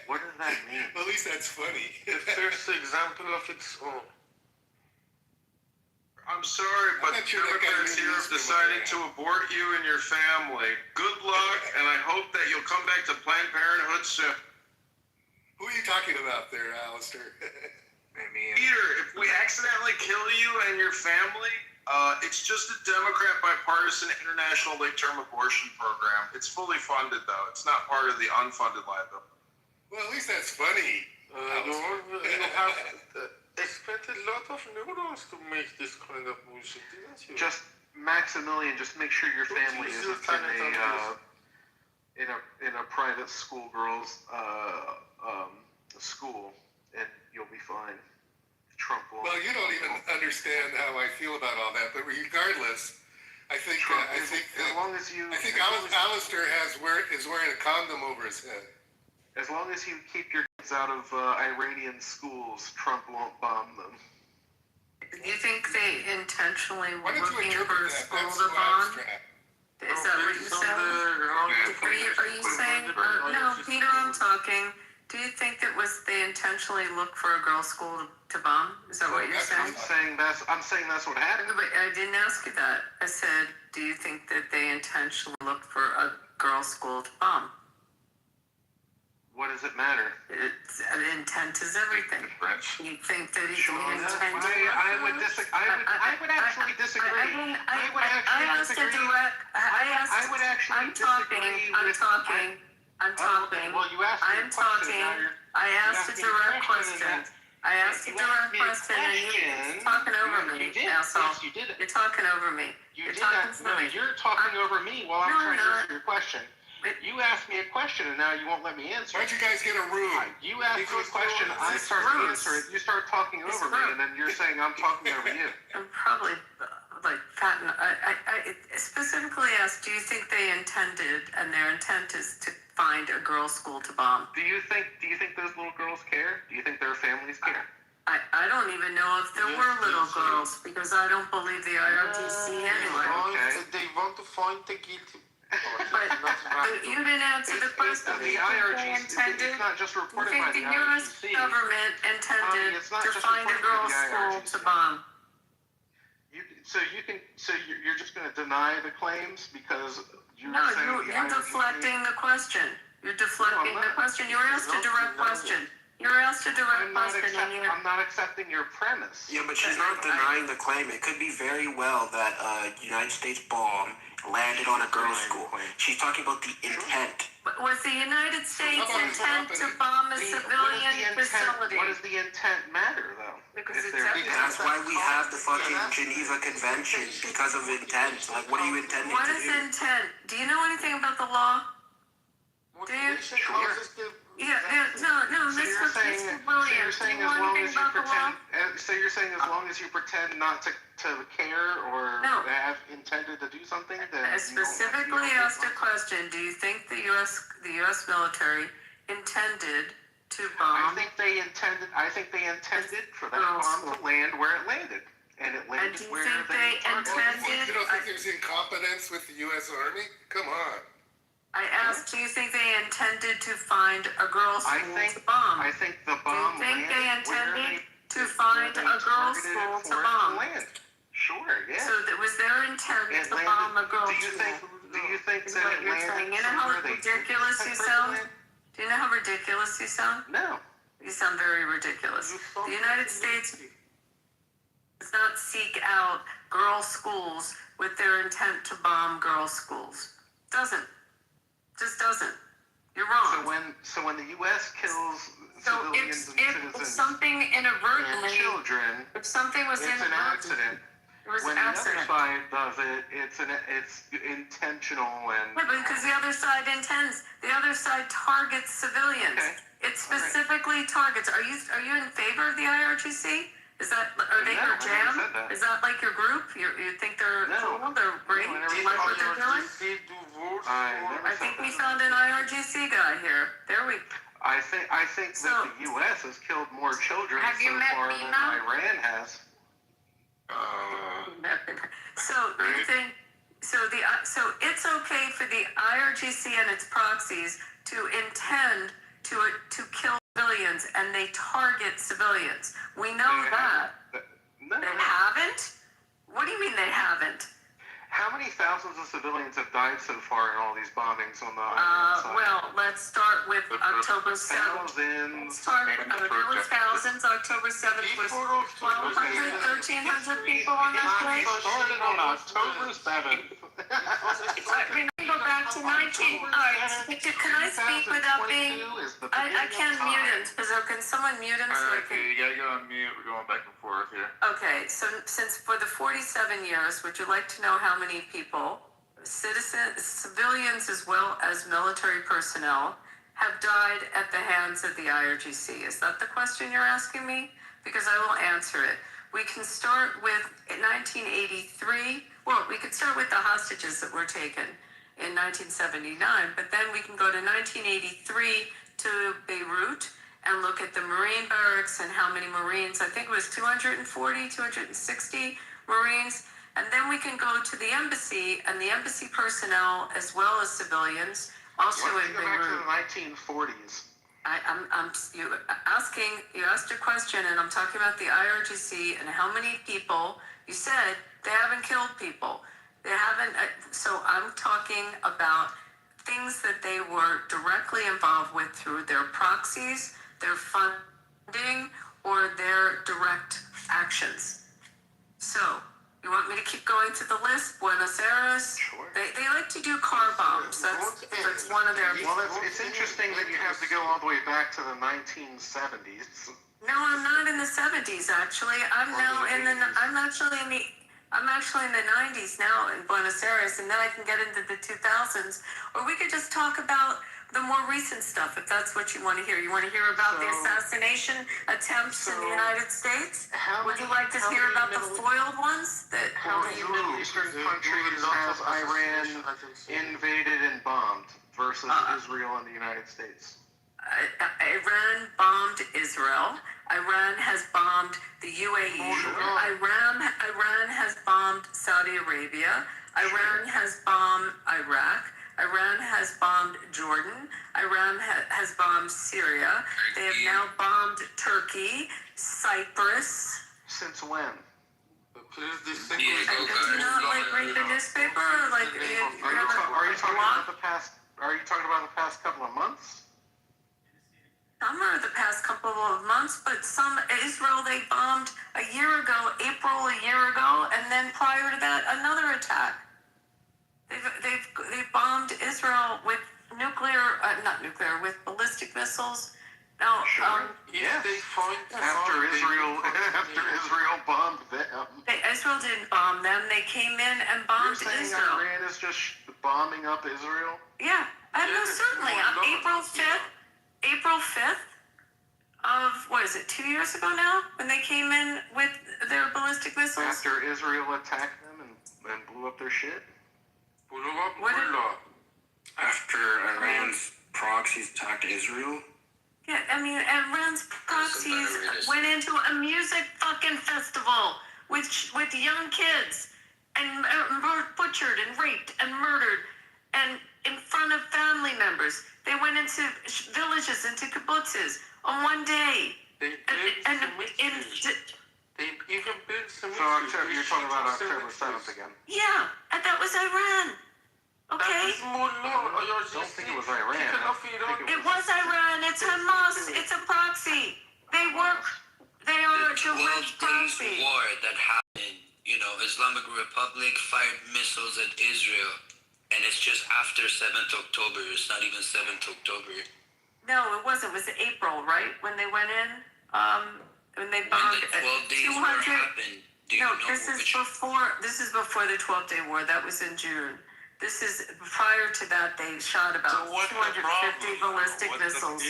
What does that mean? Well, at least that's funny. The first example of its own. I'm sorry, but Democrats here have decided to abort you and your family. Good luck, and I hope that you'll come back to Planned Parenthood soon. Who are you talking about there, Alistair? Peter, if we accidentally kill you and your family, it's just a Democrat bipartisan international late-term abortion program. It's fully funded, though. It's not part of the unfunded liability. Well, at least that's funny. They spent a lot of neurons to make this kind of bullshit, didn't you? Just Maximilian, just make sure your family isn't in a private schoolgirl's school, and you'll be fine. Trump will. Well, you don't even understand how I feel about all that, but regardless, I think Alistair is wearing a condom over his head. As long as you keep your kids out of Iranian schools, Trump won't bomb them. Do you think they intentionally were looking for a school to bomb? Is that what you're saying? Are you saying? No, Peter, I'm talking. Do you think that they intentionally looked for a girls' school to bomb? Is that what you're saying? I'm saying that's what happened. But I didn't ask you that. I said, do you think that they intentionally looked for a girls' school to bomb? What does it matter? Intent is everything. You think that he intended? I would actually disagree. I'm talking. Well, you asked me a question. I asked a direct question. And you're talking over me, asshole. Yes, you did it. You're talking over me. You're talking over me while I'm trying to answer your question. You asked me a question, and now you won't let me answer. Why'd you guys get a room? You asked me a question, I start to answer it. You start talking over me, and then you're saying I'm talking over you. I'm probably fat. I specifically asked, do you think they intended, and their intent is to find a girls' school to bomb? Do you think those little girls care? Do you think their families care? I don't even know if there were little girls, because I don't believe the IRTC anyway. Okay. They want to find the guilty. But you didn't answer the question. The IRGC, it's not just reported by the IRGC. The U.S. government intended to find a girls' school to bomb. So you're just going to deny the claims because you're deflecting the question. You're deflecting the question. You were asked a direct question. I'm not accepting your premise. Yeah, but she's not denying the claim. It could be very well that a United States bomb landed on a girls' school. She's talking about the intent. Was the United States intent to bomb a civilian facility? What does the intent matter, though? Because that's why we have the fucking Geneva Convention, because of intent. Like, what are you intending to do? What is intent? Do you know anything about the law? Do you? No, So you're saying as long as you pretend not to care or have intended to do something, then I specifically asked a question. Do you think the U.S. military intended to bomb. I think they intended for that bomb to land where it landed. And it landed do you where think they intended? You don't think there's incompetence with the U.S. Army? Come on. I asked, do you think they intended to find a girls' school to bomb? I think the bomb Do you think they intended to where find they a girls' targeted school it to for it bomb? land. Sure, yeah. So that was their intent It to landed- bomb a girls' do you think- school? Do you think Is that what it you're landed saying? You know how somewhere they ridiculous you didn't expect sound? it to land? Do you know how ridiculous you sound? No. You sound very ridiculous. The United States does not seek out girls' schools with their intent to bomb girls' schools. Doesn't. Just doesn't. You're wrong. So when the U.S. kills civilians and if citizens something inadvertently, and children, if something was it's an inadvertent, accident. it was When an the accident. other side does it, it's intentional and. Yeah, because the other side intends. The other side targets civilians. Okay. It specifically targets. Are you in favor of the IRGC? Are they No, your I never jam? said that. Is that like your group? You think they're cool? They're great? No, I Do never you like said what they're doing? I think we found an IRGC guy here. There we. I think that the U.S. has killed more children Have you so met far Mina? than Iran has. So you think so it's okay for the IRGC and its proxies to intend to kill civilians, and they target civilians. We know that. No. They haven't? What do you mean they haven't? How many thousands of civilians have died so far in all these bombings on the Iran side? Well, let's start with October 7th. Thousands. There was thousands. October 7th was 1,200, 1,300 people on that place. Started on October 7th. We can go back to 19. All right, can I speak without being? I can't mute him. Can someone mute him? So I can... You gotta go on mute. We're going back and forth here. Okay, so since for the 47 years, would you like to know how many people, civilians as well as military personnel, have died at the hands of the IRGC? Is that the question you're asking me? Because I will answer it. We can start with 1983. Well, we could start with the hostages that were taken in 1979, but then we can go to 1983 to Beirut and look at the Marine barracks and how many Marines. I think it was 240, 260 Marines. And then we can go to the embassy and the embassy personnel as well as civilians also in Go Beirut. back to the 1940s. You asked a question, and I'm talking about the IRGC and how many people. You said they haven't killed people. They haven't. So I'm talking about things that they were directly involved with through their proxies, their funding, or their direct actions. So you want me to keep going to the list? Buenos Aires. Sure. They like to do car bombs. That's one of their. Well, it's interesting that you have to go all the way back to the 1970s. No, I'm not in the 70s actually. I'm actually in the 90s now in Buenos Aires, and then I can get into the 2000s. Or we could just talk about the more recent stuff if that's what you want to hear. You want to hear about the assassination attempts in the United States? Would you like to hear about the foiled ones? How many Middle Eastern countries have Iran invaded and bombed versus Israel and the United States? Iran bombed Israel. Iran has bombed the UAE. Iran has bombed Saudi Arabia. Iran has bombed Iraq. Iran has bombed Jordan. Iran has bombed Syria. They have now bombed Turkey, Cyprus. Since when? Please Do you not read the newspaper? Are you talking about the past? Are you talking about the past couple of months? Some are the past couple of months, but some Israel they bombed a year ago, April a year ago, and then prior to that another attack. They've bombed Israel with with ballistic missiles. Now, Yes. After Israel bombed them. Israel didn't bomb them. They came in and bombed You're saying Israel. Iran is just bombing up Israel? Yeah, certainly. On April 5th of, what is it, 2 years ago now? When they came in with their ballistic missiles? After Israel attacked them and blew up their shit? After Iran's proxies attacked Israel? Yeah, I mean, Iran's proxies went into a music fucking festival with young kids and butchered and raped and murdered and in front of family members. They went into villages, into kibbutzes on one day. They even built some. So you're talking about October 7th again? Yeah, and that was Iran. Okay? I don't think it was Iran. It was Iran. It's Hamas. It's a proxy. They work. They are a direct proxy. War that happened, Islamic Republic fired missiles at Israel, and it's just after 7th October. It's not even 7th October. No, it wasn't. It was April, right? When they went in? When they bombed. When the 12 days war happened. This is before the 12-day war. That was in June. This is prior to that. They shot about 250 ballistic missiles.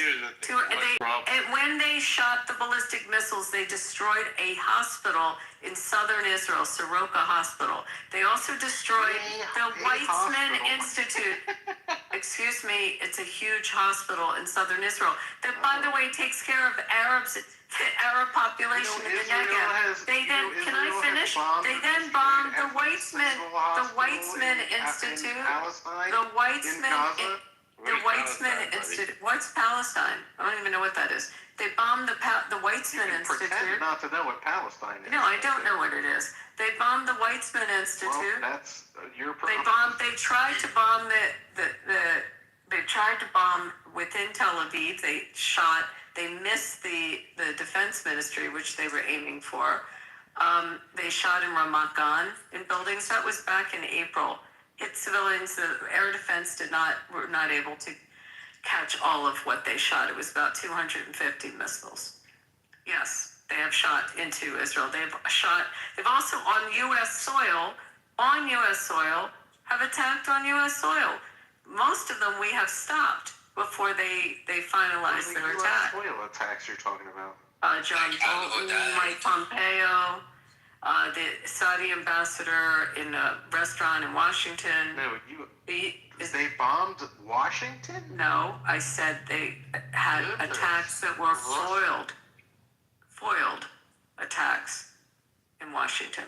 When they shot the ballistic missiles, they destroyed a hospital in southern Israel, Soroka Hospital. They also destroyed the Weizmann Institute. Excuse me, it's a huge hospital in southern Israel that, by the way, takes care of Arabs. The Arab population in the Negev. They then, can I finish? They then bombed the Weizmann Institute. The Weizmann Institute. What's Palestine? I don't even know what that is. They bombed the Weizmann Institute. Pretend not to know what Palestine is. No, I don't know what it is. They bombed the Weizmann Institute. Well, that's your problem. They tried to bomb they tried to bomb within Tel Aviv. They missed the defense ministry, which they were aiming for. They shot in Ramat Gan in buildings. That was back in April. Hit civilians. The air defense were not able to catch all of what they shot. It was about 250 missiles. Yes, they have shot into Israel. They've also on U.S. soil, have attacked on U.S. soil. Most of them we have stopped before they finalized their attack. What soil attacks you're talking about? John Bolton, Mike Pompeo, the Saudi ambassador in a restaurant in Washington. No, they bombed Washington? No, I said they had attacks that were foiled attacks in Washington.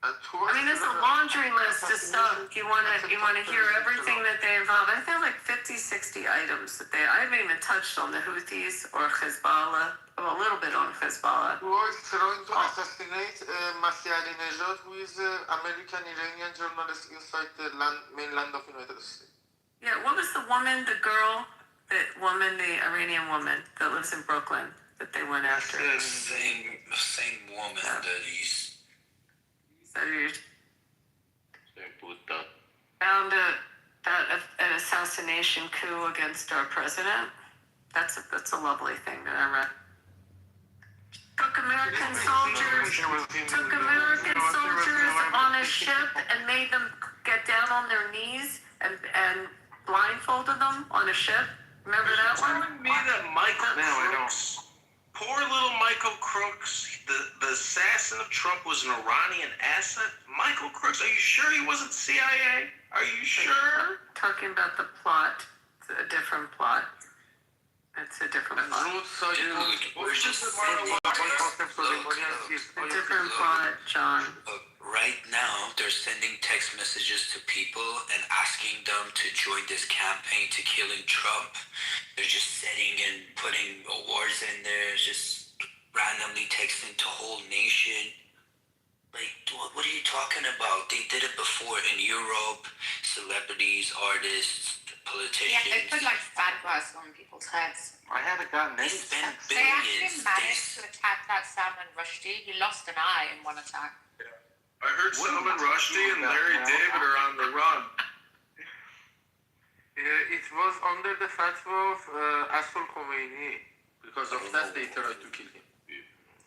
I mean, there's a laundry list of stuff. You want to hear everything that they involve. I think like 50, 60 items that I haven't even touched on the Houthis or Hezbollah. A little bit on Hezbollah. Who is trying to assassinate Masih Alinejad, who is an American-Iranian journalist inside the mainland of United States. Yeah, what was the Iranian woman that lives in Brooklyn that they went after? The same woman that he's... Found an assassination coup against our president. That's a lovely thing that I read. Took American soldiers on a ship and made them get down on their knees and blindfolded them on a ship. Remember that one? Telling me that Michael Crooks, poor little Michael Crooks, the assassin of Trump, was an Iranian asset? Michael Crooks, are you sure he wasn't CIA? Are you sure? Talking about the plot. It's a different plot. It's a different plot. A different plot, John. Right now, they're sending text messages to people and asking them to join this campaign to killing Trump. They're just setting and putting awards in there, just randomly texting to whole nation. Like, what are you talking about? They did it before in Europe. Celebrities, artists, politicians. Yeah, they put like fatwas on people's heads. I haven't gotten any They actually managed to attack that Salman Rushdie. He lost an eye in one attack. I heard Salman Rushdie and Larry David are on the run. It was under the fatwa of Ayatollah Khomeini. Because of that, they tried to kill him.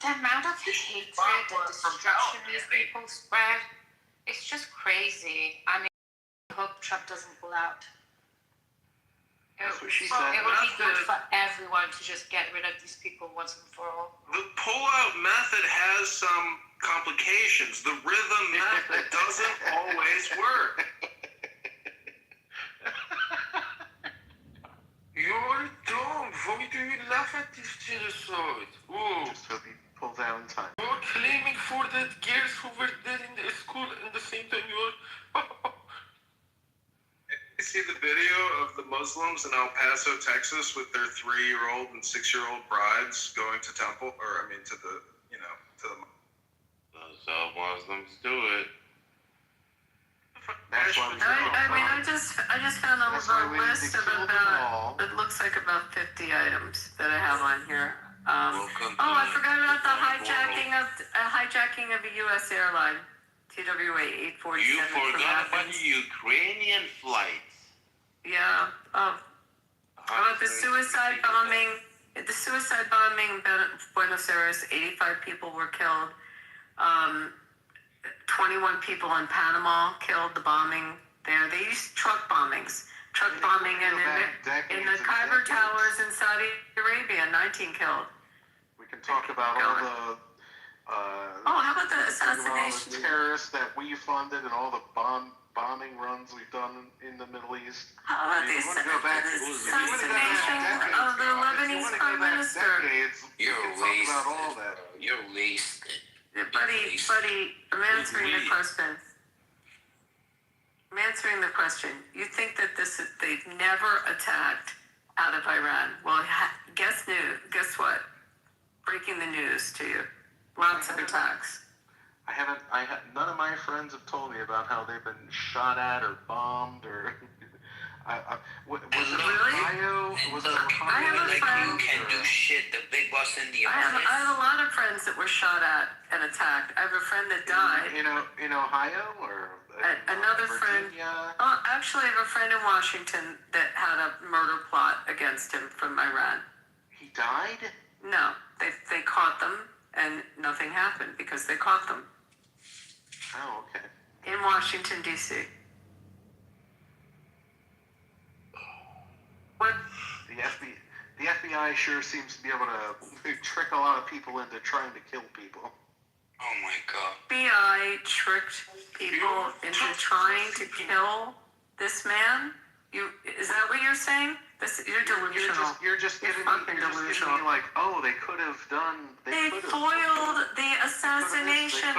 The amount of hatred and destruction these people spread, it's just crazy. I mean, I hope Trump doesn't pull out. It would be good for everyone to just get rid of these people once and for all. The pullout method has some complications. The rhythm method doesn't always work. You already Genocide. Oh. Just hope he pulls out in time. You're claiming for that girls who were dead in the school and the same time you're... You see the video of the Muslims in El Paso, Texas, with their 3-year-old and 6-year-old brides going to temple, or I mean, to the, you know, to the. That's how Muslims do it. That's why we I just found a list of about, it looks like about 50 items that I have on here. I forgot about the hijacking of a U.S. airline, TWA 847. You forgot about the Ukrainian flights. Yeah. Oh. About the suicide bombing. The suicide bombing in Buenos Aires, 85 people were killed. 21 people in Panama killed. The bombing there. They used truck bombings. Truck bombing in the Kitover Towers in Saudi Arabia, 19 killed. We can talk about all the. How about the assassination? All the terrorists that we funded and all the bombing runs we've done in the Middle East. How about the assassination of the Lebanese Prime Minister? You're wasted. You're wasted. Buddy, I'm answering the question. You think that they've never attacked out of Iran? Well, guess what? Breaking the news to you. Lots of attacks. None of my friends have told me about how they've been shot at or bombed or. Was it Ohio? Was it Ohio? I have a friend. You can do shit. The big boss in the office. I have a lot of friends that were shot at and attacked. I have a friend that died. In Ohio or another friend. Actually, I have a friend in Washington that had a murder plot against him from Iran. He died? No, they caught them and nothing happened because they caught them. Oh, okay. In Washington, D.C. What? The FBI sure seems to be able to trick a lot of people into trying to kill people. Oh my God. FBI tricked people into trying to kill this man? Is that what you're saying? You're delusional. You're just giving delusional. me like, oh, they could have done. They foiled the assassination.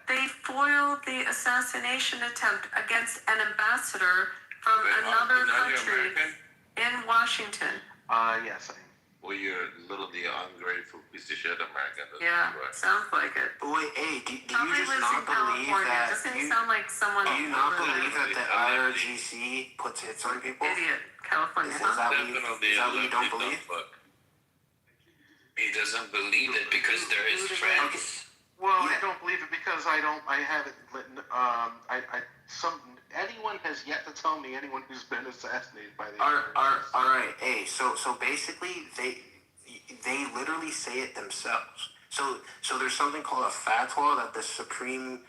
They foiled the assassination attempt against an ambassador from another country in Washington. Yes, I am. Well, you're literally an ungrateful piece of shit American. Yeah, sounds like it. Wait, hey, do you Probably just lives not in believe California. that? Doesn't he sound like someone? Do you not believe that the IRGC puts hits on people? Idiot, California. Is that what you don't believe? He doesn't believe it because they're his friends. Well, I don't believe it because I haven't. Anyone has yet to tell me anyone who's been assassinated by the. All right. Hey, so basically they literally say it themselves. So there's something called a fatwa that the supreme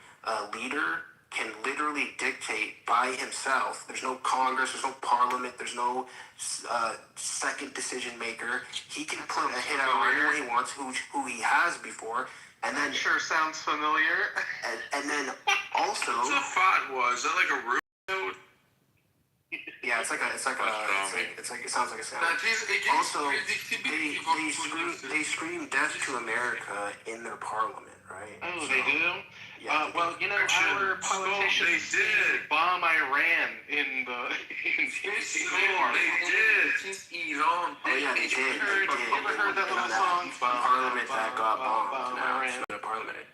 leader can literally dictate by himself. There's no Congress, there's no parliament, there's no second decision maker. He can put a hit out on anyone he wants, who he has before. And then sure sounds familiar. And then also. What's a fatwa? Is that like a root note? Yeah, it sounds like a sound. Also, they scream death to America in their parliament, right? Oh, they do? Yeah. Well, our politicians did bomb Iran in the. They did. Iran. Oh yeah, they did. You ever heard that little song? Parliament that got bombed. Now it's the parliament.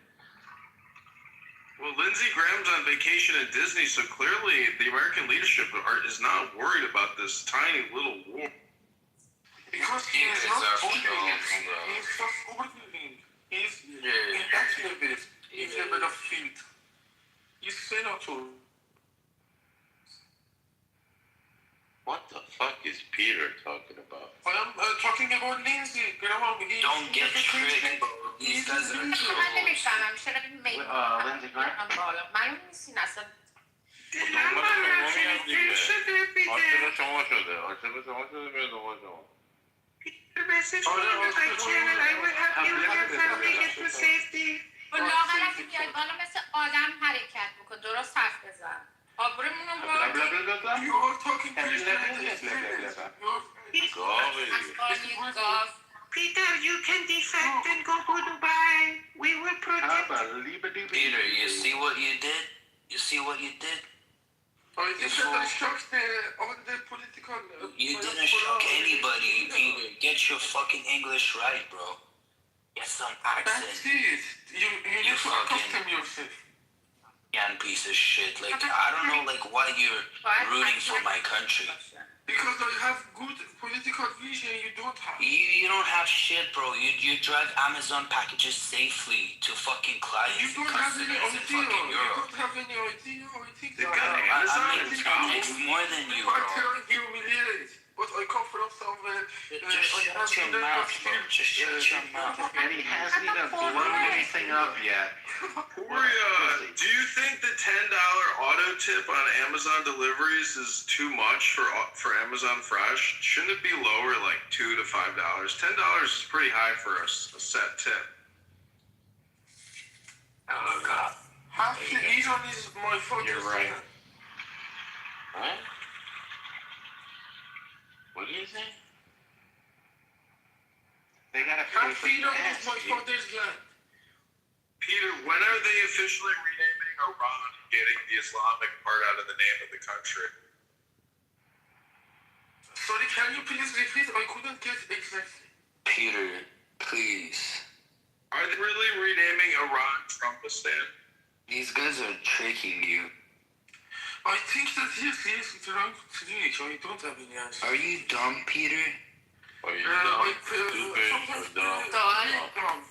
Well, Lindsey Graham's on vacation at Disney, so clearly the American leadership is not worried about this tiny little war. Because he is not ordering. He's just ordering. He's in that level. He's level of field. He's senator. What the fuck is Peter talking about? I'm talking about Lindsey Graham. Don't get tricked, bro. These guys are من نمیفهمم چرا میل Lindsey Graham. بالا معلوم نیستین اصلا عاشق شما شده میاد دنبال شما لاغر اگه بیای بالا مثل آدم حرکت بکن درست حرف بزن آبرومون رو You are talking to گاو Peter, you can defect and go to Dubai. We will protect you. Peter, you see what you did? You see what you did? You shocked all the political... You didn't shock anybody, Peter. Get your fucking English right, bro. Get some accent. That's it. You need to accustom yourself. Young piece of shit. Like, I don't know, like, why you're rooting for my country. Because I have good political vision you don't have. You don't have shit, bro. You drive Amazon packages safely to fucking clients. You don't have any idea. Fucking You Europe. don't have any idea. I think They got Amazon. It's more than you, bro. I'm telling you, humiliate. But I come from somewhere. Just shut your mouth, bro. Just shut your mouth. And he hasn't even blown anything up yet. Peoria, do you think the $10 auto tip on Amazon deliveries is too much for Amazon Fresh? Shouldn't it be lower, like $2 to $5? $10 is pretty high for a set tip. Oh God. Half the reason is my fault. You're right. What? What do you say? They gotta pay Half for the reason gas, is my dude. father's land. Peter, when are they officially renaming Iran and getting the Islamic part out of the name of the country? Sorry, can you please repeat? I couldn't get exactly. Peter, please. Are they really renaming Iran Trumpistan? These guys are tricking you. I think that yes, it's wrong trick. I don't have any answer. Are you dumb, Peter? Are you dumb, stupid, or dumb?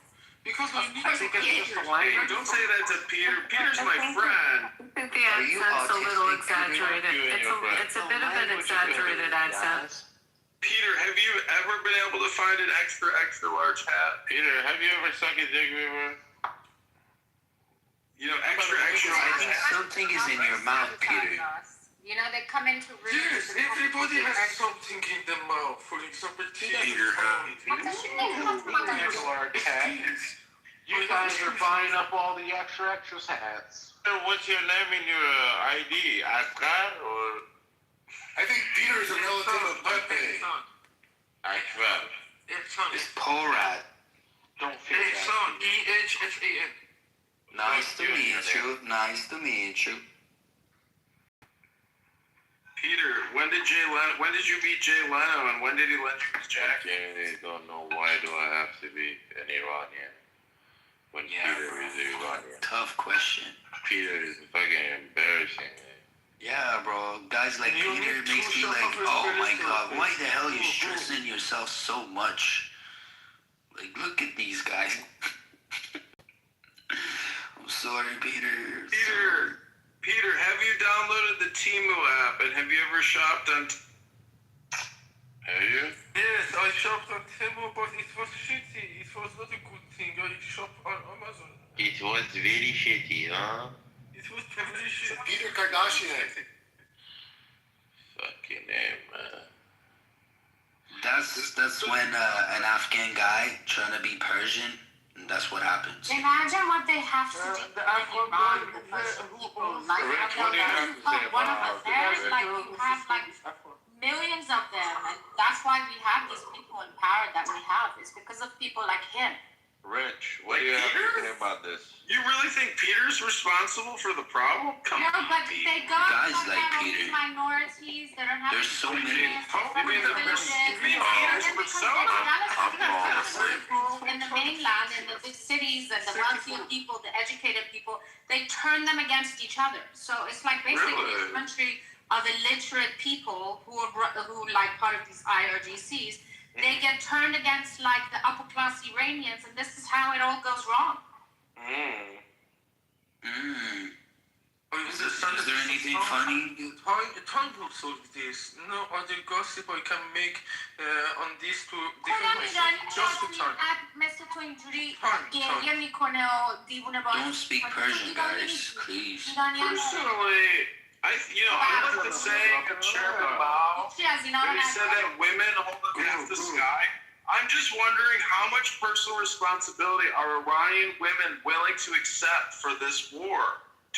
Because I need I think it's just a language. Hey, don't say that to Peter. Peter's my friend. I think the accent's a little exaggerated. It's a bit of an exaggerated accent. Peter, have you ever been able to find an extra large hat? Peter, have you ever sucked a dick before? You know, extra I think hat. something is in your mouth, Peter. You know, they come into rooms. Yes, everybody has something in the mouth. For example, Peter, You guys are buying up all the extras hats. What's your name in your ID? Asghar or I think Peter is a relative of Pepe. Akbar? It's Porat. Don't feel It's bad. EHSAN. Nice to meet you. Nice to meet you. Peter, when did you meet Jay Leno and when did he let you his I jacket? genuinely don't know why do I have to be an Iranian when Peter is Iranian. Tough question. Peter is fucking embarrassing. Yeah, bro. Guys like You Peter need makes to me shut like, up your oh my face. God, why the hell are you stressing yourself so much? Like, look at these guys. I'm sorry, Peter. Peter, have you downloaded the Temu app and have you ever shopped on? Have you? Yes, I shopped on Temu, but it was shitty. It was not a good thing. I shopped on Amazon. It was very shitty, huh? It was very shitty. Peter Kardashian. Fucking name, man. That's when an Afghan guy trying to be Persian, and that's what happens. Imagine what they have to do in Iran because people like Rich, what do you have to say one of about us there, Rich? like you have like millions of them, and that's why we have these people in power that we have. It's because of people like him. Rich, what do you have to say about this? You really think Peter's responsible for the problem? Come No, on, but Pete. they got Guys some like kind of Peter. minorities. They don't have There's so many. In the mainland, in the big cities, and the wealthier people, the educated people, they turn them against each other. So it's like basically Really? a country of illiterate people who like part of these IRGCs. They get turned against like the upper class Iranians, and this is how it all goes wrong. Is there anything funny? Time will solve this. No other gossip I can make on these two خودم different ایرانی just the time. مثل تو اینجوری Time. گریه میکنه و دیوونه بازی Don't speak Persian, guys, please. Personally, I like the saying of Chairman Mao هیچی از اینا رو when he said نداره. that women hold up half the sky. I'm just wondering how much personal responsibility are Iranian women willing to accept for this war?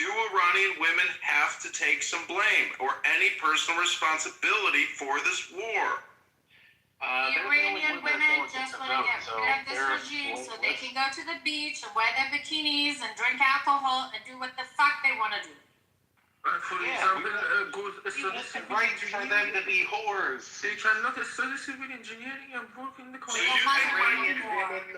Do Iranian women have to take some blame or any personal responsibility for this war? Iranian women just want to get rid of this regime so they can go to the beach and wear their bikinis and drink alcohol and do what the fuck they want to do. For example, It's right for them to be whores. They cannot study civil engineering and work in the So country.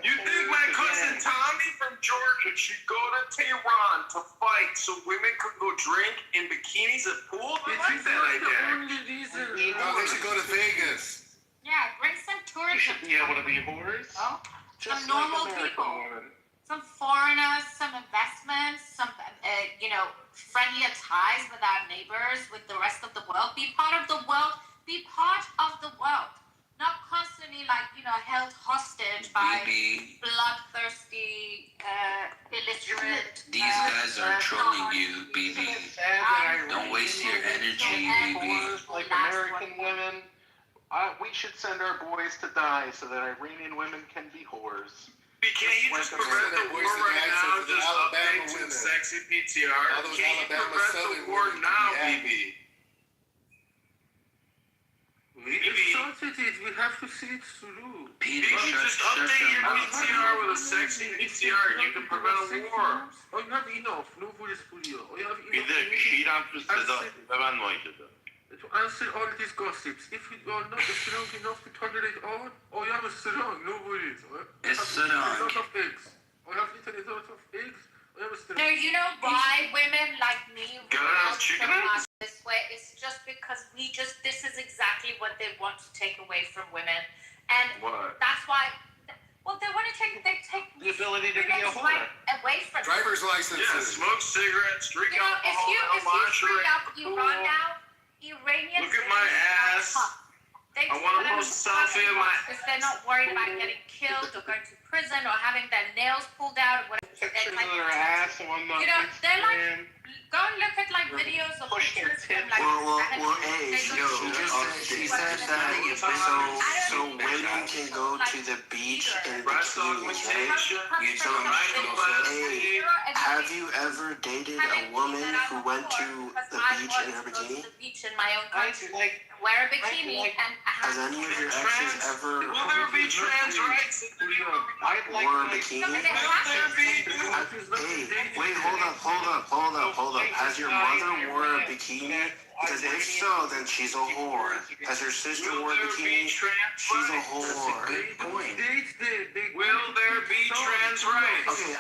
you think my cousin Tommy from Georgia should go to Tehran to fight so women could go drink in bikinis at pools? I like that idea. No, they should go to Vegas. Yeah, bring some tourism. You should be able to be whores. Oh, some Just normal like American people. women. Some foreigners, some investments, some, friendlier ties with our neighbors, with the rest of the world. Be part of the world. Be part of the world. Not constantly, held hostage by bloodthirsty, illiterate. These guys are trolling you, BB. Don't waste your energy, BB. Like American women, we should send our boys to die so that Iranian women can be whores. Can't you just prevent the war right now? Just update to the sexy PTR. Can't you prevent the war now, BB? We started it. We have to see it through. BB, just update your PTR with a sexy PTR and you can prevent a war. Oh, you have enough. No war is for you. You have Bir de şiiren püsteda ve ben muayede. to answer all these gossips. If you are not strong enough to tolerate all, or you are strong, no worries. It's strong. A lot of eggs. Or you have eaten a lot of eggs. Or you have strong. No, you know why women like me Got chicken eggs? this way? It's just because this is exactly what they want to take away from women. And What? that's why, they want to take The ability to be a whore. right away from them. Driver's licenses. Yeah, smoke cigarettes, drink You know, if alcohol, you free up lingerie. Iran now, Iranians. Look at my ass. They I want to post a selfie of my because they're not worried about getting killed or going to prison or having their nails pulled out or whatever. Pictures of their ass on the They're like, Instagram. go and look at videos of pictures from like Well, the 70s. hey, she said that so women can go to the beach in bikinis, right? You told me. Hey, have you ever dated a woman who went to the beach in her bikini? The beach in my own country. Wear a bikini and Has any of your exes ever Will there be trans rights? worn a bikini? Hey, wait, hold up. Has your mother worn a bikini? Because if so, then she's a whore. Has her sister worn a bikini? She's a whore. Good point. Will there be trans rights? Okay,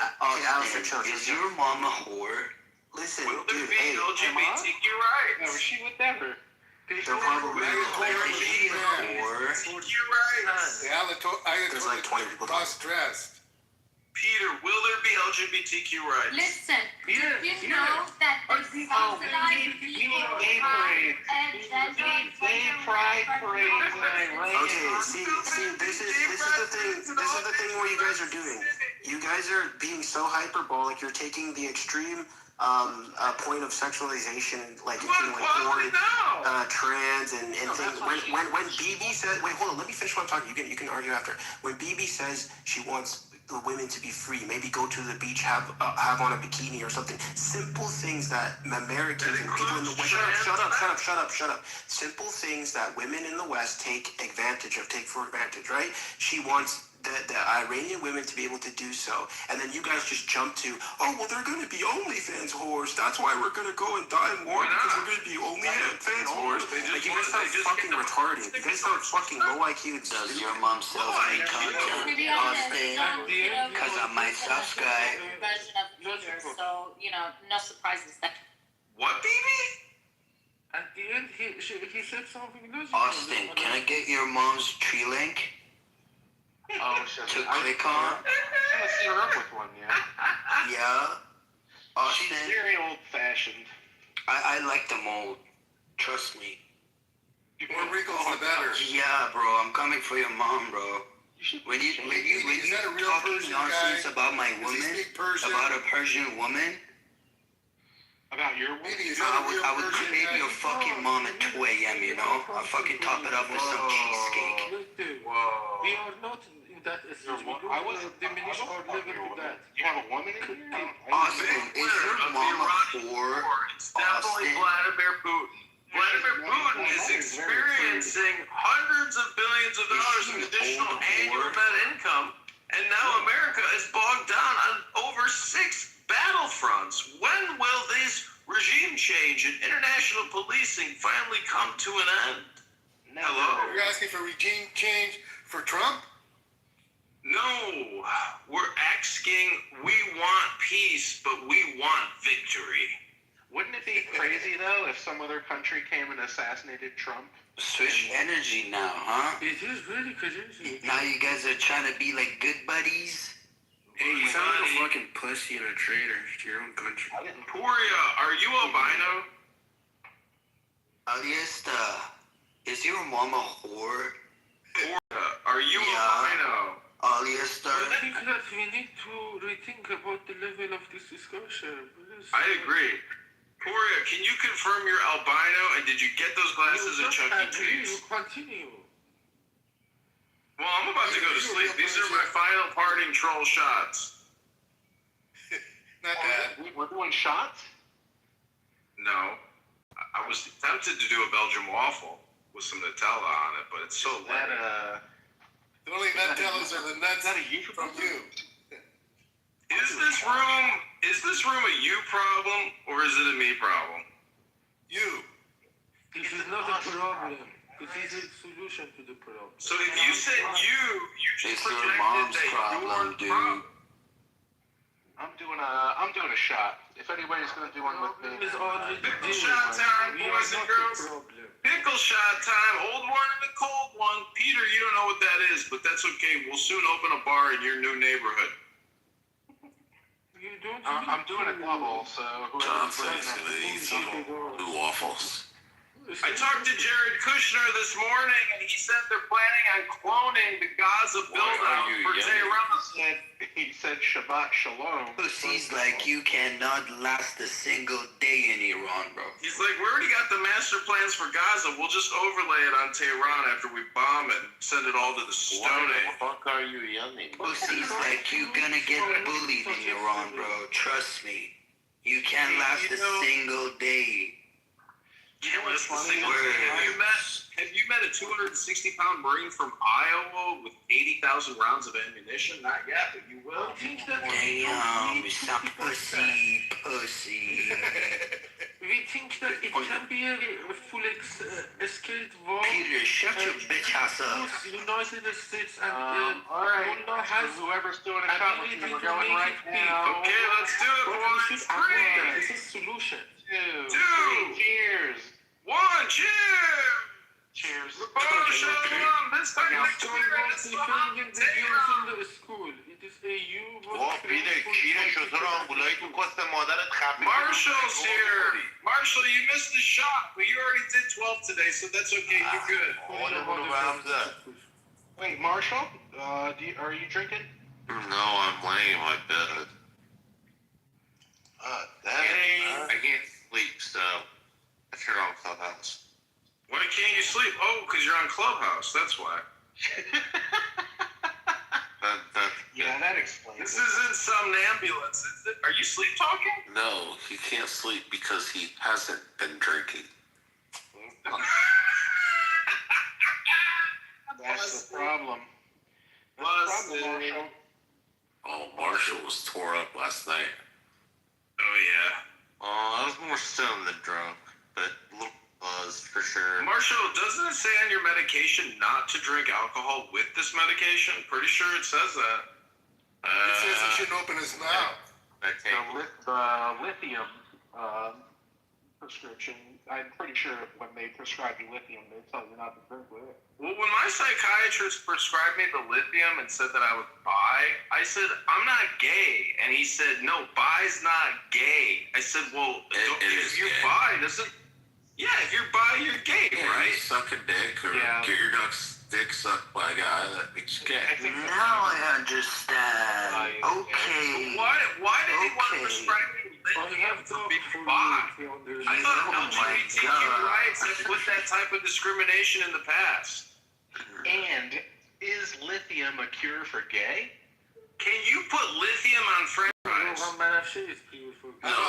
Alistair, chill. Is your mom a whore? Listen, Will there dude, be hey, LGBTQ No, rights? she would never. they're probably Or there's like 20 people cross-dressed. Peter, will there be LGBTQ rights? listen, you know that they subsidize people gay parades. Gay pride parades in Iran. Okay, see, this is the thing where you guys are doing. You guys are being so hyperbolic. You're taking the extreme point of sexualization, like porn, trans, and things. When BB says, wait, hold on, let me finish what I'm talking. You can argue after. When BB says she wants the women to be free, maybe go to the beach, have on a bikini or something. Simple things that Americans and people in the West. Shut up. Simple things that women in the West take for advantage, right? She wants the Iranian women to be able to do so, and then you guys just jump to, oh well, they're going to be OnlyFans whores. That's why we're going to go and die more because we're going to be OnlyFans whores. Like you guys sound fucking retarded. You guys sound fucking low IQ. Does your mom sell any content? Because I'm my subscribe. version of Peter, so no surprises there. What, BB? At the end, he said something logical. Austin, can I get your mom's tree link? To click on? Unless you're up with one, yeah. Yeah. Austin. She's very old-fashioned. I like them old. Trust me. The more wrinkles, the better. Yeah, bro. I'm coming for your mom, bro. When you talking nonsense about my woman, about a Persian woman, About your woman? I would baby your fucking mom at 2 a.m., you know? I'll fucking top it up with some cheesecake. Whoa. We are not in that stage. I wasn't diminish our level to that. You have a woman in here? Austin, is your mom a whore? It's definitely Vladimir Putin. Vladimir Putin is experiencing hundreds of billions of dollars policing finally come to an end? Hello? You're asking for regime change for Trump? No, we're asking, we want peace, but we want victory. Wouldn't it be crazy though if some other country came and assassinated Trump? Switch energy now, huh? It is really crazy. Now you guys are trying to be like good buddies? Hey, you sound like a fucking pussy and a traitor to your own country. Peoria, are you albino? Aliesta, is your mom a whore? Peoria, are you albino? Aliesta. I think that we need to rethink about the level of this discussion. I agree. Peoria, can you confirm you're albino and did you get those glasses at Chuck E. Cheese? Continue. Well, I'm about to go to sleep. These are my final parting troll shots. Not bad. We're doing shots? No. I was tempted to do a Belgian waffle with some Nutella on it, but it's so late. The only Nutellas are the nuts from you. Is this room a you problem or is it a me problem? You. This is not a problem. It is a solution to the problem. So if you said you just It's your projected mom's that problem, you're the problem. I'm doing a shot. If anybody's gonna do one with me. Pickle shot time, boys and girls. Pickle shot time. Old one and a cold one. Peter, you don't know what that is, but that's okay. We'll soon open a bar in your new neighborhood. I'm doing a double, so John's gonna eat some blue waffles. I talked to Jared Kushner this morning, and he said they're planning on cloning the Gaza build-out for Tehran. He said Shabbat Shalom. Pussies like you cannot last a single day in Iran, bro. He's like, we already got the master plans for Gaza. We'll just overlay it on Tehran after we bomb it and send it all to the Stone Age. What the fuck are you yelling? Pussies like you gonna get bullied in Iran, bro. Trust me. You can't last a single day. Have you met a 260-pound Marine from Iowa with 80,000 rounds of ammunition? Not yet, but you will. Damn, you some pussy. We think that it can be a full escape war. Peter, shut your bitch ass up. United States and all right. Mullah has Whoever's doing a shot with me, we're going right now. Okay, let's do it, boys. This is solution. Two. Cheers. One. Cheers. Cheers. Rabbanu Shalom. This time next year in Isfahan, Tehran. in the school. It is a you. پیده کیر شطور آنگولایی تو کست مادرت خفه. Marshall's here. Marshall, you missed the shot, but you already did 12 today, so that's okay. You're good. حالمونو به هم زد. Wait, Marshall, are you drinking? No, I'm laying in my bed. I can't sleep, so I turned on Clubhouse. Why can't you sleep? Oh, because you're on Clubhouse. That's why. Yeah, that explains This it. isn't somnambulance, is it? Are you sleep talking? No, he can't sleep because he hasn't been drinking. That's the problem. Marshall. Oh, Marshall was tore up last night. Oh, yeah. Oh, I was more stoned than drunk, but a little buzz for sure. Marshall, doesn't it say on your medication not to drink alcohol with this medication? Pretty sure it says that. It says he shouldn't open his mouth. The lithium prescription, I'm pretty sure when they prescribe you lithium, they tell you not to drink with it. Well, when my psychiatrist prescribed me the lithium and said that I was bi, I said, I'm not gay. And he said, no, bi's not gay. I said, well, if you're bi, doesn't... Yeah, if you're bi, you're gay, right? You suck a dick or get your dick sucked by a guy, that makes you gay. Now I understand. Okay. Why did he want to prescribe me lithium for being bi? I thought LGBTQ rights have put that type of discrimination in the past. And is lithium a cure for gay? Can you put lithium on french fries? I want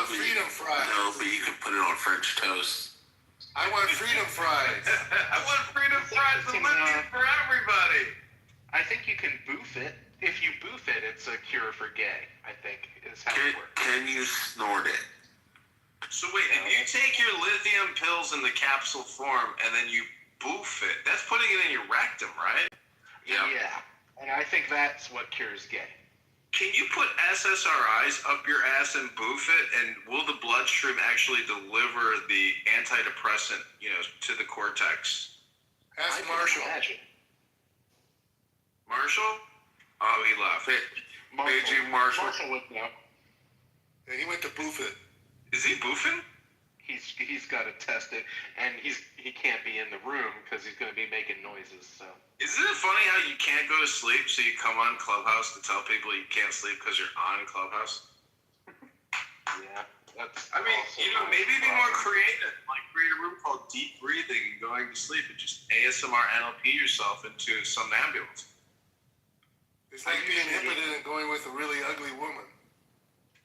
freedom fries. No, but you can put it on French toast. I want freedom fries. I want freedom fries and lithium for everybody. I think you can boof it. If you boof it, it's a cure for gay, I think, is how it works. Can you snort it? So wait, if you take your lithium pills in the capsule form and then you boof it, that's putting it in your rectum, right? Yeah. And I think that's what cures gay. Can you put SSRIs up your ass and boof it, and will the bloodstream actually deliver the antidepressant, to the cortex? Ask Marshall. Marshall? Oh, he left. Marshall would know. Yeah, he went to boof it. Is he boofing? He's got to test it, and he can't be in the room because he's going to be making noises. So Isn't it funny how you can't go to sleep, so you come on Clubhouse to tell people you can't sleep because you're on Clubhouse? Yeah, that's. Maybe be more creative. Like create a room called deep breathing and going to sleep, and just ASMR NLP yourself into somnambulance. It's like being impotent and going with a really ugly woman.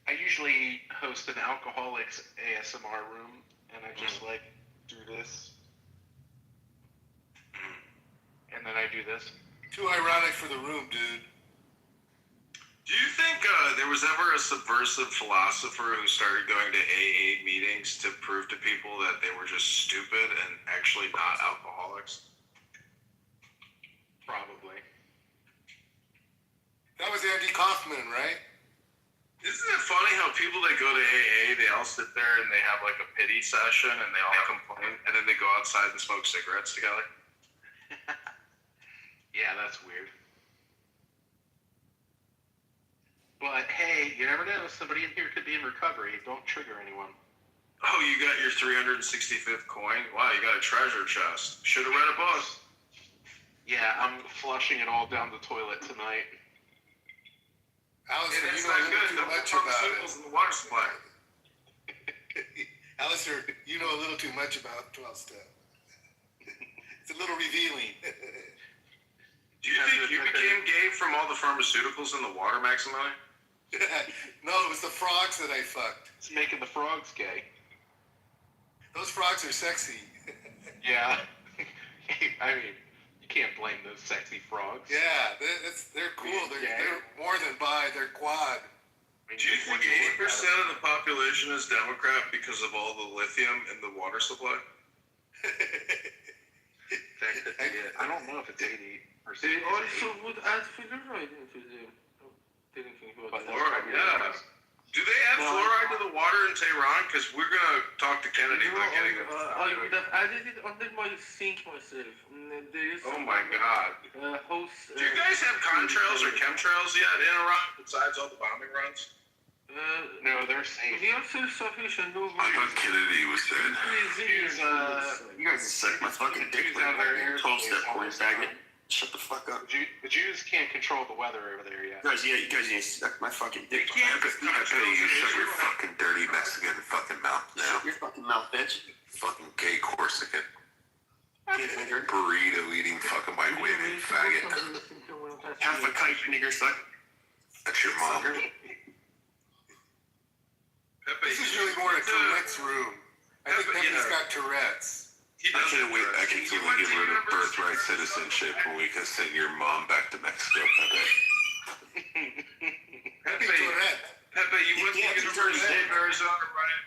I usually host an alcoholics ASMR room, and I just do this, and then I do this. Too ironic for the room, dude. Do you think there was ever a subversive philosopher who started going to AA meetings to prove to people that they were just stupid and actually not alcoholics? Probably. That was Andy Kaufman, right? Isn't it funny how people that go to AA, they all sit there and they have like a pity session and they all complain, and then they go outside and smoke cigarettes together? Yeah, that's weird. But hey, you never know. Somebody in here could be in recovery. Don't trigger anyone. Oh, you got your 365th coin? Wow, you got a treasure chest. Should have read a book. Yeah, I'm flushing it all down the toilet tonight. Alistair, It's you know not a good. little too Don't much put about pharmaceuticals it. in the water supply. Alistair, you know a little too much about 12-step. It's a little revealing. Do you think you became gay from all the pharmaceuticals in the water, Maximilian? No, it was the frogs that I fucked. It's making the frogs gay. Those frogs are sexy. Yeah. I mean, you can't blame those sexy frogs. Yeah, they're cool. They're more than bi. They're quad. Do you think 80% of the population is Democrat because of all the lithium in the water supply? I don't know if it's 80%. They also would add fluoride into them. Didn't think about that. Fluoride, yeah. Do they add fluoride to the water in Tehran? Because we're going to talk to Kennedy about getting it. I would have added it under my sink myself. Oh my God. Host, do you guys have contrails or chemtrails yet in Iran besides all the bombing runs? No, they're safe. The answer is sufficient. No, I thought Kennedy was dead. You guys suck my fucking dick. 12-step coin faggot. Shut the fuck up. The Jews can't control the weather over there yet. You guys need to suck my fucking dick. I bet you shut your fucking dirty Mexican fucking mouth now. Shut your fucking mouth, bitch. Fucking gay Corsican. Burrito eating fucking microwave faggot. Half a kite, nigger suck. That's your mom. This is really more a Tourette's room. I think Pepe's got Tourette's. I can't wait. I can get rid of birthright citizenship when we can send your mom back to Mexico, Pepe. Pepe, you went to the University of Arizona, right?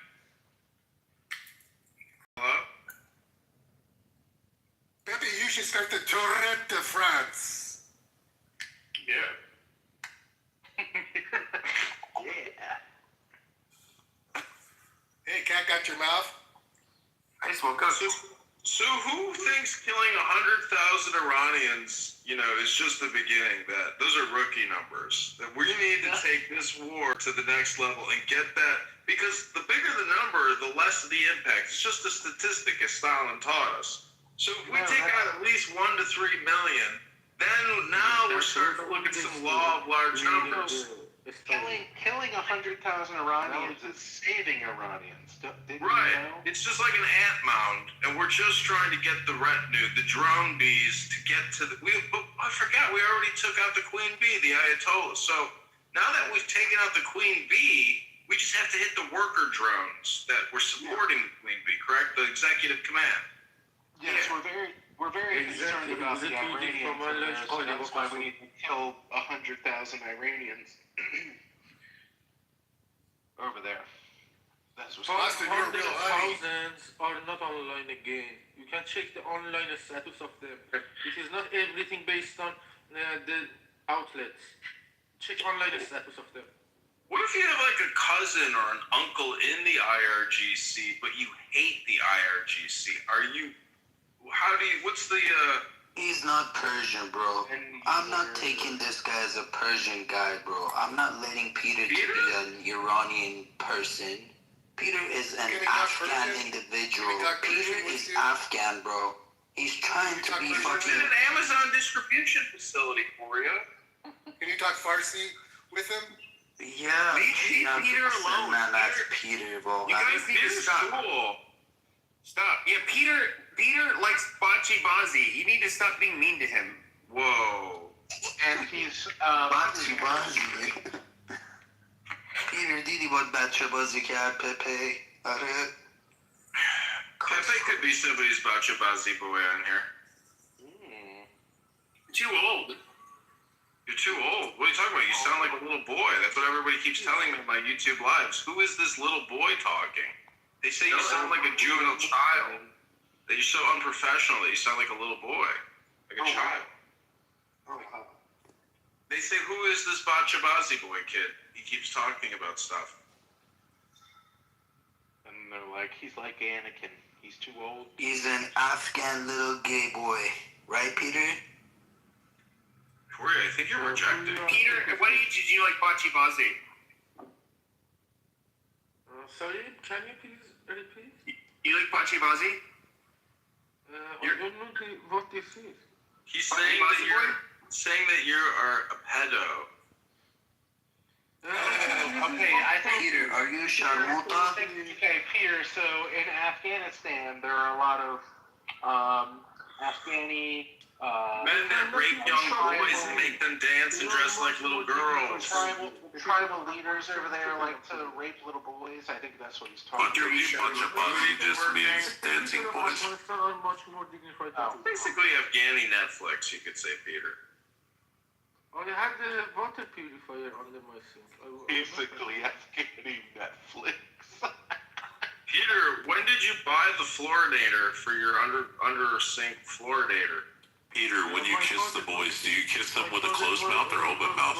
Hello? Pepe, you should start the Tourette de France. Yeah. Yeah. Hey, cat got your mouth? I just woke up. So who thinks killing 100,000 Iranians, is just the beginning? That those are rookie numbers. That we need to take this war to the next level and get that, because the bigger the number, the less the impact. It's just a statistic, as Stalin taught us. So if we take out at least 1 to 3 million, then now we're starting to look at some law of large numbers. Killing 100,000 Iranians is saving Iranians. Right. It's just like an ant mound, and we're just trying to get the retinue, the drone bees, to get to the. But I forgot, we already took out the queen bee, the Ayatollah. So now that we've taken out the queen bee, we just have to hit the worker drones that were supporting the queen bee, correct? The executive command. Yes, we're very concerned about the Iranians. That's why we need to kill 100,000 Iranians over there. That's Austin, you're a real honey. Thousands are not online again. You can check the online status of them. It is not everything based on the outlets. Check online status of them. What if you have like a cousin or an uncle in the IRGC, but you hate the IRGC? What's the, He's not Persian, bro. I'm not taking this guy as a Persian guy, bro. I'm not letting Peter to be an Iranian person. Peter is an Afghan individual. Peter is Afghan, bro. He's trying to be fucking... It's an Amazon distribution facility for you. Can you talk Farsi with him? Yeah. Leave Peter alone. Man, that's Peter, bro. You guys need to stop. Cool. Stop. Yeah, Peter likes bocce bazi. You need to stop being mean to him. Whoa. And he's بازی Peter دیدی باید بچه بازی کرد Pepe آره Pepe could be somebody's bachabazi boy on here. Too old. You're too old. What are you talking about? You sound like a little boy. That's what everybody keeps telling me in my YouTube lives. Who is this little boy talking? They say you sound like a juvenile child. That you're so unprofessional that you sound like a little boy. Like a child. They say, who is this bachabazi boy kid? He keeps talking about stuff. and they're like, he's like Anakin. He's too old. He's an Afghan little gay boy. Right, Peter? Peoria, I think you're rejected. Peter, what did you like bocce bazi? Sorry, can you please repeat? You like bocce bazi? I don't know what this is. He's saying that you are a pedo. Okay, I think Peter, are you Sharmuta? Okay, Peter. So in Afghanistan, there are a lot of Afghani Men that rape young boys and make them dance and dress like little girls. tribal leaders over there like to rape little boys. I think that's what he's talking about. Bachabazi just means dancing boys. Basically, Afghani Netflix, you could say, Peter. I had the water purifier under my sink. Basically, Afghani Netflix. Peter, when did you buy the fluoridator for your under sink fluoridator? Peter, when you kiss the boys, do you kiss them with a closed mouth or open mouth?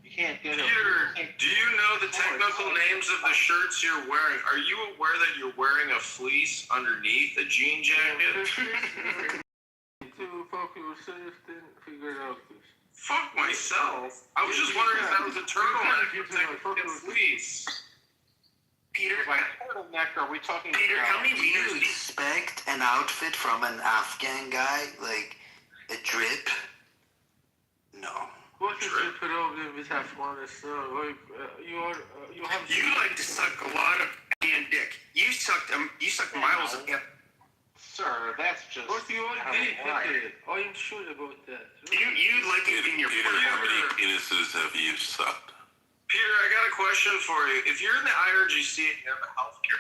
You can't get it. Peter, do you know the technical names of the shirts you're wearing? Are you aware that you're wearing a fleece underneath a jean jacket? To fuck yourself, then figure it out this. Fuck myself. I was just wondering if that was a turtleneck against fleece. Peter, turtleneck, are we talking Peter, about? how many Do you liters do you... expect an outfit from an Afghan guy? Like a drip? No. What is the problem with Afghanistan? You have... You like to suck a lot of Afghan dick. You sucked miles of... Sir, that's just... But you all did, Peter. I am sure about that. You like it in your... Peter, how many penises have you sucked? Peter, I got a question for you. If you're in the IRGC and you have a healthcare